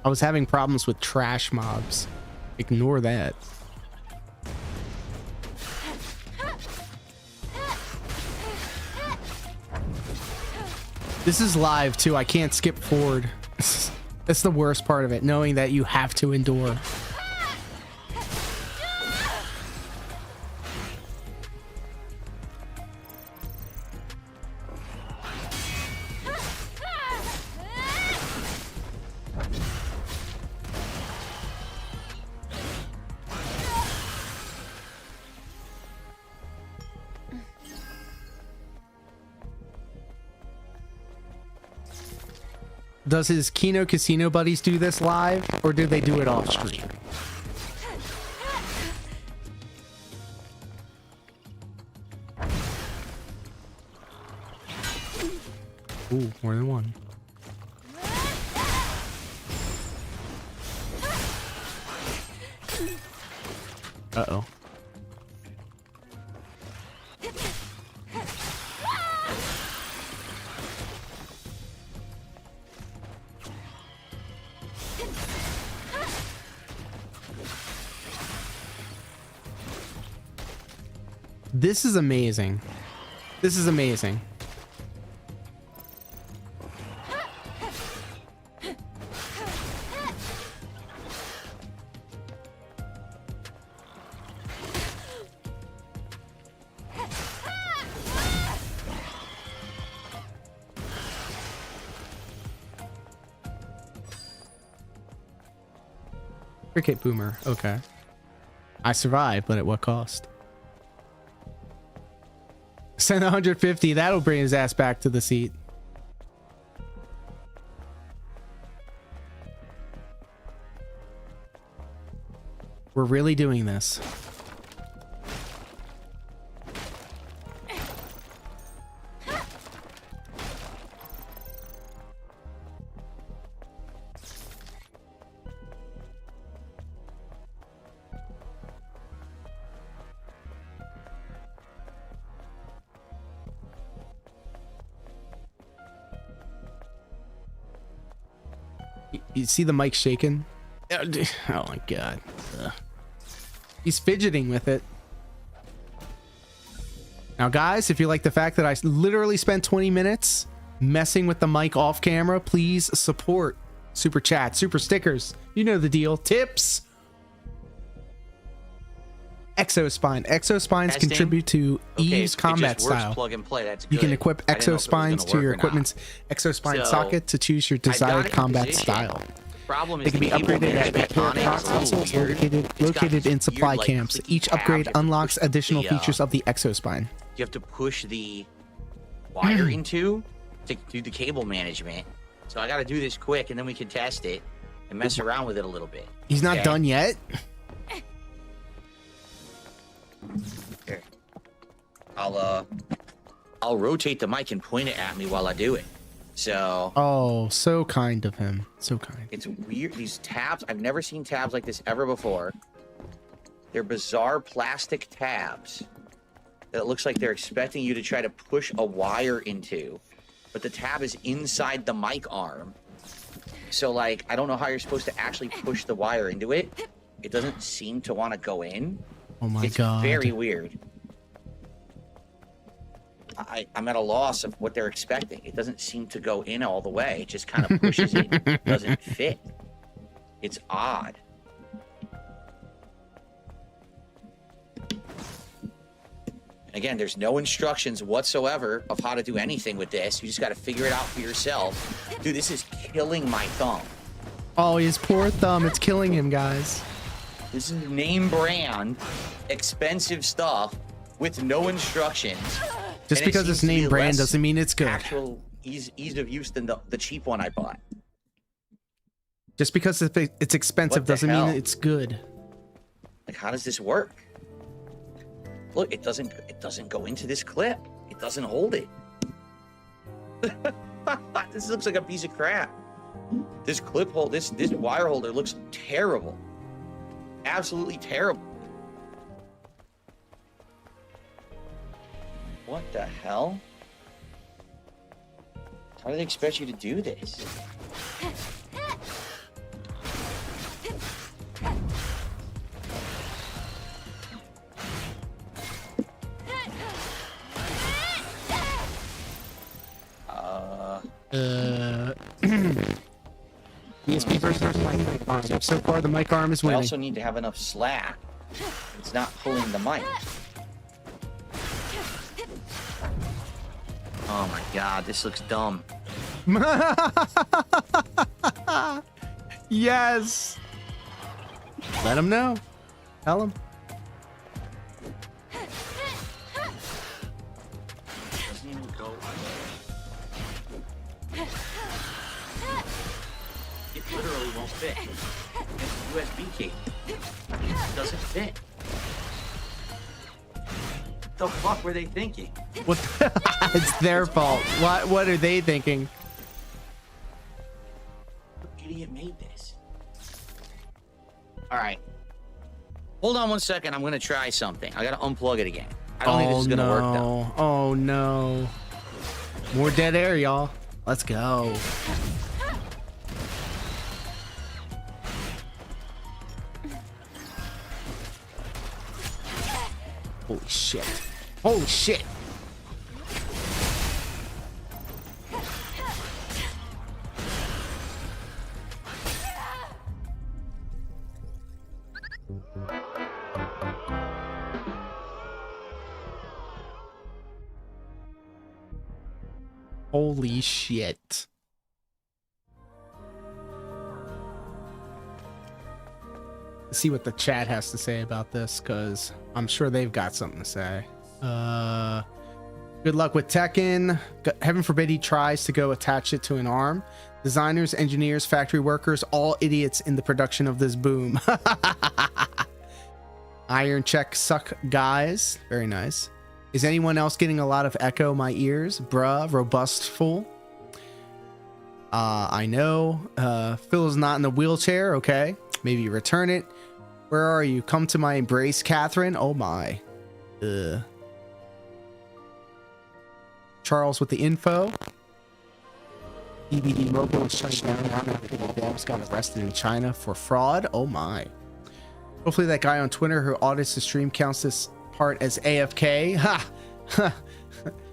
I was having problems with trash mobs. Ignore that. This is live too. I can't skip forward. That's the worst part of it, knowing that you have to endure. Does his Kino Casino buddies do this live, or do they do it off stream? Ooh, more than one. Uh-oh. This is amazing. This is amazing. Cricket boomer. Okay. I survived, but at what cost? Send 150. That'll bring his ass back to the seat. We're really doing this. You see the mic shaking? Oh my god. Ugh. He's fidgeting with it. Now guys, if you like the fact that I literally spent 20 minutes messing with the mic off camera, please support. Super chat, super stickers. You know the deal. Tips. Exospine. Exospines Testing? contribute to Eve's it combat just works style. plug and play. That's You can good. equip I didn't know if it was gonna exospines to work your or not. equipment's exospine So, socket to choose your I've got desired it in combat position. style. Problem They is can be the cable upgraded at management on it is a little consoles weird. located It's got these in supply weird, like, camps. clicky Each tab upgrade that you unlocks push additional the, features of the exospine. You have to push the wire into to do the cable management. So I got to do this quick, and then we can test it and mess around with it a little bit. He's not Okay? done yet. Here. I'll rotate the mic and point it at me while I do it. So Oh, so kind of him. So kind. it's weird. These tabs, I've never seen tabs like this ever before. They're bizarre plastic tabs that it looks like they're expecting you to try to push a wire into, but the tab is inside the mic arm. So like, I don't know how you're supposed to actually push the wire into it. It doesn't seem to want to go in. Oh my It's god. very weird. I'm at a loss of what they're expecting. It doesn't seem to go in all the way. It just kind of pushes it. It doesn't fit. It's odd. Again, there's no instructions whatsoever of how to do anything with this. You just got to figure it out for yourself. Dude, this is killing my thumb. Oh, his poor thumb. It's killing him, guys. This is name brand, expensive stuff with no instructions. Just And it because seems it's to be name brand less doesn't mean it's good. Actual ease of use than the cheap one I bought. Just because it's expensive What the doesn't hell? mean it's good. Like, how does this work? Look, it doesn't go into this clip. It doesn't hold it. This looks like a piece of crap. This clip hold, this wire holder looks terrible. Absolutely terrible. What the hell? How do they expect you to do this? ESP versus mic arm. So far, the mic arm is I winning. also need to have enough slack. It's not pulling the mic. Oh my god, this looks dumb. Yes. Let him know. Tell him. Doesn't even go. It literally won't fit. It's a USB key. It doesn't fit. What the fuck were they thinking? What? It's their fault. What are they thinking? What idiot made this? All right. Hold on one second. I'm gonna try something. I gotta unplug it again. I don't think this is gonna work though. Oh no. More dead air, y'all. Let's go. Holy shit. Holy shit. Holy shit. Let's see what the chat has to say about this, because I'm sure they've got something to say. Good luck with Tekken. Heaven forbid he tries to go attach it to an arm. Designers, engineers, factory workers, all idiots in the production of this boom. Iron check suck, guys. Very nice. Is anyone else getting a lot of echo my ears? Bruh, robust fool. I know. Phil's not in the wheelchair. Okay. Maybe return it. Where are you? Come to my embrace, Catherine. Oh my. Charles with the info. DVD mobile is shut down now after the devs got arrested in China for fraud. Oh my. Hopefully that guy on Twitter who audits the stream counts this part as AFK. Ha!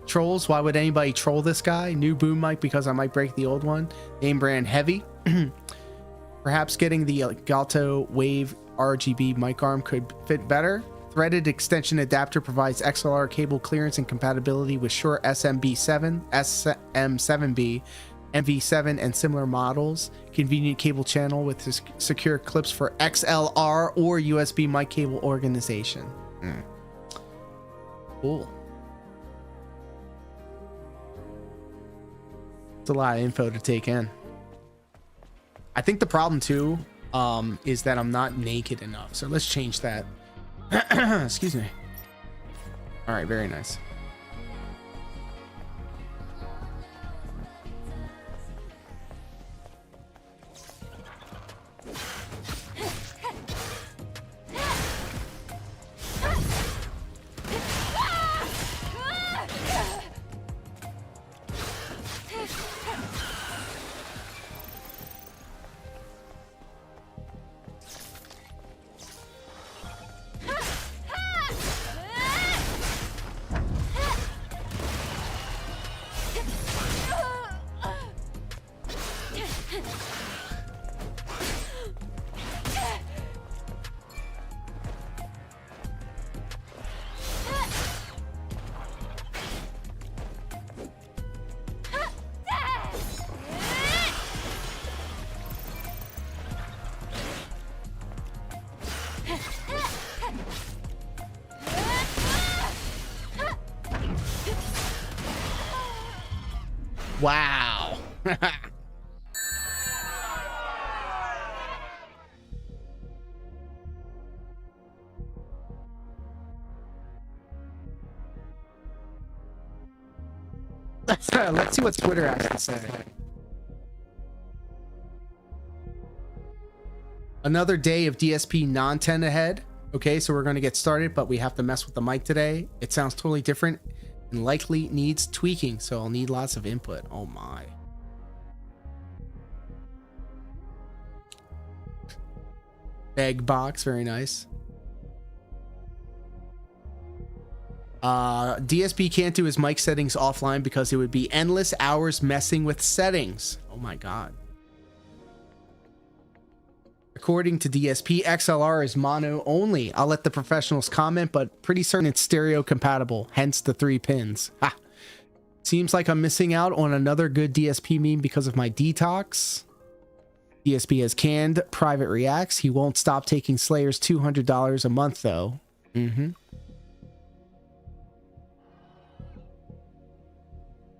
Trolls, why would anybody troll this guy? New boom mic because I might break the old one. Name brand heavy. Perhaps getting the Elgato Wave RGB mic arm could fit better. Threaded extension adapter provides XLR cable clearance and compatibility with short SM7B, MV7, and similar models. Convenient cable channel with secure clips for XLR or USB mic cable organization. Cool. It's a lot of info to take in. I think the problem too is that I'm not naked enough. So let's change that. Excuse me. All right, very nice. Wow. Let's see what Twitter has to say. Another day of DSP non-10 ahead. Okay, so we're going to get started, but we have to mess with the mic today. It sounds totally different and likely needs tweaking, so I'll need lots of input. Oh my. Egg box, very nice. DSP can't do his mic settings offline because it would be endless hours messing with settings. Oh my god. According to DSP, XLR is mono only. I'll let the professionals comment, but pretty certain it's stereo compatible, hence the 3 pins. Ha! Seems like I'm missing out on another good DSP meme because of my detox. DSP has canned private ReACKs. He won't stop taking Slayer's $200 a month, though.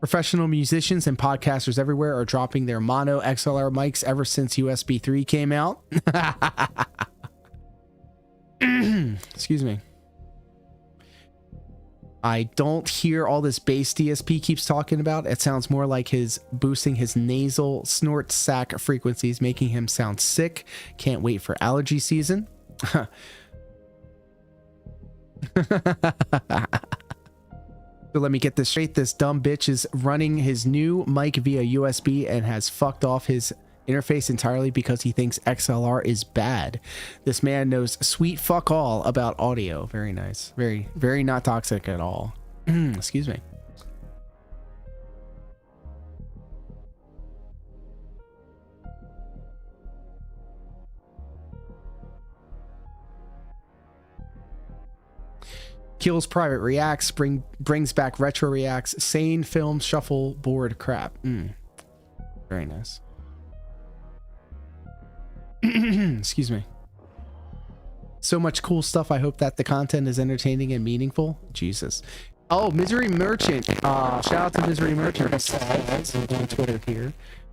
Professional musicians and podcasters everywhere are dropping their mono XLR mics ever since USB 3 came out. Excuse me. I don't hear all this bass DSP keeps talking about. It sounds more like his boosting his nasal snort sac frequencies, making him sound sick. Can't wait for allergy season. So let me get this straight. This dumb bitch is running his new mic via USB and has fucked off his interface entirely because he thinks XLR is bad. This man knows sweet fuck all about audio. Very nice. Very, very not toxic at all. Excuse me. Kills private ReACKs, brings back retro ReACKs, sane film shuffle board crap. Very nice. Excuse me. So much cool stuff. I hope that the content is entertaining and meaningful. Jesus. Oh, Misery Merchant. Shout out to Misery Merchant. I saw it on Twitter here.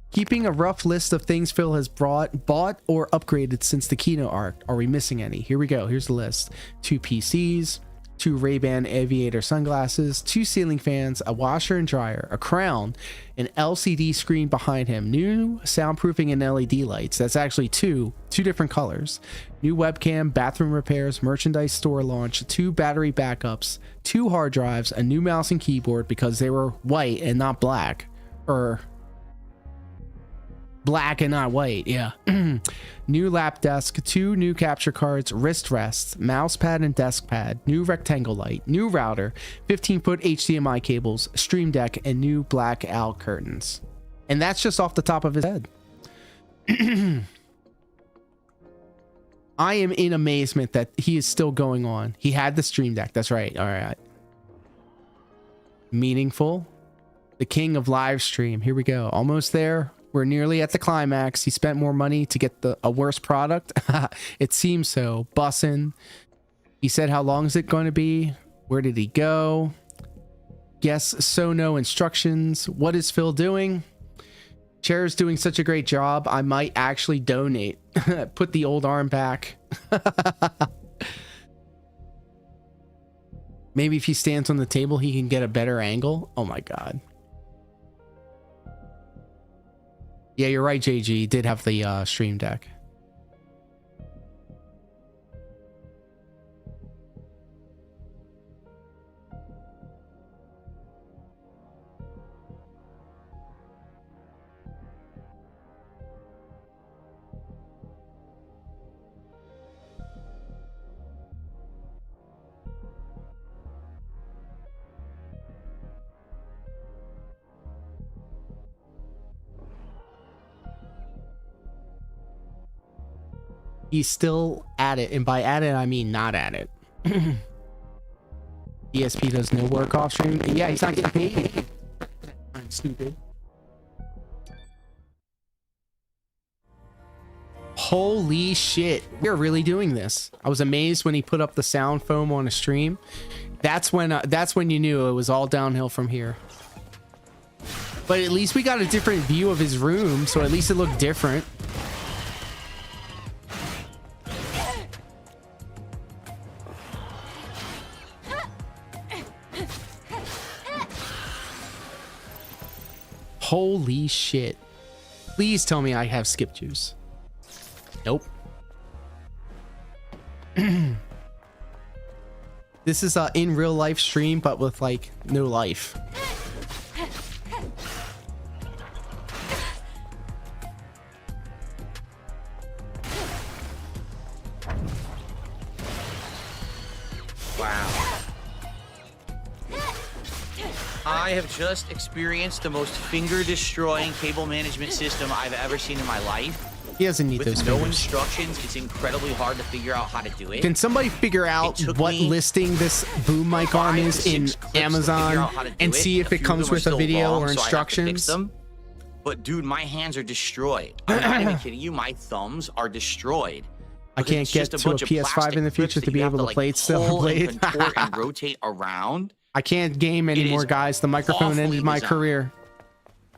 Keeping a rough list of things Phil has bought or upgraded since the Keynote arc. Are we missing any? Here we go. Here's the list. 2 PCs. 2 Ray-Ban Aviator sunglasses, 2 ceiling fans, a washer and dryer, a crown, an LCD screen behind him, new soundproofing and LED lights. That's actually two different colors. New webcam, bathroom repairs, merchandise store launch, 2 battery backups, 2 hard drives, a new mouse and keyboard because they were white and not black. Or black and not white, yeah. New lap desk, 2 new capture cards, wrist rests, mouse pad and desk pad, new rectangle light, new router, 15-foot HDMI cables, stream deck, and new blackout curtains. And that's just off the top of his head. I am in amazement that he is still going on. He had the stream deck. That's right. All right. Meaningful. The king of live stream. Here we go. Almost there. We're nearly at the climax. He spent more money to get a worse product. It seems so. Bussin'. He said, how long is it going to be? Where did he go? Yes, so no instructions. What is Phil doing? Chair's doing such a great job. I might actually donate. Put the old arm back. Maybe if he stands on the table, he can get a better angle. Oh my God. Yeah, you're right, JG. He did have the stream deck. He's still at it, and by at it I mean not at it. ESP does no work off stream. Yeah, he's not getting paid. I'm stupid. Holy shit, we're really doing this. I was amazed when he put up the sound foam on a stream. That's when you knew it was all downhill from here. But at least we got a different view of his room, so at least it looked different. Holy shit. Please tell me I have skip juice. Nope. This is a in real life stream, but with like no life. Wow. I have just experienced the most finger-destroying cable management system I've ever seen in my life. He doesn't need With those no fingers. instructions, it's incredibly hard to figure out how to do it. Can somebody figure out what listing this boom mic arm is in Amazon and see if it comes with a video or instructions? But dude, my hands are destroyed. I'm not even kidding you. My thumbs are destroyed. I can't get to a PS5 in the future to be able to play it still. And contort and rotate around. I can't game anymore, guys. The microphone ended my career.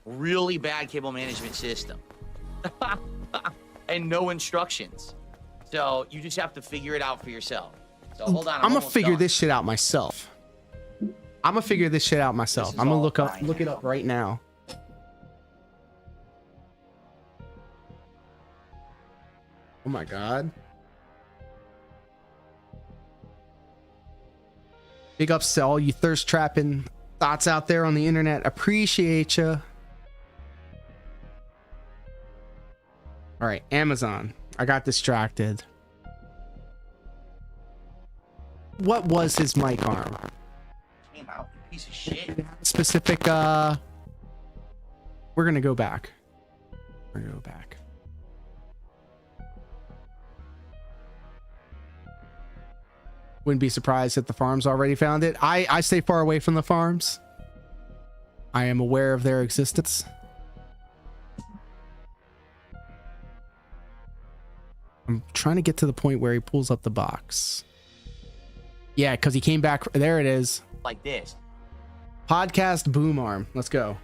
Really bad cable management system. And no instructions. So you just have to figure it out for yourself. So hold on. I'm gonna figure this shit out myself. I'm gonna figure this shit out myself. I'm gonna look it up right now. Oh my God. Big ups to all you thirst trapping thoughts out there on the internet. Appreciate you. All right, Amazon. I got distracted. What was his mic arm? Came out, piece of shit. Specific, we're gonna go back. We're gonna go back. Wouldn't be surprised if the farms already found it. I stay far away from the farms. I am aware of their existence. I'm trying to get to the point where he pulls up the box. Yeah, because he came back. There it is. Like this. Podcast boom arm. Let's go.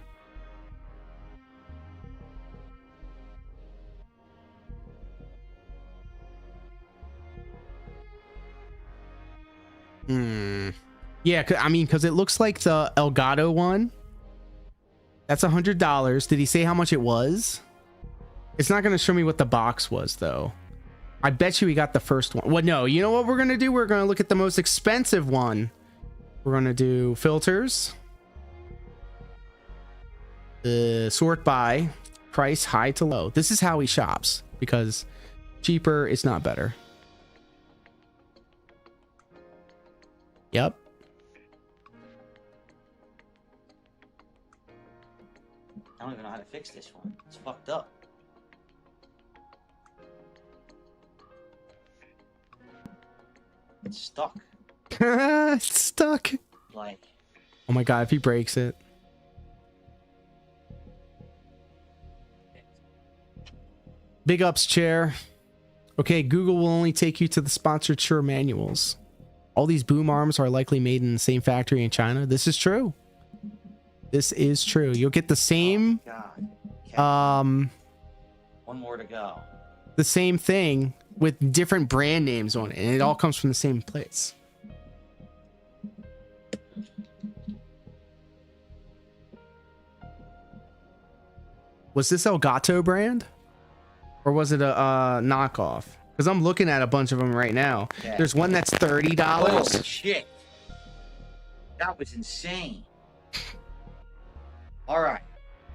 Yeah, I mean, because it looks like the Elgato one. That's $100. Did he say how much it was? It's not going to show me what the box was, though. I bet you he got the first one. Well, no, you know what we're going to do? We're going to look at the most expensive one. We're going to do filters. Sort by price high to low. This is how he shops, because cheaper is not better. Yep. I don't even know how to fix this one. It's fucked up. It's stuck. It's stuck. Like, Oh my god, if he breaks it. Big ups, chair. Okay, Google will only take you to the sponsored Shure manuals. All these boom arms are likely made in the same factory in China. This is true. This is true. You'll get the same one more to go. the same thing with different brand names on it, and it all comes from the same place. Was this Elgato brand? Or was it a knockoff? Because I'm looking at a bunch of them right now. Yeah. There's one that's $30. Holy shit. That was insane. All right.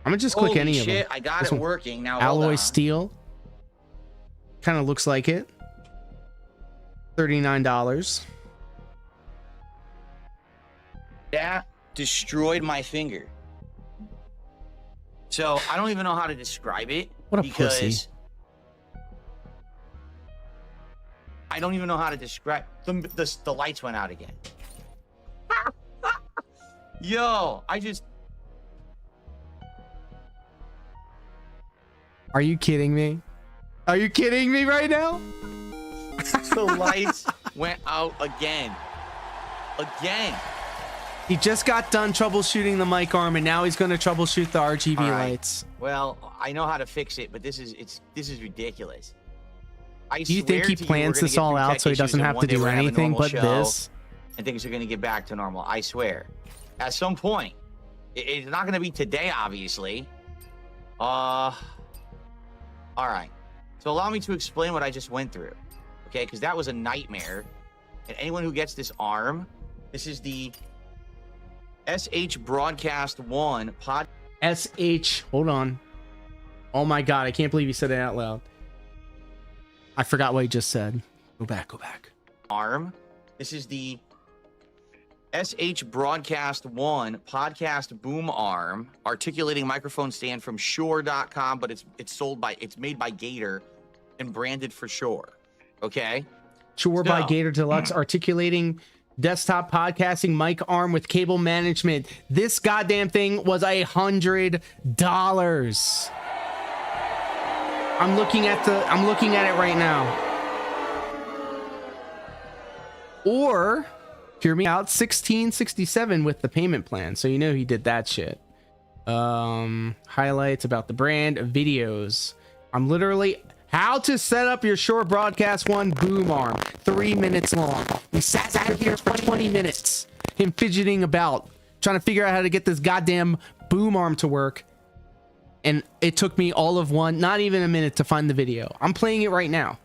I'm gonna just click Holy any shit, of them. I got This it one. working. Now, hold Alloy on. steel. Kind of looks like it. $39. That destroyed my finger. So I don't even know how to describe it. What a because pussy. I don't even know how to describe. The lights went out again. Yo, I just. Are you kidding me? Are you kidding me right now? The lights went out again. Again. He just got done troubleshooting the mic arm, and now he's going to troubleshoot the RGB All right. lights. Well, I know how to fix it, but this is ridiculous. Do you think he plans this all out so he doesn't have to do anything but this? And things are going to get back to normal. I swear. At some point. It's not going to be today, obviously. All right. So allow me to explain what I just went through. Okay, because that was a nightmare. And anyone who gets this arm, this is the SH Broadcast 1 pod. SH, hold on. Oh my god, I can't believe you said it out loud. I forgot what he just said. Go back, go back. Arm. This is the SH Broadcast 1 podcast boom arm articulating microphone stand from Shure.com, but it's made by Gator and branded for Shure. Okay. Shure by Gator Deluxe articulating desktop podcasting mic arm with cable management. This goddamn thing was $100. I'm looking at it right now. Or hear me out, $16.67 with the payment plan. So you know he did that shit. Highlights about the brand, videos. I'm literally how to set up your Shure Broadcast 1 boom arm. 3 minutes long. We sat out here for 20 minutes. Him fidgeting about, trying to figure out how to get this goddamn boom arm to work. And it took me all of not even a minute to find the video. I'm playing it right now.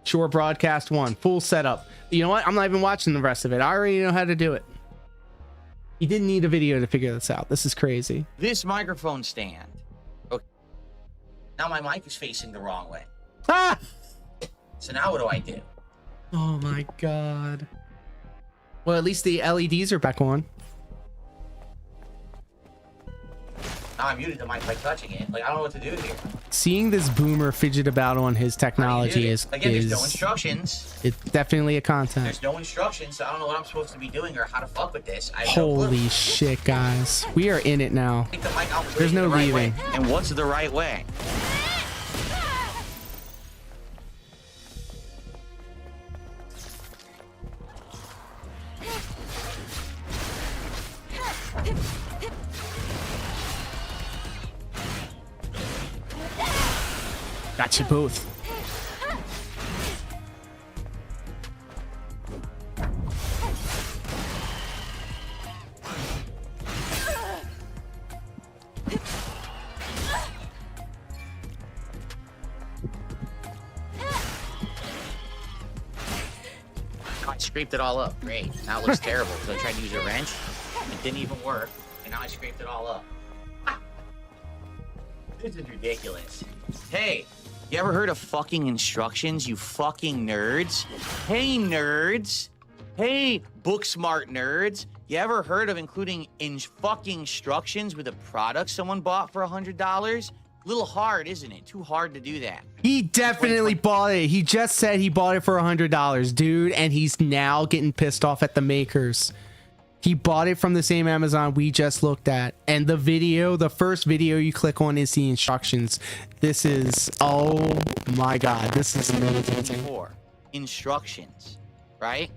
Shure Broadcast 1, full setup. You know what? I'm not even watching the rest of it. I already know how to do it. You didn't need a video to figure this out. This is crazy. This microphone stand. Okay. Now my mic is facing the wrong way. Ah! So now what do I do? Oh my god. Well, at least the LEDs are back on. Now I muted the mic by touching it. Like, I don't know what to do here. Seeing this boomer fidget about on his technology is Again, there's no instructions. It's definitely a content. There's no instructions, so I don't know what I'm supposed to be doing or how to fuck with this. I have Holy no clue. shit, guys. We are in it now. Take the mic out There's no the right leaving. way. And what's the right way? Got you both. I scraped it all up. Great. Now it looks terrible because I tried to use a wrench. It didn't even work. And now I scraped it all up. This is ridiculous. Hey, you ever heard of fucking instructions, you fucking nerds? Hey, nerds. Hey, book smart nerds. You ever heard of including fucking instructions with a product someone bought for $100? Little hard, isn't it? Too hard to do that. He definitely bought it. He just said he bought it for $100, dude, and he's now getting pissed off at the makers. He bought it from the same Amazon we just looked at, and the video, the first video you click on is the instructions. This is, oh my god, this is amazing. Instructions, right?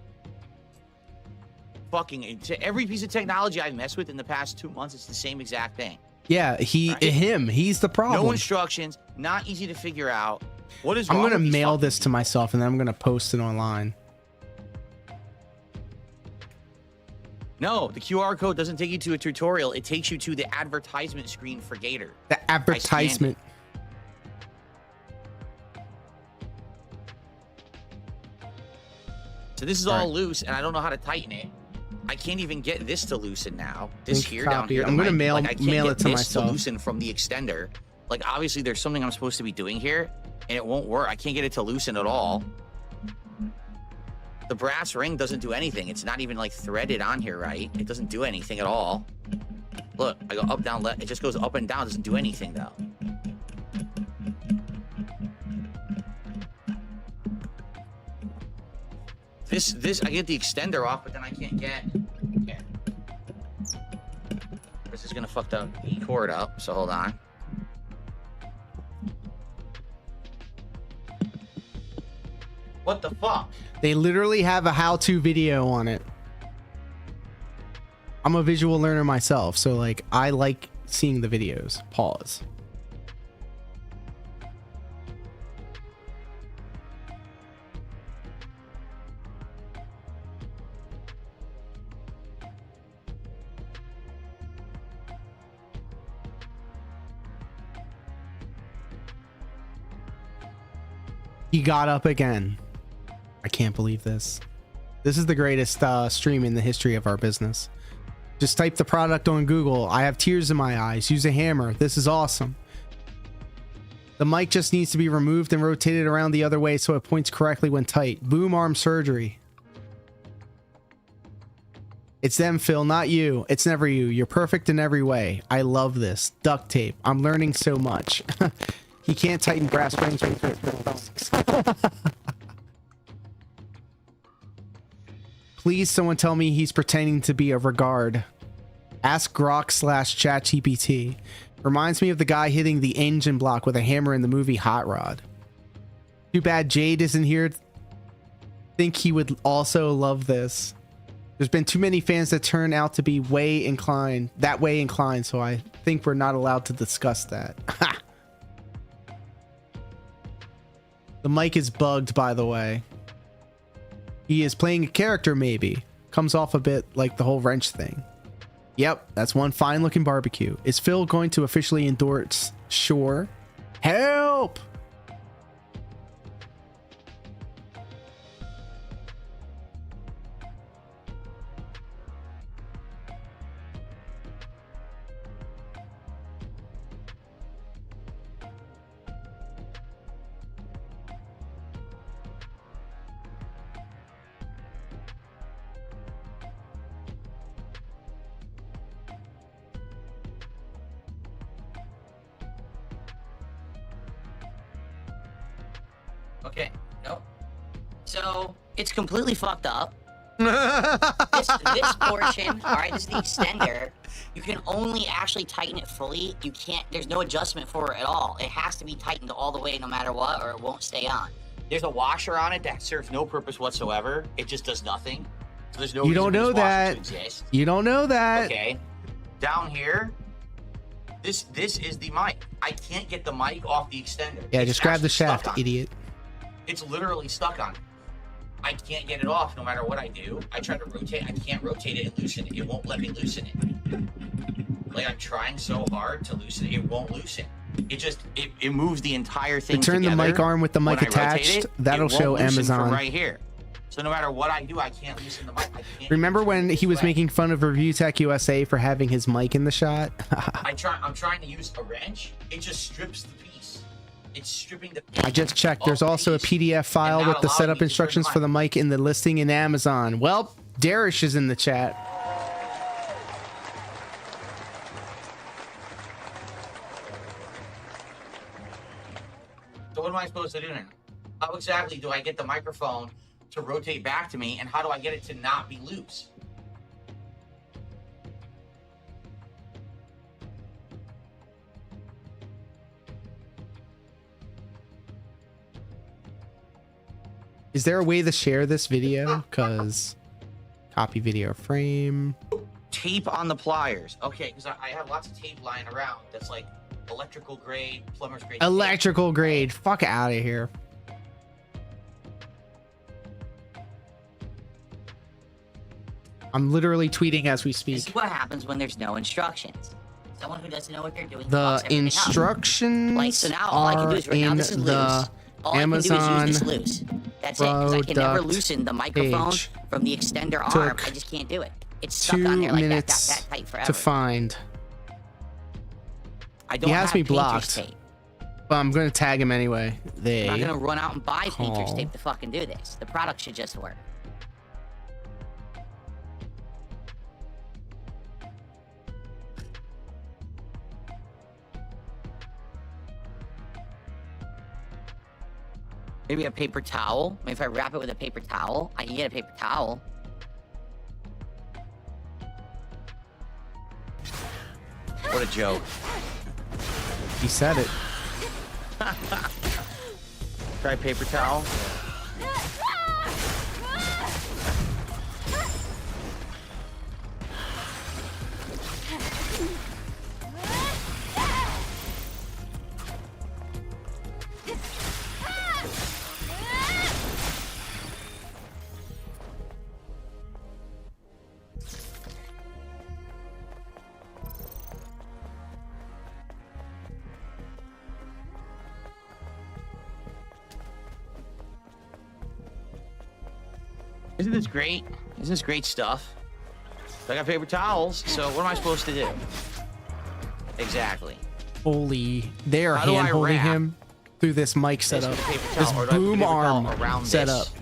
Fucking every piece of technology I've messed with in the past 2 months, it's the same exact thing. Yeah, he's the problem. No instructions, not easy to figure out. What is I'm wrong gonna with these mail this to myself and then I'm gonna post it online. No, the QR code doesn't take you to a tutorial. It takes you to the advertisement screen for Gator. The advertisement. So this is all loose, and I don't know how to tighten it. I can't even get this to loosen now. This here down here. I'm gonna mail I can't it get to this myself. to loosen from the extender. Like obviously there's something I'm supposed to be doing here, and it won't work. I can't get it to loosen at all. The brass ring doesn't do anything. It's not even like threaded on here, right? It doesn't do anything at all. Look, I go up, down, left. It just goes up and down. It doesn't do anything though. This I get the extender off, but then I can't get. Okay. This is gonna fuck the cord up. So hold on. What the fuck? They literally have a how-to video on it. I'm a visual learner myself, so like I like seeing the videos. Pause. He got up again. I can't believe this. This is the greatest stream in the history of our business. Just type the product on Google. I have tears in my eyes. Use a hammer. This is awesome. The mic just needs to be removed and rotated around the other way so it points correctly when tight. Boom arm surgery. It's them, Phil, not you. It's never you. You're perfect in every way. I love this. Duct tape. I'm learning so much. He can't tighten brass rings. Please, someone tell me he's pretending to be a regard. Ask Grok/ChatGPT. Reminds me of the guy hitting the engine block with a hammer in the movie Hot Rod. Too bad Jade isn't here. Think he would also love this. There's been too many fans that turn out to be that way inclined, so I think we're not allowed to discuss that. The mic is bugged, by the way. He is playing a character, maybe. Comes off a bit like the whole wrench thing. Yep, that's one fine looking barbecue. Is Phil going to officially endorse? Sure. Help! Okay, nope. So it's completely fucked up. this portion, all right, this is the extender. You can only actually tighten it fully. You can't, there's no adjustment for it at all. It has to be tightened all the way no matter what, or it won't stay on. There's a washer on it that serves no purpose whatsoever. It just does nothing. So there's no You reason don't for know this washer that. to exist. You don't know that. Okay. Down here, this is the mic. I can't get the mic off the extender. Yeah, It's just grab the actually stuck shaft, on it. idiot. It's literally stuck on it. I can't get it off no matter what I do. I try to rotate. I can't rotate it and loosen it. It won't let me loosen it. Like I'm trying so hard to loosen it. It won't loosen. It just, it moves the entire thing Return the together. mic arm with the mic When I rotate attached. it, That'll it won't show loosen Amazon. From right here. So no matter what I do, I can't loosen the mic. I can't Remember when he was making fun of Review Tech USA for having his mic in the shot? I'm trying to use a wrench. It just strips the piece. It's stripping the I just checked. There's also a PDF file not with the allowing setup me to instructions turn for the mic in the listing in Amazon. Well, Darish is in the chat. So what am I supposed to do now? How exactly do I get the microphone to rotate back to me, and how do I get it to not be loose? Is there a way to share this video? Because copy video frame. Tape on the pliers. Okay, because I have lots of tape lying around that's like electrical grade, plumber's grade. Electrical grade. Fuck out of here. I'm literally tweeting as we speak. This is what happens when there's no instructions. Someone who doesn't know what they're doing. The instructions like, so now all I can do is right now this is loose. All Amazon I can do is use this loose. That's it. Because I can never loosen the microphone from the extender arm. I just can't do it. It's stuck on there like that tight forever. To find. I don't he has have me painter's blocked. tape. But I'm gonna tag him anyway. I'm not gonna run out and buy painter's tape to fucking do this. The product should just work. Maybe a paper towel. Maybe if I wrap it with a paper towel, I can get a paper towel. What a joke. He said it. Try paper towel. Isn't this great? Isn't this great stuff? I got paper towels, so what am I supposed to do? Exactly. Holy, they are How do I hand holding wrap? him through this mic setup. This Or do I put boom paper towel arm around setup. this?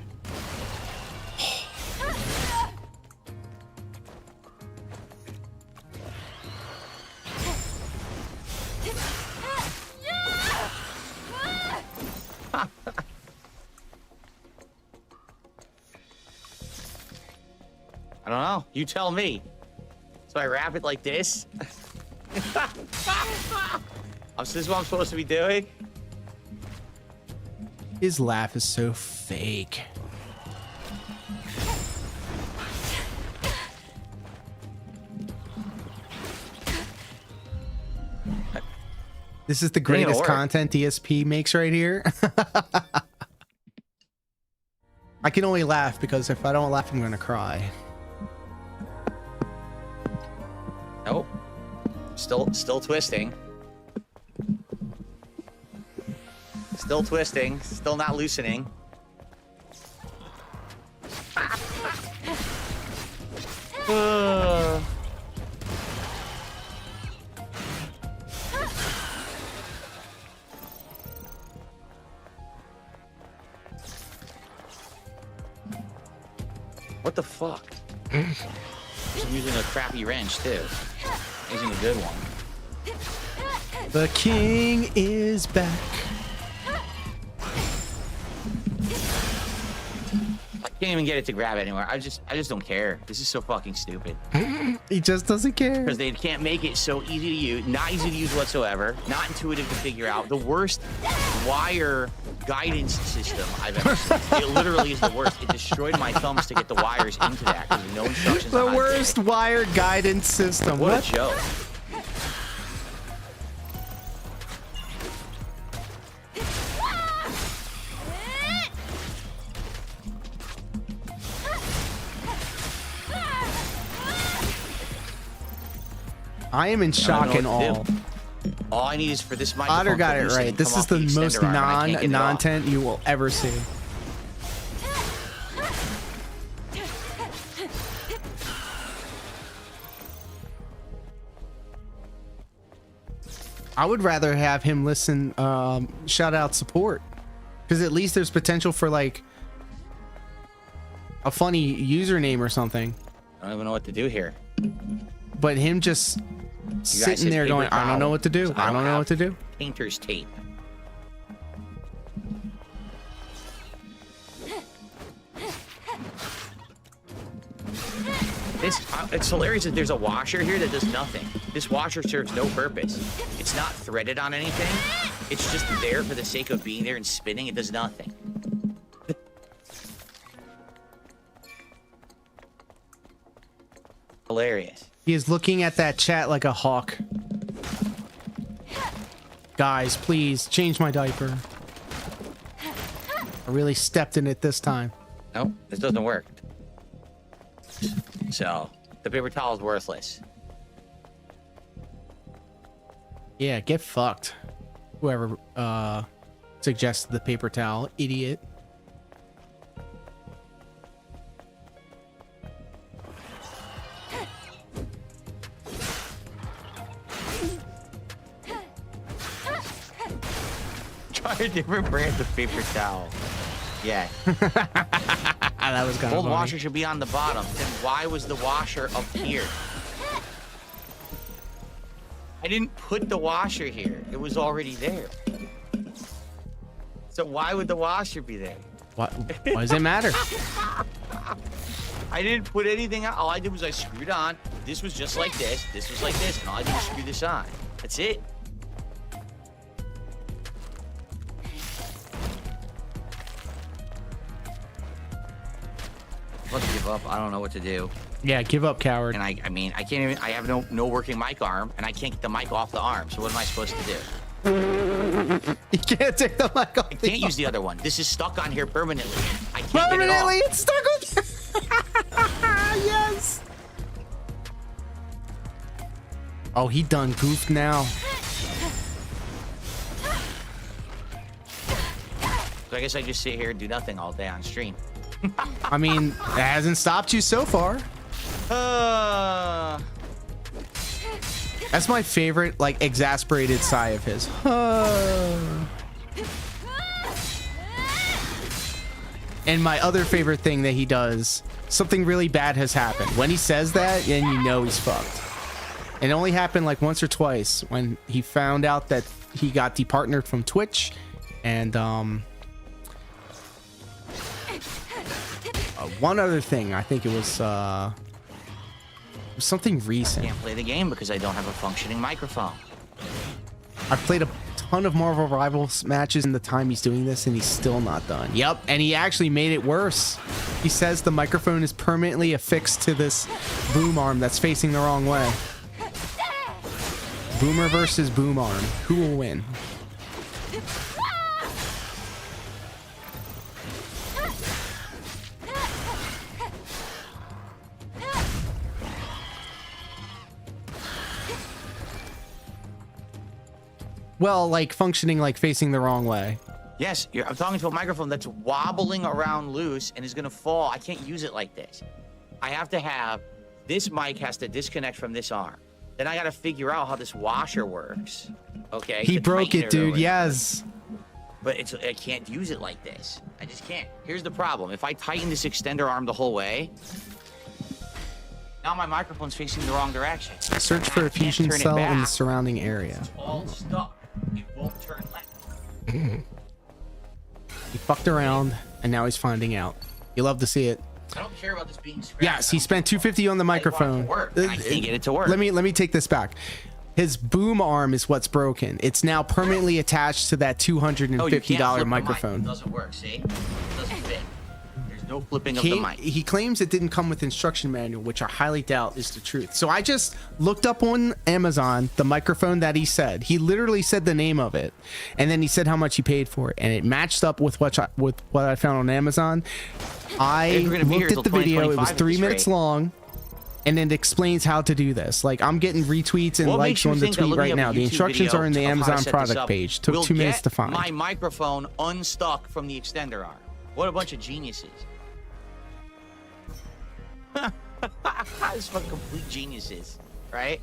I don't know. You tell me. So I wrap it like this. This is what I'm supposed to be doing. His laugh is so fake. This is the greatest content DSP makes right here. I can only laugh because if I don't laugh, I'm gonna cry. Nope. Still twisting. Still twisting. Still not loosening. What the fuck? I'm using a crappy wrench too. Using a good one. The king is back. I can't even get it to grab anywhere. I just don't care. This is so fucking stupid. He just doesn't care. Because they can't make it so easy to use, not easy to use whatsoever, not intuitive to figure out. The worst wire guidance system I've ever seen. It literally is the worst. It destroyed my thumbs to get the wires into that because there's no instructions. The on how to do worst it. wire guidance system. What a joke. I am in shock and awe. All I need is for this microphone. Otter got to it loosen right. and This come is off the extender most arm, and I can't get it off. non-content you will ever see. I would rather have him listen, shout out support, because at least there's potential for like a funny username or something. I don't even know what to do here. But him just sitting said there paper going, I don't know towel. what to do. So I don't know have what to do. Painter's tape. It's hilarious that there's a washer here that does nothing. This washer serves no purpose. It's not threaded on anything. It's just there for the sake of being there and spinning. It does nothing. Hilarious. He is looking at that chat like a hawk. Guys, please change my diaper. I really stepped in it this time. Nope, this doesn't work. So, the paper towel is worthless. Yeah, get fucked. Whoever suggested the paper towel, idiot. Try a different brand of paper towel. Yeah. That was kind of Old funny. washer should be on the bottom. Then why was the washer up here? I didn't put the washer here. It was already there. So why would the washer be there? Why does it matter? I didn't put anything out. All I did was I screwed on. This was just like this. This was like this. And all I did was screw this on. That's it. Let's give up. I don't know what to do. Yeah, give up, coward. And I mean, I can't even. I have no working mic arm, and I can't get the mic off the arm. So what am I supposed to do? You can't take the mic off. I can't use the other one. This is stuck on here permanently. I can't get it off. Permanently, it's stuck with. Yes. Oh, he done goofed now. So I guess I just sit here and do nothing all day on stream. I mean, it hasn't stopped you so far. That's my favorite, like, exasperated sigh of his. And my other favorite thing that he does, something really bad has happened. When he says that, then you know he's fucked. It only happened like once or twice when he found out that he got departnered from Twitch, and one other thing, I think it was something recent. I can't play the game because I don't have a functioning microphone. I've played a ton of Marvel Rivals matches in the time he's doing this, and he's still not done. Yep, and he actually made it worse. He says the microphone is permanently affixed to this boom arm that's facing the wrong way. Boomer versus boom arm. Who will win? Well, like functioning like facing the wrong way. Yes, I'm talking to a microphone that's wobbling around loose and is gonna fall. I can't use it like this. I have to have, this mic has to disconnect from this arm. Then I gotta figure out how this washer works. Okay. He to broke tighten it, dude. over. Yes. But I can't use it like this. I just can't. Here's the problem. If I tighten this extender arm the whole way, now my microphone's facing the wrong direction. Search for a fusion cell in the surrounding area. It's all stuck. It won't turn left. He fucked around, and now he's finding out. You love to see it. I don't care about this being scratched. Yes, he spent $250 on the microphone. I can't get it to work. Let me take this back. His boom arm is what's broken. It's now permanently attached to that $250 microphone. It doesn't work, see? It doesn't fit. There's no flipping of the mic. He claims it didn't come with instruction manual, which I highly doubt is the truth. So I just looked up on Amazon the microphone that he said. He literally said the name of it, and then he said how much he paid for it, and it matched up with what I found on Amazon. I looked at the video. It was 3 minutes long, and it explains how to do this. Like, I'm getting retweets and likes on the tweet right now. The instructions are in the Amazon product page. Took 2 minutes to find. My microphone unstuck from the extender arm. What a bunch of geniuses. It's fucking complete geniuses, right?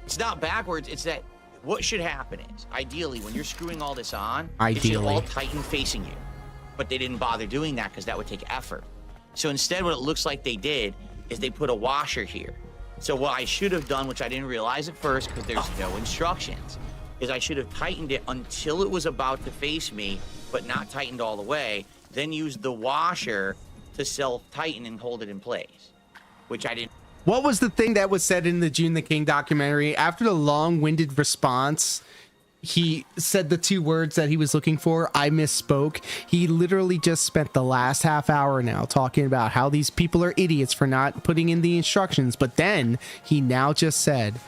It's not backwards. It's that what should happen is, ideally, when you're screwing all this on, it should all tighten facing you. But they didn't bother doing that because that would take effort. So instead, what it looks like they did is they put a washer here. So what I should have done, which I didn't realize at first because there's no instructions, is I should have tightened it until it was about to face me, but not tightened all the way, then used the washer to self-tighten and hold it in place, which I didn't. What was the thing that was said in the June the King documentary? After the long-winded response, he said the 2 words that he was looking for. I misspoke. He literally just spent the last half hour now talking about how these people are idiots for not putting in the instructions. But then he now just said,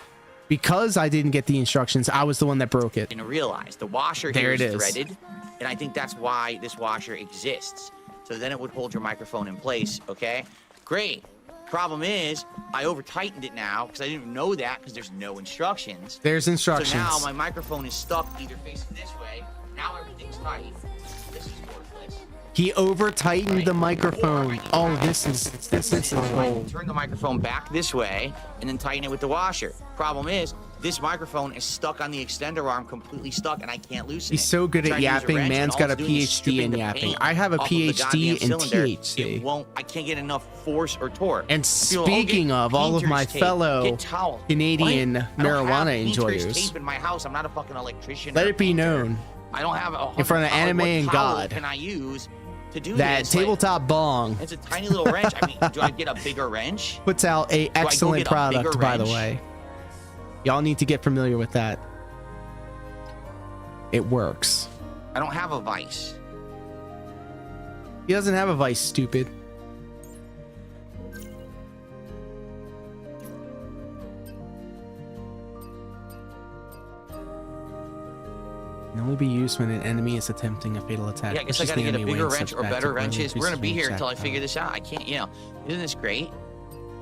because I didn't get the instructions, I was the one that broke it. Didn't realize the washer There here it is is. threaded, and I think that's why this washer exists. So then it would hold your microphone in place. Okay, great. Problem is, I over tightened it now because I didn't know that because there's no instructions. There's instructions. So now my microphone is stuck either facing this way. Now everything's tight. This is worthless. He over tightened the microphone. Oh, this is gold. Turn the microphone back this way and then tighten it with the washer. Problem is, this microphone is stuck on the extender arm, completely stuck, and I can't loosen it. He's so good at Trying to use a yapping. wrench, and Man's all got a it's doing is PhD stripping in the yapping. paint I have a off of the PhD goddamn in cylinder. THC. It won't. I can't get enough force or torque. And Feel, speaking of all of my painter's tape. fellow Get towels. Canadian What? I don't have marijuana painter's enjoyers, tape in my house. I'm not a fucking electrician. let or it be known I don't have a in front of $100 anime what and towel God can I use to do that this? Like, tabletop bong it's a tiny little wrench. I mean, do I get a bigger wrench? puts out a I go excellent get a product, bigger by the wrench? way. Y'all need to get familiar with that. It works. I don't have a vice. He doesn't have a vice, stupid. Can only be used when an enemy is attempting a fatal attack. Yeah, I guess I Pushes gotta the get a enemy bigger away and wrench steps or back better to where it wrenches. We're gonna increases be here range until I attack figure power. this out. I can't, isn't this great?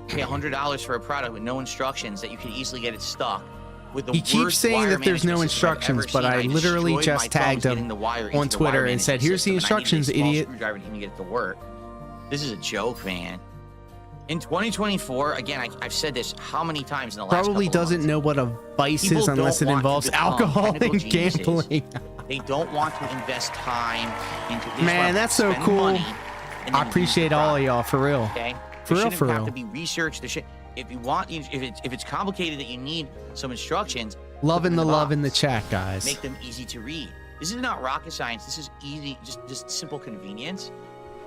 Pay $100 for a product with no instructions that you can easily get it stuck. With the He keeps worst saying wire that there's no management system I've ever instructions, but seen. I literally destroyed just my thumbs tagged him getting the wire into on the Twitter wire and said, management "Here's the system, and I needed instructions, a small idiot." Screwdriver to even get it to work. This is a joke, man. In 2024, again, I've said this how many times in the last Probably couple of doesn't months. know what a vice People is unless it don't want to involves become alcohol technical and geniuses. gambling. They don't want to invest time into this. Man, that's so cool. I appreciate all of y'all, for real. Okay. For real, There for shouldn't have real. to be research. There should, if you want, if it's complicated that you need some instructions. Loving put the them in love in the box. chat, guys. Make them easy to read. This is not rocket science. This is easy, just simple convenience.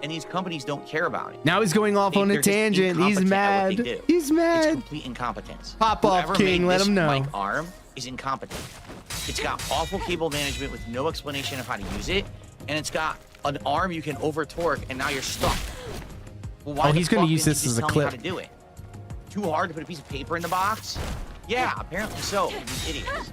And these companies don't care about it. Now he's going off on a They're just tangent. He's incompetent at what they mad. do. He's It's mad. complete incompetence. Pop off, Whoever King. made Let this him know. mic arm is incompetent. It's got awful cable management with no explanation of how to use it, and it's got an arm you can over torque, and now you're stuck. Well, why Oh, the he's gonna fuck use didn't this you as just a tell me how clip. to do it? Too hard to put a piece of paper in the box? Yeah, apparently so. These idiots.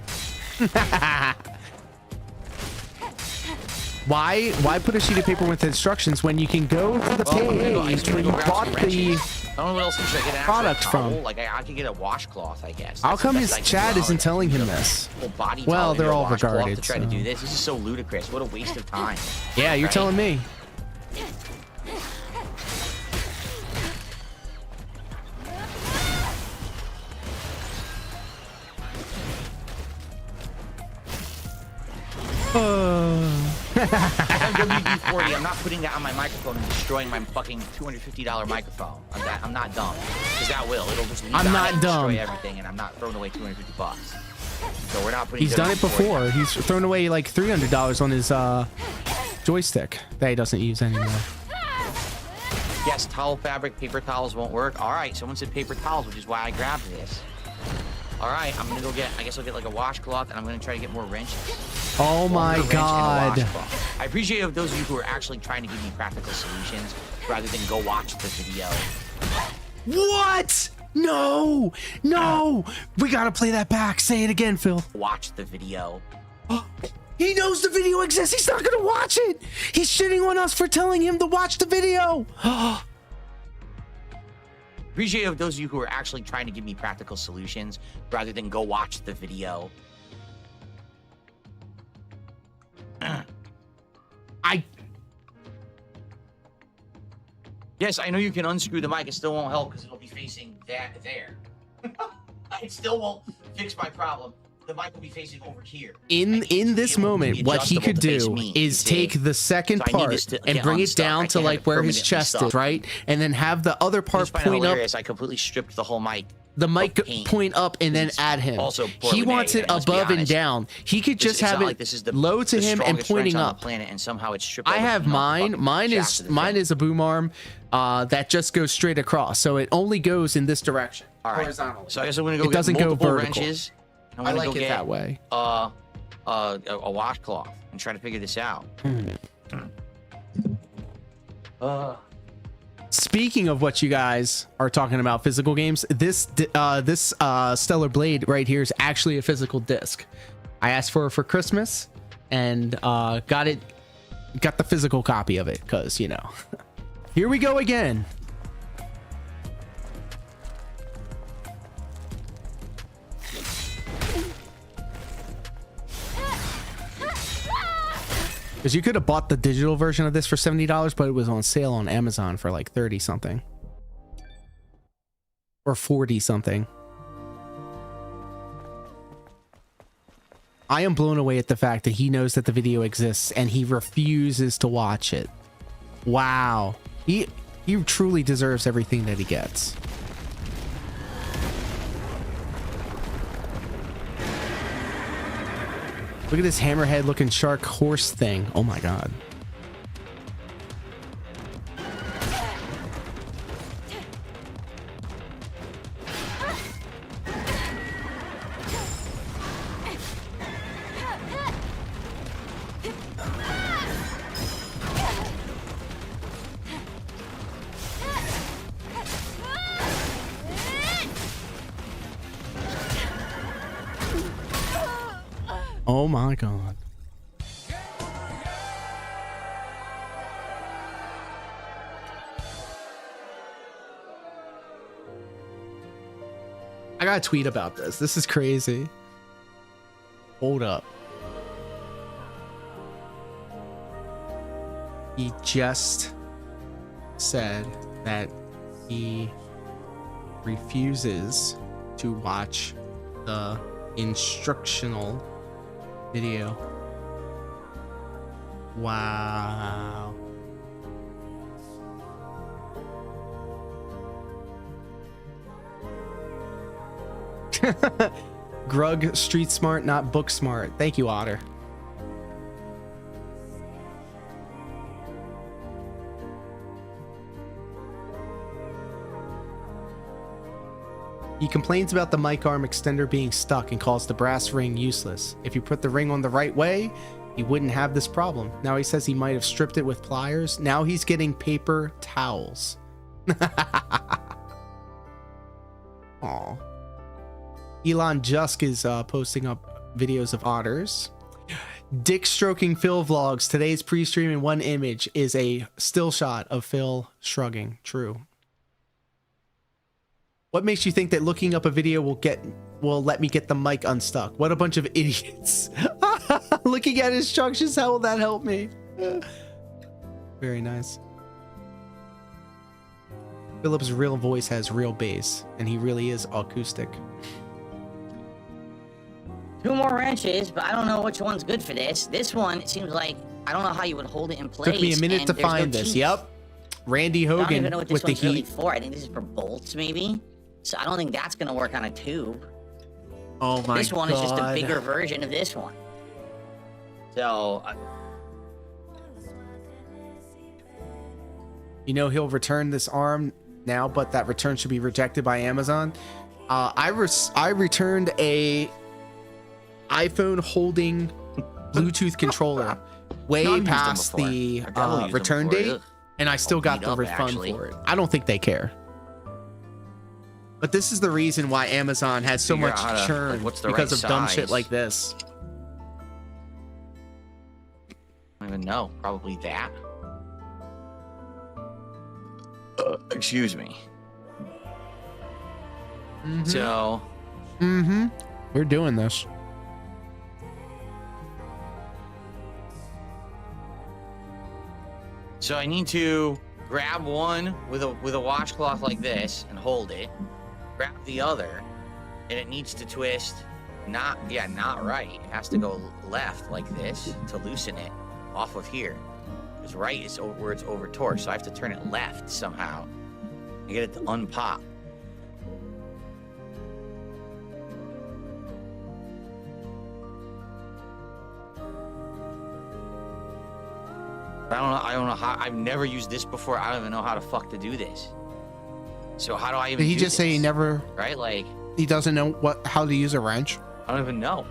Why put a sheet of paper with instructions when you can go to the Well, I'm gonna go- page I'm where gonna you go grab bought some the wrenches. I don't know what else should I get an actual product towel? from? Like I could get a washcloth, I guess. How That's the come best his I can chat do. isn't telling him this? Whole body Well, towel they're into a all washcloth regarded, to try to so- do this. This is so ludicrous. What a waste of time. Yeah, you're Right? telling me. WD-40, I'm not putting that on my microphone and destroying my fucking $250 microphone. I'm not dumb. Because that will. It'll just leave I'm out not and dumb. destroy everything, and I'm not throwing away $250. So we're not putting He's done it WD-40. before. He's thrown away like $300 on his joystick that he doesn't use anymore. Yes, towel fabric, paper towels won't work. All right, someone said paper towels, which is why I grabbed this. All right, I'm gonna go get, I guess I'll get like a washcloth, and I'm gonna try to get more wrenches. Oh One my wrench and a God. washcloth. I appreciate those of you who are actually trying to give me practical solutions rather than go watch the video. What? No, no. We gotta play that back. Say it again, Phil. Watch the video. He knows the video exists. He's not gonna watch it. He's shitting on us for telling him to watch the video. Appreciate those of you who are actually trying to give me practical solutions rather than go watch the video. Yes, I know you can unscrew the mic. It still won't help because it'll be facing that there. It still won't fix my problem. The mic will be facing over here. In this moment, what he could do is take the second So I need part this to and get bring it unstuck. I down to can't have like it where his permanently chest stuck. is, right? And then have the other I part just find it point up. hilarious. I completely stripped the whole mic the mic point up and then at him. Also He poorly wants made, it and let's be above and honest, down. He could just it's have not it like this is the, low to the him and strongest pointing wrench on up. the planet, and somehow it's I have mine. Mine is a boom arm that just goes straight across, so it only goes in this direction. All right. Horizontally. So I guess I'm gonna go It get doesn't go multiple vertical. wrenches. I'm I gonna like go it get, that way. A washcloth and try to figure this out. Speaking of what you guys are talking about, physical games, this Stellar Blade right here is actually a physical disc. I asked for it for Christmas and got the physical copy of it because, you know. Here we go again. Because you could have bought the digital version of this for $70, but it was on sale on Amazon for like 30 something. Or 40 something. I am blown away at the fact that he knows that the video exists and he refuses to watch it. Wow. He truly deserves everything that he gets. Look at this hammerhead looking shark horse thing. Oh my god. Oh my god. I gotta tweet about this. This is crazy. Hold up. He just said that he refuses to watch the instructional video. Wow. Grug, street smart, not book smart. Thank you, Otter. He complains about the mic arm extender being stuck and calls the brass ring useless. If you put the ring on the right way, he wouldn't have this problem. Now he says he might have stripped it with pliers. Now he's getting paper towels. Aw. Elon Jusk is posting up videos of otters. Dick stroking Phil vlogs. Today's pre-stream in one image is a still shot of Phil shrugging. True. What makes you think that looking up a video will let me get the mic unstuck? What a bunch of idiots. Looking at instructions, how will that help me? Very nice. Philip's real voice has real bass, and he really is acoustic. 2 more wrenches, but I don't know which one's good for this. This one, it seems like, I don't know how you would hold it in place. Took me a minute to find this. Yep. Randy Hogan I don't even know what this with the one's really heat. for. I think this is for bolts, maybe. So I don't think that's gonna work on a tube. Oh my god. This one is just a bigger version of this one. So, you know he'll return this arm now, but that return should be rejected by Amazon. I returned a iPhone holding Bluetooth controller way past the return date, and I still got the refund for it. I don't think they care. But this is the reason why Amazon has so much churn because of dumb shit like this. I don't even know. Probably that. Excuse me. So. We're doing this. So I need to grab one with a washcloth like this and hold it. Grab the other, and it needs to twist. Not right. It has to go left like this to loosen it off of here. Because right is where it's over torque, so I have to turn it left somehow and get it to unpop. I don't know how. I've never used this before. I don't even know how to fuck to do this. So how do I even? Did he just say he never? Right, like he doesn't know how to use a wrench. I don't even know.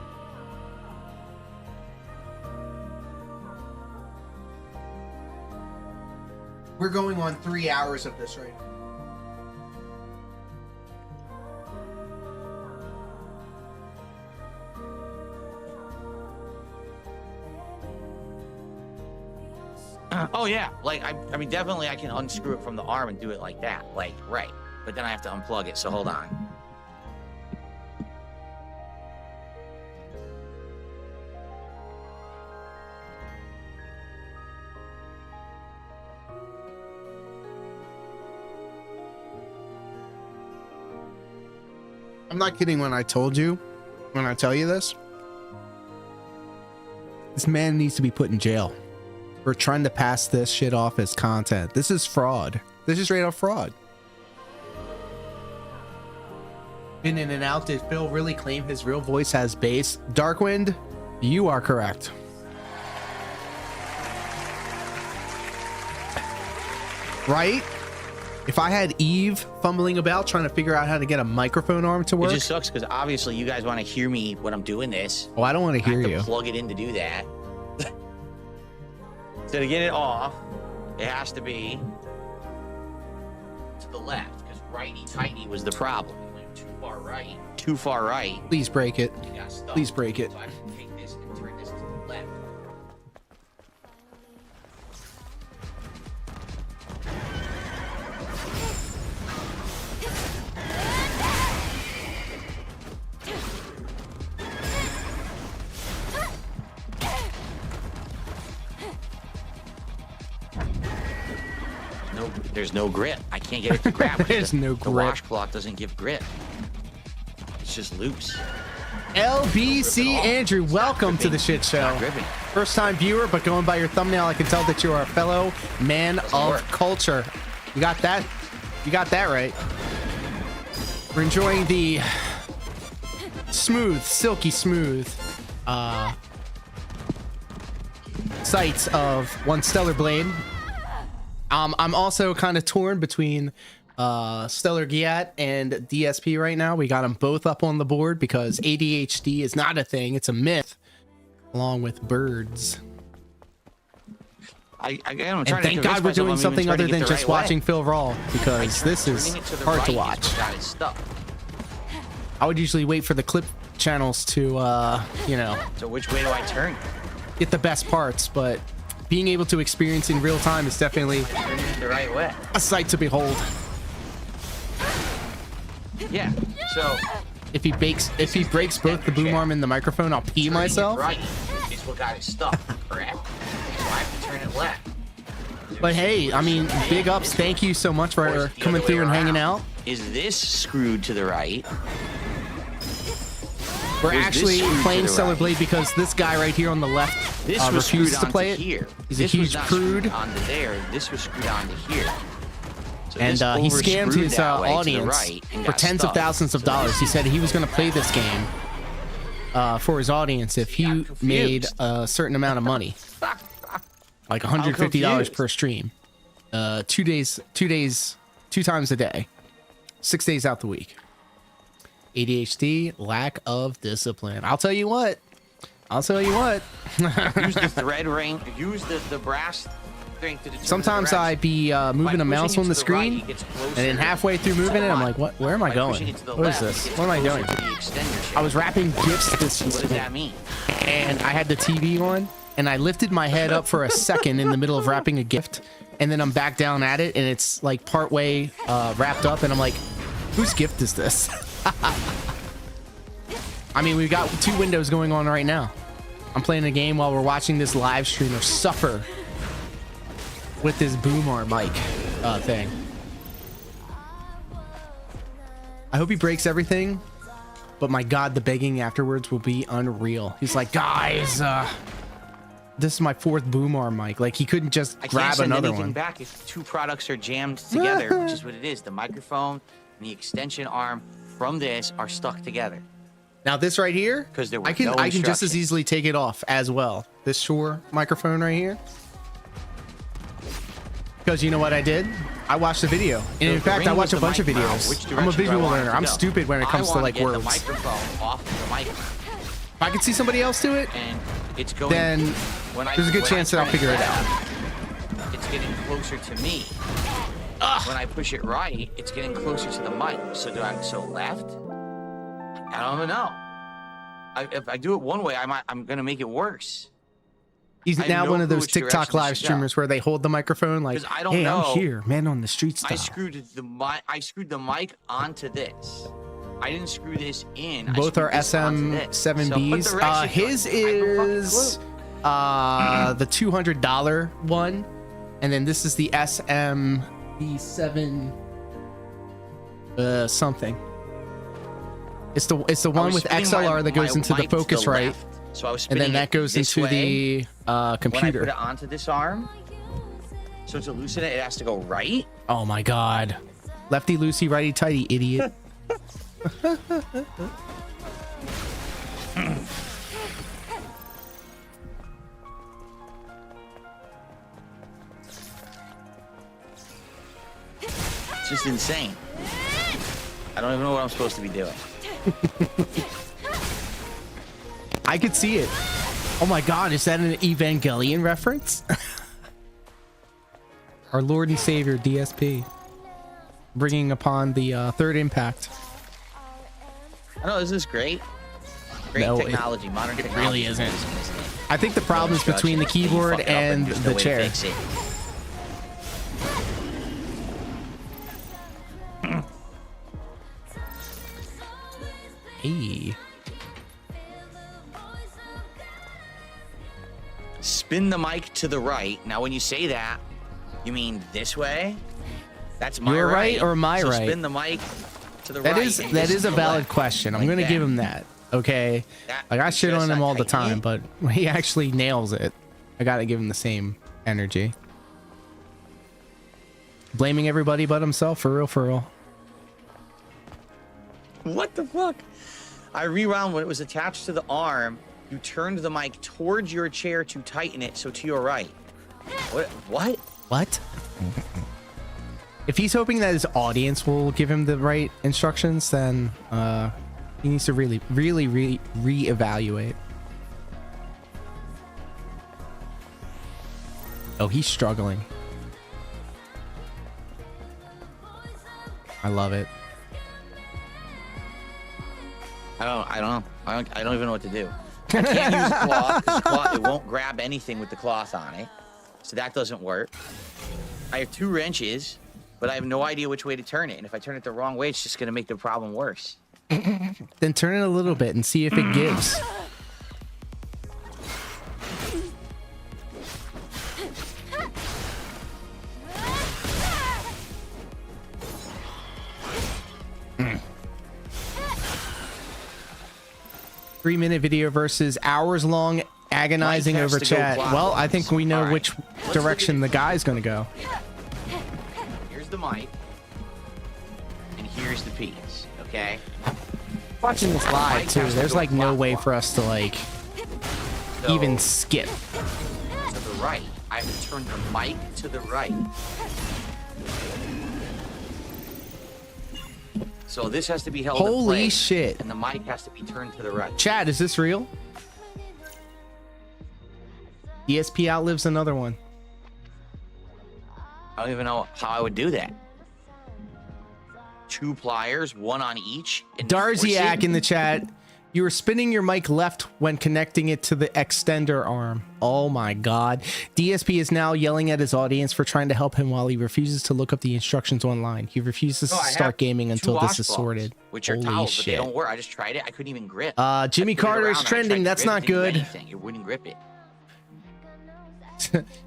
We're going on 3 hours of this right now. Oh yeah, like I mean definitely I can unscrew it from the arm and do it like that, like right. But then I have to unplug it. So hold on. I'm not kidding when I tell you this. This man needs to be put in jail. We're trying to pass this shit off as content. This is fraud. This is straight up fraud. In and out, did Phil really claim his real voice has bass? Darkwind, you are correct. Right? If I had Eve fumbling about trying to figure out how to get a microphone arm to work. It just sucks because obviously you guys want to hear me when I'm doing this. Oh, I don't want to hear you. Plug it in to do that. So to get it off, it has to be to the left because righty-tighty was the problem. It went too far right. Too far right. Please break it. You got stuck. Please break it. So I have to take this and turn this to the left. There's no grip. I can't get it to grab. There's no The grip. washcloth doesn't give grip. It's just loose. LBC Andrew, welcome to the shit show. First time viewer, but going by your thumbnail, I can tell that you are a fellow man of culture. You got that? You got that right. We're enjoying the smooth, silky smooth sights of one Stellar Blade. I'm also kind of torn between Stellar Giat and DSP right now. We got them both up on the board because ADHD is not a thing. It's a myth, along with birds. I'm And trying thank to God we're doing something other than just watching way. Phil Raw because this is hard to watch. I would usually wait for the clip channels to, you know. So which way do I turn? Get the best parts, but being able to experience in real time is definitely The right way. a sight to behold. Yeah. So if he breaks both the boom arm and the microphone, I'll pee myself. Right is what got it stuck. Correct. So I have to turn it left. But hey, I mean, big ups. Thank you so much for coming through and hanging out. Is this screwed to the right? We're Is this actually screwed to playing the Stellar right? Blade because this guy right here on the left This was refuses screwed to play it. onto here. He's This a was huge not prude. screwed onto there. This was screwed onto here. So And this he scammed overscrewed his that way to the audience right and for got tens stuck. of thousands of dollars. He said he was going to play this game for his audience if he made a certain amount of money, like $150 per stream, 2 times a day, 6 days out the week. ADHD, lack of discipline. I'll tell you what. Use the thread ring. Use the brass thing to determine Sometimes the I be moving a mouse on the screen, right, it gets and closer. then halfway through moving it, I'm like, "What? Where am I By going? pushing it to the What is left, this? it gets What am I closer doing?" to the extender shaft. I was wrapping gifts this What does that mean? and I had the TV on, and I lifted my head up for a second in the middle of wrapping a gift, and then I'm back down at it, and it's like part way wrapped up, and I'm like, "Whose gift is this?" I mean, we've got 2 windows going on right now. I'm playing a game while we're watching this live streamer suffer with this boom arm mic thing. I hope he breaks everything, but my God, the begging afterwards will be unreal. He's like, "Guys, this is my 4th boom arm mic." Like, he couldn't just I can't grab send another anything one. back if 2 products are jammed together, which is what it is. The microphone and the extension arm from this are stuck together. Now this right here, Because there were I can no just as instructions. easily take it off as well. This Shure microphone right here. Because you know what I did? I watched the video. And in fact, I watched a bunch of videos. I'm a visual learner. I'm stupid when it comes to like words. The microphone off the mic. If I could see somebody else do it, and it's going, then there's a good chance that I'll figure it out. It's getting closer to me. When I push it right, it's getting closer to the mic. So do I so left? I don't even know. If I do it one way, I'm gonna make it worse. He's now one of those TikTok live streamers where they hold the microphone like, I don't hey, know. I'm here, man on the street style. I screwed the mic onto this. I didn't screw this in. Both are SM7Bs. So his is the $200 one, and then this is the SMB7 something. It's the one with XLR that goes into the Focusrite. So I was and then that goes into the computer. When I put it onto this arm, so to loosen it, it has to go right. Oh my god. Lefty loosey, righty tighty, idiot. It's just insane. I don't even know what I'm supposed to be doing. I could see it. Oh my god, is that an Evangelion reference? Our Lord and Savior, DSP. Bringing upon the third impact. I know, this is great. Great technology, modern technology. It really isn't. I think the problem is between the keyboard and the chair. Hey. Spin the mic to the right. Now, when you say that, you mean this way? That's my Your right or my so right? Spin the mic to the right. That is a valid question. I'm gonna give him that. Okay. Like I shit on him all the time, but he actually nails it. I gotta give him the same energy. Blaming everybody but himself, for real, for real. What the fuck? I rewound when it was attached to the arm. You turned the mic towards your chair to tighten it, so to your right. What? What? If he's hoping that his audience will give him the right instructions, then he needs to really reevaluate. Oh, he's struggling. I love it. I don't know. I don't even know what to do. I can't use cloth because cloth, it won't grab anything with the cloth on it. So that doesn't work. I have 2 wrenches, but I have no idea which way to turn it. And if I turn it the wrong way, it's just going to make the problem worse. Then turn it a little bit and see if it gives. Three-minute video versus hours-long agonizing over chat. Well, I think we know which direction the guy's going to go. Here's the mic, and here's the piece. Okay. Watching this live too, there's like no way for us to like even skip. To the right. I have to turn the mic to the right. So this has to be held in Holy place, shit. and the mic has to be turned to the right. Chad, is this real? ESP outlives another one. I don't even know how I would do that. 2 pliers, 1 on each. Darziak in the chat. You were spinning your mic left when connecting it to the extender arm. Oh my god. DSP is now yelling at his audience for trying to help him while he refuses to look up the instructions online. He refuses to start gaming until this is sorted. Which are Holy towels, shit. but they don't work. I just tried it. I couldn't even grip. Jimmy Carter's trending. That's not good. It wouldn't grip it.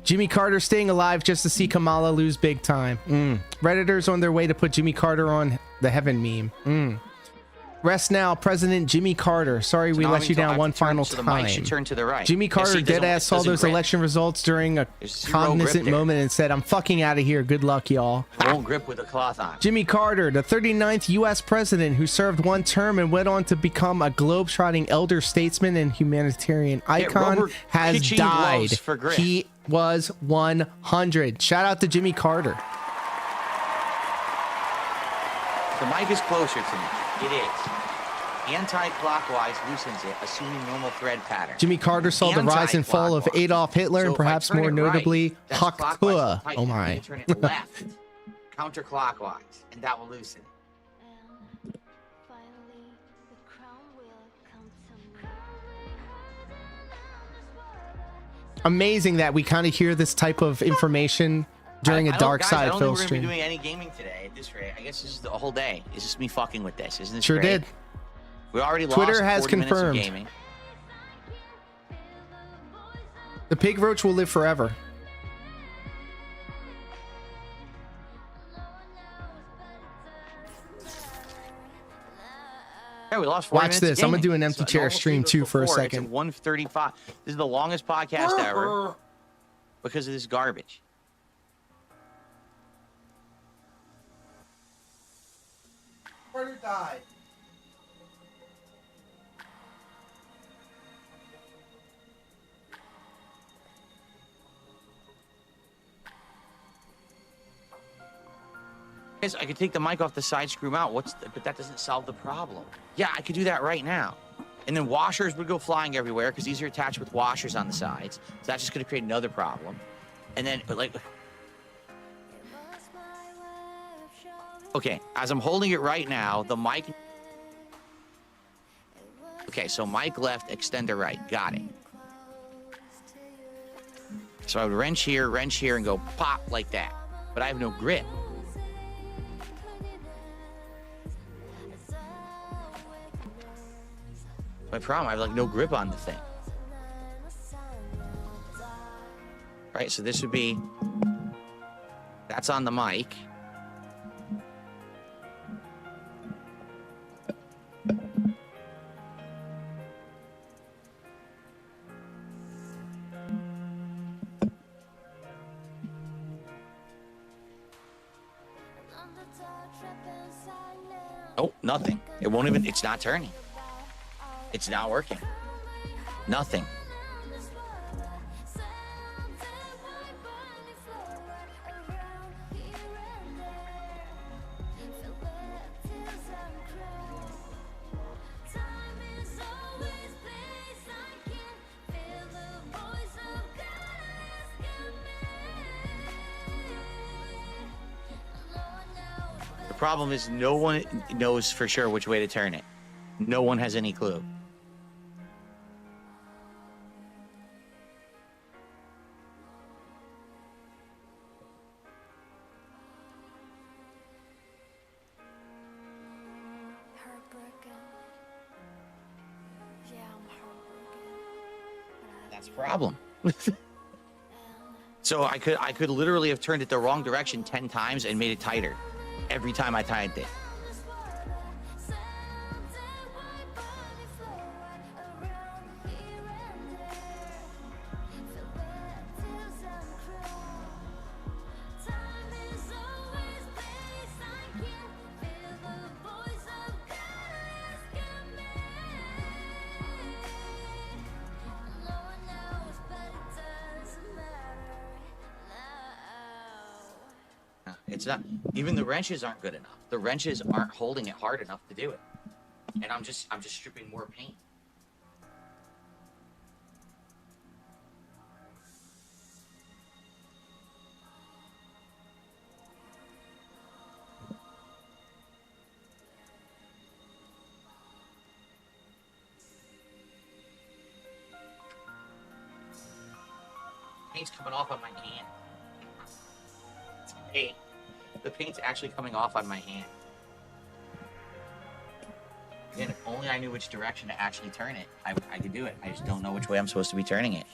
Jimmy Carter staying alive just to see Kamala lose big time. Redditors on their way to put Jimmy Carter on the heaven meme. Rest now, President Jimmy Carter. Sorry we let you down one final so the mic should time. turn to the right. Jimmy Carter deadass saw those election results during a cognizant moment and said, I'm fucking out of here. Good luck, y'all. It won't grip with a cloth on. Jimmy Carter, the 39th U.S. president who served one term and went on to become a globe-trotting elder statesman and humanitarian icon, has died. He was 100. Shout out to Jimmy Carter. The mic is closer to me. It is. Anti-clockwise loosens it, assuming normal thread pattern. Jimmy Carter saw the rise and fall of Adolf Hitler and perhaps more notably Hakua. Oh my. Turn it left, counterclockwise, and that will loosen it. Amazing that we kind of hear this type of information during a dark side Phil stream. I don't think we're going to be doing any gaming today at this rate. I guess this is the whole day. It's just me fucking with this, isn't this Sure great? did. We already Twitter lost has 40 minutes of confirmed. gaming. The pig roach will live forever. Yeah, we lost 40 Watch minutes this. of I'm gonna do gaming. an empty So chair normal stream goes too for a before. second. It's at 1:35. This is the longest podcast ever because of this garbage. Carter died. Guys, I could take the mic off the side, screw mount. But that doesn't solve the problem. Yeah, I could do that right now. And then washers would go flying everywhere because these are attached with washers on the sides. So that's just going to create another problem. And then, like, okay, as I'm holding it right now, the mic. Okay, so mic left, extender right. Got it. So I would wrench here, and go pop like that. But I have no grip. My problem, I have like no grip on the thing. Right, so this would be, that's on the mic. Oh, nothing. It won't even, it's not turning. It's not working. Nothing. The problem is no one knows for sure which way to turn it. No one has any clue. That's the problem. So I could literally have turned it the wrong direction 10 times and made it tighter every time I tightened it. It's not, even the wrenches aren't good enough. The wrenches aren't holding it hard enough to do it. And I'm just stripping more paint. Paint's coming off on my hand. Paint. The paint's actually coming off on my hand. Again, if only I knew which direction to actually turn it, I could do it. I just don't know which way I'm supposed to be turning it.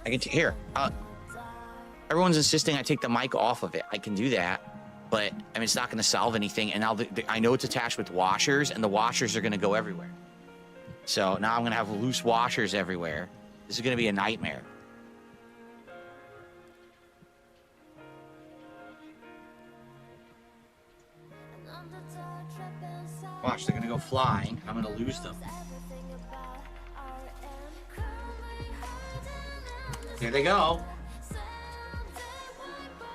I can here. Everyone's insisting I take the mic off of it. I can do that, but I mean it's not going to solve anything. And now I know it's attached with washers, and the washers are going to go everywhere. So now I'm going to have loose washers everywhere. This is going to be a nightmare. Watch, they're going to go flying. I'm going to lose them. Here they go.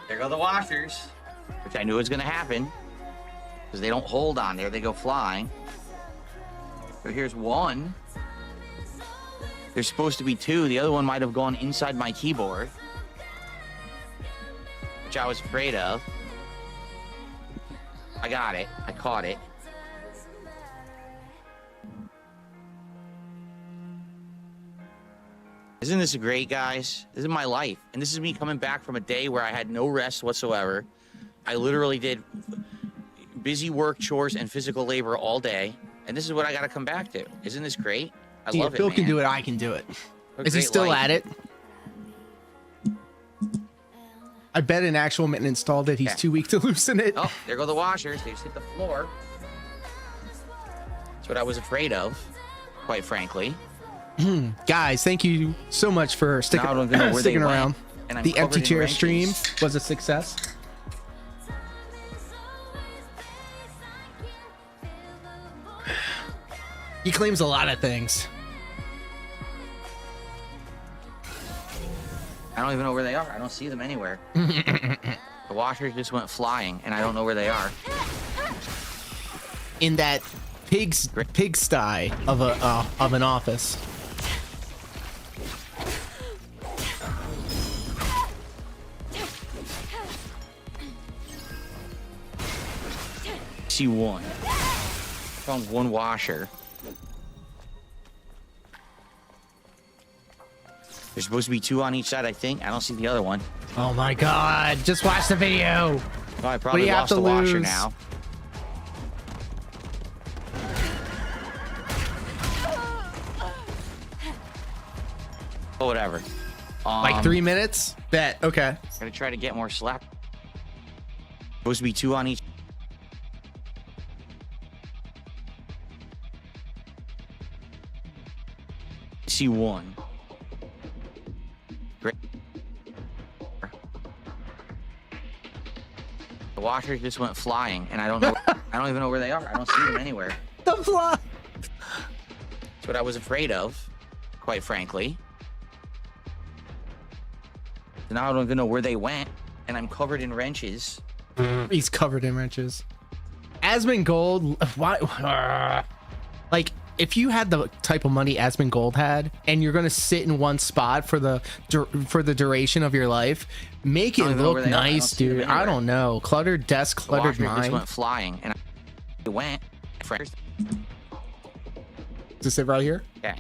There go the washers, which I knew was going to happen because they don't hold on there. They go flying. So here's one. There's supposed to be two. The other one might have gone inside my keyboard, which I was afraid of. I got it. I caught it. Isn't this great, guys? This is my life. And this is me coming back from a day where I had no rest whatsoever. I literally did busy work, chores, and physical labor all day. And this is what I got to come back to. Isn't this great? I love it, Phil man. can do it. I can do it. What a Is he great still life. at it? I bet an actual mitten installed it. He's Okay. too weak to loosen it. Oh, there go the washers. They just hit the floor. That's what I was afraid of, quite frankly. Guys, thank you so much for sticking, Now I don't even know where they sticking went, around. and I'm The empty covered in chair wrenches. stream was a success. He claims a lot of things. I don't even know where they are. I don't see them anywhere. The washers just went flying, and I don't know where they are. In that pigsty of an office. See one. Found one washer. There's supposed to be two on each side, I think. I don't see the other one. Oh my god, just watch the video. Oh, I probably have lost to the washer lose? now. Oh, whatever. Like 3 minutes? Bet. Okay. Gotta try to get more slack. Supposed to be two on each. See one. Great. The washers just went flying, and I don't know. I don't even know where they are. I don't see them anywhere. The fly. That's what I was afraid of, quite frankly. So now I don't even know where they went, and I'm covered in wrenches. He's covered in wrenches. Asmongold, why? Like, if you had the type of money Asmongold had, and you're gonna sit in one spot for the duration of your life, make it look nice, dude. I don't know. Cluttered desk, cluttered The washer just mind. went flying, and it went. Is this it right here? Okay.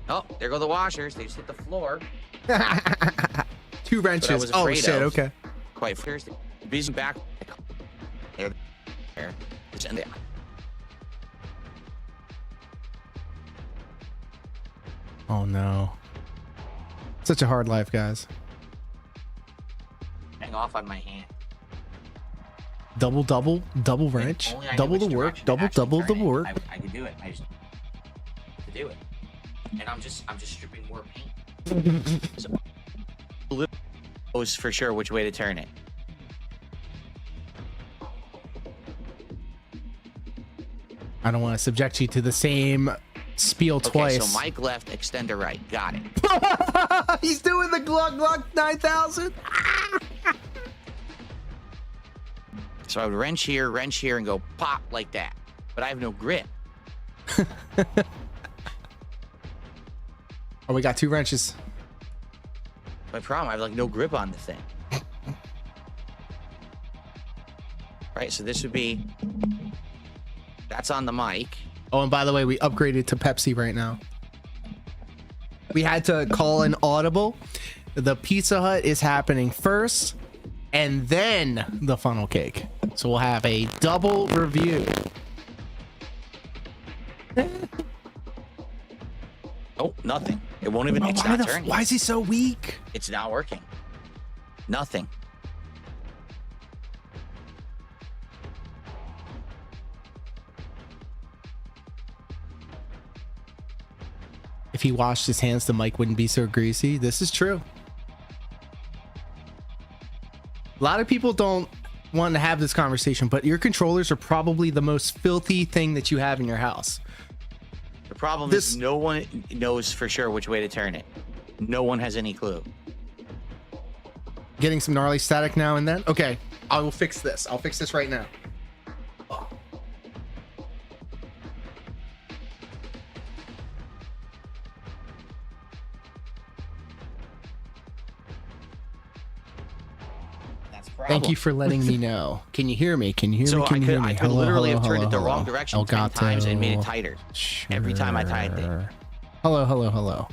Oh, there go the washers. They just hit the floor. 2 wrenches. was Oh afraid shit. of. Okay. Quite fierce. Busy back. There. Just in there. Oh no. Such a hard life, guys. Hang off on my hand. Double wrench, Only I knew double which the work, direction to actually double turn the it. work. I could do it. I just to do it, and I'm just stripping more paint. So, knows for sure which way to turn it. I don't want to subject you to the same spiel Okay, twice. so Mike left, extender right. Got it. He's doing the Glock 9000. So I would wrench here, and go pop like that. But I have no grip. Oh, we got 2 wrenches. My problem, I have like no grip on the thing. Right, so this would be, that's on the mic. Oh, and by the way, we upgraded to Pepsi right now. We had to call an audible. The Pizza Hut is happening first, and then the funnel cake. So we'll have a double review. Oh, Nothing. It won't even. Bro, It's not turning. why is he so weak? It's not working. Nothing. If he washed his hands, the mic wouldn't be so greasy. This is true. A lot of people don't want to have this conversation, but your controllers are probably the most filthy thing that you have in your house. The problem is no one knows for sure which way to turn it. No one has any clue. Getting some gnarly static now and then. Okay, I will fix this. I'll fix this right now. Thank you for letting me know. Can you hear me? Can you hear me? Can you hear me? I could literally have turned it the wrong direction 10 times and made it tighter. Every time I tightened it. Hello, hello, hello.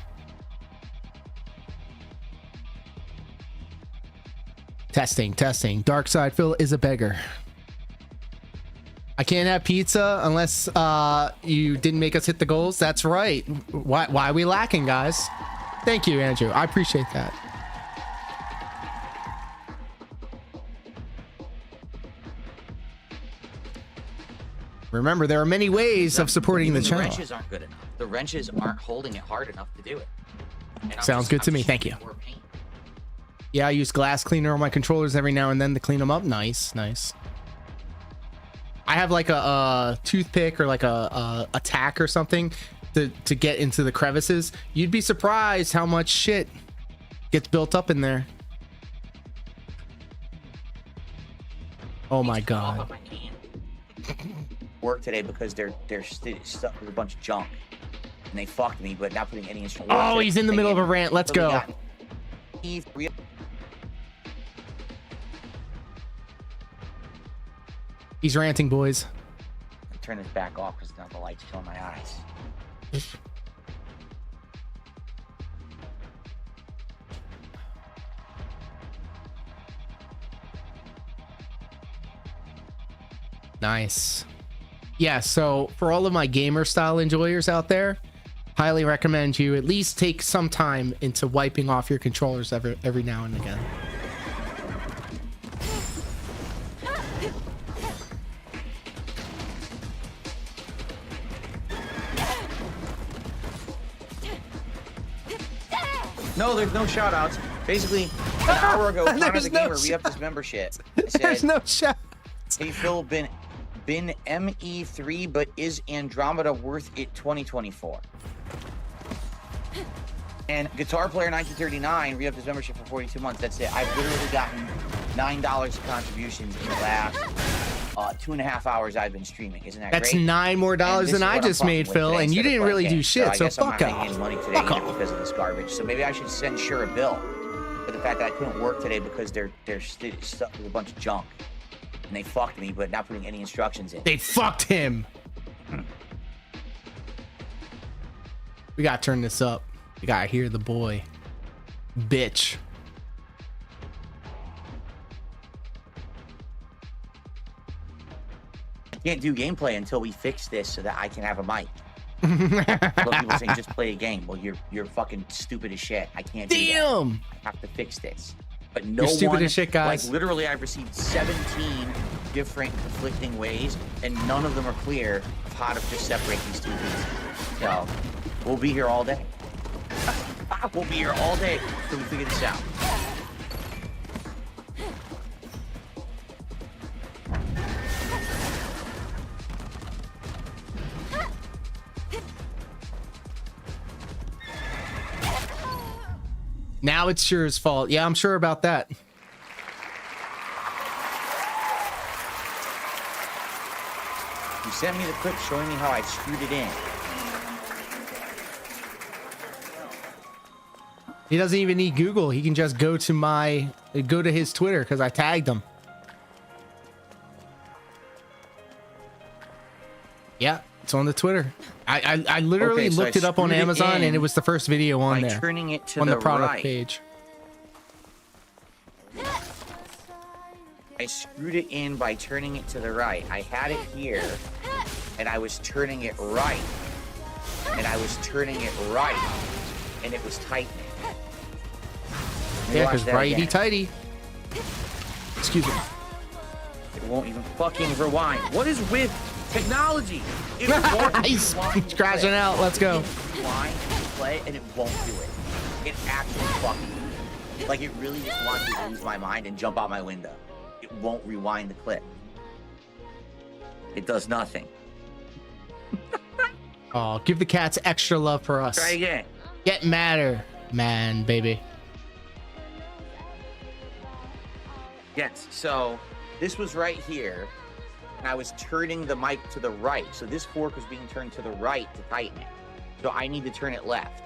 Testing, testing. Dark side Phil is a beggar. I can't have pizza unless you didn't make us hit the goals. That's right. Why are we lacking, guys? Thank you, Andrew. I appreciate that. Remember, there are many ways of supporting the channel. The wrenches aren't good enough. The wrenches aren't holding it hard enough to do it. Sounds good to me. Thank you. Yeah, I use glass cleaner on my controllers every now and then to clean them up. Nice, nice. I have like a toothpick or like a tack or something to get into the crevices. You'd be surprised how much shit gets built up in there. Oh my god. Work today because they're stuck with a bunch of junk and they fucked me, but not putting any instrument. Oh, he's in the middle of a rant. Let's go. He's ranting, boys. Turn this back off because now the light's killing my eyes. Nice. Yeah, so for all of my gamer style enjoyers out there, highly recommend you at least take some time into wiping off your controllers every now and again. No, there's no shout outs. Basically, an hour ago, Connor the Gamer re-upped his membership. There's no shout. Hey Phil, been ME3, but is Andromeda worth it 2024? And Guitar Player 1939 re-upped his membership for 42 months. That's it. I've literally gotten $9 contributions in the last 2.5 hours I've been streaming. Isn't that great? That's $9 more than I just made, Phil, and you didn't really do shit, so fuck off. I guess I'm not making any money today either because of this garbage. So maybe I should send Sure a bill for the fact that I couldn't work today because they're stuck with a bunch of junk. And they fucked me, but not putting any instructions in. They fucked him. We gotta turn this up. We gotta hear the boy. Bitch. I can't do gameplay until we fix this so that I can have a mic. Well, people saying just play a game. Well, you're fucking stupid as shit. I can't do that. Damn. I have to fix this. But no You're stupid one, as shit, guys. like literally I've received 17 different conflicting ways and none of them are clear of how to just separate these two pieces. So we'll be here all day. We'll be here all day till we figure this out. Now it's Sure's fault. Yeah, I'm sure about that. You sent me the clip showing me how I screwed it in. He doesn't even need Google. He can just go to his Twitter because I tagged him. Yeah, it's on the Twitter. I literally looked it up on Amazon and it was the first video on there. Turning it to on the product right. page. I screwed it in by turning it to the right. I had it here, and I was turning it right. and I was turning it right, and it was tightening. Yeah, because righty-tighty. Excuse me. It won't even fucking rewind. What is with technology? It won't He's rewind the crashing play. out. Let's go. It rewind the play, and it won't do it. It actually fucking, like, it really just wants to lose my mind and jump out my window. It won't rewind the clip. It does nothing. Oh, give the cats extra love for us. Try again. Get madder, man, baby. Yes, so this was right here, and I was turning the mic to the right. So this fork was being turned to the right to tighten it. So I need to turn it left.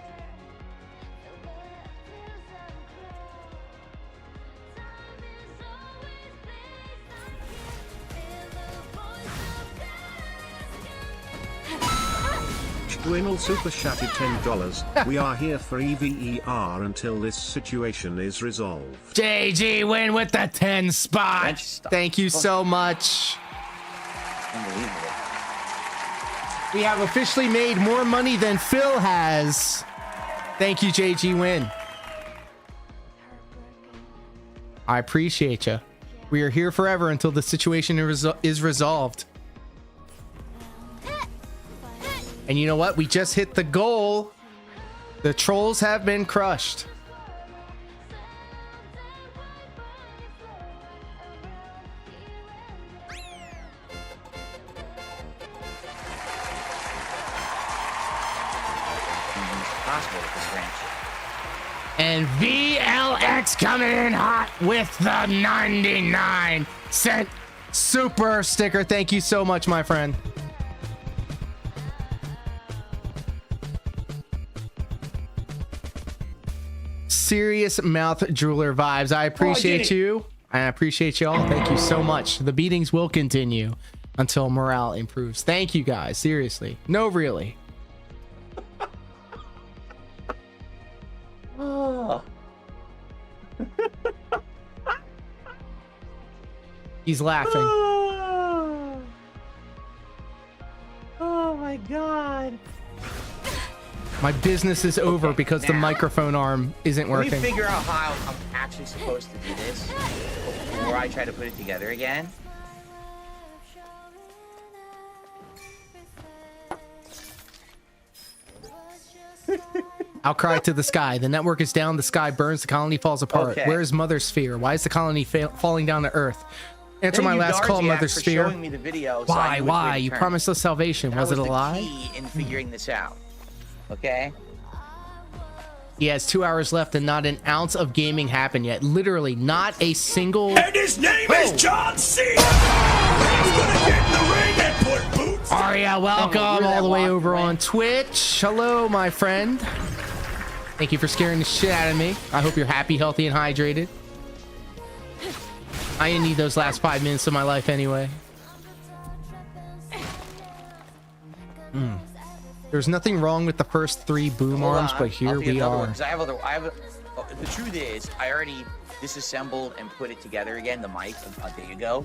Dwinel super chatted $10. We are here for EVER until this situation is resolved. JG win with the 10 spot. Thank you so much. Unbelievable. We have officially made more money than Phil has. Thank you, JG Win. I appreciate you. We are here forever until the situation is resolved. And you know what? We just hit the goal. The trolls have been crushed. Possible with this ranch. And VLX coming in hot with the 99-cent super sticker. Thank you so much, my friend. Serious mouth drooler vibes. I appreciate you. I appreciate you all. Thank you so much. The beatings will continue until morale improves. Thank you guys. Seriously. No, really. Oh. He's laughing. Oh my god. My business is over because the microphone arm isn't Let me working. figure out how I'm actually supposed to do this before I try to put it together again. I'll cry to the sky. The network is down. The sky burns. The colony falls apart. Okay. Where is Mother Sphere? Why is the colony falling down to Earth? Answer my last call, Mother for Sphere. showing me the video so I Why? knew which way Why? to You turn. promised us salvation. That Was it a the lie? key in figuring this out. Okay. He has 2 hours left and not an ounce of gaming happened yet. Literally, not a single. And his name is John Cena! He's gonna get in the ring and put boots. Aria, welcome all the way over on Twitch. Hello, my friend. Thank you for scaring the shit out of me. I hope you're happy, healthy, and hydrated. I didn't need those last 5 minutes of my life anyway. There's nothing wrong with the first 3 boom Hold arms, on, but here I'll do we another are. one, 'cause the truth is, I already disassembled and put it together again, the mic, a day ago,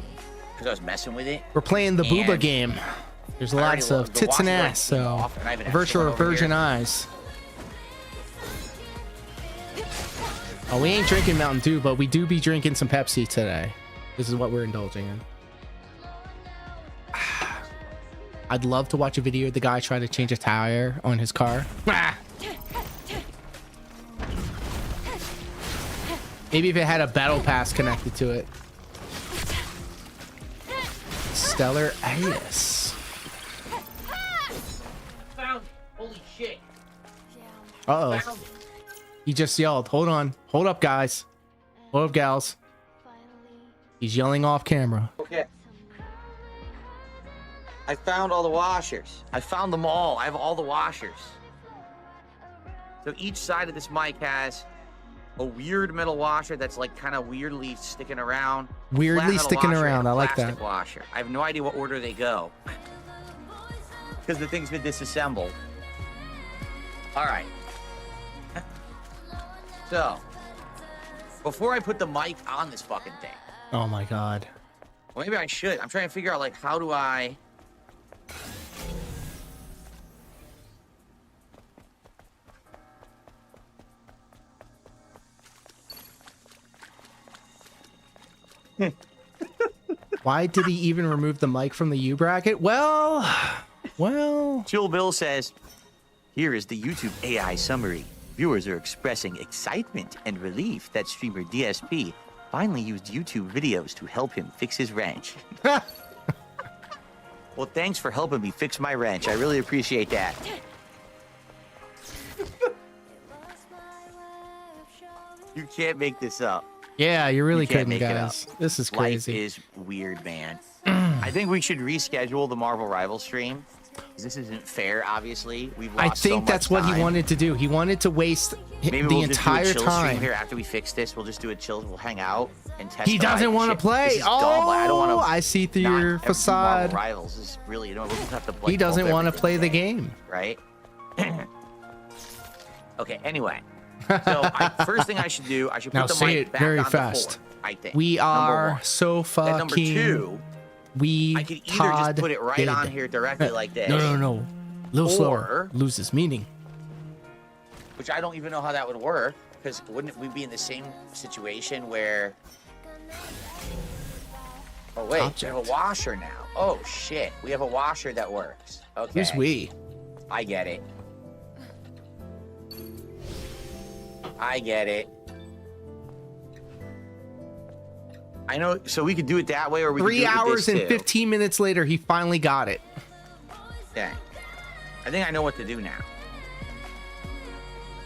because I was messing with it. We're playing the booba And game. There's I already lots of the tits and washer already ass, came so off, and I have an extra virtual one over virgin here. eyes. Oh, we ain't drinking Mountain Dew, but we do be drinking some Pepsi today. This is what we're indulging in. I'd love to watch a video of the guy trying to change a tire on his car. Maybe if it had a battle pass connected to it. Stellar Iris. Found, holy shit. Uh-oh. Found it. He just yelled. Hold on. Hold up, guys. Hold up, gals. He's yelling off camera. Okay. I found all the washers. I found them all. I have all the washers. So each side of this mic has a weird metal washer that's like kind of weirdly sticking around. Weirdly Flat metal sticking washer, around. and a I like plastic that. washer. I have no idea what order they go. Because the thing's been disassembled. All right. So, before I put the mic on this fucking thing, Oh my god. well, maybe I should. I'm trying to figure out, like, how do I... Why did he even remove the mic from the U bracket? Well. Chill Bill says, here is the YouTube AI summary. Viewers are expressing excitement and relief that streamer DSP finally used YouTube videos to help him fix his wrench. Well, thanks for helping me fix my wrench. I really appreciate that. You can't make this up. Yeah, you really can't couldn't, make it guys. up. This is crazy. Life is weird, man. I think we should reschedule the Marvel Rivals stream. This isn't fair, obviously. We've lost I think that's what he wanted to do. He wanted to waste Maybe the we'll entire just do a chill time. stream here after we fix this. We'll just do a chill. We'll hang out and test. He doesn't want to play. Oh, I don't want to. I see through your facade. Marvel Rivals is really, you know, we'll just have to. Like, He doesn't bump want to everything play the today, game. right? Okay. Anyway, so first thing I should do, I should put Now the say mic it back very on fast. the floor. I think We Number are one. so Then number two, fucking. We I could either just put it right did. on here directly like this. No. A little Or- slower. Loses meaning. Which I don't even know how that would work, because wouldn't we be in the same situation where? Oh wait, we have a washer now. Oh shit, we have a washer that works. Okay. Who's we? I get it. I get it. I know, so we could do it that way, or we could do 3 it with hours this and too. 15 minutes later, he finally got it. Dang. I think I know what to do now.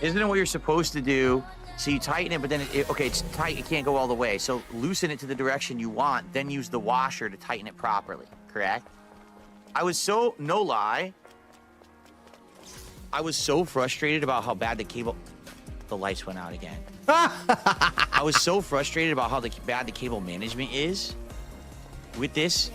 Isn't it what you're supposed to do? So you tighten it, but then okay, it's tight. It can't go all the way. So loosen it to the direction you want, then use the washer to tighten it properly. Correct? I was so, no lie, I was so frustrated about how bad the lights went out again. I was so frustrated about how bad the cable management is with this.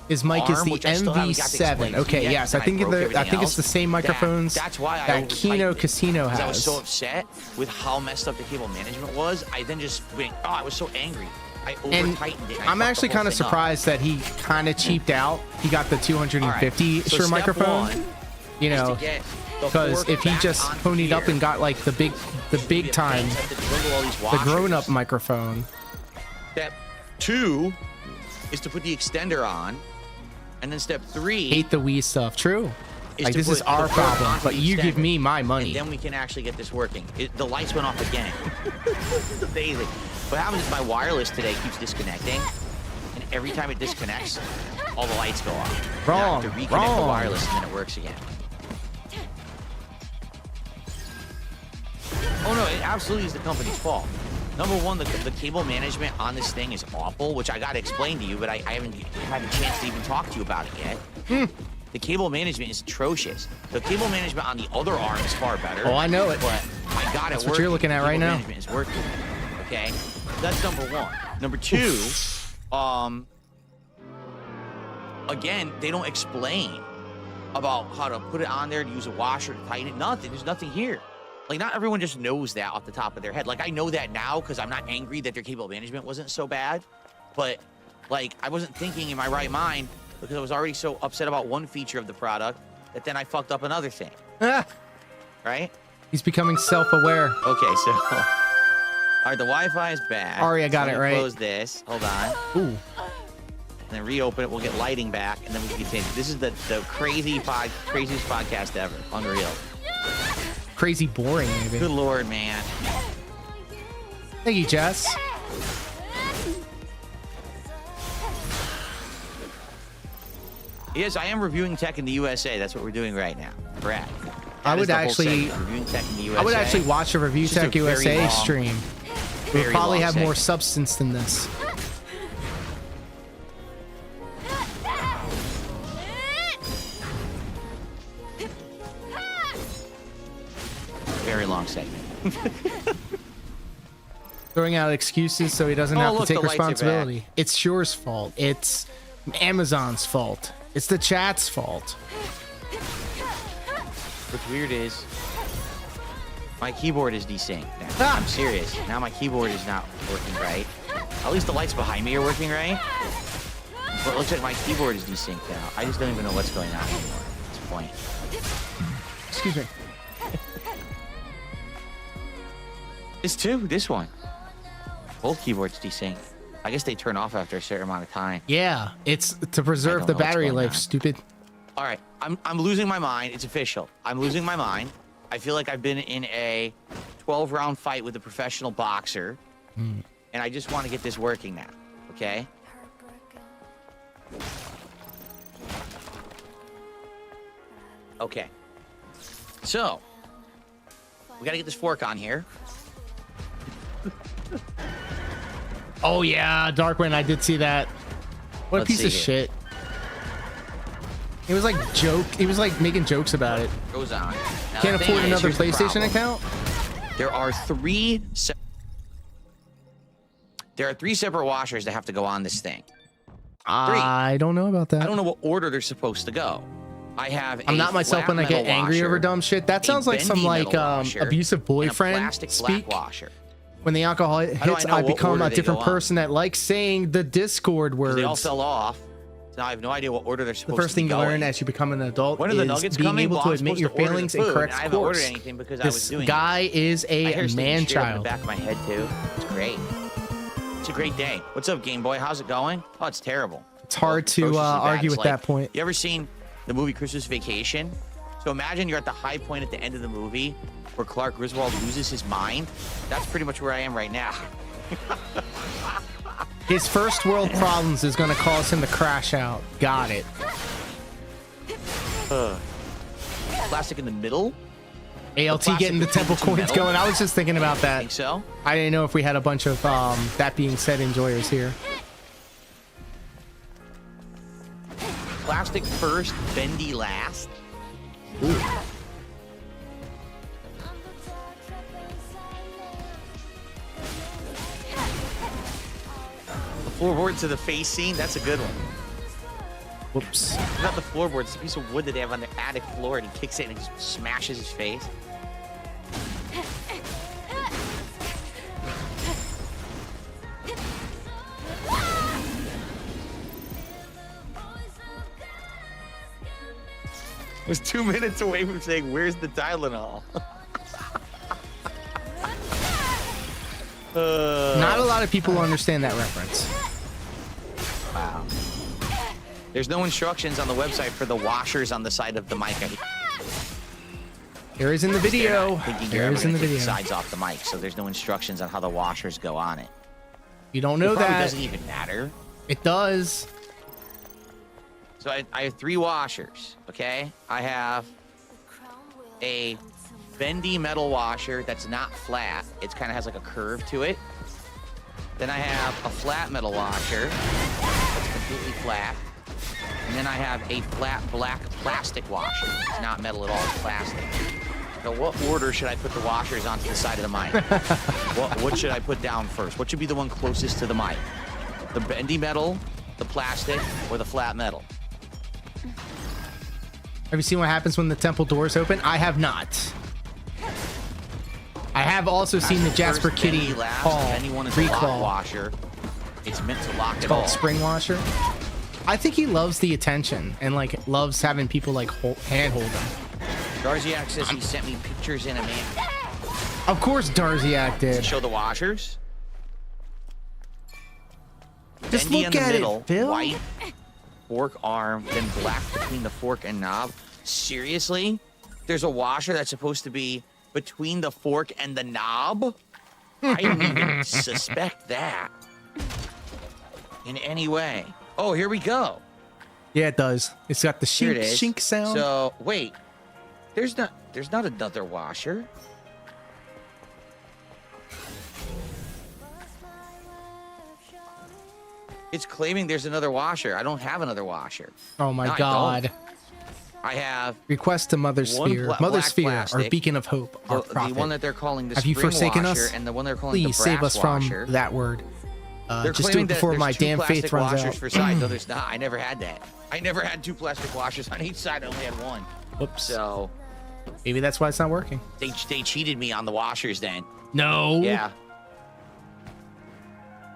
His mic is arm, the which I still haven't got to explain MV7. to you Okay, yet, yes, I and think broke I everything think it's the else. same microphones That's why I that Kino over-tightened it. Casino 'Cause has. I was so upset with how messed up the cable management was. I then just went, oh, I was so angry. I And over-tightened it. and I I'm fucked actually the whole kind of thing up. surprised that he kind of cheaped out. He got the 250 so Shure step microphone. one You is to know, get the because fork if he back just onto ponied up here. and got like the big time, Have to jiggle all these the washers. grown-up microphone. Step 2 is to put the extender on, and then step 3 Hate the Wii stuff. True. is Like to this is put our the fork problem, onto but the you give extender. me my money. And then we can actually get this working. The lights went off again. It's amazing. What happens is my wireless today keeps disconnecting, and every time it disconnects, all the lights go off. Wrong, Now I have to reconnect the wrong. wireless, and then it works again. Oh no, it absolutely is the company's fault. Number one, the cable management on this thing is awful, which I gotta explain to you, but I haven't had a chance to even talk to you about it yet. The cable management is atrocious. The cable management on the other arm is far better. Oh, I know it. But I got That's it what working. you're looking at The right cable now. management is working. Okay, that's number one. Number two, again, they don't explain about how to put it on there, to use a washer to tighten it. Nothing. There's nothing here. Like, not everyone just knows that off the top of their head. Like, I know that now because I'm not angry that their cable management wasn't so bad. But, like, I wasn't thinking in my right mind because I was already so upset about one feature of the product that then I fucked up another thing. Right? He's becoming self-aware. Okay, so... All right, the Wi-Fi is back. Ari, I got So it I'm gonna right. Close this. Hold on. Ooh. And then reopen it. We'll get lighting back, and then we can continue. This is the craziest podcast ever. Unreal. Crazy boring, maybe. Good lord, man. Thank you, Jess. Yes, I am reviewing tech in the USA. That's what we're doing right now. Correct. I That is would the whole actually, segment, reviewing tech in the USA. I would actually watch a Review It's just Tech a very USA long- stream. It would very probably long have more segment. substance than this. Very long segment. Throwing out excuses so he doesn't have look, to take the lights are back. responsibility. It's Shure's fault. It's Amazon's fault. It's the chat's fault. What's weird is my keyboard is desynced now. I'm serious. Now my keyboard is not working right. At least the lights behind me are working right. But it looks like my keyboard is desynced now. I just don't even know what's going on anymore at this point. Excuse me. This one. Both keyboards desynced. I guess they turn off after a certain amount of time. Yeah, it's to preserve the battery life, stupid. All right, I'm losing my mind. It's official. I'm losing my mind. I feel like I've been in a 12-round fight with a professional boxer, and I just want to get this working now. Okay. Okay. So we got to get this fork on here. Oh yeah, Darkwind, I did see that. What a piece of shit. He was like he was like making jokes about it. Goes on. Now, Can't the thing afford is, another here's the PlayStation problem. account? There are three separate washers that have to go on this thing. I don't know about that. I don't know what order they're supposed to go. I have. I'm not myself when I get angry over dumb shit. That sounds like some like abusive boyfriend speak. Washer. When the alcohol hits, I become a different person that likes saying the Discord words. They all fell off. So now I have no idea what order they're The supposed to be first thing you going. learn as you become an adult When are the is nuggets being coming? able Well, to I'm admit supposed your to order the feelings and food, correct and I haven't ordered course. anything because I was This doing guy is My a hair's sticking man straight up child. the back of my head too. It's great. It's a great day. What's up, Game Boy? How's it going? Oh, it's terrible. It's hard to Atrociously bad. argue It's with like- that point. You ever seen the movie Christmas Vacation? So imagine you're at the high point at the end of the movie where Clark Griswold loses his mind. That's pretty much where I am right now. His first world problems is going to cause him to crash out. Got it. Plastic in the middle. ALT plastic getting the between temple the two coins metal? going. I was just thinking about that. Think so? I didn't know if we had a bunch of that being said enjoyers here. Plastic first, bendy last. Ooh. The floorboard to the face scene. That's a good one. Whoops. It's not the floorboard. It's a piece of wood that they have on the attic floor, and he kicks it and he just smashes his face. I was 2 minutes away from saying, "Where's the Tylenol?" Not a lot of people understand that reference. Wow. There's no instructions on the website for the washers on the side of the mic. There is in the video. There is in the video. Sides off the mic, so there's no instructions on how the washers go on it. You don't know It probably that. doesn't even matter. It does. So I have 3 washers, okay? I have a bendy metal washer that's not flat. It kind of has like a curve to it. Then I have a flat metal washer that's completely flat. And then I have a flat black plastic washer. It's not metal at all, it's plastic. So what order should I put the washers onto the side of the mic? What should I put down first? What should be the one closest to the mic? The bendy metal, the plastic, or the flat metal? Have you seen what happens when the temple doors open? I have not. I have also seen the Jasper First, Kitty bendy last, Hall bendy one is a lock recall. washer. It's meant to lock It's it all. called Spring Washer. I think he loves the attention and like loves having people like handhold him. ReACKs says he sent me pictures in a man. Of course Darziak did. Show the washers. Just Bendy look in the at middle, it, Phil. white fork arm, then black between the fork and knob. Seriously? There's a washer that's supposed to be between the fork and the knob? I didn't even suspect that in any way. Oh, here we go. Yeah, it does. It's got the Here it shink is. shink sound. So wait, there's not another washer. It's claiming there's another washer. I don't have another washer. Oh my No, I God. don't. I have Request to Mother one Sphere. Mother black Sphere, our plastic, beacon of hope, our the prophet. one that they're calling the Have you spring forsaken washer, us? and the one they're calling Please the save brass us from washer. that word. They're Just do claiming it that before there's my 2 damn plastic faith runs washers out. for side. No, there's not. I never had that. I never had 2 plastic washers on each side. I only had 1. Whoops. So Maybe that's why it's not working. they cheated me on the washers then. No. Yeah.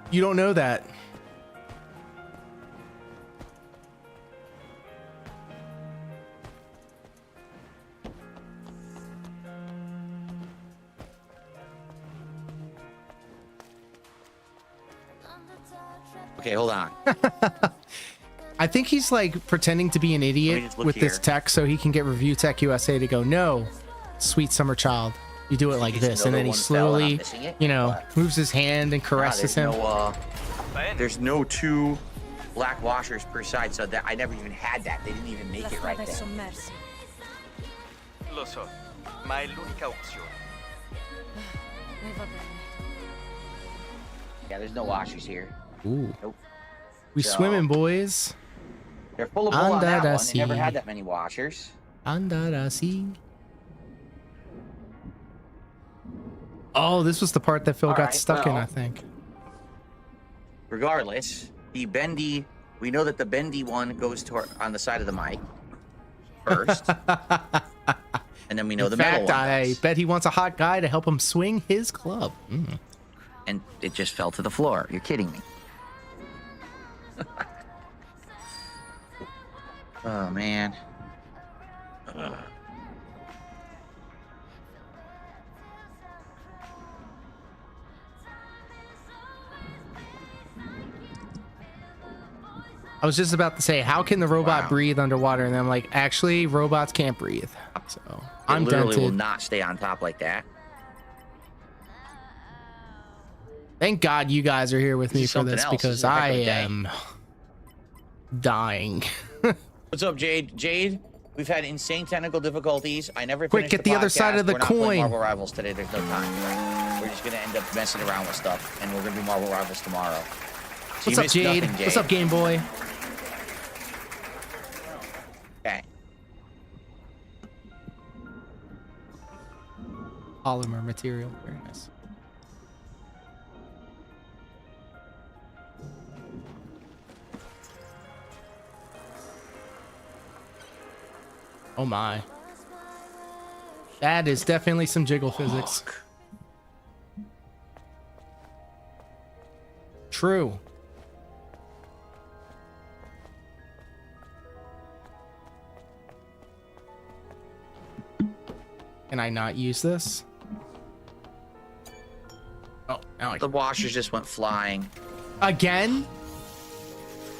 You don't know that. Okay, hold on. I think he's like pretending to be an idiot just look with this here. tech so he can get Review Tech USA to go, no, sweet summer child. You do it like Just this. And then he another one fell and I'm slowly, missing it? you know, moves his hand and caresses him. There's no two black washers per side, so that I never even had that. They didn't even make La it right strada è there. sommersa. Lo so, ma è l'unica opzione. E va bene. Yeah, there's no washers here. Ooh. Nope. We So- swimming, boys. They're full of bull on that Under one. the They never sea. had that many washers. Under the sea. Oh, this was the part that Phil All got right, stuck in, well. I think. Regardless, the bendy, we know that the bendy one goes to on the side of the mic first. And then we know In the middle fact, one I does. bet he wants a hot guy to help him swing his club. Mm. And it just fell to the floor. You're kidding me. Oh, man. Ugh. I was just about to say, how can the robot Wow. breathe underwater? And I'm like, actually, robots can't breathe. So I'm It literally will dented. not stay on top like that. Thank God you guys are here with me This is for something this else. This because is a heck I of a day. am dying. What's up, Jade? Jade, we've had insane technical difficulties. I never Quick, finished get the other side podcast. of the We're not playing coin. Marvel Rivals today. There's no time. We're just gonna end up messing around with stuff, and we're gonna do Marvel Rivals tomorrow. So What's you up, missed Jade? nothing, What's up, Game Boy? Okay. Polymer material. Very nice. Oh my. That is definitely some jiggle physics. True. Can I not use this? Oh, now I The washers just went flying. Again?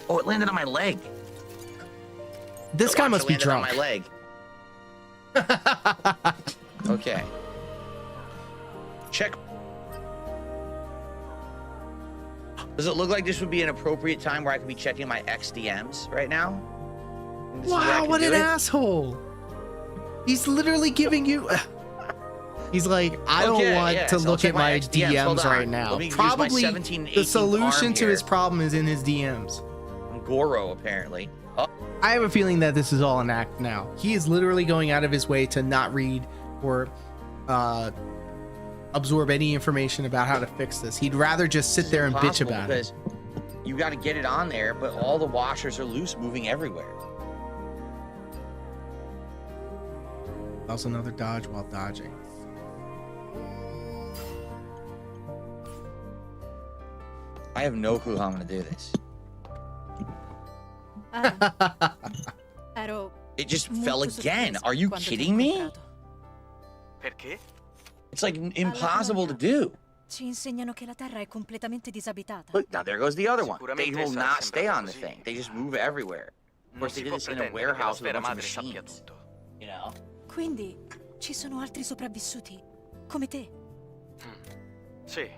Oh, it landed on my leg. This The guy washer must be landed drunk. on my leg. Okay. Check. Does it look like this would be an appropriate time where I could be checking my XDMs right now? This is where I Wow, can what do an it? asshole. He's literally giving you... He's like, I don't Okay, want yeah, to so I'll look check at my XDMs. Hold DMs on. right now. Let me use my Probably 17, the 18 solution arm to his here. problem is in his DMs. I'm Goro, apparently. Oh, I have a feeling that this is all an act now. He is literally going out of his way to not read or absorb any information about how to fix this. He'd rather just sit there and bitch impossible about it. because you got to get it on there, but all the washers are loose, moving everywhere. That was another dodge while dodging. I have no clue how I'm going to do this. Ero It just molto fell again. sorpresa Are you quando ti ho kidding me? incontrato. Perché? It's like impossible to do. Ci insegnano che la Terra è completamente disabitata. Look, now there goes the other one. They Sicuramente will sarà not stay sembrato on the così. thing. They just move everywhere. Of Non course, si they did può this in a pretendere che la warehouse with a sfera bunch of madre sappia machines. tutto. You know? Quindi ci sono altri sopravvissuti, come te. Sì,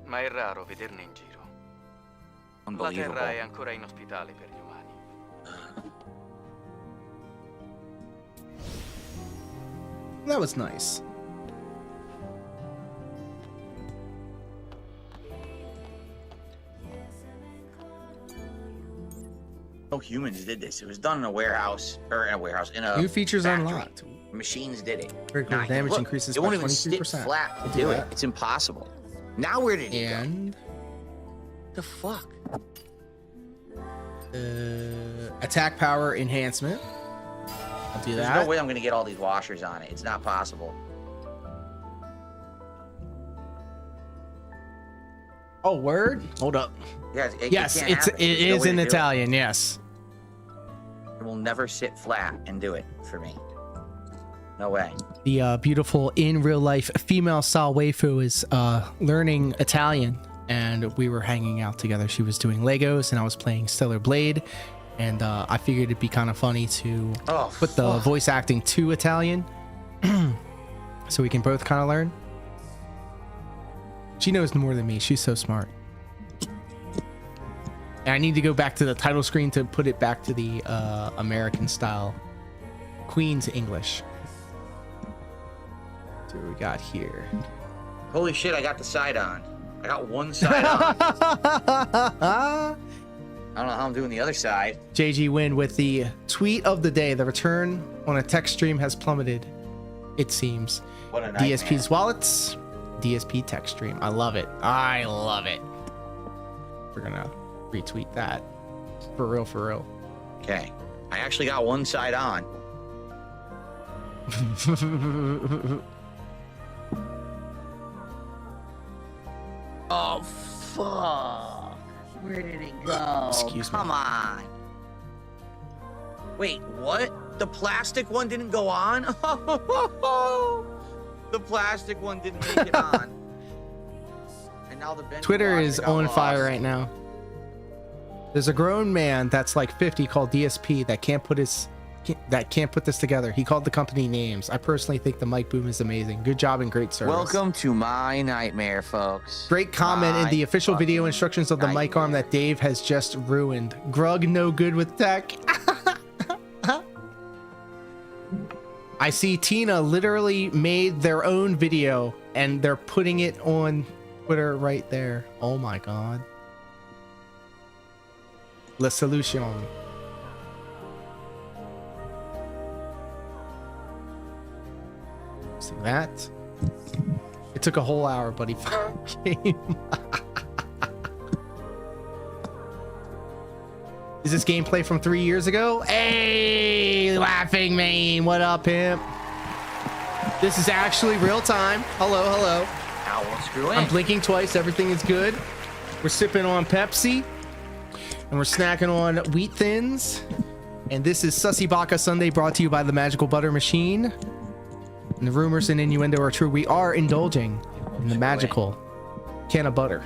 ma è raro vederne in giro. La Unbelievable. Terra è ancora inospitale per gli umani. That was nice. No humans did this. It was done in a warehouse, or in a warehouse, in a New features factory. unlocked. Machines did it. Critical Not- damage look, increases it by won't even sit 23%. flat to I'll do do it. that. It's impossible. Now where did it And go? The fuck? attack power enhancement. I'll do There's that. no way I'm gonna get all these washers on it. It's not possible. Oh, word? Hold up. Yeah, it Yes, can't it's happen. it There's no is way in to do Italian. Yes. It will never sit flat and do it for me. No way. The beautiful in real life female Sal waifu is learning Italian and we were hanging out together. She was doing Legos and I was playing Stellar Blade, and I figured it'd be kind of funny to put the voice acting to Italian so we can both kind of learn. She knows more than me. She's so smart. And I need to go back to the title screen to put it back to the American style Queen's English. So what we got here. Holy shit, I got the side on. I got one side on. I don't know how I'm doing the other side. JG Win with the tweet of the day. The return on a tech stream has plummeted, it seems. What a nightmare. DSP's wallets, DSP tech stream. I love it. I love it. We're gonna retweet that. For real, for real. Okay. I actually got one side on. Oh, fuck. Where did it go? Excuse me. Come on. Wait, what? The plastic one didn't go on? The plastic one didn't make it on. And now the bench Twitter plastic is got on lost. fire right now. There's a grown man that's like 50 called DSP that can't put this together. He called the company names. I personally think the mic boom is amazing. Good job and great service. Welcome to my nightmare, folks. Great comment in the official video instructions of the mic arm that Dave has just ruined. Grug no good with tech. I see Tina literally made their own video and they're putting it on Twitter right there. Oh my god. La solution. See that? It took a whole hour, buddy. Is this gameplay from 3 years ago? Hey, laughing man. What up, pimp? This is actually real time. Hello, hello. Now we'll screw in. I'm blinking twice. Everything is good. We're sipping on Pepsi. And we're snacking on Wheat Thins. And this is Sussy Baka Sunday brought to you by the Magical Butter Machine. And the rumors and innuendo are true. We are indulging in the magical can of butter.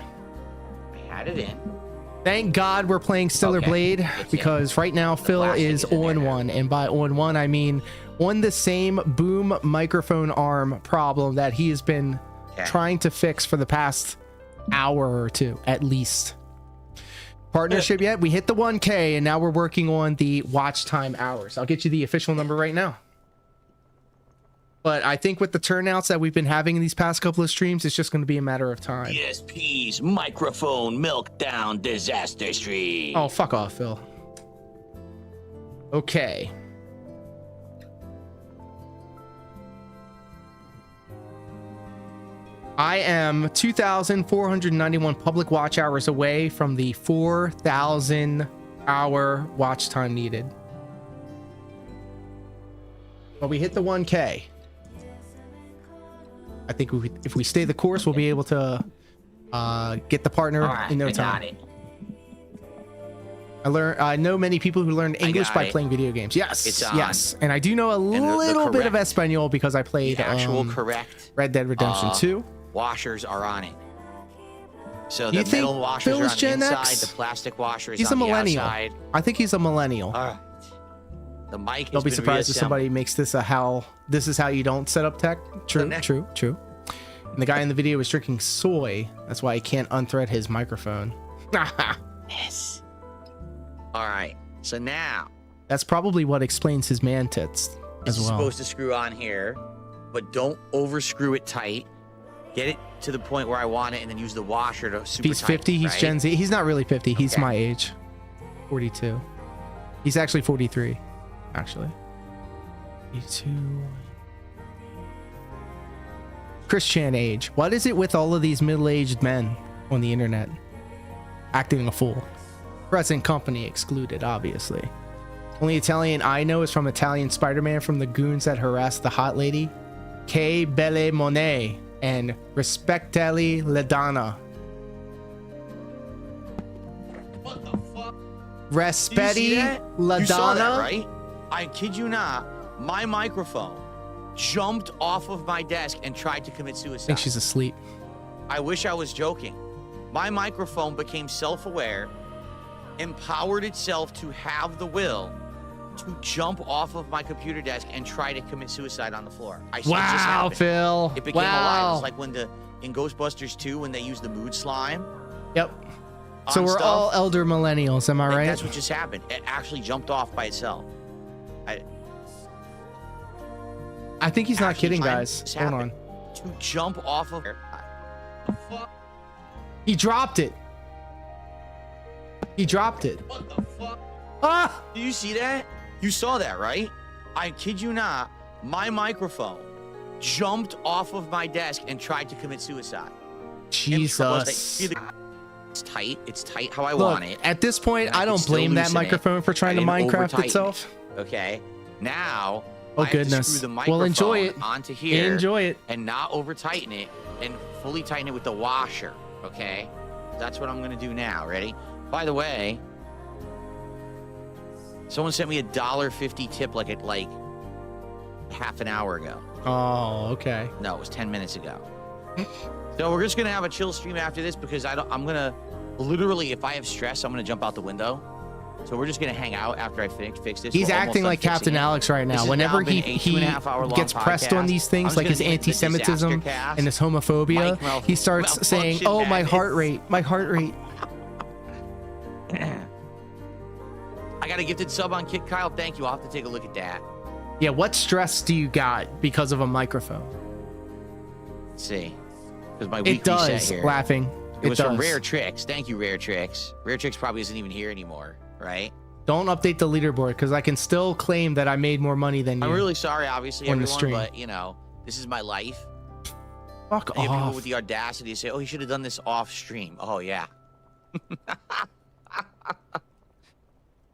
I had it in. Thank God we're playing Stellar Blade because right now Phil is on one. And by on one, I mean on the same boom microphone arm problem that he has been trying to fix for the past hour or two, at least. Partnership yet? We hit the 1K and now we're working on the watch time hours. I'll get you the official number right now. But I think with the turnouts that we've been having in these past couple of streams, it's just going to be a matter of time. DSP's microphone meltdown disaster stream. Oh, fuck off, Phil. Okay. I am 2,491 public watch hours away from the 4,000 hour watch time needed. But we hit the 1K. I think if we stay the course, we'll be able to get the partner in no time. I know many people who learned English by playing video games. Yes, yes, and I do know a little bit of Espanol because I played correct Red Dead Redemption 2. Washers are on it. So the You think metal washers Phil are is on the Gen inside, X? the plastic washer is He's a on the millennial. outside. I think he's a millennial. The mic Don't be surprised if somebody makes this this is how you don't set up tech. True, true, true. And the guy in the video was drinking soy. That's why he can't unthread his microphone. Yes. All right. So now That's probably what explains his man tits as it's well. supposed to screw on here, but don't over screw it tight. Get it to the point where I want it, and then use the washer to super If he's tight, 50, he's right? Gen Z. He's not really 50. He's my age. 42. He's actually 43. Actually. 42. Christian age. What is it with all of these middle-aged men on the internet acting a fool? Present company excluded, obviously. Only Italian I know is from Italian Spider-Man from the goons that harassed the hot lady. Che belle monnaie and Respectali la donna. What the fuck? Respetti la You saw that, donna. right? I kid you not. My microphone jumped off of my desk and tried to commit I suicide. think she's asleep. I wish I was joking. my microphone became self-aware, empowered itself to have the will to jump off of my computer desk and try to commit suicide on the floor. It just Wow, happened. Phil. It became alive. Wow. It's like when in Ghostbusters 2 when they use the mood slime. Yep. So we're all elder millennials, am I right? That's what just happened. It actually jumped off by itself. I think he's not kidding, guys. Hold on. To jump off of her. He dropped it. He dropped it. What the fuck? Ah! Do you see that? You saw that, right? I kid you not. My microphone jumped off of my desk and tried to commit suicide. Jesus. It's tight. It's tight how I Look, want it. at this point, And I can don't still blame that loosen it. microphone for trying I to didn't Minecraft over-tighten itself. it, okay. Now Oh, I have to goodness. screw the Well, microphone enjoy it. onto here. Enjoy it. And not over tighten it and fully tighten it with the washer. Okay. That's what I'm gonna do now. Ready? By the way, someone sent me a $1.50 tip like half an hour ago. Oh, okay. No, it was 10 minutes ago. So we're just gonna have a chill stream after this because I'm gonna literally, if I have stress, I'm gonna jump out the window. So we're just gonna hang out after I fix this. He's We're almost acting done like fixing Captain it. Alex right This now. has Whenever now been he a 2.5-hour-long gets pressed on podcast. these things, I'm like his just gonna do the anti-Semitism disaster cast. and his homophobia, Mike he starts saying, malfunction "Oh, my madness." heart rate, my heart rate." I got a gifted sub on Kit Kyle. Thank you. I'll have to take a look at that. Yeah, what stress do you got because of a microphone? Let's see. Because my weekly It does. set here. Laughing. It was from does. ReACKs. Thank you, ReACKs. ReACKs probably isn't even here anymore, right? Don't update the leaderboard because I can still claim that I made more money than you. I'm really sorry, obviously, on the everyone, stream. but you know, this is my life. Fuck You have people off. with the audacity to say, "Oh, he should have done this off stream." Oh yeah.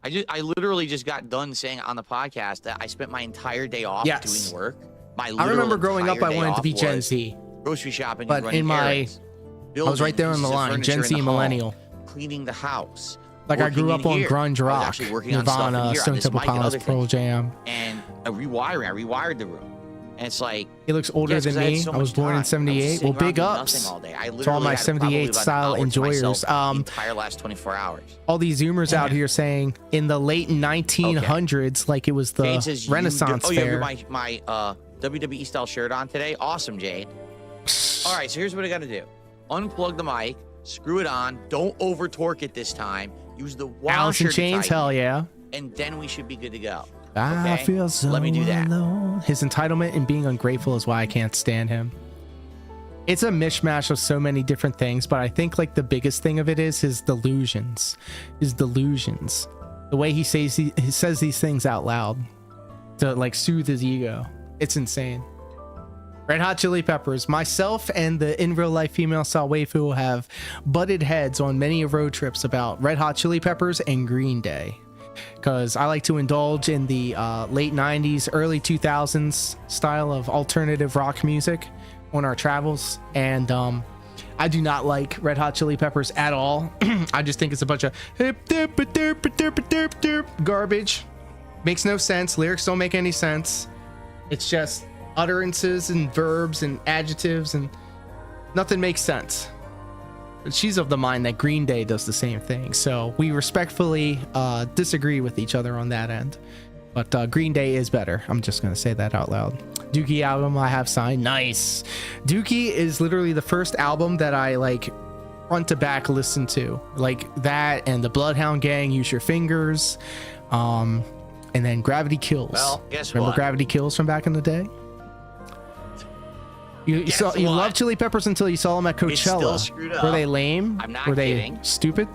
I literally just got done saying on the podcast that I spent my entire day off Yes. doing work. My I remember literal growing up, entire I day wanted to off be Gen was Z. grocery shopping, But and running in my- errands, I was right there on the building line, pieces of Gen Z furniture in the home, millennial. cleaning the house. Like I working grew in up on here. grunge I was rock, actually working on stuff in Nirvana, here, on Stone this Temple mic and Pilots, other Pearl things. Jam. And a rewiring. I rewired the room, and it's like He looks older yes, 'cause than I had me. so I was much born time. in I was '78. sitting Well, big around doing ups nothing all day. I to all literally my had probably '78 about an style hour to enjoyers. myself the entire last 24 hours. All these Zoomers out here saying in the late 1900s, like it was the Jade says you Renaissance oh, you fair. have my WWE style shirt on today. Awesome, Jade. All right, so here's what I got to do: unplug the mic, screw it on. Don't over torque it this time. Use the washer. Alice in to Chains, tighten hell it, yeah. and then we should be good to go. I Okay? feel so Let me do that. alone. His entitlement and being ungrateful is why I can't stand him. It's a mishmash of so many different things, but I think like the biggest thing of it is his delusions. His delusions. The way he says these things out loud to like soothe his ego. It's insane. Red Hot Chili Peppers. Myself and the in real life female style waifu have butted heads on many road trips about Red Hot Chili Peppers and Green Day. Because I like to indulge in the late 90s, early 2000s style of alternative rock music on our travels. And I do not like Red Hot Chili Peppers at all. I just think it's a bunch of garbage. Makes no sense. Lyrics don't make any sense. It's just utterances and verbs and adjectives and nothing makes sense. But she's of the mind that Green Day does the same thing. So we respectfully disagree with each other on that end. But Green Day is better. I'm just going to say that out loud. Dookie album I have signed. Nice. Dookie is literally the first album that I like front to back listen to. Like that and the Bloodhound Gang, Use Your Fingers. And then Gravity Kills. Well, guess Remember what? Gravity Kills from back in the day? You love Chili Peppers until you saw them at It's still Coachella. screwed up. Were they lame? I'm not Were they kidding. stupid?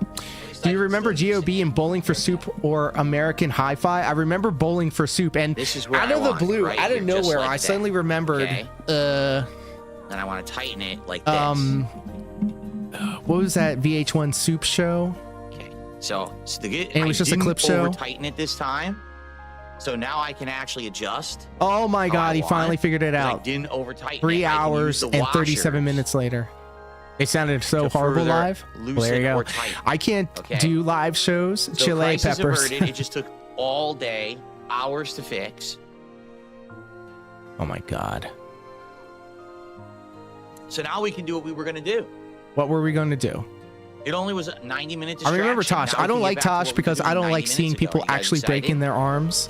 Do you remember G.O.B. and Bowling for Soup or American Hi-Fi? I remember Bowling for Soup, and This is where out I of the want it, blue, right out of here, just nowhere, like I that. suddenly remembered. Okay. And I want to tighten it like this. What was that VH1 Soup show? So And it was just a clip show? Over tighten it this time. So now I can actually adjust. Oh my how I God, he want finally it, figured it 'cause I out. didn't over tighten 3 it. I can hours use the and 37 washers minutes later. It sounded so to horrible further live. Well, there you loosen go. or tighten. I can't Okay. do live shows. So Chile crisis Peppers. averted. It just took all day, hours to fix. Oh my God. So now we can do what we were going to do. What were we going to do? It only was a 90-minute I distraction. remember Tosh. Now we I don't can get like back to Tosh what we because were I doing don't 90 like seeing minutes ago. people You guys actually excited? breaking their arms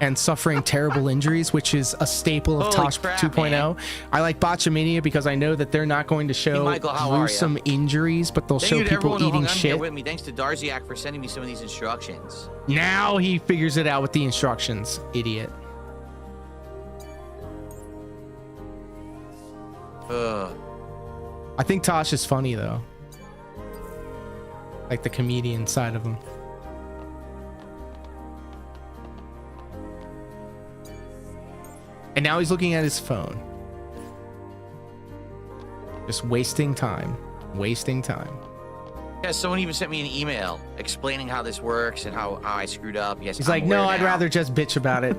and suffering terrible injuries, which is a staple of Holy Tosh crap, 2.0. man. I like Botchamania because I know that they're not going to show Michael, how are gruesome ya? injuries, but they'll Thank show you to people everyone who eating hung on here shit. with me. Thanks to Darziak for sending me some of these instructions. Now he figures it out with the instructions, idiot. Ugh. I think Tosh is funny though. Like the comedian side of him. And now he's looking at his phone. Just wasting time. Wasting time. Yeah, someone even sent me an email explaining how this works and how I screwed up. Yes, He's I'm like, no, aware I'd now. rather just bitch about it.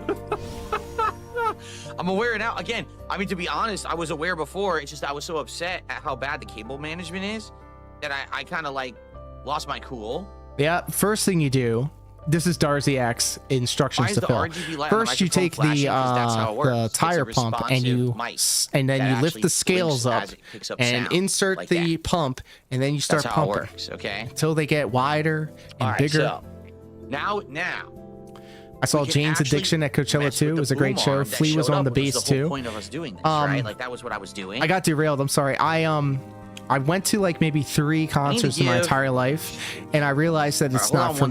I'm aware now. Again, I mean, to be honest, I was aware before. It's just I was so upset at how bad the cable management is that I kind of like lost my cool. Yeah, first thing you do, this is Darziak's Why instructions is to the fill. RGB light on the First, you microphone take flashing? 'Cause that's how it works. the It's a tire pump and you responsive mic and then that you lift actually the scales blinks up as it picks up and sound, insert like the that. pump, and then you start That's how it pumping works, okay? until they get wider and All right, bigger. so now I saw we can Jane's actually Addiction at Coachella mess too. with It was the a great boom show. arm that Flea was showed on the up, which was bass the whole too. point of us doing this, right? Like that was what I was doing. I got derailed. I'm sorry. I went to like maybe 3 concerts in my give- entire life, and I realized that it's All right, not hold for on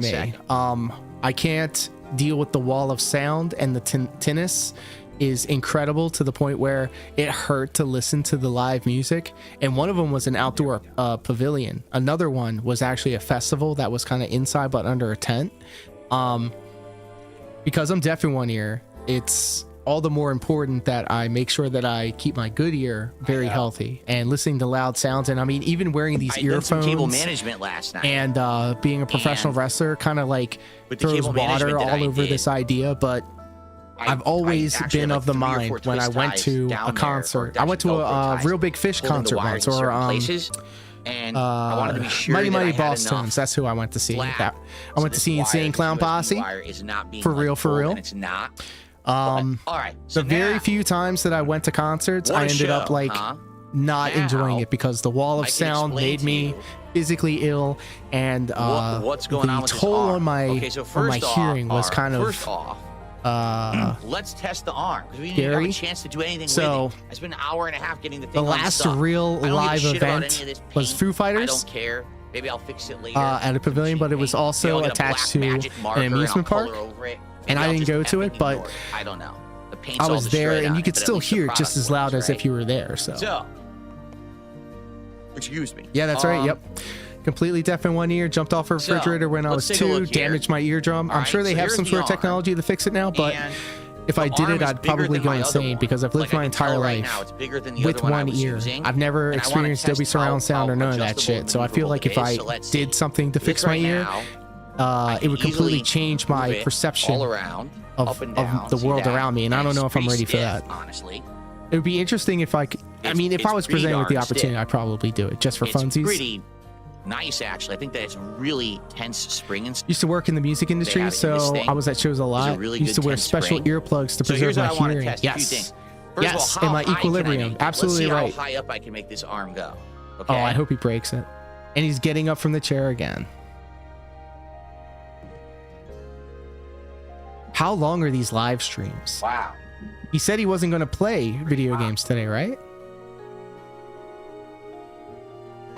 me. one I can't deal with the wall of sound, and the tinnitus is incredible to the point where it hurt to listen to the live music. And one of them was an outdoor pavilion. Another one was actually a festival that was kind of inside but under a tent. Because I'm deaf in one ear, it's all the more important that I make sure that I keep my good ear very healthy and listening to loud sounds. And I mean, even wearing these I did some earphones cable management last night. and being a professional wrestler kind of like with the throws cable water management that all I over did, this idea. But I've always actually been had, of the like 3 or mind 4 when I twist went ties to down a there, concert. or I went to Velcro a ties Real Big Fish pulled in the concert wires once, in or certain places, and I wanted to be sure Mighty that I Mighty had Boss enough Tones. That's who I went to see. flap, That I went to this see wire, Insane this Clown USB Posse. wire is not being For like, real, for pulled, real. and it's not. All right. The very few times that I went to concerts, What I a ended up show, like huh? not enjoying it because the wall of I can sound explain made to me you physically ill, and what's going the on with this toll arm? on my Okay, so on my first off, hearing was kind of first off, let's test the arm because we didn't even have scary. a chance to do anything So, with it. I spent an hour and a half getting the thing the last unstuck. real I don't give a live shit about event any of this was paint. Foo I Fighters, don't care. Maybe I'll fix it later. at a pavilion, but it was Maybe also I'll get a attached black to magic marker an and I'll amusement park, color over it. and Maybe I I'll didn't just go to effing it, but ignore it. I don't know. The paint's I all was there, destroyed and on you it, could but at still least the hear it just product as loud works, as if right? you were there. So, Excuse me. yeah, that's right. Yep. Completely deaf in one ear, jumped off a refrigerator when I was let's take a 2, look here. damaged my eardrum. I'm All sure right, they so have here's some the sort of arm. technology to fix it now, but And if I the did arm it, is I'd bigger probably than go my other insane one. because I've lived Like, I my can tell entire right life now it's bigger than the with other one I one was ear. using, I've never and I wanna experienced Dolby test surround sound or how none of that adjustable shit. and So I feel like if maneuverable it I is. So let's did something to This fix my right ear, now, it would completely easily change move my it perception all around, of up and down. the See world that? around me, and I don't it's know if I'm pretty ready for stiff, that. Honestly, It would be interesting if I could. I mean, if I was pretty presented with the darn opportunity, stiff. I'd probably do it just for it's funsies. pretty nice, actually. I think that it's really tense spring and Used to work in the music industry, have it in this so thing. I was at shows a lot. really Used good to wear tense special spring. earplugs to So preserve here's my what I want to hearing. test. A few Yes, things. First yes, of all, and my how high can I equilibrium. make it? Absolutely Let's see right. how high up I can make this arm go. Oh, Okay? I hope he breaks it. And he's getting up from the chair again. How long are these live streams? Wow. He said he wasn't going to play video games today, right?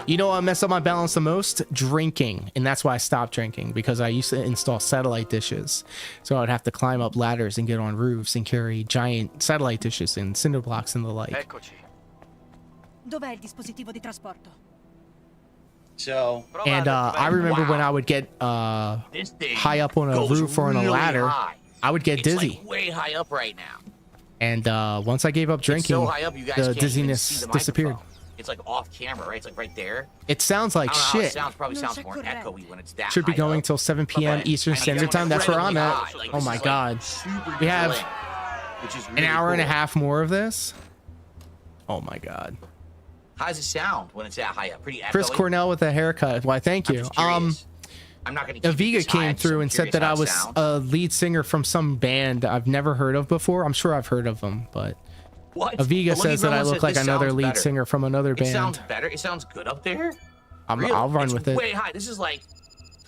You know what messed up my balance the most? Drinking. And that's why I stopped drinking, because I used to install satellite dishes. So I'd have to climb up ladders and get on roofs and carry giant satellite dishes and cinder blocks and the like. Dov'è il dispositivo di trasporto? So, And I remember when I would get high up on a goes roof or on a really ladder, high. I would get It's dizzy. like way high up right now. And once I gave up It's drinking, so high up, you guys the can't even dizziness see the disappeared. microphone. It's like off camera, right? It's like right there. It sounds like I don't know how it shit. sounds, probably sounds more echoey when it's that Should be high going up. till 7 p.m. But Eastern I get Standard Time. That's where I'm incredibly at. high. Like, Oh this my is, like, god. super We have slim, which is an really hour and a cool. half more of this. Oh my god. How does it sound when it's that high up? Pretty echoey. Chris Cornell with a haircut. Why, thank you. I'm not going to Aviga came through and said that I was a lead singer from some band I've never heard of before. I'm sure I've heard of them, but What? Aviga But says that I look like another lead singer from another It band. sounds better. It sounds good up there. I'll run It's with it. way high. This is like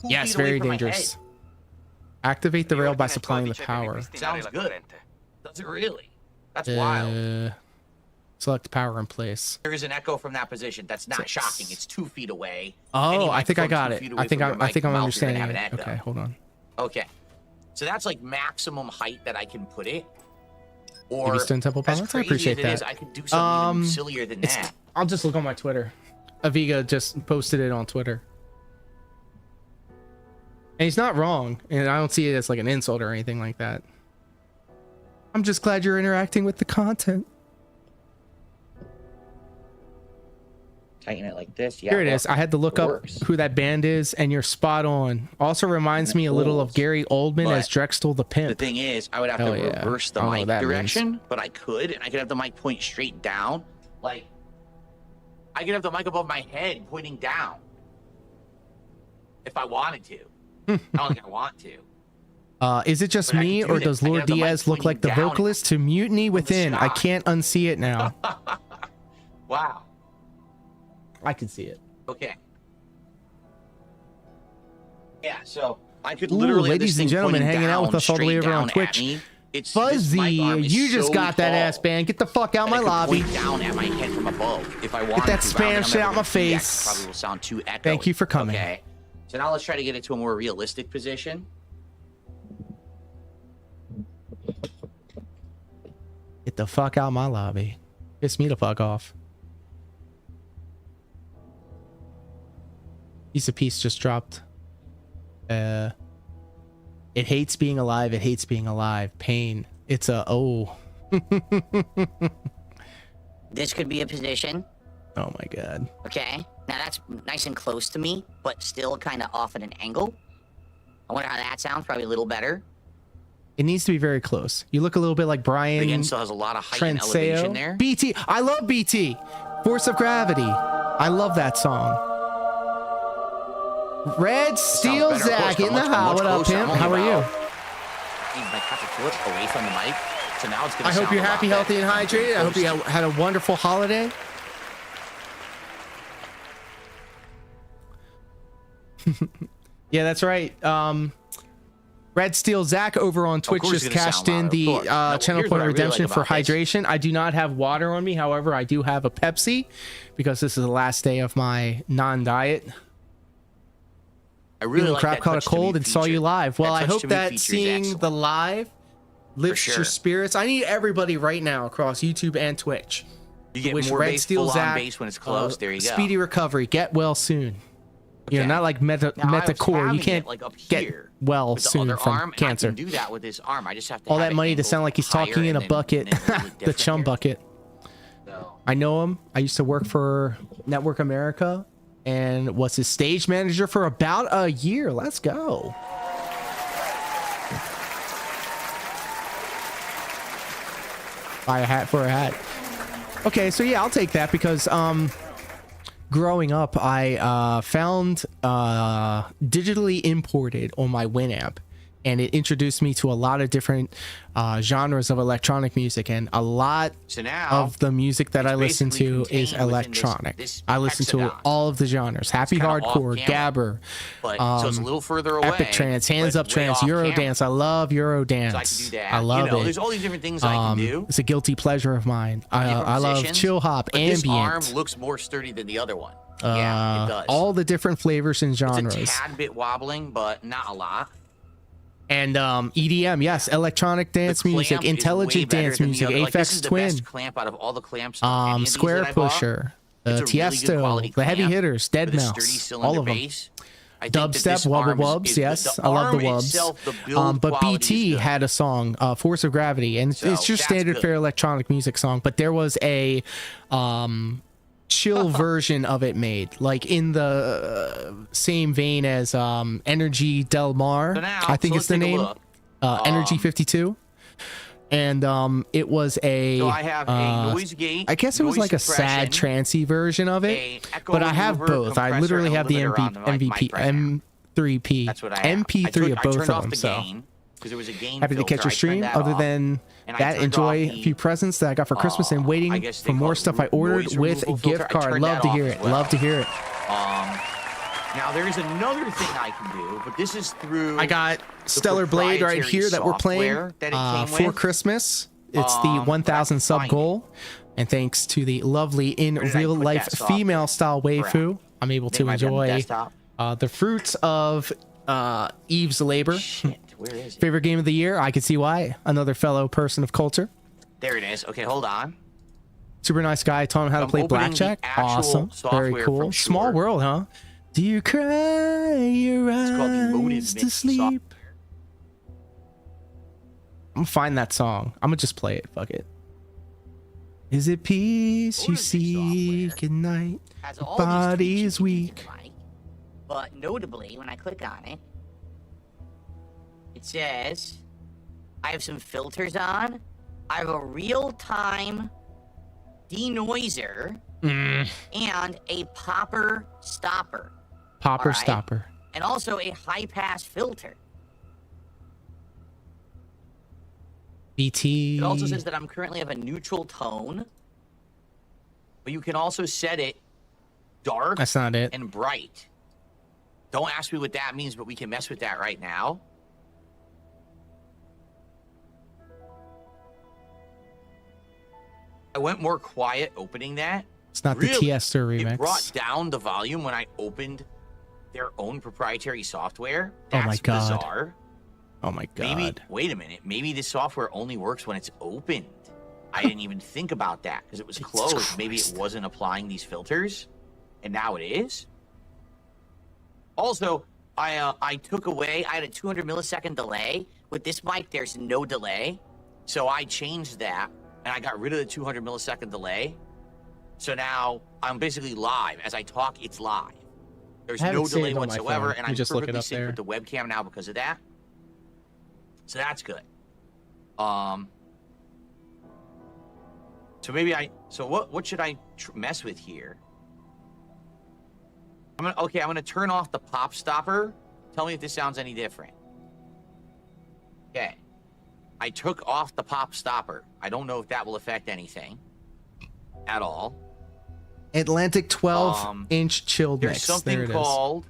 2 Yes, feet away very from my dangerous. head. Activate the rail by supplying the power. Sounds good. Does it really? That's wild. Select power in place. There is an echo from that position. That's not shocking. It's 2 feet away. Oh, I think I got it. I think I'm understanding it. Okay, hold on. Okay. So that's like maximum height that I can put it. Or Maybe Stone Temple as Pilots? I crazy appreciate as it is, that. I could do something even sillier than that. I'll just look on my Twitter. Aviga just posted it on Twitter. And he's not wrong. And I don't see it as like an insult or anything like that. I'm just glad you're interacting with the content. Tighten it like this. Yeah, Here it is. I had to look up who that band is, and you're spot on. Also reminds me a little of Gary Oldman as Drexel the Pimp. The thing is, I would have to reverse the mic direction, but I could, and I could have the mic point straight down. Like, I could have the mic above my head pointing down. If I wanted to. I don't think I want to. Is it just But I me, can do or this. does I can Lord have the mic Diaz look like the pointing down vocalist to Mutiny Within? I shot. can't unsee it now. Wow. I can see it. Okay. Yeah, so I could Ooh, literally have ladies this and thing gentlemen, pointing hanging out with down, us all the way straight over on down at Twitch. me. It's Fuzzy, this mic arm is you just so got that tall ass band. Get the fuck out that my I could lobby. point down at my head from above if I wanted that to. spam but I don't think shit I'm out ever my gonna do that 'cause face. it probably will sound too echoey. Thank you for coming. Okay. So now let's try to get it to a more realistic position. Get the fuck out my lobby. Piss me the fuck off. Piece of Peace just dropped. It hates being alive. It hates being alive. Pain. It's a This could be a position. Oh my god. Okay. Now that's nice and close to me, but still kind of off at an angle. I wonder how that sounds. Probably a little better. It needs to be very close. You look a little bit like Brian. Again, still has a lot of height and elevation there. BT. I love BT. Force of Gravity. I love that song. Red Steel Zach in the house. What up, pimp? How are you? I have to pull it away from the mic, so now it's gonna I hope you're happy, healthy, and hydrated. I hope you had a wonderful holiday. Yeah, that's right. Red Steel Zach over on Twitch just cashed in the channel point redemption for hydration. I do not have water on me. However, I do have a Pepsi because this is the last day of my non-diet. I really like crap that caught a Touch to Me cold and saw feature. you live. Well, That I Touch hope to Me that feature is seeing excellent. the live lifts sure. your spirits. I need everybody right now across YouTube and Twitch. You get Wish more Red bass, Steel full-on Zach, bass when it's close. There you go. Speedy recovery. Get well soon. You know, not like Now, I was metacore. You having can't it, like, up get here well with the soon other from arm, and cancer. I can do that with this arm. I just have to All have that it money to angled sound like he's higher talking in a and then- bucket. and then a little The different chum here. bucket. So, I know him. I used to work for Network America and was his stage manager for about a year. Let's go. Buy a hat for a hat. Okay, so yeah, I'll take that because growing up, I found digitally imported on my Winamp, and it introduced me to a lot of different genres of electronic music, and a lot So now, of the music that I listen basically to is contained within electronic. this I listen to hexagon. all of the genres: happy kinda hardcore, off-camera, gabber, but so it's a little further away. epic trance, hands but up way trance, off-camera. Eurodance. I love Eurodance. So I can do that. I love you know, it. There's all these different things I can do. It's a guilty pleasure of mine. different I love positions, chill hop, but this arm ambient, looks more sturdy than the other one. Yeah, it does. all the different flavors and genres. It's a tad bit wobbling, but not a lot. And EDM, yes, electronic dance The music, clamp is intelligent way better dance than the music, other. Like, this Aphex is the Twin, best clamp out of all the clamps. on any of these Square that I bought. Pusher, It's a really good Tiesto, quality the heavy clamp hitters, with a Dead sturdy Mouse, cylinder all of them. bass. I think that Dubstep, this Wubba arm is- Wubs, is- yes, the I love the arm Wubs. itself, the build But quality is BT good. had a song, Force of Gravity, and So, it's just that's standard good. fare electronic music song. But there was a chill version of it made, like in the same vein as Energy Del Mar. So now- I think so it's the let's take a name. look. Energy 52. And it was a So I have a noise gate, I guess it was noise like a sad suppression, trancey version of a it, echo but I have remover, both. I compressor, literally and have the limiter on the MVP mic right now. M3P, That's what I have. MP3 of both I turned of off them. the So gain, 'cause there was a gain happy to catch filter. your I turned stream. that Other off, than and I that, turned enjoy off a few presents that I got for Christmas and I waiting guess for they more call it stuff I ordered noise with a removal gift filter. I card. turned Love that to off hear as it. well. Love to hear it. Now there is another thing I can do, but this is through. I got Stellar Blade right here that we're playing for Christmas. It's the 1,000 sub goal, and thanks to the lovely in real life female style waifu, I'm able to enjoy the fruits of Eve's labor. Where is it? Favorite game of the year? I can see why. Another fellow person of culture. There it is. Okay, hold on. Super nice guy. Taught him how to play blackjack. Awesome. Very cool. Small world, huh? Do you cry your eyes to sleep? I'm gonna find that song. I'm gonna just play it. Fuck it. Is it peace you seek at night? Your body's weak. But notably, when I click on it, it says I have some filters on. I have a real-time denoiser and a popper stopper. Popper stopper. And also a high-pass filter. BT. It also says that I'm currently have a neutral tone. But you can also set it dark That's not it. and bright. Don't ask me what that means, but we can mess with that right now. I went more quiet opening that. It's not the Tiesto remix. It brought down the volume when I opened their own proprietary software. Oh my God. Bizarre. Oh my God. Maybe, wait a minute. Maybe this software only works when it's opened. I didn't even think about that because it was closed. Maybe it wasn't applying these filters, and now it is. Also, I took away, I had a 200 millisecond delay. With this mic, there's no delay. So I changed that, and I got rid of the 200 millisecond delay. So now I'm basically live. As I talk, it's live. There's no delay whatsoever, and I'm perfectly synced with the webcam now because of that. So that's good. So maybe so what should I mess with here? I'm gonna turn off the pop stopper. Tell me if this sounds any different. Okay. I took off the pop stopper. I don't know if that will affect anything at all. Atlantic 12-inch chilled There's mix. something There it is. called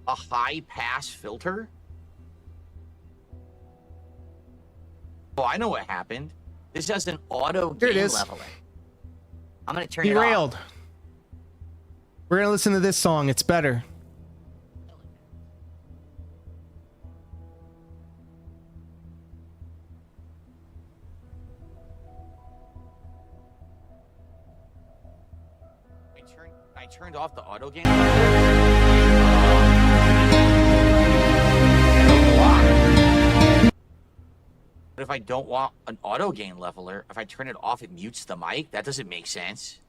a high pass filter. Oh, I know what happened. This has an auto gain leveler. I'm gonna turn it off. Derailed. We're gonna listen to this song. It's better. I turned off the auto gain. But if I don't want an auto gain leveler, if I turn it off, it mutes the mic. That doesn't make sense.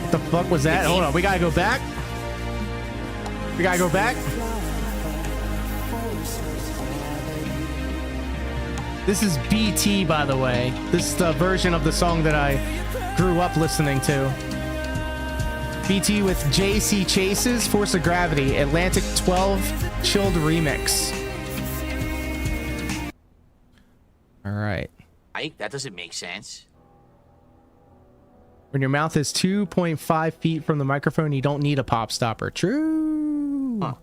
What the fuck was that? Hold on, we gotta go back. We gotta go back. This is BT, by the way. This is the version of the song that I grew up listening to. BT with JC Chases, Force of Gravity, Atlantic 12 Chilled Remix. All right. Mike, that doesn't make sense. When your mouth is 2.5 feet from the microphone, you don't need a pop stopper. True. Huh.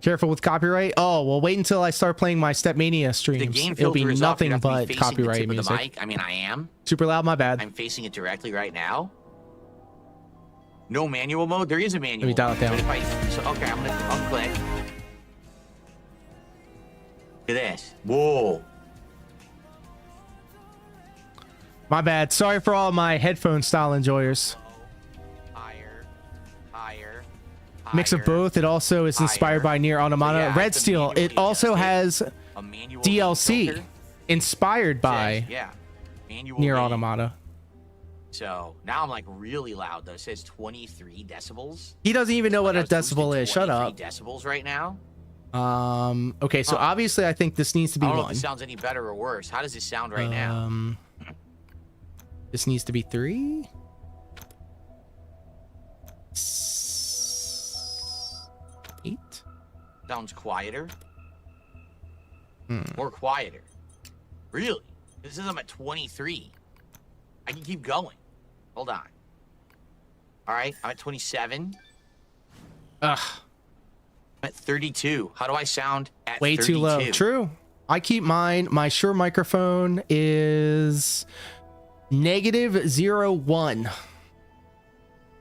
Careful with copyright. Oh, well, wait until I start playing my Stepmania streams. It'll be nothing but copyright music. Mic. I mean, I am. Super loud, my bad. I'm facing it directly right now. No manual mode? There is a manual. Let me dial it down. But if okay, I'm gonna unclick. Look at this. Whoa. My bad. Sorry for all my headphone style enjoyers. Higher. Mix of both. It also is inspired by Nier Automata. Yeah, Red Steel. It also has DLC inspired by Nier Automata. So now I'm like really loud though. It says 23 decibels. He doesn't even know what a decibel is. Shut up. Decibels right now. Okay, so obviously I think this needs to be I don't know one. if it sounds any better or worse. How does this sound right now? This needs to be 3. 8. Sounds quieter. More quieter. Really? This is I'm at 23. I can keep going. Hold on. All right, I'm at 27. Ugh. I'm at 32. How do I sound at Way 32? too low. True. I keep mine. My Shure microphone is -0.1.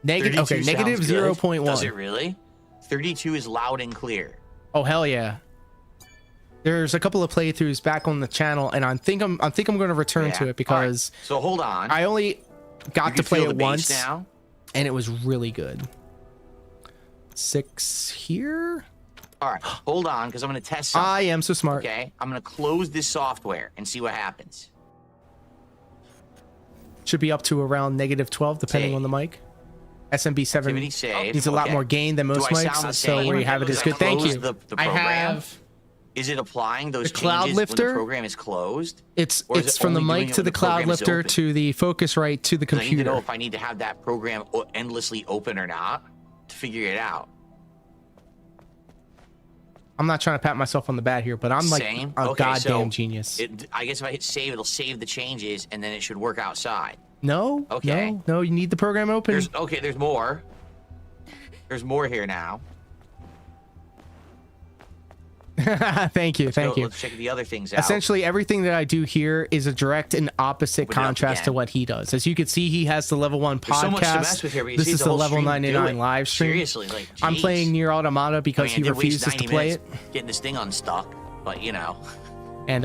Negative. Okay, 32 negative sounds good. 0.1. Does it really? 32 is loud and clear. Oh hell yeah. There's a couple of playthroughs back on the channel, and I think I'm going to return to it because So hold on. I only got to play feel it the bass once, now? and it was really good. 6 here. All right, hold on, because I'm going to test something. I am so smart. Okay, I'm going to close this software and see what happens. Should be up to around -12, depending on the mic. SMB7 Activity saved. needs a lot Okay. more gain than most Do I sound mics, the so same where you have it is because good. I Thank you. closed the I program? have. Is it applying those The cloud changes lifter? when the program is closed? It's Or is it from the only doing mic it to when the cloud program is lifter open? to the Focusrite to the 'Cause I need to know computer. if I need to have that program endlessly open or not to figure it out. I'm not trying to pat myself on the back here, but I'm like Same? a Okay, goddamn so genius. I guess if I hit save, it'll save the changes, and then it should work outside. No, Okay. no, you need the program open. There's more. There's more here now. Thank you, thank you. Let's check the other things out. Essentially, everything that I do here is a direct and opposite Open it up contrast to again. what he does. As you can see, he has the level 1 There's so much to mess podcast. with here, but you This see is the the whole level stream do 99 it. live stream. Seriously, like, I'm geez. playing Nier Automata because I mean, I he did waste refuses to 90 play minutes it. Getting this thing unstuck, but you know. And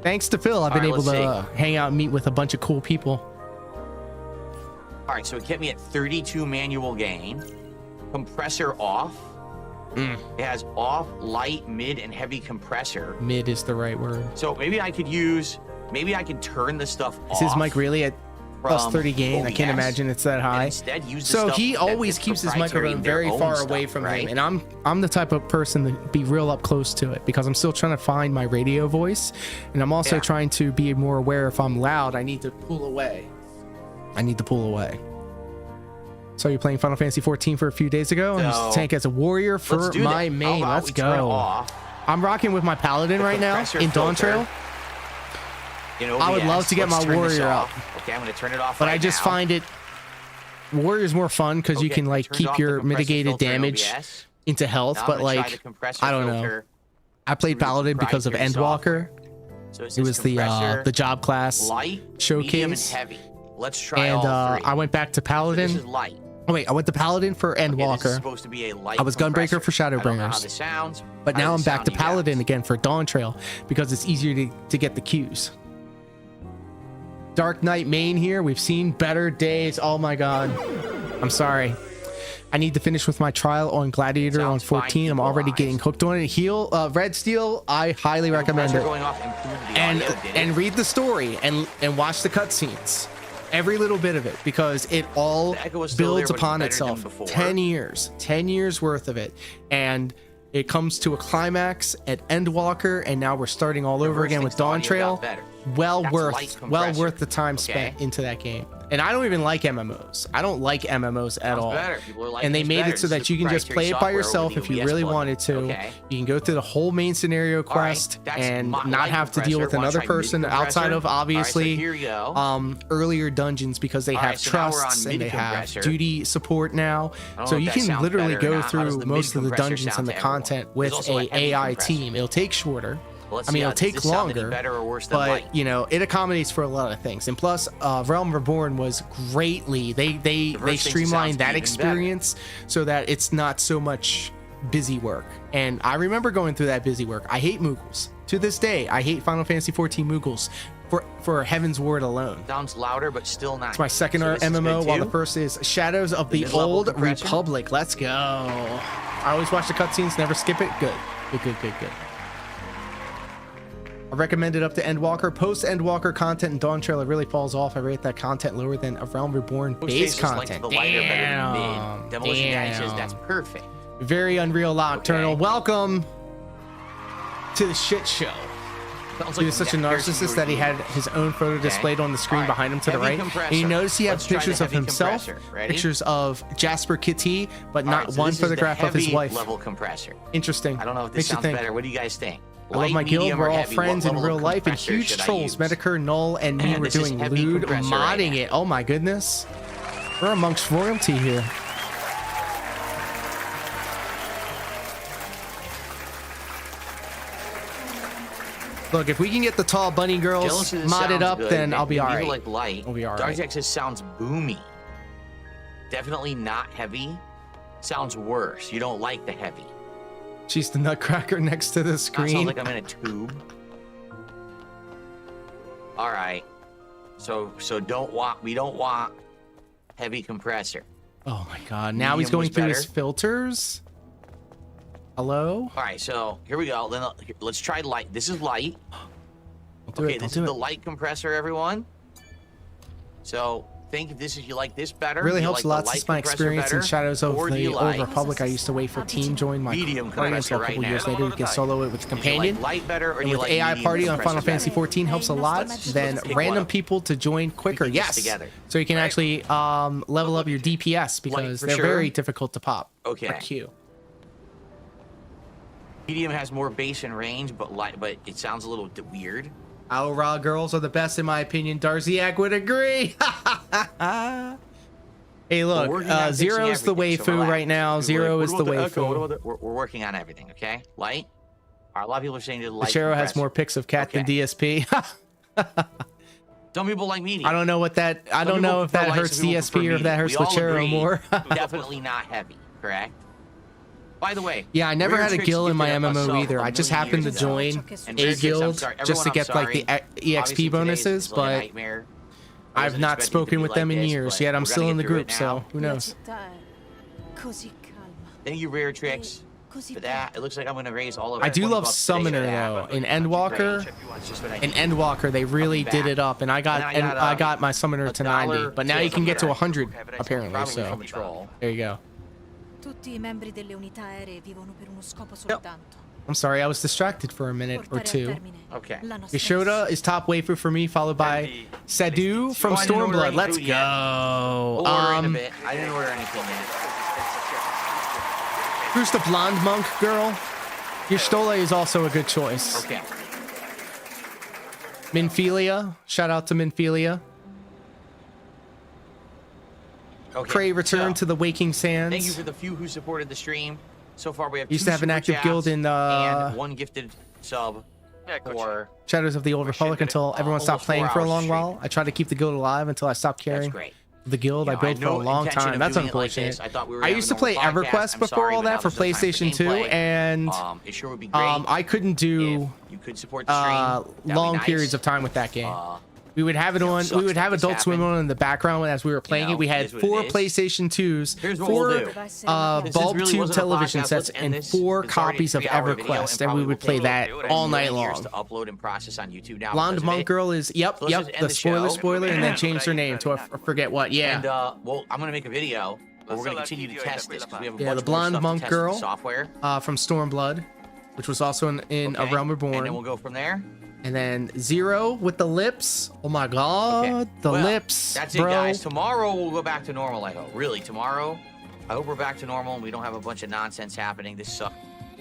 thanks to Phil, I've been All able right, to hang out and meet with a bunch of cool people. All right, so it kept me at 32 manual gain. Compressor off. It has off, light, mid, and heavy compressor. Mid is the right word. So maybe I could turn the stuff Is off. his mic really at plus from 30 gain? I can't OBS, imagine it's that high. and instead use the So stuff he that always is keeps his proprietary microphone in their very own far stuff, away from right? him, and I'm the type of person to be real up close to it because I'm still trying to find my radio voice, and I'm also trying to be more aware if I'm loud. I need to pull away. So you're playing Final Fantasy 14 for a few days ago, and So, used tank as a warrior for let's do my that. How main. about Let's we turn it go. off? I'm rocking with my paladin right now compressor in Dawn filter. Trail. You know, I would love to get let's my turn this warrior off. up. Okay, I'm going to turn it off But right I just now. find it warrior's more fun because you Okay, can like turned keep off the your compressor mitigated filter in damage OBS. into health, Now I'm but gonna try like the compressor I don't know. filter I played through the paladin because of proprietary Endwalker. So it It says was compressor, the job class light, medium, and showcase, heavy. Let's try and all three. I went back to So paladin. this is light. Oh wait, I went to paladin for Okay, this is Endwalker. supposed to be a light I was Gunbreaker compressor. for I don't know how Shadowbringers. this sounds. But How now I'm does it back sound to you guys? paladin again for Dawn Trail because it's easier to get the cues. Dark Knight main here. We've seen better days. Oh my god. I'm sorry. I need to finish with my trial on Gladiator on 14. I'm already getting hooked on it. Red Steel, I highly recommend Compressor it. going off improved the And audio, did it? and read the story and watch the cutscenes. Every little bit of it, because it all The echo is still builds there, but it's upon better than itself. before. 10 years worth of it. And it comes to a climax at Endwalker, and now we're starting all over again with First thing, Dawn audio Trail. got better. Well That's light worth compressor. the time spent into that game. And I don't even like MMOs. I don't like MMOs at Sounds all. better. People are liking And they this made better. it so This is that you can just play proprietary it by software over yourself the if you OBS really plugin. wanted to. Okay. You can go through the whole main scenario quest that's and my not light have to deal with compressor. Wanna another try person mid-compressor? outside of All right, so obviously here you go. earlier dungeons because they All have right, so now we're on trusts and they have mid-compressor. duty support now. I don't So know you if that can sounds literally better or go not. How does through the most of the mid-compressor dungeons sound and the to everyone? content There's with also a a heavy AI compressor. team. It'll take shorter. Well, let's I see mean, how- it'll take does this sound any longer, better or worse than light? but you know, it accommodates for a lot of things. And plus, Realm Reborn was greatly they Reverse things streamlined sounds that even experience so that it's not so much busy work. And I remember going through that busy work. I hate Moogles to this day. I hate Final Fantasy 14 Moogles for Heaven's Word alone. Sounds louder, but still not. It's my second So this is MMO, good while the too? first is Shadows of the mid-level Old compression? Republic. Let's go. I always watch the cutscenes, never skip it. Good. I recommend it up to Endwalker. Post Endwalker content in Dawn Trail, it really falls off. I rate that content lower than a Realm Reborn base Most cases like content. the lighter better than mid. Demolition Guy says that's perfect. Very Unreal Nocturnal. Okay. Welcome to the shit show. Sounds He like was such a nectar's narcissist that he had his own photo displayed on the screen All right. behind him to the Heavy right. compressor. And you notice he has Let's try the pictures of heavy himself, compressor. Ready? pictures of Jasper Kitty, but All not right, so one this is the photograph of his heavy wife. level compressor. Interesting. I don't know if this Makes you sounds think. better. What do you guys think? I love Light, my guild. medium, We're or all heavy? friends What in level real of life, and compressor huge should I trolls. use? Medicare, Null, and me Man, were this is doing heavy lewd compressor right modding now. it. Oh my goodness. We're amongst royalty here. Look, if we can get the tall bunny girls Jealous of this modded sounds up, good. then I'll be Maybe alright. like light. We'll be alright. Darjack says sounds boomy. Definitely not heavy. Sounds worse. You don't like the heavy. She's the nutcracker next to the That screen. sounds like I'm in a tube. All right. So we don't want heavy compressor. Oh my god. Now he's Medium going was through his better. filters. Hello? All right, so here we go. Then let's try light. This is light. Do Okay, it, this do is it. the light compressor, everyone. So think if this is you like this better. Really do you helps like the lots light to my compressor experience in better, Shadows of or do the you Old like Republic. I used to wait for team join my medium party compressor until a couple right years now? later you can solo it with Do you companion. like light better, or do And you with like AI medium party on Final compressor Fantasy better? 14 helps a lot. Then pick one random up. people to join quicker. can do this Yes. together. So you can actually level up your DPS because for they're sure. very difficult to pop. Okay. A Q. Medium has more bass and range, but it sounds a little weird. Our raw girls are the best in my opinion. Darziak would agree. Hey, look, We're working on fixing Zero's the everything, so waifu relax. right now. What Zero is the about echo? What waifu. about we're working on everything, okay? Light. All right, a lot of people are saying the light. Chero has compressor. more pics of cat than DSP. Some people like medium. I don't know what that. I Some don't know people if that prefer light, hurts some people prefer DSP or if that medium. hurts We all Lachero agree, more. Definitely not heavy, correct? By the way, Yeah, I never had a ReACKs guild in my gifted us MMO either. a I just million happened to years ago. join And a ReACKs, I'm guild sorry. just to Everyone, get I'm like the sorry. EXP Obviously, bonuses, today's a but nightmare. I've I wasn't not expecting it to spoken be with like them in this, years. but Yet I'm we're still gonna in the get through group, it so now. who knows? Così calma. Thank you, ReACKs, for that. It looks like I'm going to raise all of I do 20 love bucks today for Summoner that. though. In Endwalker, It's just what I in need. Endwalker, they really back. did it up, and I got And I got, I got my Summoner to 90. $1 But now you can get to to 100 apparently. Probably So from Patrol. there you go. Tutti I membri delle unità aeree vivono per uno scopo soltanto. I'm sorry, I was distracted for a minute or Portare a two. termine Okay. la nostra Yashoda is top waifu for me, followed by Sadu from Oh, I didn't order Stormblood. any Let's food yet. go. We'll order in a bit. I didn't order anything yet. Who's the blonde monk girl? Yashtole is also a good choice. Okay. Minphilia. Shout out to Minphilia. Okay. Pray return so, to the Waking Sands. Thank you for the few who supported the stream. So far, we have Used two to have an super active chats guild in and one gifted sub for Shadows of the Old Republic until everyone stopped almost 4 playing for a hours long stream. while. I tried to keep the guild alive until I stopped caring. great. The guild You I know, built I for a no long intention time. of That's doing it like unfortunate. this. I thought we were I having used to a play normal podcast. EverQuest I'm before sorry, all but that now for there's no time PlayStation 2, gameplay. and It sure would be great. I couldn't do You could support the stream. That'd be long nice. periods of time with that game. We would have it on. sucks We would have that this Adult Swim happened. on in the background as we were playing know, it. We it had is what 4 it is. PlayStation 2s, Here's what 4 we'll do. Since bulb this really tube wasn't a television podcast, sets, let's end and this. 4 It's already a copies of 3-hour video, EverQuest, and we probably would play will that take all night years long. to upload and process on YouTube now. Blonde because of Monk it. Girl is So let's just end the the show. spoiler, and then change their name to I forget what. Yeah. And well, I'm gonna make a video. But we're gonna continue to test this because we have a Yeah, bunch the more blonde stuff monk to test with girl the software. From Stormblood, which was also in A Okay, Realm Reborn. And then we'll go from there. And then Zero with the lips. Oh my god, the Well, lips, That's bro. it, guys. Tomorrow we'll go back to normal. I hope. Really, tomorrow. I hope we're back to normal and we don't have a bunch of nonsense happening. This sucked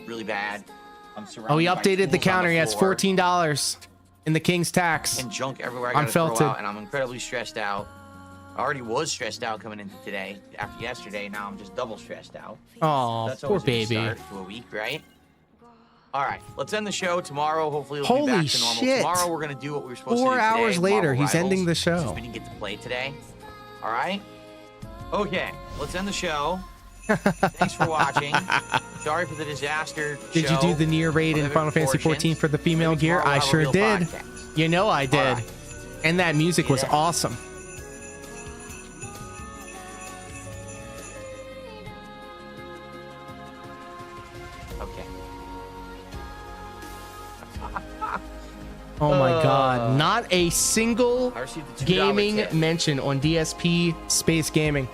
really bad. I'm surrounded Oh, he by updated the tools on counter. He has floor $14 in the King's tax. and junk everywhere. I I'm gotta throw felted. out, and I'm incredibly stressed out. I already was stressed out coming into today after yesterday. Now I'm just double stressed out. Oh, That's poor always a good baby. start to a week, right? All right, let's end the show tomorrow. Hopefully, we'll Holy be back to normal. shit. Tomorrow, we're gonna do what we were supposed 4 to do today. hours later, Marvel he's ending Rivals, the show. since we didn't get to play today. All right. Okay, let's end the show. Thanks for watching. Sorry for the disaster. Did you show do the near raid in of Final Fantasy portions. 14 for the female Maybe gear? tomorrow I we'll have a sure real did. podcast. You know I did. right. And that music was awesome. Okay. Oh my god, not a single I received the $2 gaming tip. mention on DSP Space Gaming.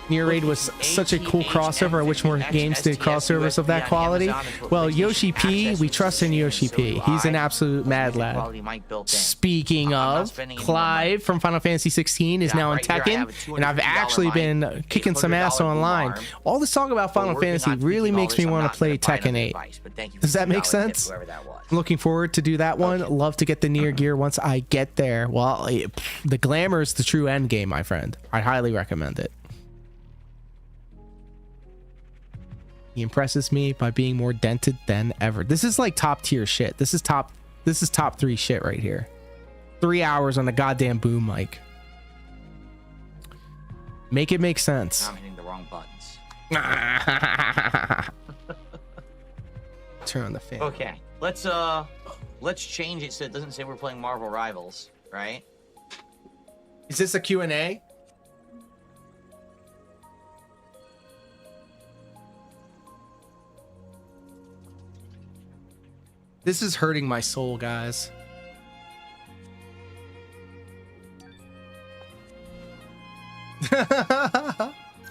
Near Raid was such a cool crossover. I wish more games did crossovers of that quality. Well, Yoshi P, we trust in Yoshi P. He's an absolute mad lad. Speaking of, Clive from Final Fantasy 16 is now in Tekken, and I've actually been kicking some ass online. All this talk about Final Fantasy really makes me want to play Tekken 8. Does that make sense? I'm looking forward to do that one. Love to get the Near gear once I get there. Well, the glamour is the true end game, my friend. I highly recommend it. He impresses me by being more dented than ever. This is like top tier shit. This is top 3 shit right here. 3 hours on the goddamn boom mic. Make it make sense. I'm hitting the wrong buttons. Turn on the fan. Okay, let's change it so it doesn't say we're playing Marvel Rivals, right? Is this a Q&A? This is hurting my soul, guys.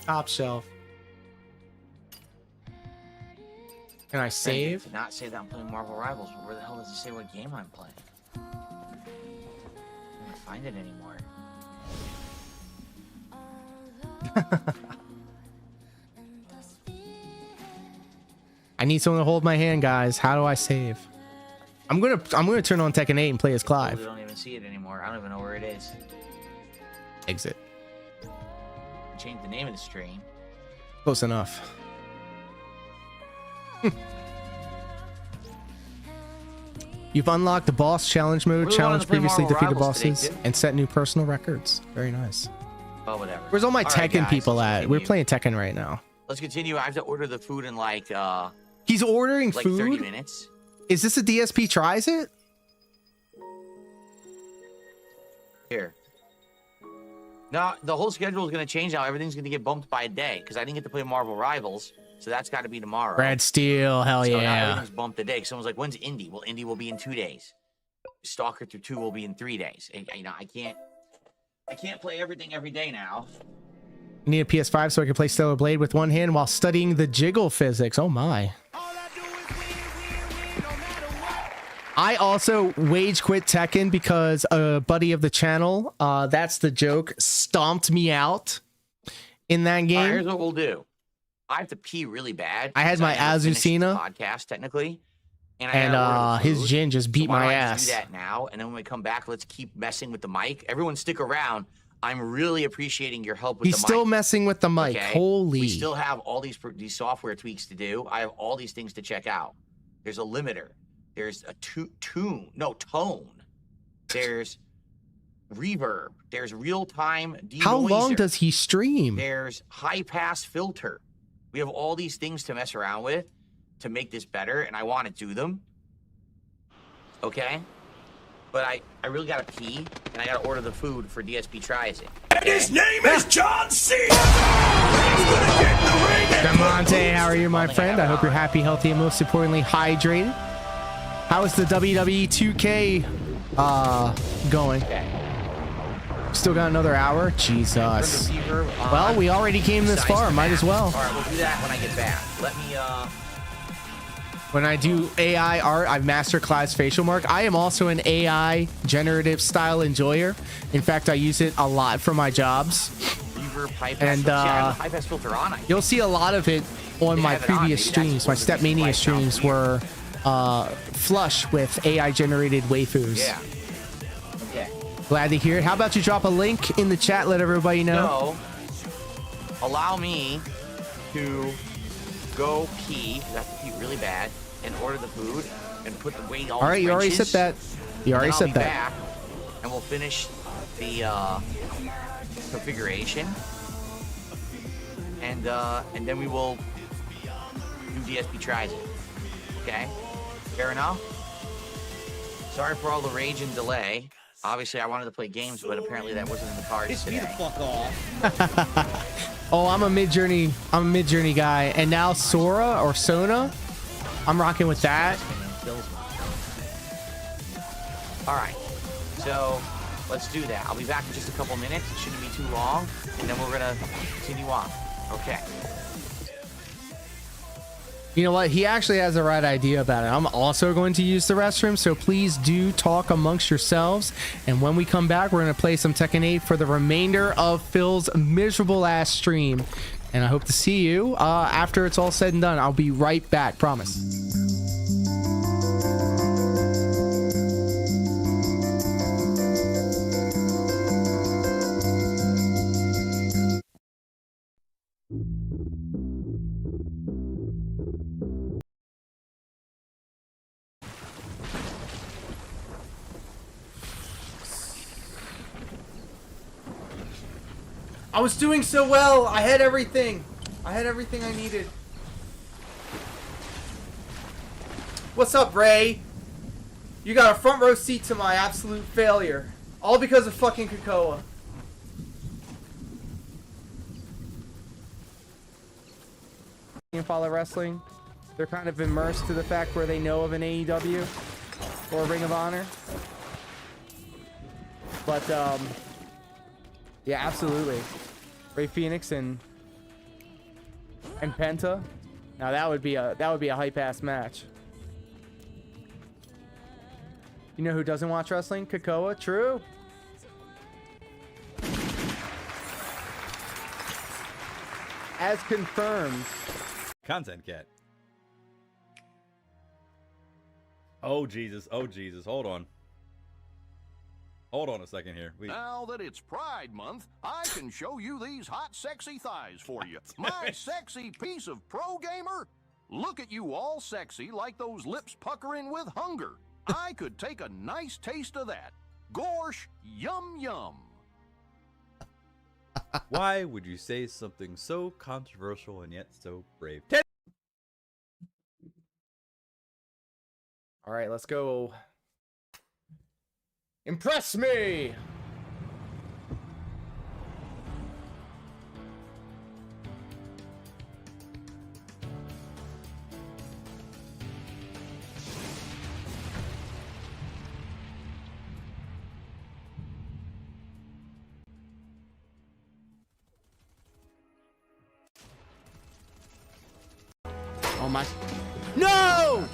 Top shelf. Can I save? Did not say that I'm playing Marvel Rivals, but where the hell does it say what game I'm playing? I can't find it anymore. I need someone to hold my hand, guys. How do I save? I'm gonna turn on Tekken 8 and play as Clive. I don't even see it anymore. I don't even know where it is. Exit. Change the name of the stream. Close enough. You've unlocked the boss challenge mode, Really challenge previously Marvel defeated Rivals bosses, today, and set new personal records. Very nice. Oh, whatever. Where's all my right, Tekken guys, people let's at? continue. We're playing Tekken right now. Let's continue. I have to order the food in like He's ordering like food? 30 minutes. Is this a DSP tries it? Here. No, the whole schedule is going to change now. Everything's going to get bumped by a day because I didn't get to play Marvel Rivals, so that's got to be tomorrow. Brad Steele, hell So now yeah. everything's bumped a day. Someone's like, "When's Indy?" Well, Indy will be in 2 days. Stalker through 2 will be in 3 days. And, you know, I can't play everything every day now. I need a PS5 so I can play Stellar Blade with one hand while studying the jiggle physics. Oh my. I also wage quit Tekken because a buddy of the channel, that's the joke, stomped me out in that game. All right, here's what we'll do. I have to pee really bad. I had because my haven't finished Azucena. the podcast technically, and His Jin just beat why my don't I ass. just do that now, and then when we come back, let's keep messing with the mic. Everyone, stick around. I'm really appreciating your help with He's the mic. still messing with the mic. Okay? Holy. We still have all these software tweaks to do. I have all these things to check out. There's a limiter. There's a tone. There's reverb. There's real-time denoiser. How long does he stream? There's high-pass filter. We have all these things to mess around with to make this better, and I want to do them. Okay? But I really got to pee, and I got to order the food for DSP Tries It. And his name is John Cena! He's gonna get in the ring and Demonte, how are you, my friend? I hope you're happy, healthy, and most importantly, hydrated. How is the WWE 2K going? Still got another hour? Jesus. Well, we already came this far. Might as well. All right, we'll do that when I get back. Let me, When I do AI art, I've mastered Clive's facial mark. I am also an AI generative style enjoyer. In fact, I use it a lot for my jobs. reverb, high pass And filter. Yeah, I have the high pass filter on. you'll see a lot of it on my have it on. previous Maybe that's streams. My one of the reasons why Stepmania it sounds streams were flush with AI generated waifus. Yeah. Okay. Glad to hear it. How about you drop a link in the chat, let everybody know. So, allow me to go pee, 'cause I have to pee really bad, and order the food and put the weight all All right, you already said that. You already said that. Back, and we'll finish the configuration, and then we will do DSP Tries It. Okay, fair enough. Sorry for all the rage and delay. Obviously, I wanted to play games, but apparently that wasn't in the cards today. Fuck off. Oh, I'm a mid-journey guy. And now Sora or Sona, I'm rocking with that. All right, so Let's do that. I'll be back in just a couple minutes. It shouldn't be too long, and then we're gonna continue on. Okay. You know what? He actually has the right idea about it. I'm also going to use the restroom, so please do talk amongst yourselves. And when we come back, we're going to play some Tekken 8 for the remainder of Phil's miserable ass stream. And I hope to see you after it's all said and done. I'll be right back, promise. I was doing so well. I had everything. I had everything I needed. What's up, Ray? You got a front row seat to my absolute failure. All because of fucking Krakoa. You follow wrestling? They're kind of immersed to the fact where they know of an AEW or Ring of Honor. But, yeah, absolutely. Ray Phoenix and Penta. Now that would be a hype ass match. You know who doesn't watch wrestling? Krakoa. True. As confirmed. Content cat. Oh Jesus. Oh Jesus. Hold on. Hold on a second here. Now that it's Pride Month, I can show you these hot, sexy thighs for you. My sexy piece of pro gamer. Look at you all sexy like those lips puckering with hunger. I could take a nice taste of that. Gorsh, yum yum. Why would you say something so controversial and yet so brave? All right, let's go. Impress me! Oh my... No!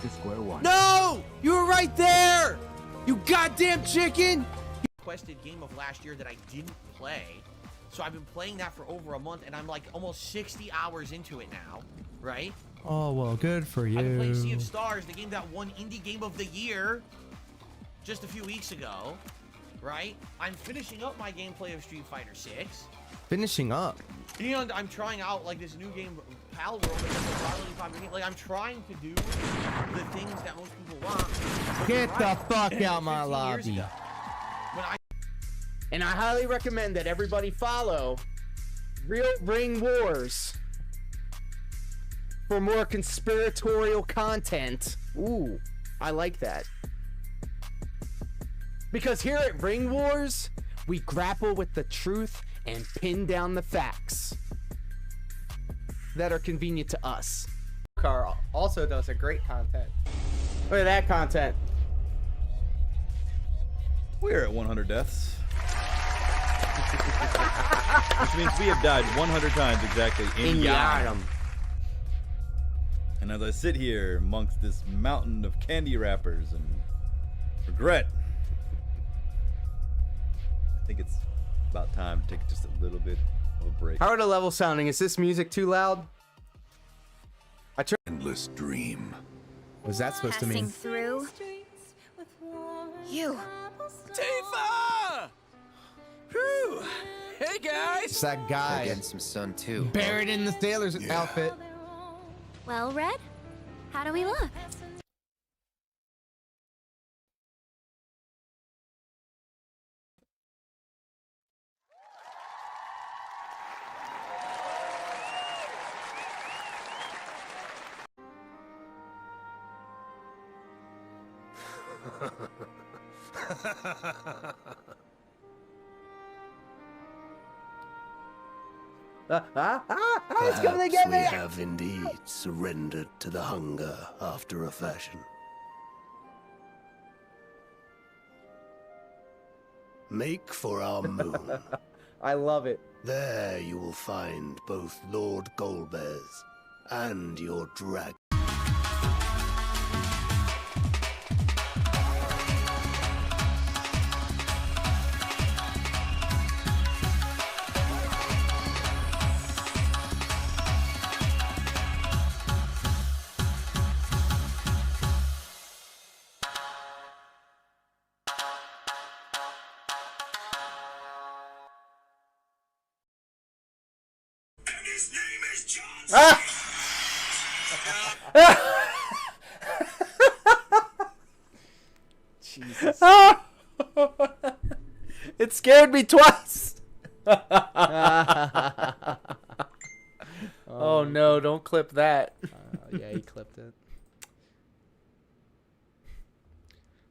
No! You were right there! You goddamn chicken! Requested game of last year that I didn't play. So I've been playing that for over a month, and I'm like almost 60 hours into it now, right? Oh, well, good for you. I've been playing Sea of Stars, the game that won Indie Game of the Year just a few weeks ago, right? I'm finishing up my gameplay of Street Fighter 6. Finishing up. And I'm trying out like this new game, Pal World, like I'm trying to do the things that most people want. Get the fuck out my lobby. And I highly recommend that everybody follow Real Ring Wars for more conspiratorial content. Ooh, I like that. Because here at Ring Wars, we grapple with the truth and pin down the facts that are convenient to us. Carl also does a great content. Look at that content. We're at 100 deaths. Which means we have died 100 times exactly in Yharnam. And as I sit here amongst this mountain of candy wrappers and regret, I think it's about time to take just a little bit of a break. How are the levels sounding? Is this music too loud? Endless dream. What's that supposed to mean? Through. You. Tifa! Whew. Hey guys! It's that guy. Getting some sun too. Buried in the sailor's outfit. Well, Red, how do we look? It's coming to get me! We have indeed surrendered to the hunger after a fashion. make for our moon. I love it. There you will find both Lord Golbez and your dragon. Jesus. It scared me twice. Oh no, don't clip that. Yeah, he clipped it.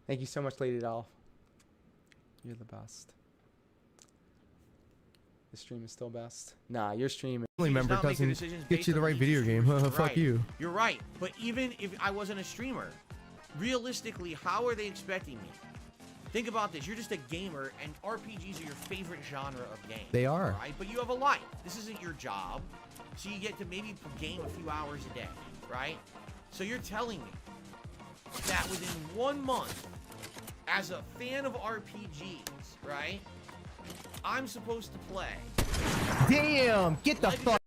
Thank you so much, Lady Doll. You're the best. The stream is still best. Nah, your stream is... Family member doesn't get you the right video game. Fuck Right. you. You're right. But even if I wasn't a streamer, realistically, how are they expecting me? Think about this. You're just a gamer, and RPGs are your favorite genre of game. They are. Right? But you have a life. This isn't your job. So you get to maybe game a few hours a day, right? So you're telling me that within 1 month, as a fan of RPGs, right, I'm supposed to play. Damn! Get the fuck.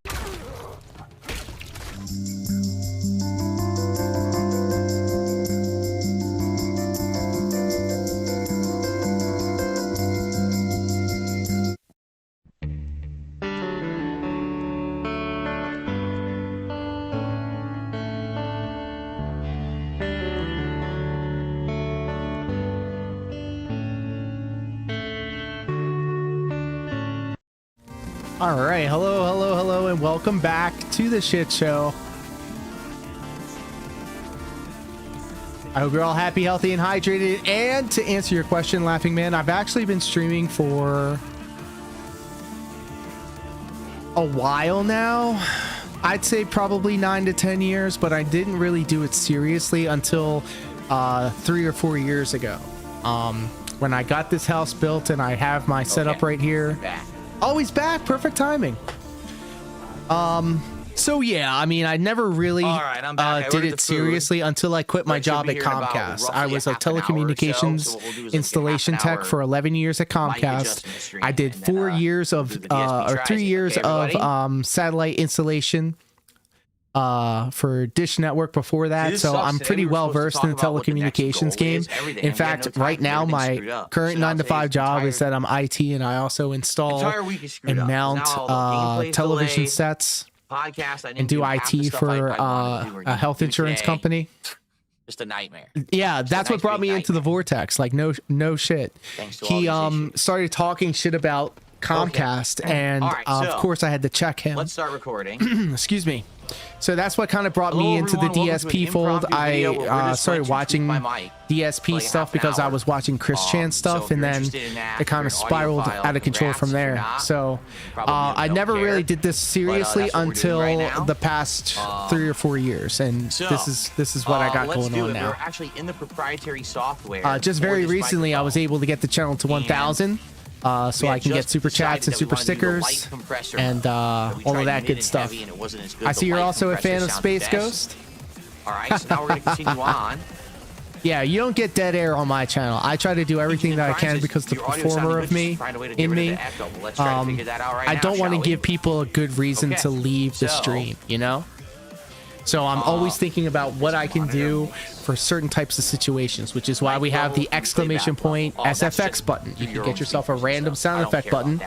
All right, hello, and welcome back to the shit show. I hope you're all happy, healthy, and hydrated. And to answer your question, Laughing Man, I've actually been streaming for a while now. I'd say probably 9 to 10 years, but I didn't really do it seriously until 3 or 4 years ago. When I got this house built and I have my setup right here. Always back, perfect timing. So yeah, I mean, I never really did it seriously until I quit my job at Comcast. I was a telecommunications installation tech for 11 years at Comcast. I did 4 years of or 3 years of satellite installation for Dish Network before that, so I'm pretty well versed in the telecommunications game. In fact, right now my current 9-to-5 job is that I'm IT, and I also install and mount television sets and do IT for a health insurance company. Just a nightmare. Yeah, that's what brought me into the Vortex. Like no shit. He started talking shit about Comcast, and of course I had to check him. Let's start recording. Excuse me. So that's what kind of brought me into the DSP fold. I started watching DSP stuff because I was watching Chris Chan stuff, and then it kind of spiraled out of control from there. So I never really did this seriously until the past 3 or 4 years, and this is what I got going on now. We're actually in the proprietary software. Just very recently, I was able to get the channel to 1,000. So I can get super chats and super stickers and all of that good stuff. I see you're also a fan of Space Ghost. All right, so now we're going to continue on. Yeah, you don't get dead air on my channel. I try to do everything that I can because the performer of me, in me, I don't want to give people a good reason to leave the stream, you know? So I'm always thinking about what I can do for certain types of situations, which is why we have the exclamation point SFX button. You can get yourself a random sound effect button.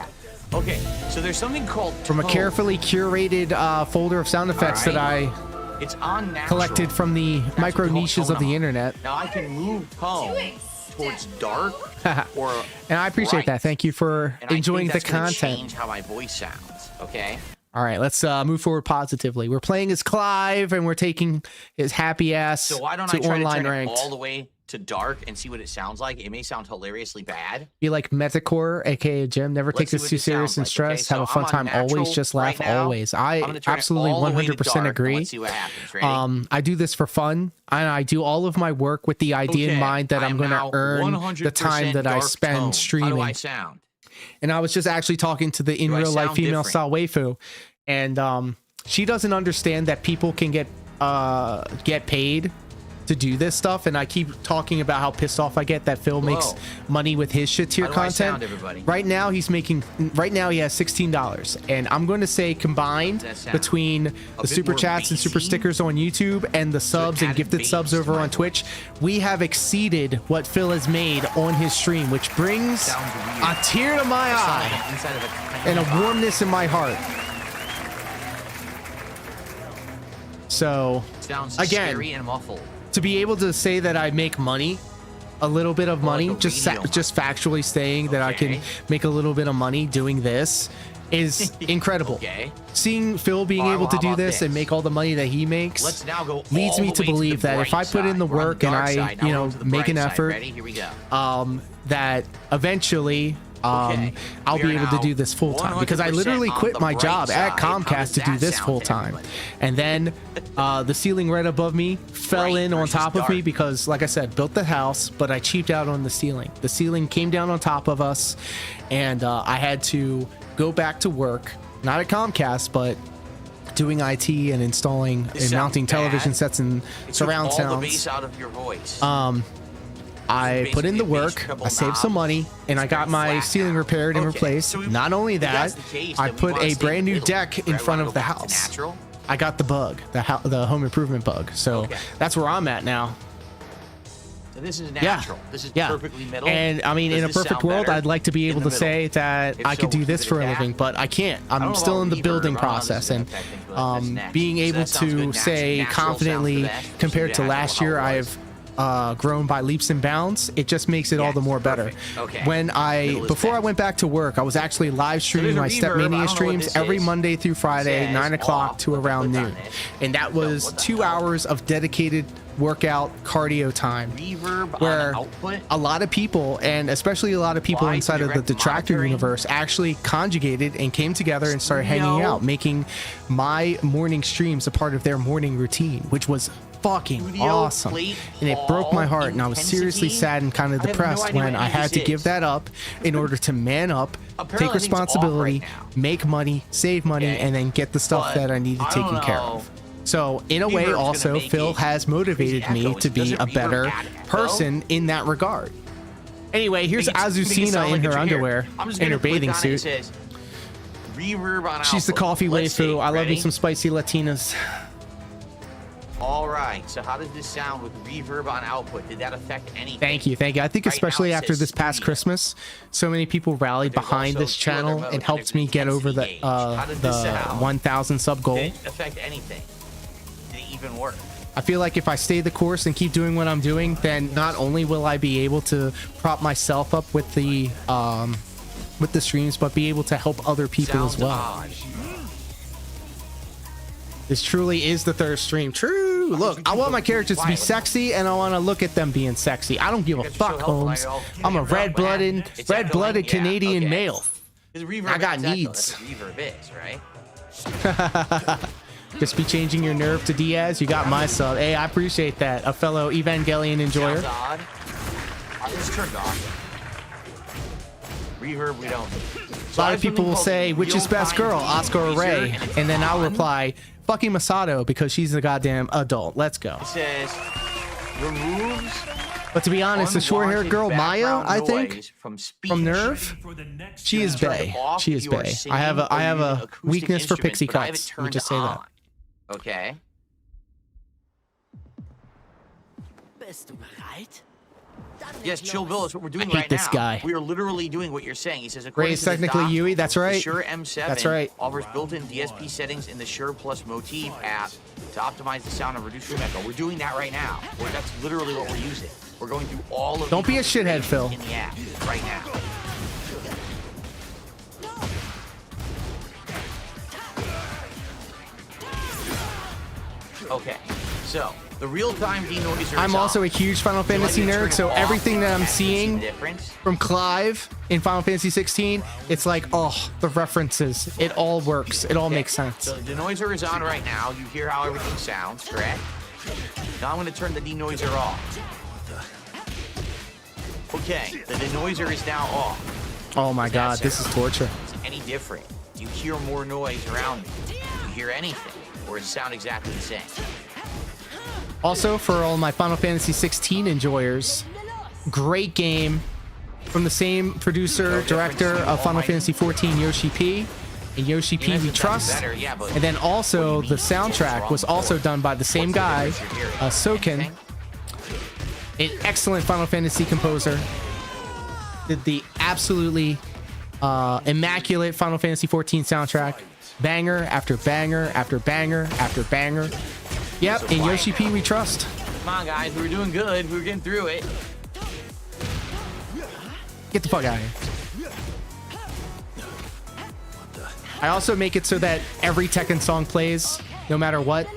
Okay, so there's something called from a carefully curated folder of sound effects that I collected from the micro niches of the internet. Now I can move tone towards dark or and I appreciate that. Thank you for enjoying the content. Change how my voice sounds, okay? All right, let's move forward positively. We're playing as Clive, and we're taking his happy ass so why don't to I try online to turn ranked. it all the way to dark and see what it sounds like. It may sound hilariously bad. Be like Metacore, aka Jim. Never take this too serious and stress. Have a fun time. Always just laugh. Always. I absolutely 100% agree. Let's see what happens. Ready? I do this for fun, and I do all of my work with the idea in mind that I'm going to earn the time that I spend streaming. How do I sound? And I was just actually talking to the in real life female style waifu, and she doesn't understand that people can get paid to do this stuff, and I keep talking about how pissed off I get that Phil makes money with his shit tier content. Right now he has $16, and I'm going to say combined between the super chats and super stickers on YouTube and the subs and gifted subs over on Twitch, we have exceeded what Phil has made on his stream, which brings a tear to my eye and a warmness in my heart. So again, scary and muffled. To be able to say that I make money, a little bit of money, just factually saying that I can make a little bit of money doing this is incredible. Seeing Phil being able to do this and make all the money that he makes leads me to believe that if I put in the work and I, you know, make an effort, that eventually I'll be able to do this full time, because I literally quit my job at Comcast to do this full time. And then the ceiling right above me fell in on top of me because, like I said, built the house, but I cheaped out on the ceiling. The ceiling came down on top of us, and I had to go back to work, not at Comcast, but doing IT and installing and mounting television sets and surround sounds. All the bass out of your voice. I put in the work, I saved some money, and I got my ceiling repaired and replaced. Not only that, I put a brand new deck in front of the house. I got the bug, the home improvement bug. So that's where I'm at now. So this is natural. This is perfectly middle. And I mean, in a perfect world, I'd like to be able to say that I could do this for a living, but I can't. I'm still in the building process, and being able to say confidently, compared to last year, I've grown by leaps and bounds. It just makes it all the more better. When before I went back to work, I was actually live streaming my Stepmania streams every Monday through Friday, 9 o'clock to around noon, and that was 2 hours of dedicated workout cardio time, where a lot of people, and especially a lot of people inside of the detractor universe, actually conjugated and came together and started hanging out, making my morning streams a part of their morning routine, which was fucking awesome. And it broke my heart, and I was seriously sad and kind of depressed when I had to give that up in order to man up, take responsibility, make money, save money, and then get the stuff that I needed taken care of. So in a way, also, Phil has motivated me to be a better person in that regard. Anyway, here's Azucena in her underwear, in her bathing suit. She's the coffee waifu. I love me some spicy Latinas. All right, so how does this sound with reverb on output? Did that affect anything? Thank you. I think especially after this past Christmas, so many people rallied behind this channel and helped me get over the 1,000 sub goal. Did it affect anything? Did it even work? I feel like if I stay the course and keep doing what I'm doing, then not only will I be able to prop myself up with the streams, but be able to help other people as well. This truly is the third stream. True. Look, I want my characters to be sexy, and I want to look at them being sexy. I don't give a fuck, Holmes. I'm a red-blooded Canadian male. I got needs. Just be changing your nerve to Diaz. You got my sub. Hey, I appreciate that. A fellow Evangelion enjoyer. I just turned off. Reverb, we don't. A lot of people will say, which is best girl, Oscar or Ray? And then I'll reply, fucking Masato, because she's a goddamn adult. Let's go. It says, removes. But to be honest, the short-haired girl, Maya, I think, from Nerve, she is bae. She is bae. I have a weakness for pixie cuts. Let me just say that. Okay. Yes, Chill Bill, that's what we're doing right now. This guy. We are literally doing what you're saying. He says, Ray is technically Yui, that's right. The Shure M7 that's right. offers built-in DSP settings in the Shure Plus Motif app to optimize the sound and reduce room echo. We're doing that right now. That's literally what we're using. We're going through all of Don't be a shithead, Phil. In the app right now. Okay, so The real-time denoiser. I'm also a huge Final Fantasy nerd, so everything that I'm seeing from Clive in Final Fantasy 16, it's like, oh, the references. It all works. It all makes sense. So the denoiser is on right now. You hear how everything sounds, correct? Now I'm going to turn the denoiser off. Okay, the denoiser is now off. Oh my God, this is torture. Is it any different? Do you hear more noise around you? Do you hear anything? Or does it sound exactly the same? Also, for all my Final Fantasy 16 enjoyers, great game from the same producer, director of Final Fantasy 14, Yoshi P. And Yoshi P we trust. And then also the soundtrack was also done by the same guy, Soken. An excellent Final Fantasy composer. Did the absolutely immaculate Final Fantasy 14 soundtrack. Banger after banger after banger after banger. Yep, and Yoshi P we trust. Come on, guys. We were doing good. We were getting through it. Get the fuck out of here. I also make it so that every Tekken song plays, no matter what.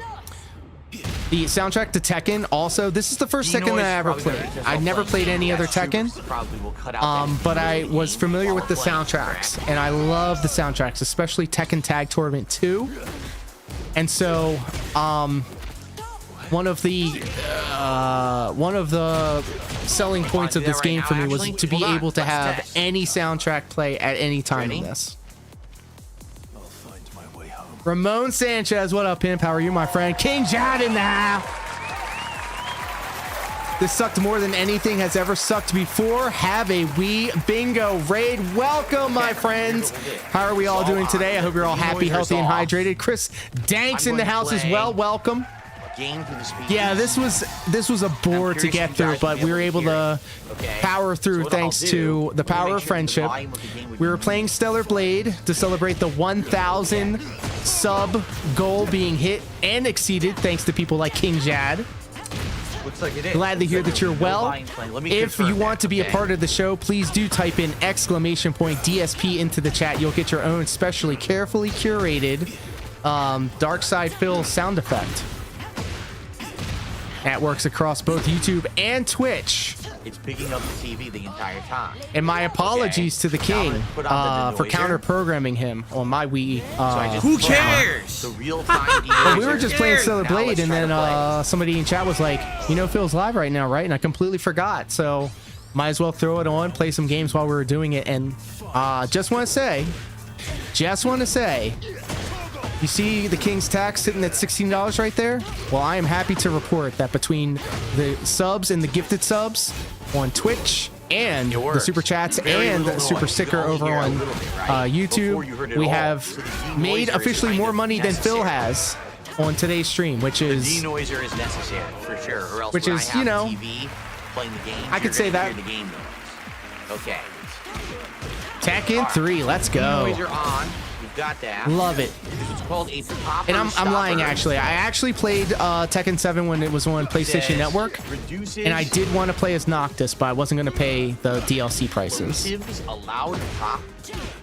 The soundtrack to Tekken also, this is the first Tekken that I ever played. I've never played any other Tekken, but I was familiar with the soundtracks, and I love the soundtracks, especially Tekken Tag Tournament 2. And so, one of the selling points of this game for me was to be able to have any soundtrack play at any time in this. Ramon Sanchez, what up, pimp? How are you, my friend? King Jad in the house. This sucked more than anything has ever sucked before. Have a wee bingo raid. Welcome, my friends. How are we all doing today? I hope you're all happy, healthy, and hydrated. Chris Danks in the house as well. Welcome. Yeah, this was a bore to get through, but we were able to power through thanks to the power of friendship. We were playing Stellar Blade to celebrate the 1,000 sub goal being hit and exceeded thanks to people like King Jad. Looks like it is. Glad to hear that you're well. If you want to be a part of the show, please do type in !DSP into the chat. You'll get your own specially carefully curated Dark Side Phil sound effect. That works across both YouTube and Twitch. It's picking up the TV the entire time. And my apologies to the king for counter-programming him on my Wii. Who cares? The real-time well, we were just playing Stellar Blade, and then somebody in chat was like, you know, Phil's live right now, right? And I completely forgot. So might as well throw it on, play some games while we were doing it. And just want to say, you see the King's Tax sitting at $16 right there? Well, I am happy to report that between the subs and the gifted subs on Twitch and the super chats and the super sticker over on YouTube, we have made officially more money than Phil has on today's stream, which is denoiser is necessary for sure, or else which when is, I have you know, TV playing the game, I could say that. the game noise. Okay. Tekken 3, let's go. Denoiser on. You've got that. Love it. It's called a popper And I'm lying, actually. I actually played Tekken 7 when it was on PlayStation Network, and I did want to play as Noctis, but I wasn't going to pay the DLC prices. Allowed pop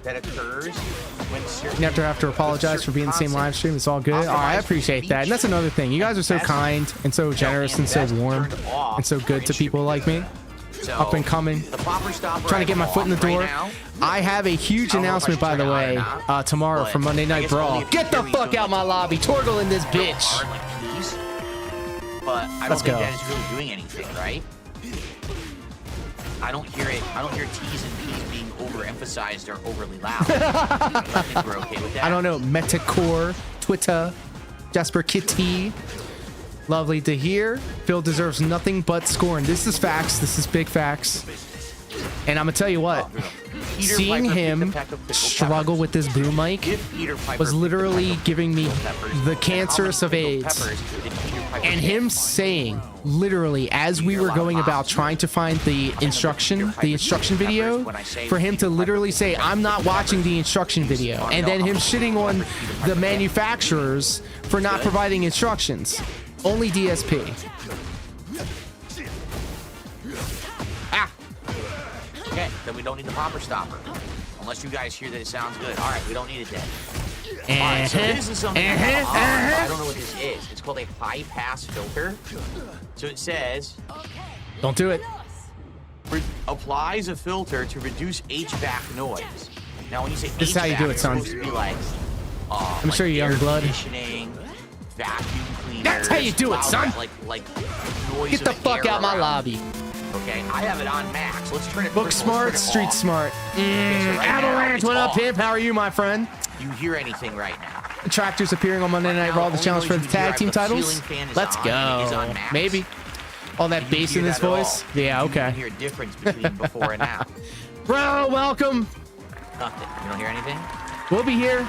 that occurs when certain You have to apologize for being in the same live stream. It's all good. Oh, I appreciate that. And that's another thing. You guys are so kind and so generous and so warm and so good to people like me. Up and coming. Trying to get my foot in the door. I have a huge announcement, by the way, tomorrow for Monday Night Brawl. Get the fuck out my lobby. Torgle in this bitch. But I don't think that is really doing anything, right? I don't hear it. I don't hear T's and P's being overemphasized or overly loud. I think we're okay with that. I don't know. Metacore, Twitter, Jasper Kitty. Lovely to hear. Phil deserves nothing but scorn. This is facts. This is big facts. And I'm going to tell you what. Seeing him struggle with this boom mic was literally giving me the cancerous of AIDS. And him saying, literally, as we were going about trying to find the instruction video, for him to literally say, I'm not watching the instruction video. And then him shitting on the manufacturers for not providing instructions. Only DSP. Okay, then we don't need the popper stopper. Unless you guys hear that it sounds good. All right, we don't need it then. Alright, so this is something I don't know what this is. It's called a high pass filter. So it says, don't do it. Applies a filter to reduce HVAC noise. Now, when you say This is HVAC, how you do it, it's son. supposed to be like, I'm sure you young blood. conditioning, vacuum cleaners. That's how you do it, son. Like noise. Get the of fuck air out my around. lobby. Okay, I have it on max. Let's turn it. Book let's smart, turn it street off. smart. Okay, so right now, Avalanche, it's what up, off. pimp? How are you, my friend? You hear anything right now? Tractors appearing on Monday Night Raw, the challenge for the tag team titles. Let's go. Maybe. All that bass in his voice. Yeah, You can okay. hear a difference between before and now. Bro, welcome. Nothing. You don't hear anything? We'll be here.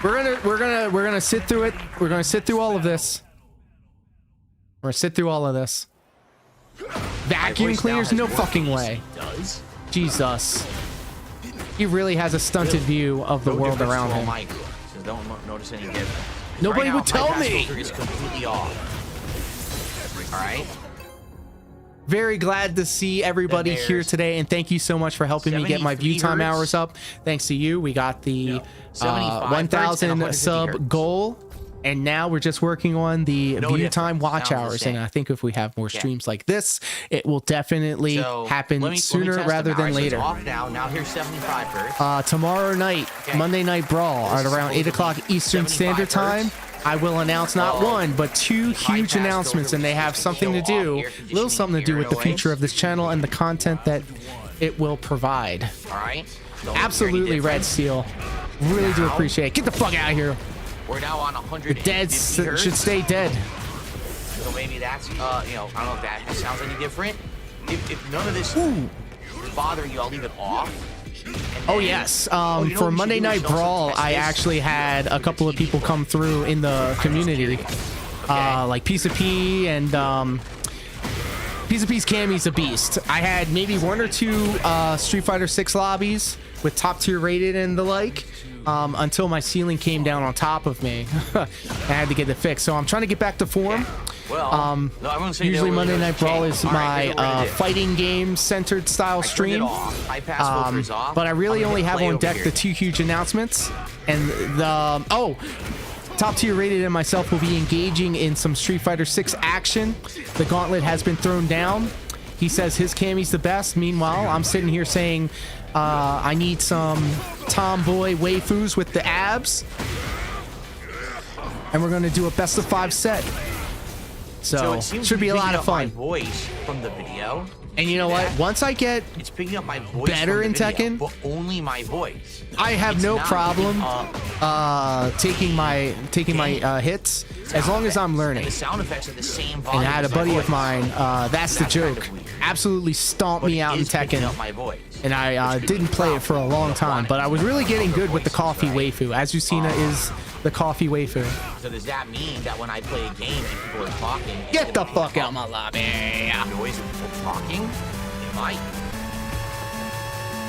We're gonna sit through it. We're gonna sit through all of this. We're gonna sit through all of this. Vacuum voice now cleaners? has No more fucking bass. way. It does? Jesus. He really has a stunted view of the No world difference around to all him. my groups, so don't notice any difference. Nobody Right would now, tell my pass me. filter is completely off. All right. Very glad to see everybody Then here there's today, and thank you so much for helping me get my view 73 time hertz. hours up. Thanks to you, we got the 75 hertz and 1,000 150 sub hertz. goal, and now we're just working on the No view difference. time watch Sounds the hours. And same. I think if we have more Yeah. streams like this, it will definitely So, happen let me sooner test rather them. All than right, so it's later. off now. Now here's 75 hertz. Tomorrow night, Okay. Monday Night Brawl This at is around 8 o'clock Eastern 75 Standard Time. hertz. I will announce not one, but two huge bypass announcements, and they have something to do, little something to do with the future of this channel and the content that it will provide. All right. Don't hear any Absolutely, Red difference. Steel. Really do Now- appreciate it. Get the fuck out of here. We're now on The 150 dead hertz. should stay dead. So maybe that's, I don't know if that sounds any different. If none of this is bothering you, I'll leave it off. Oh yes. you know what For we Monday should do? We Night should also Brawl, test I this. actually had a couple of people come through in the community, like Piece of P and Piece of P's Cammy's a beast. I had maybe one or two Street Fighter 6 lobbies with top tier rated and the like. Until my ceiling came down on top of me. I had to get it fixed. So I'm trying to get back to form. Well, no, everyone's saying Usually they're Monday really Night Brawl okay. is All right, here's what we're my gonna do. fighting game centered style I turned it stream. off. High pass filter is off. But I really I'm gonna only hit have play on over deck here. the two huge announcements. And the top tier rated and myself will be engaging in some Street Fighter 6 action. The gauntlet has been thrown down. He says his Cammy's the best. Meanwhile, I'm sitting here saying I need some tomboy waifus with the abs. And we're going to do a best of 5 set. So it seems should to be a picking lot of up my fun. voice from the video. And you know what? Once I get It's picking up my voice better from in the video, Tekken, but only my voice. I have It's no not problem picking up taking my hits as long as I'm learning. The sound effects are the same And volume. I had a as my buddy of voice. mine, that's the That's kind joke, of weird. absolutely stomped me out in It's picking Tekken. up my voice. And I didn't play it for a long time, but I was really getting good with the coffee waifu. Azusina is the coffee waifu. So does that mean that when I play a game and people are talking, it's Get the gonna fuck pick out up my lobby. the noise of people talking? It might.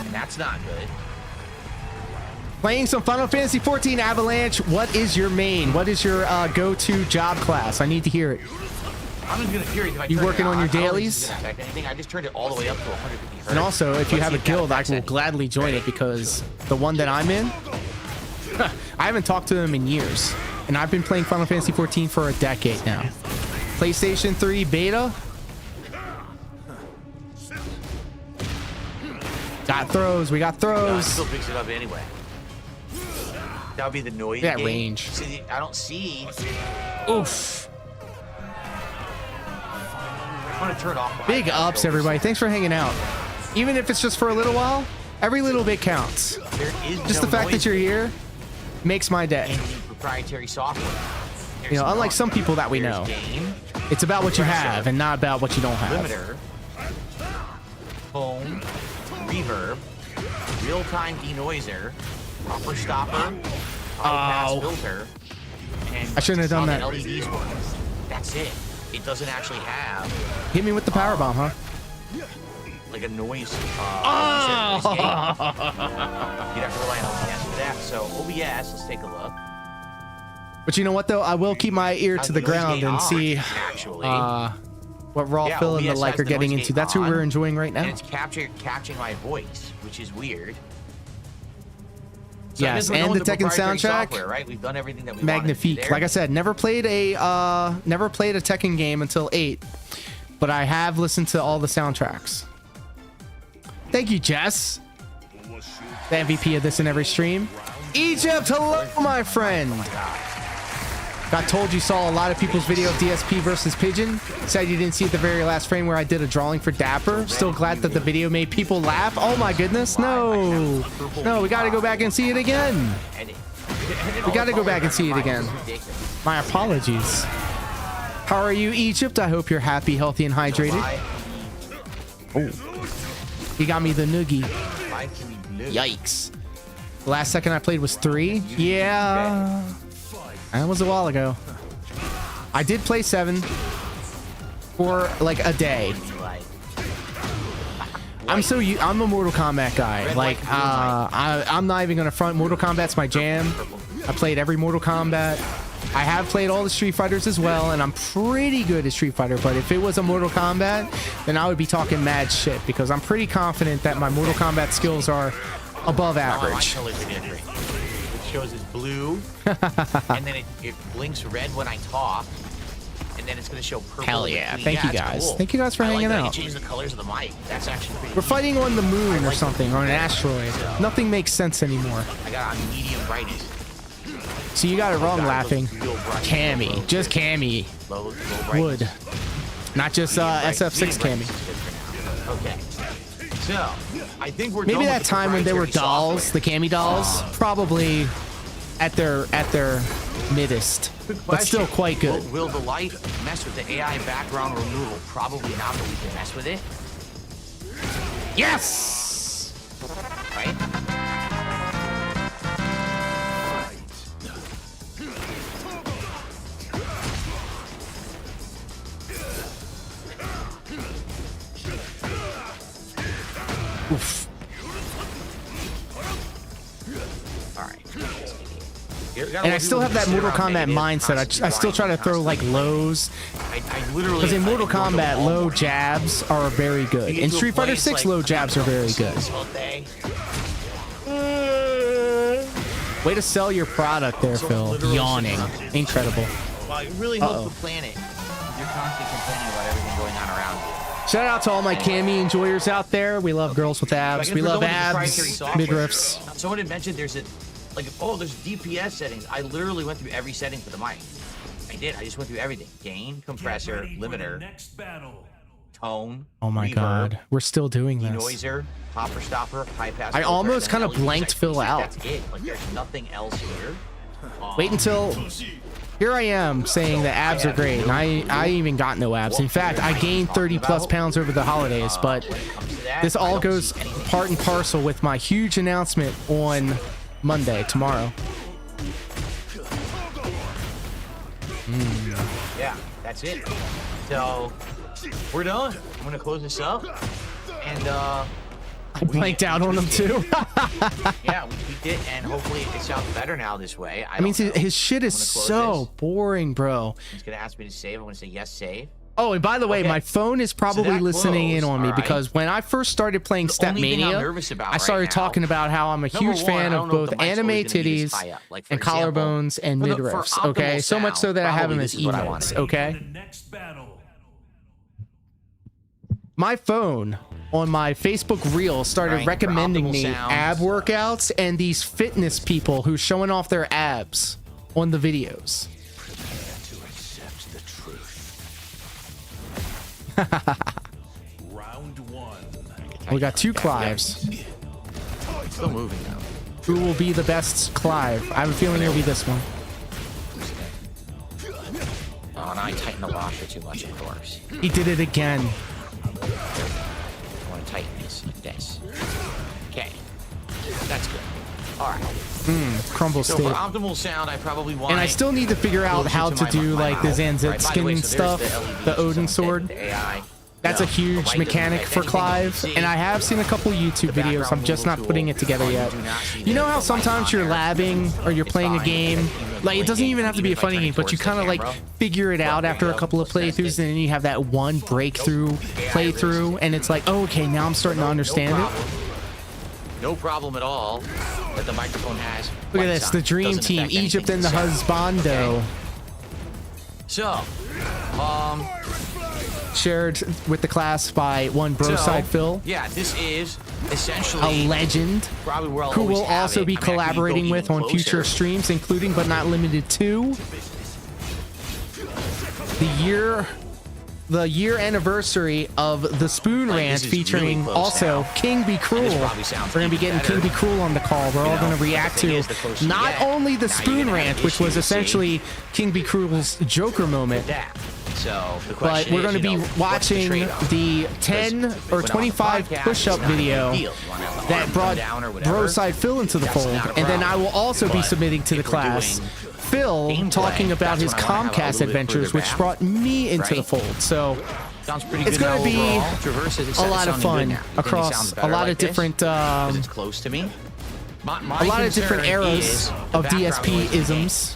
And that's not good. Playing some Final Fantasy 14 Avalanche. What is your main? What is your go-to job class? I need to hear it. I'm just gonna curious if I You turn working it on your I don't think dailies? it's gonna affect anything. I just turned it all the way up to 150 hertz. And also, if you Let's have see a that guild, I affects will anything. gladly join it because the one that I'm in, I haven't talked to them in years. And I've been playing Final Fantasy 14 for a decade now. PlayStation 3 beta. Got throws. We got No, it throws. still picks it up anyway. That would be the noise. Yeah, gauge. range. See, I don't see. Oof. I'm gonna turn off. Big ups, everybody. Thanks for hanging out. Even if it's just for a little while, every little bit counts. There is Just no the fact noise that you're here makes my day. in the proprietary software. You know, unlike some people that we know, it's about what you have and not about what you don't have. Limiter, foam, reverb, real-time denoiser, buffer stopper, high-pass filter, and I shouldn't have done how that. the LEDs work. That's it. It doesn't actually have Hit me with the power bomb, huh? like a noise. Oh! You'd have to rely on OBS for that. So OBS, let's take a look. But you know what, though? I will keep my ear to the ground and see what Raw Yeah, Phil and the OBS like has are the getting noise into. gate That's who on, we're enjoying right now. And it's capturing my voice, which is weird. So I Yes, guess we're and going the to Tekken proprietary soundtrack. software, right? We've done everything that we Magnifique. wanted. Like I said, never played a Tekken game until 8, but I have listened to all the soundtracks. Thank you, Jess, the MVP of this and every stream. Egypt, hello, my friend. Got told you saw a lot of people's video of DSP versus Pigeon. Said you didn't see at the very last frame where I did a drawing for Dapper. Still glad that the video made people laugh. Oh my goodness, no. No, we gotta go back and see it again. We gotta go back and see it again. My apologies. How are you, Egypt? I hope you're happy, healthy, and hydrated. Oh, he got me the noogie. Yikes. The last second I played was 3. Yeah. That was a while ago. I did play 7 for like a day. I'm a Mortal Kombat guy. Like, I'm not even gonna front. Mortal Kombat's my jam. I played every Mortal Kombat. I have played all the Street Fighters as well, and I'm pretty good at Street Fighter. But if it was a Mortal Kombat, then I would be talking mad shit because I'm pretty confident that my Mortal Kombat skills are above average. It shows as blue, and then it blinks red when I talk, and then it's going to show purple. Hell yeah. in between. Thank you guys. Cool. Thank you guys for hanging that out. You change the colors of the mic. That's actually pretty We're fighting on the moon or something, or an asteroid. Nothing makes sense anymore. I got on medium brightness. So you got it wrong, laughing. Cammy. Just Cammy. Low Wood. Not just SF6 Cammy. Okay. So, I think we're Maybe done that with the time when there were proprietary dolls, the Cammy dolls, probably at their middest, but still quite good. Will the light mess with the AI background removal? Probably not, but we can mess with it. Yes! Right? Oof. And I still have that Mortal Kombat mindset. I still try to throw like lows. Because in Mortal Kombat, low jabs are very good. In Street Fighter 6, low jabs are very good. Way to sell your product there, Phil. Yawning. Incredible. Well, it really helps the planet. You're constantly complaining about everything going on around you. Shout out to all my Cammy enjoyers out there. We love girls with abs. We love abs, midriffs. Someone had mentioned there's there's DPS settings. I literally went through every setting for the mic. I did. I just went through everything. Gain, compressor, limiter, tone. Oh my god, we're still doing this. Denoiser, hopper stopper, high pass. I almost kind of blanked Phil out. That's it. Like there's nothing else here. Wait until here I am saying that abs are great, and I even got no abs. In fact, I gained 30+ pounds over the holidays, but this all goes part and parcel with my huge announcement on Monday, tomorrow. Yeah, that's it. So we're done. I'm gonna close this up, and I blanked out on them too. yeah, we tweaked it, and hopefully it sounds better now this way. I mean, his shit is so boring, bro. He's gonna ask me to save. I'm gonna say yes, save. Oh, and by the way, my phone is probably listening in on me because when I first started playing Step Mania, I started talking about how I'm a huge fan of both anime titties and collarbones and midriffs. Okay, so much so that I have them as emotes. Okay. My phone on my Facebook reel started recommending me ab workouts and these fitness people who's showing off their abs on the videos. Round 1. We got 2 Clives. Still moving now. Who will be the best Clive? I have a feeling it'll be this one. Oh, and I tightened the washer too much, of course. He did it again. I want to tighten this like this. Okay. That's good. All right. Crumble So state. for optimal sound, I probably want. And I still need to figure out how to do like the Zanzitskin stuff, the Odin sword. That's a huge mechanic for Clive, and I have seen a couple YouTube videos. I'm just not putting it together yet. You know how sometimes you're labbing or you're playing a game, like it doesn't even have to be a funny game, but you kind of like figure it out after a couple of playthroughs, and then you have that one breakthrough playthrough, and it's like, oh, okay, now I'm starting to understand it. No problem at all that the microphone has. Look at this, the dream team, Egypt and the husbando. Okay. So, shared with the class by one Broside Phil. Yeah, this is essentially a legend probably where I'll who will always have also it. be I mean, I could collaborating go with even on future closer. streams, including but not limited to the year anniversary of the Spoon Ranch, is featuring really close also now. King Be Cruel. probably sounds We're gonna be even getting better. King Be Cruel on the call. We're all know, gonna react the thing to is, the closer you not get, only the now you're Spoon gonna have Ranch, which was issues, see? essentially King Be Cruel's Joker moment. That. So the But question we're going to is, be you know, what's watching trade-off? the 10 or when I'm on 25 the podcast, push-up it's not a big video deal. You wanna have the that arm brought come down or whatever, Broside Phil into the that's fold. not a And then I will also be But submitting to the if we're class doing Phil gameplay, talking about his that's when I wanna have a Comcast little bit adventures, further which back, brought me into the right? fold. So Sounds pretty it's good going now to be overall. Traverse is a lot of sounding good fun now. You think it across sounds a better lot like of this? different 'Cause it's close to me. My a lot of different concern eras is of the background DSP noise in the game. isms.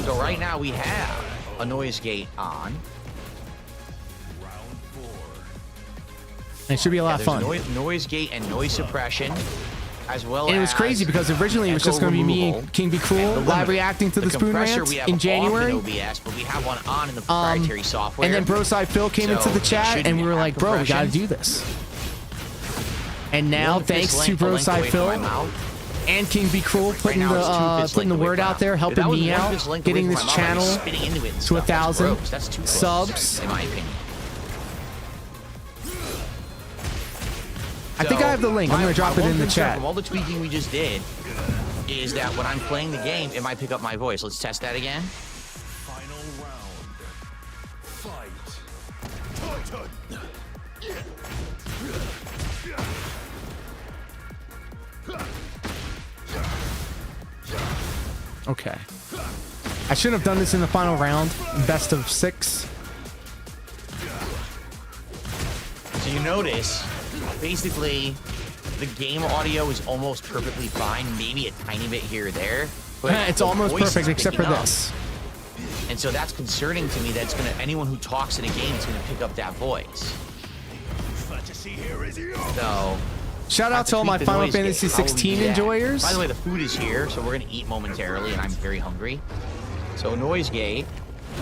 So right now we have a noise gate on. It should be a lot of fun. There's noise gate and noise suppression, as well And it was as crazy because originally it was just echo going to be me removal and King Be and Cruel the live limiter. reacting to the Spoon compressor Rant we have in off January. OBS, but we have one on in the proprietary software. And then Broside Phil came into So the it chat shouldn't and we were have like, bro, we got to compression. do this. And now, One fist thanks to length away Broside from Phil my mouth. and King Be Cruel putting now it's 2 the fists putting the length away word from my out there, mouth. helping If that was me 1 out, fist length away getting from this my mouth, I'd be channel spitting into it and to stuff. That's 1,000 gross. That's too close, subs. in my opinion. I think I have the link. I'm my- going to drop my it one in the concern chat. From all the tweaking we just did is that when I'm playing the game, it might pick up my voice. Let's test that again. Final round. Fight. Okay. I shouldn't have done this in the final round. Best of 6. So you notice, basically, the game audio is almost perfectly fine. Maybe a tiny bit here or there. But It's the almost voice is perfect except for picking up. this. And so that's concerning to me. That's gonna anyone who talks in a game is gonna pick up that voice. So Shout I have out to all tweak my the Final noise gate. Fantasy How will we 16 do that? enjoyers. By the way, the food is here, so we're gonna eat momentarily, and I'm very hungry. So noise gate,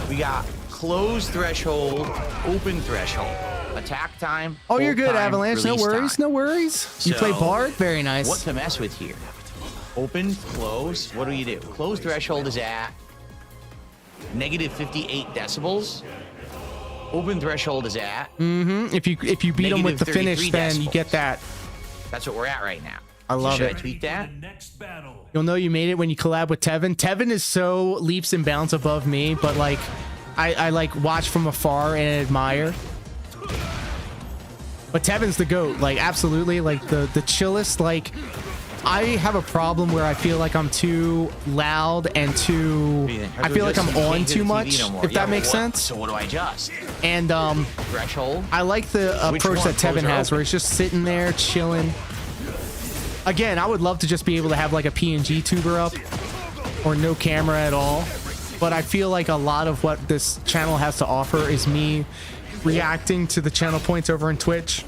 we got closed threshold, open threshold, attack time. Oh, you're hold good, time, Avalanche. No release worries. time. No worries. You play So, Bard? Very nice. What to mess with here? Open, close. What do? Closed threshold is at negative 58 decibels. Open threshold is at. If you beat them with the negative finish, 33 then you decibels. get that. That's what we're at right now. I love Should it. I tweet that? You'll know you made it when you collab with Tevin. Tevin is so leaps and bounds above me, but like I like watch from afar and admire. But Tevin's the GOAT, like absolutely, like the chillest. Like I have a problem where I feel like I'm too loud and too. I feel like I'm on too much, if that makes sense. So what do I adjust? And Threshold. I like the Which approach one? that Tevin Close or has, where open? he's just sitting there chilling. Again, I would love to just be able to have like a PNG tuber up or no camera at all. But I feel like a lot of what this channel has to offer is me reacting to the channel points over in Twitch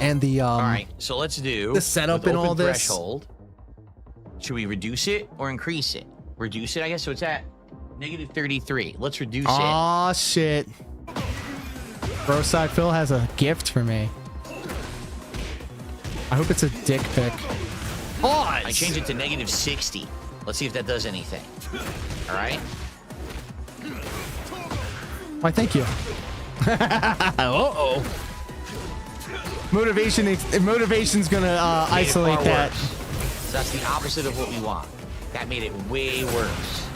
and the All right, so let's do the setup with and open all this. Threshold. Should we reduce it or increase it? Reduce it, I guess. So it's at negative 33. Let's reduce it. Aw, shit. Broside Phil has a gift for me. I hope it's a dick pic. Pause! I changed it to negative 60. Let's see if that does anything. All right. Why, thank you. Uh-oh. Motivation's gonna Made it isolate far that. worse. So that's the opposite of what we want. That made it way worse.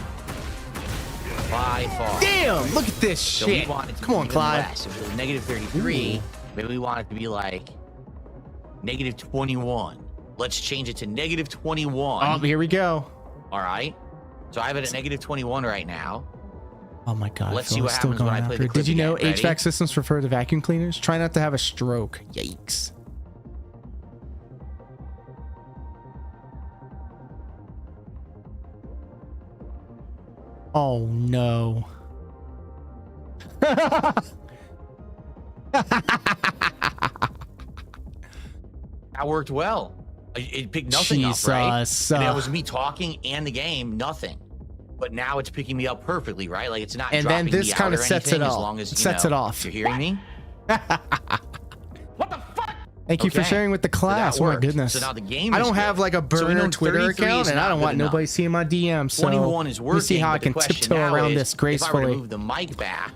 By far. Damn! Look at this So shit. we want it to Come be on, even Clyde. less. If it was negative 33, maybe we want it to be like negative 21. Let's change it to negative 21. Oh, here we go. All right. So I have it at negative 21 right now. Oh my god. Let's Phil, see what it's still happens when going I play after the it. clip Did you know again. Ready? HVAC systems refer to vacuum cleaners? Try not to have a stroke. Yikes. Oh no. That worked well. It picked nothing up, right? Jesus. And it was me talking and the game, nothing. But now it's picking me up perfectly, right? Like it's not. And dropping then this me out kind of or sets anything, it as off. long as you Sets know, it off. You're hearing me? Thank you for Okay. sharing with the class. So that Oh my worked. goodness. So now the game I is don't have good. like a So we burner know Twitter 33 account, is and I not don't good want enough. nobody seeing my DMs. So 21 is let working. me see how I but the can question tiptoe now around is, this if I were gracefully. to move the mic back,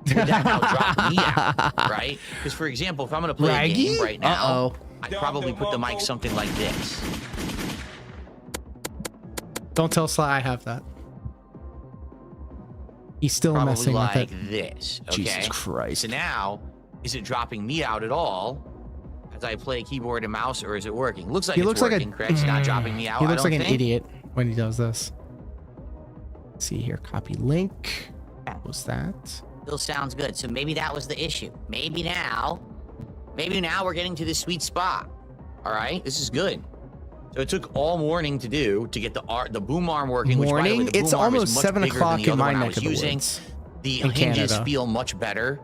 would that now drop me out, right? Because for example, if I'm going to play a Raggy? game right now, Uh-oh. I'd probably put the mic something like this. Don't tell Sly I have that. He's still Probably messing like with it. this. Okay? Jesus Christ. So now, is it dropping me out at all as I play keyboard and mouse, or is it working? Looks like He it's looks like working, correct? It's not dropping me out. He I looks don't like an think. idiot when he does this. Let's see here, copy link. What was that? Still sounds good. So maybe that was the issue. Maybe now we're getting to the sweet spot. All right, this is good. So it took all morning to do to get the boom arm working. Which, by the way, Morning? the boom It's arm is almost much 7 bigger o'clock than the in other my one I neck was of the using. woods. The In hinges Canada. feel much better.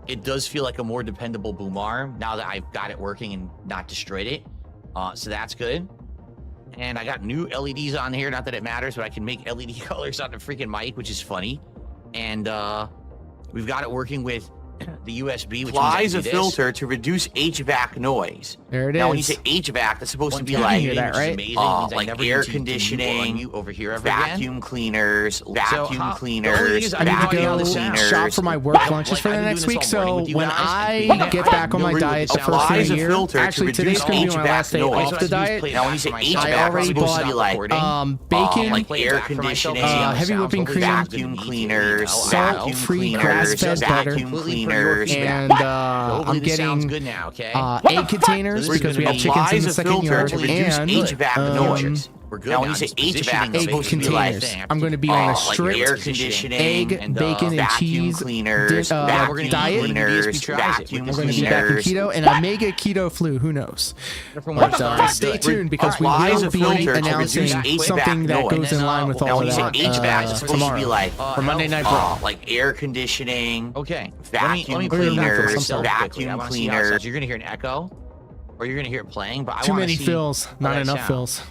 It does feel like a more dependable boom arm now that I've got it working and not destroyed it. So that's good. And I got new LEDs on here. Not that it matters, but I can make LED colors on the freaking mic, which is funny. And we've got it working with the USB, which Applies a means I do this. filter to reduce HVAC noise. There it Now, when you is. say HVAC, that's supposed to be You can like hear that, right? Amazing. It means I like never air need to conditioning, mute over here ever vacuum again. cleaners, vacuum how- cleaners, the only thing is I need to vacuum go cleaners. shop for my work lunches for the I've been next doing week. this all morning So with you when guys, I and get I back on have my no clue diet what the the first of Applies the a year, filter to actually today's reduce gonna be my HVAC last day noise. off the diet. Now, when you say I HVAC, already it's supposed to be bought like bacon, like air conditioning, heavy whipping cream, vacuum cleaners, salt-free vacuum grass-fed cleaners, butter, vacuum cleaners, and Hopefully I'm this sounds getting good now, okay? egg containers So this because is we gonna have be chickens in applies the a second filter yard, to reduce and HVAC noise. We're good Now, when now. you say It's positioning HVAC, of it's it. supposed to be like containers. I'm going to be on a like strict air conditioning, egg, and, bacon, and vacuum cheese cleaners, diet. vacuum We're cleaners, vacuum going to be back in cleaners. keto, and I may get keto flu. Who knows? But stay tuned because we Applies will a be filter to announcing reduce something that HVAC goes in line with Now, all when of you say that HVAC, it's supposed to be tomorrow like for Monday Night Brawl. like air conditioning, Okay. vacuum play it back for cleaners, myself quickly. I vacuum wanna see how it sounds. cleaners. You're gonna hear an echo, or you're gonna hear it playing. But I Too wanna many see fills, how not that enough sounds. fills.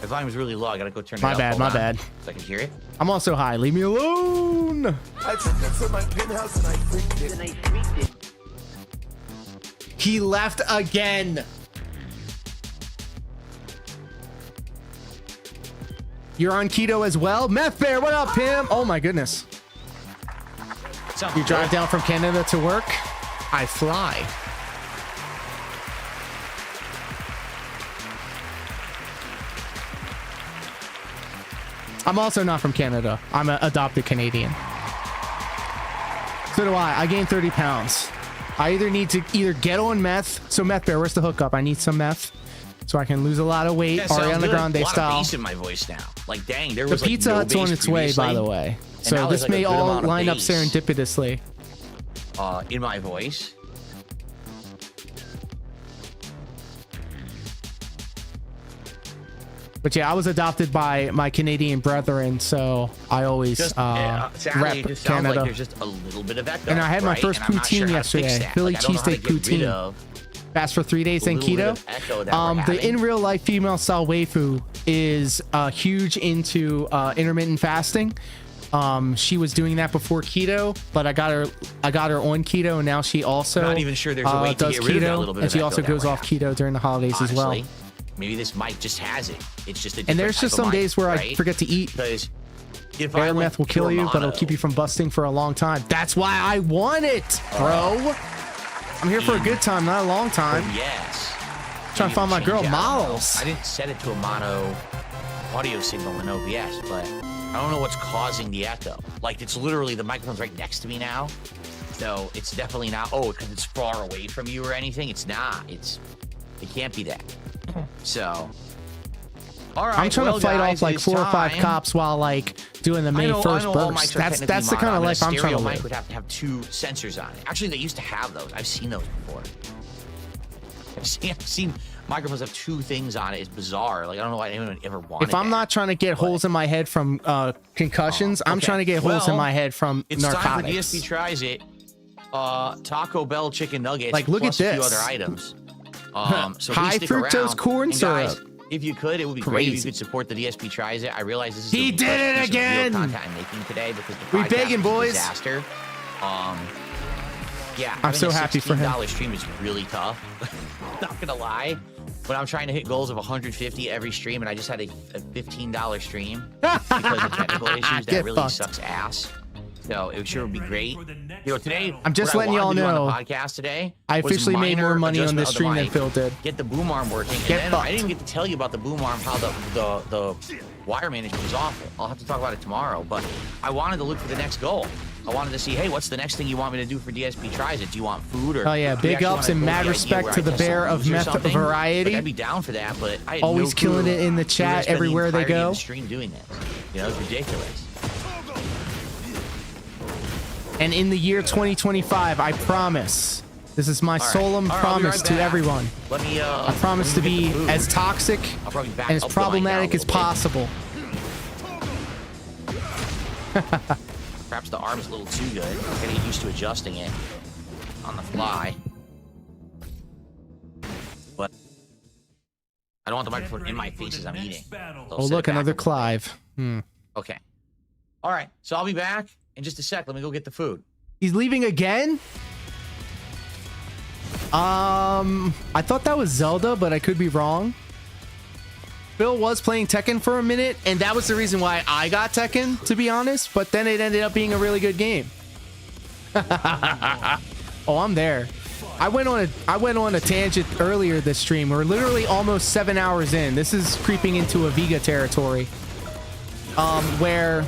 The volume's really low. I gotta go turn it My up. bad, Hold my on, bad. So I can hear it. I'm also high. Leave me alone. I took it to my penthouse and I freaked it. He left again. You're on keto as well? Meth Bear, what up, Pim? Oh my goodness. You drive down from Canada to work? I fly. I'm also not from Canada. I'm an adopted Canadian. So do I. I gained 30 pounds. I either need to get on meth. So Meth Bear, where's the hookup? I need some meth so I can lose a lot of weight. Yeah, sounds Ariana good. Grande a lot style. of bass in my voice now. Like, dang, there The was like Pizza no Hut's on bass its way, by previously, the way. and So now this there's, like, may a good all amount of line up bass, serendipitously. in my voice. But yeah, I was adopted by my Canadian brethren, so I always Sadly, rep it just sounds Canada. like there's just a little bit of echo. And I had my right? first And I'm not sure poutine how to fix yesterday. that. Philly Like, I don't know how to cheesesteak get rid poutine. of Fast for 3 days, then little bit keto. of echo that we're The having. in real life female style waifu is huge into intermittent fasting. She was doing that before keto, but I got her on keto, and now she also Not even sure there's a way to does get rid of that keto, little bit and of she echo also that goes we're off keto during the holidays as well. Honestly, maybe this mic just has it. It's just a And different there's just type of some mic, days where I right? forget to eat. Because if I Air went meth will kill pure you, but it'll mono- keep you from busting for a long time. That's why I want it, bro. I'm here for a good time, not a long time. Yes. Trying to find my girl models. I didn't set it to a mono audio signal in OBS, but I don't know what's causing the echo. Like, it's literally, the microphone's right next to me now. So it's definitely not, because it's far away from you or anything. It's not. It can't be that. So, all right. I'm trying to fight off like 4 or 5 cops while like doing the main first burst. That's the kind of life I'm trying to mic live. would have to have 2 sensors on it. Actually, they used to have those. I've seen those before. I've seen microphones have 2 things on it. It's bizarre. Like, I don't know why anyone ever wanted If I'm not trying to get holes in my head from concussions, I'm Okay. trying to get holes in Well, my head from it's time for narcotics. DSP tries it. Taco Bell chicken nuggets. Like, look plus at a few this. other items. So High please stick fructose around. corn And guys, syrup. if you could, it would be great if Crazy. you could support the DSP Tries It. I realize this is He the did first it piece of real again! content I'm making today because the We podcast begging, was a boys. disaster. Yeah, I'm so happy for him. $16 stream is really tough. Not gonna lie, but I'm trying to hit goals of 150 every stream, and I just had a $15 stream because of technical issues that Get really fucked. sucks ass. So it sure would be great. You know, today I'm just what I letting y'all wanted to do know, on the podcast today. I was officially made minor more money on adjustment this of the stream than mic, Phil did. Get the boom arm working, Get and then I fucked. didn't even get to tell you about the boom arm, how the wire management was awful. I'll have to talk about it tomorrow, but I wanted to look for the next goal. I wanted to see, hey, what's the next thing you want me to do for DSP Tries It? Do you want food or? Oh, yeah, do you big actually ups wanna and go mad the idea respect where to I the test bear some of moves or meth something? variety. Like, I'd be down for that, but I had Always no killing clue it in the we were chat gonna spend everywhere they the entirety of go. the stream doing this. You know, it's ridiculous. And in the year 2025, I promise, this is my All right. solemn All right, I'll be promise right to back. everyone. Let me. I promise to let me be get the food. as toxic I'll probably back and as up the mic down a problematic as little bit. possible. Perhaps the arm's a little too good. I'm gonna get used to adjusting it on the fly. But I don't want the microphone in my face as I'm eating. So Oh, look, another Clive. Okay. All right. So I'll be back in just a sec. Let me go get the food. He's leaving again? I thought that was Zelda, but I could be wrong. Phil was playing Tekken for a minute, and that was the reason why I got Tekken, to be honest, but then it ended up being a really good game. Oh, I'm there. I went on a tangent earlier this stream. We're literally almost 7 hours in. This is creeping into a Vega territory. Where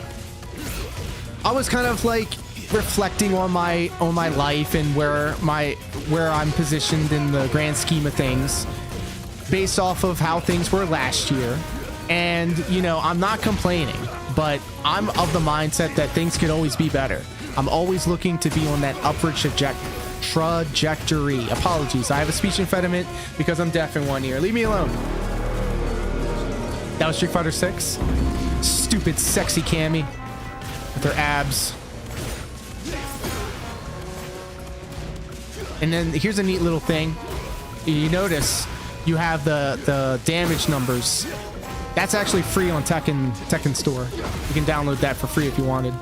I was kind of like reflecting on my life and where I'm positioned in the grand scheme of things based off of how things were last year. And, you know, I'm not complaining, but I'm of the mindset that things could always be better. I'm always looking to be on that upward trajectory. Apologies, I have a speech impediment because I'm deaf in one ear. Leave me alone. That was Street Fighter 6. Stupid sexy Cammy with her abs. And then here's a neat little thing. You notice you have the damage numbers. That's actually free on Tekken Store. You can download that for free if you wanted.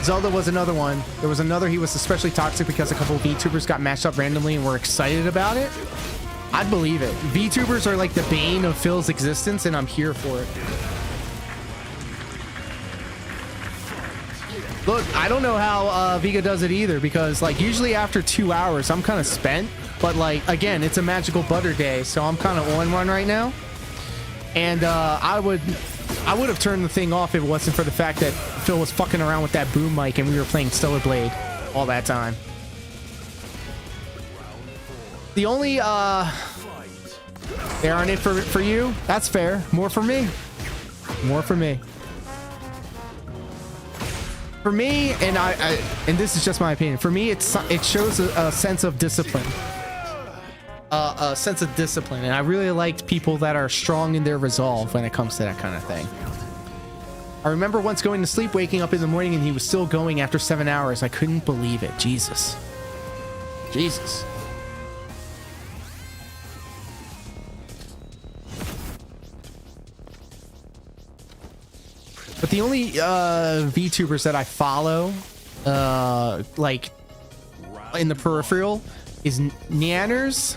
Zelda was another one. There was another, he was especially toxic because a couple of VTubers got matched up randomly and were excited about it. I'd believe it. VTubers are like the bane of Phil's existence, and I'm here for it. Look, I don't know how Vega does it either, because like usually after 2 hours, I'm kind of spent. But like, again, it's a magical butter day, so I'm kind of on one right now. And I would have turned the thing off if it wasn't for the fact that Phil was fucking around with that boom mic and we were playing Stellar Blade all that time. The only they aren't it for you. That's fair. More for me. More for me. For me, and and this is just my opinion. For me, it shows a sense of discipline. A sense of discipline, and I really liked people that are strong in their resolve when it comes to that kind of thing. I remember once going to sleep, waking up in the morning, and he was still going after 7 hours. I couldn't believe it. Jesus. But the only VTubers that I follow, like in the peripheral, is Neanners,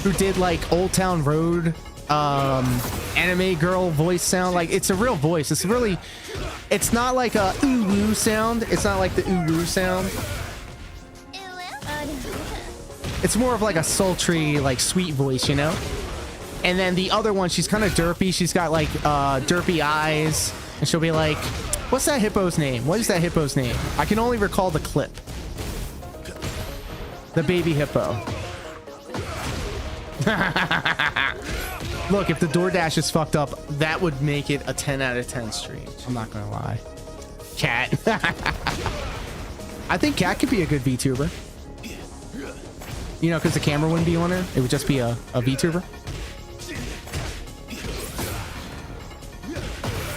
who did like Old Town Road, anime girl voice sound. Like, it's a real voice. It's not like a ooh woo sound. It's not like the ooh woo sound. It's more of like a sultry, like sweet voice, you know? And then the other one, she's kind of derpy. She's got like derpy eyes. And she'll be like, what's that hippo's name? What is that hippo's name? I can only recall the clip. The baby hippo. Look, if the DoorDash is fucked up, that would make it a 10 out of 10 stream. I'm not gonna lie. Cat. I think Cat could be a good VTuber. You know, because the camera wouldn't be on her. It would just be a VTuber.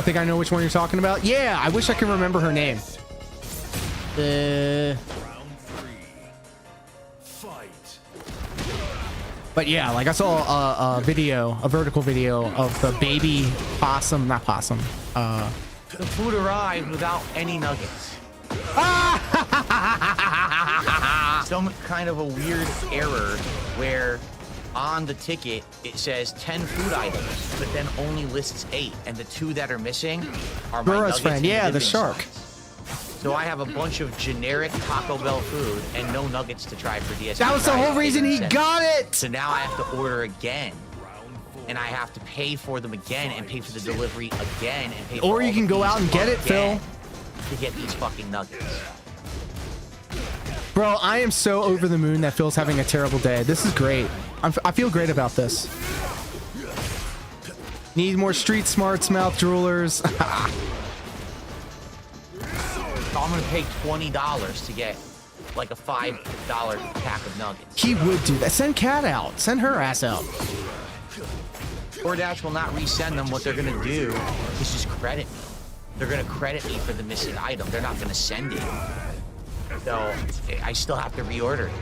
think I know which one you're talking about. Yeah, I wish I could remember her name. But yeah, like I saw a video, a vertical video of the baby possum, not possum. The food arrived without any nuggets. Some kind of a weird error where on the ticket it says 10 food items, but then only lists 8, and the 2 that are missing are my Burroughs nuggets friend, and yeah, the dipping shark. sauce. So I have a bunch of generic Taco Bell food and no nuggets to try for DSP. That was the whole reason he got it. So now I have to order again, and I have to pay for them again, and pay for the delivery again, and pay. Or you can go out and get it, Phil. To get these fucking nuggets. Bro, I am so over the moon that Phil's having a terrible day. This is great. I feel great about this. Need more street smarts, mouth droolers. I'm gonna pay $20 to get like a $5 pack of nuggets. He would do that. Send Kat out. Send her ass out. DoorDash will not resend them. What they're gonna do is just credit me. They're gonna credit me for the missing item. They're not gonna send it. So I still have to reorder it.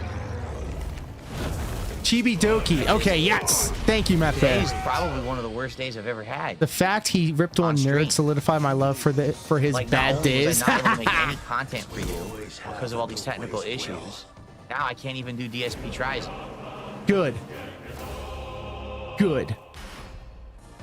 Chibi Doki. Okay, yes. Thank you, Matt. Today's probably one of the worst days I've ever had. The fact he ripped on Nerd solidified my love for his Like, bad not only days. was I not able to make any content for you because of all these technical issues. Now I can't even do DSP tries. Good. Good.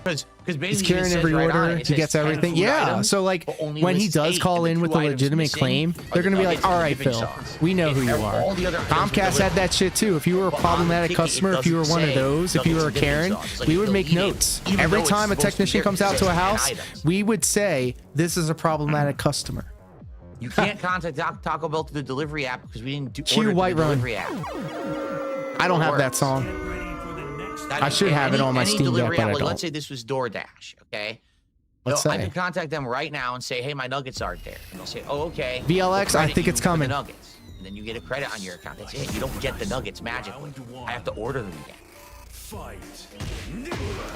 Because basically He's carrying every order. He gets everything. Yeah. So like when he does call in with a legitimate claim, they're gonna be like, "All right, Phil, we know who you are." Comcast had that shit too. If you were a problematic customer, if you were one of those, if you were a Karen, we would make notes. Every time a technician comes out to a house, we would say, "This is a problematic customer." You can't contact Taco Bell through the delivery app because we didn't do Cue order through White the Run. delivery app. I don't have that song. I should have it on my Steam Deck, but I like, don't. let's say this was DoorDash, okay? Let's I say. can contact them right now and say, hey, my nuggets aren't there. And they'll say, oh, okay. VLX, we'll I credit think you it's for the coming. nuggets. And then you get a credit on your account. That's it. You don't get the nuggets magically. I have to order them again.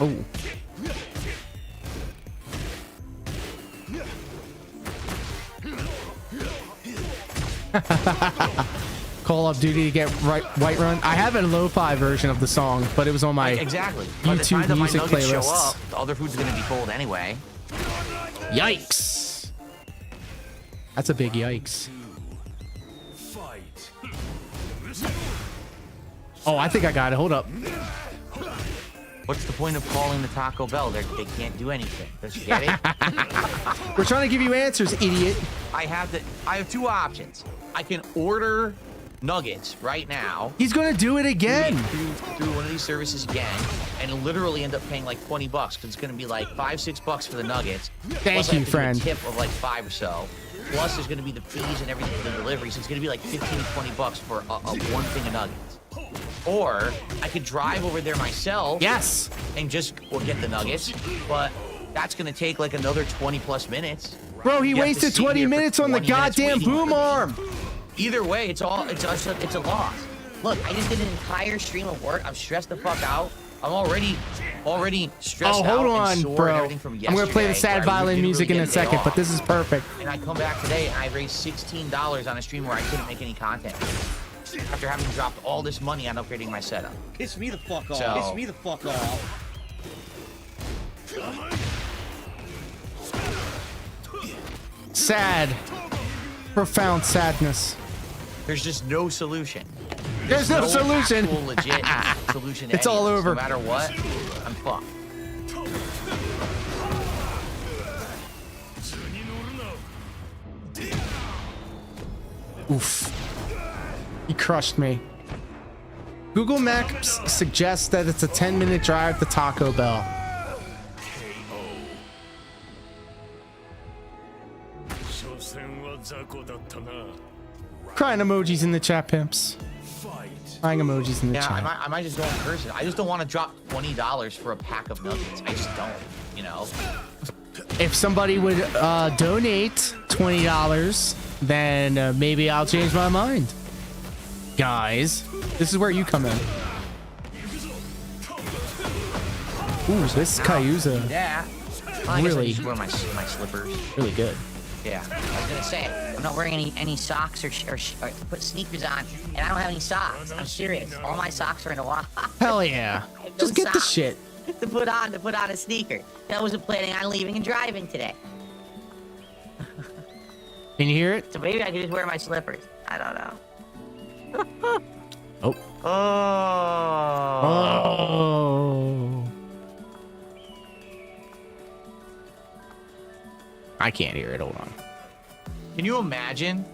Oh. Call of Duty to get White Run. I have a lo-fi version of the song, but it was on my Exactly. By the time YouTube that my music nuggets show playlists. up, the other food's going to be cold anyway. Yikes. That's a big yikes. Oh, I think I got it. Hold up. What's the point of calling the Taco Bell? They can't do anything. Don't you get it? We're trying to give you answers, idiot. I have 2 options. I can order nuggets right now. He's gonna do it again. Through one of these services again, and literally end up paying like $20 because it's gonna be like $5-6 for the nuggets. Thank Plus I you, have to do a friend. tip of like 5 or so. Plus there's gonna be the fees and everything for the delivery, so it's gonna be like $15-20 for a one thing of nuggets. Or I could drive over there myself. Yes. And just get the nuggets, but that's gonna take like another 20+ minutes. Bro, he You have to wasted sit 20 here for minutes on the 20 minutes goddamn waiting for boom these. arm. Either way, it's a loss. Look, I just did an entire stream of work. I'm stressed the fuck out. I'm already stressed out. Oh, hold and on, sore and bro. everything from I'm gonna play the yesterday, sad where I violin didn't music really in a get day second, but off. this is perfect. And I come back today and I raised $16 on a stream where I couldn't make any content after having dropped all this money on upgrading my setup. Piss me the fuck off. So- Piss me the fuck off. Sad. Profound sadness. There's just no solution. There's no solution. Actual legit solution to It's any all of this. over. No matter what, I'm fucked. Oof. He crushed me. Google Maps suggests that it's a 10-minute drive to Taco Bell. Crying emojis in the chat, pimps. Crying emojis in the Yeah, chat. I might just go in person. I just don't want to drop $20 for a pack of nuggets. I just don't, you know? If somebody would donate $20, then maybe I'll change my mind. Guys, this is where you come in. Ooh, this Cayusa. Yeah. I guess I really, just wear my slippers. really good. Yeah, I was gonna say I'm not wearing any socks or put sneakers on, and I don't have any socks. I'm serious. All my socks are in a wash. Hell yeah! Just get the shit. To put on a sneaker. I wasn't planning on leaving and driving today. Can you hear it? So maybe I could just wear my slippers. I don't know. Oh. Oh. I can't hear it. Hold on. Can you imagine?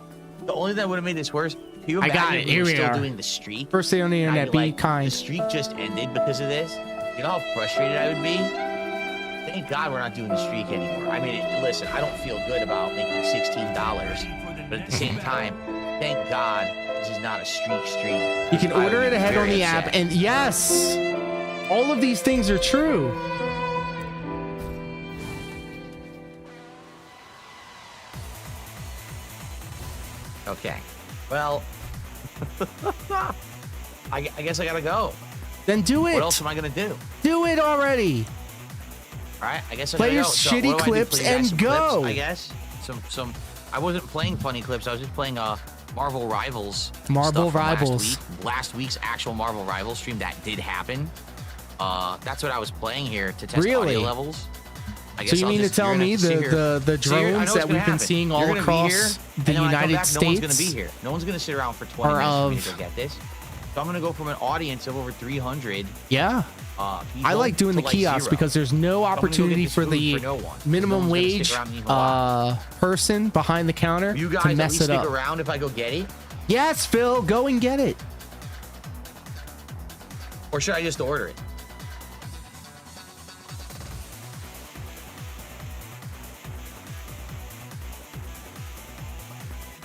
The only thing that would have made this worse. Can you I imagine got it. if Here we we were still are. doing the streak? First day on the internet. Be kind. The streak just ended because of this. You know how frustrated I would be? Thank God we're not doing the streak anymore. I mean, listen, I don't feel good about making $16, but at the same time, thank God this is not a streak. You can I order would it be ahead on very the app, upset. and yes, all of these things are true. Okay. Well, I guess I gotta go. Then do it. What else am I gonna do? Do it already. All right, I guess I Play gotta your go. So shitty what do I do? clips Play you guys and some go. Clips, I guess some. I wasn't playing funny clips. I was just playing Marvel Rivals. Marvel stuff from Rivals. Last week's actual Marvel Rivals stream that did happen. That's what I was playing here to test Really? audio levels. I So you I'll mean just- to tell you're gonna me have to sit here- the sit here. I know drones what's that gonna we've been happen. seeing You're all gonna be across here, the and then when I come United back, No one's gonna States be here. No one's gonna sit around for 20 are minutes for me of- to go get this. So I'm gonna go from an audience of over 300. Yeah. People I like doing to the kiosks 0. because there's no So I'm gonna go opportunity get this for food the for no one. minimum No one's gonna wage stick around me for a while. person behind the counter You guys to at mess least it stick up. around if I go get it? Yes, Phil, go and get it. Or should I just order it?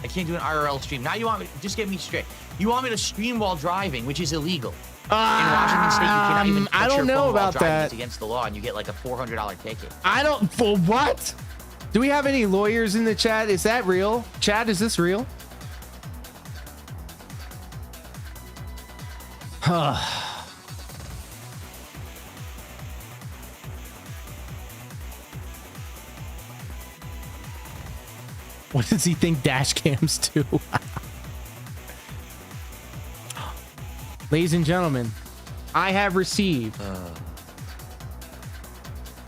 I can't do an IRL stream. Now you want me, just get me straight. You want me to stream while driving, which is illegal. In Washington State, you cannot even I touch don't your know phone while about driving. that. It's against the law, and you get like a $400 ticket. I don't. For what? Do we have any lawyers in the chat? Is that real? Chat, is this real? What does he think dash cams do? Ladies and gentlemen, I have received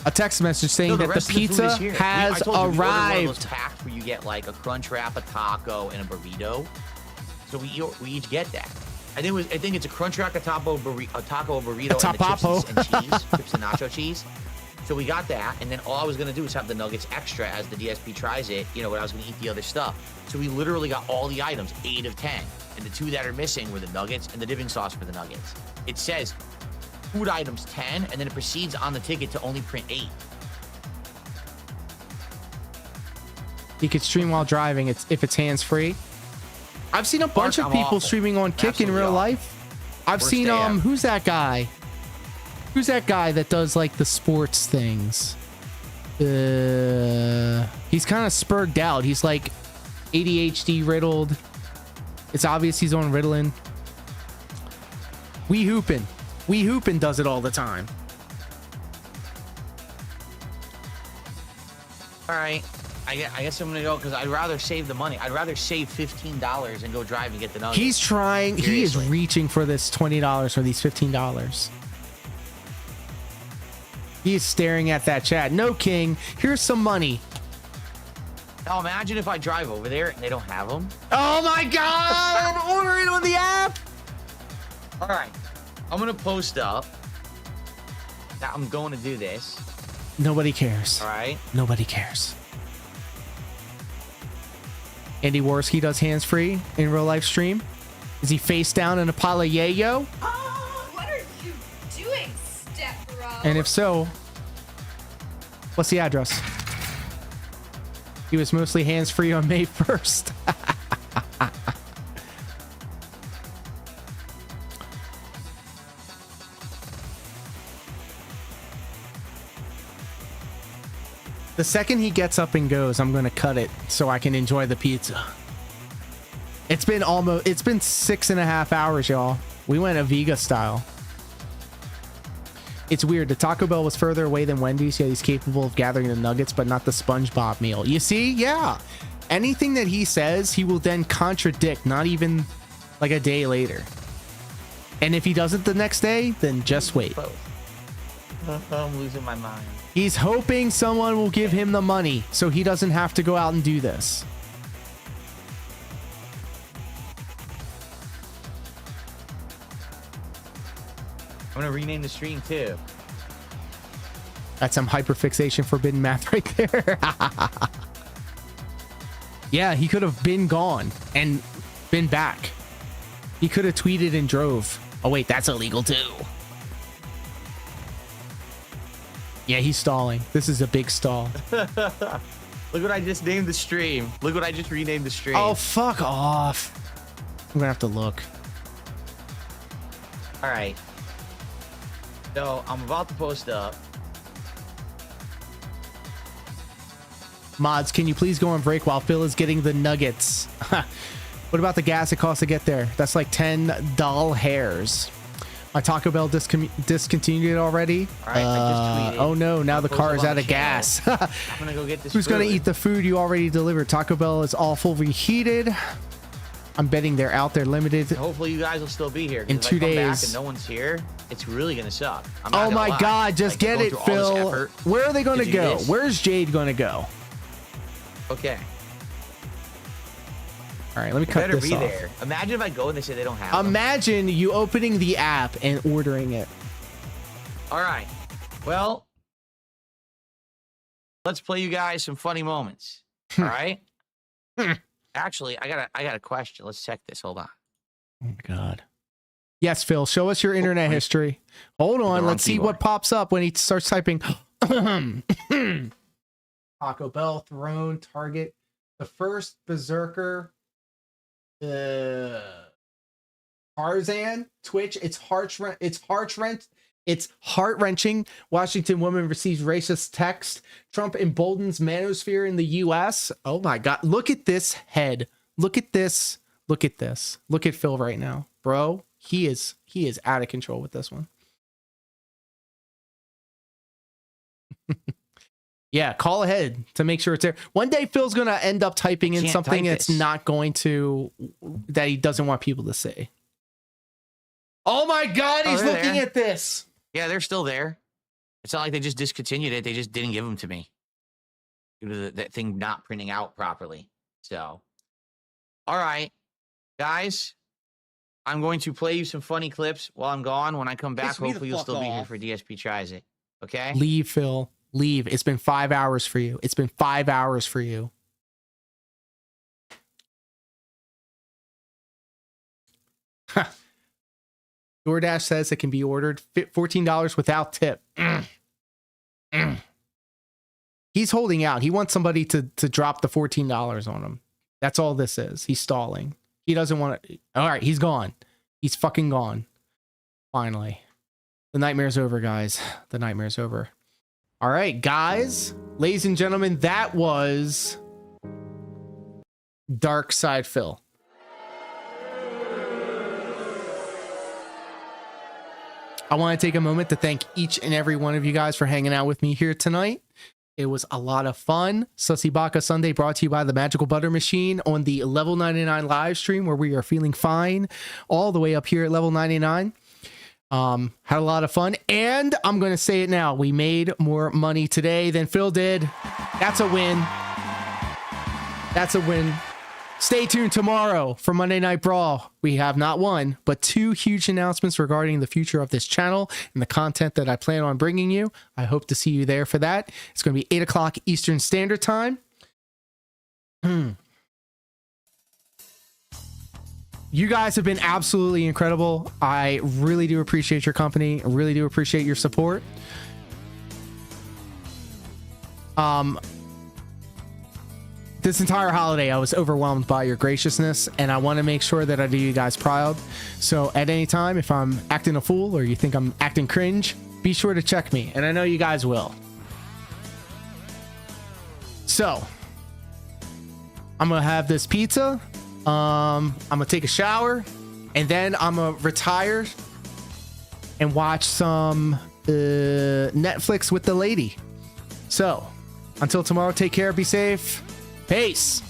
a text message saying No, that the rest of food pizza is here. has I told you, we ordered one of arrived. those packs where you get like a crunch wrap, a taco, and a burrito. So we each get that. I think it's a crunch wrap, a taco, a burrito, A and the tapapo. chips and cheese, chips and nacho cheese. So we got that, and then all I was gonna do is have the nuggets extra as the DSP tries it. You know, when I was gonna eat the other stuff. So we literally got all the items, 8 of 10, and the 2 that are missing were the nuggets and the dipping sauce for the nuggets. It says food items 10, and then it proceeds on the ticket to only print 8. You could stream while driving. If it's hands free. I've seen a bunch of I'm people awful. streaming on Kick in Absolutely real awful. life. I've Worst seen day ever. who's that guy? Who's that guy that does like the sports things? He's kind of spurred out. He's like ADHD riddled. It's obvious he's on Ritalin. We Hoopin does it all the time. All right. I guess I'm gonna go because I'd rather save the money. I'd rather save $15 and go drive and get the nuggets. He's trying. He is Seriously. reaching for this $20 or these $15. He is staring at that chat. No, King. Here's some money. Now imagine if I drive over there and they don't have them. Oh my God! Order it on the app. All right. I'm gonna post up. Now I'm going to do this. Nobody cares. All right. Nobody cares. Andy Worski does hands free in real life stream. Is he face down in a pile of yayo? What are you doing, step bro? And if so, what's the address? He was mostly hands free on May 1st. The second he gets up and goes, I'm gonna cut it so I can enjoy the pizza. It's been 6.5 hours, y'all. We went Aviga style. It's weird. The Taco Bell was further away than Wendy's, yet he's capable of gathering the nuggets, but not the SpongeBob meal. You see? Yeah. Anything that he says, he will then contradict, not even like a day later. And if he does it the next day, then just wait. I'm losing my mind. He's hoping someone will give him the money so he doesn't have to go out and do this. I'm gonna rename the stream too. That's some hyperfixation forbidden math right there. Yeah, he could have been gone and been back. He could have tweeted and drove. Oh wait, that's illegal too. Yeah, he's stalling. This is a big stall. Look what I just named the stream. Look what I just renamed the stream. Oh, fuck off. I'm gonna have to look. All right. So I'm about to post up. Mods, can you please go on break while Phil is getting the nuggets? What about the gas it costs to get there? That's like 10 doll hairs. My Taco Bell discontinued it already. All right, I just tweeted. Oh no, now the car is out of gas. I'm gonna go get this. Who's gonna food. eat the food you already delivered? Taco Bell is awful reheated. I'm betting they're out there limited. Hopefully you guys will still be here. 'Cause In if I 2 come back days. and no one's here, it's really gonna suck. I'm not Oh gonna my lie. God, just Like, get going it, through all this Phil. effort Where are they gonna to do go? this. Where's Jade gonna go? Okay. All right, let me You cut better this be off. there. Imagine if I go and they say they don't have them. Imagine you opening the app and ordering it. All right. Well, let's play you guys some funny moments. All right. Actually, I got a question. Let's check this. Hold on. Oh my God. Yes, Phil, show us your internet history. Hold on, wrong let's see keyboard. what pops up when he starts typing. Taco Bell, Throne, Target, the first Berserker, Tarzan, Twitch. It's heart-wrenching. Washington woman receives racist text. Trump emboldens manosphere in the U.S. Oh my God! Look at this head. Look at this. Look at this. Look at Phil right now, bro. He is out of control with this one. Yeah, call ahead to make sure it's there. One day Phil's gonna end up typing in Can't something type that's this. not going to, that he doesn't want people to see. Oh my God, Oh, he's they're looking there. at this. Yeah, they're still there. It's not like they just discontinued it. They just didn't give them to me due to that thing not printing out properly. So, all right, guys, I'm going to play you some funny clips while I'm gone. When I come back, Piss me the hopefully you'll fuck still be here off. for DSP Tries It. Okay? Leave, Phil. Leave. It's been 5 hours for you. It's been 5 hours for you. DoorDash says it can be ordered $14 without tip. He's holding out. He wants somebody to drop the $14 on him. That's all this is. He's stalling. He doesn't want to. All right, he's gone. He's fucking gone. Finally. The nightmare's over, guys. The nightmare's over. All right, guys. Ladies and gentlemen, that was Dark Side Phil. I want to take a moment to thank each and every one of you guys for hanging out with me here tonight. It was a lot of fun. Sussy Baka Sunday brought to you by the Magical Butter Machine on the Level 99 live stream, where we are feeling fine all the way up here at Level 99. Had a lot of fun, and I'm going to say it now. We made more money today than Phil did. That's a win. That's a win. Stay tuned tomorrow for Monday Night Brawl. We have not one, but two huge announcements regarding the future of this channel and the content that I plan on bringing you. I hope to see you there for that. It's going to be 8 o'clock Eastern Standard Time. You guys have been absolutely incredible. I really do appreciate your company. I really do appreciate your support. This entire holiday, I was overwhelmed by your graciousness, and I want to make sure that I do you guys proud. So at any time, if I'm acting a fool or you think I'm acting cringe, be sure to check me, and I know you guys will. So I'm gonna have this pizza. I'm gonna take a shower, and then I'm gonna retire and watch some Netflix with the lady. So, until tomorrow, take care, be safe. Peace.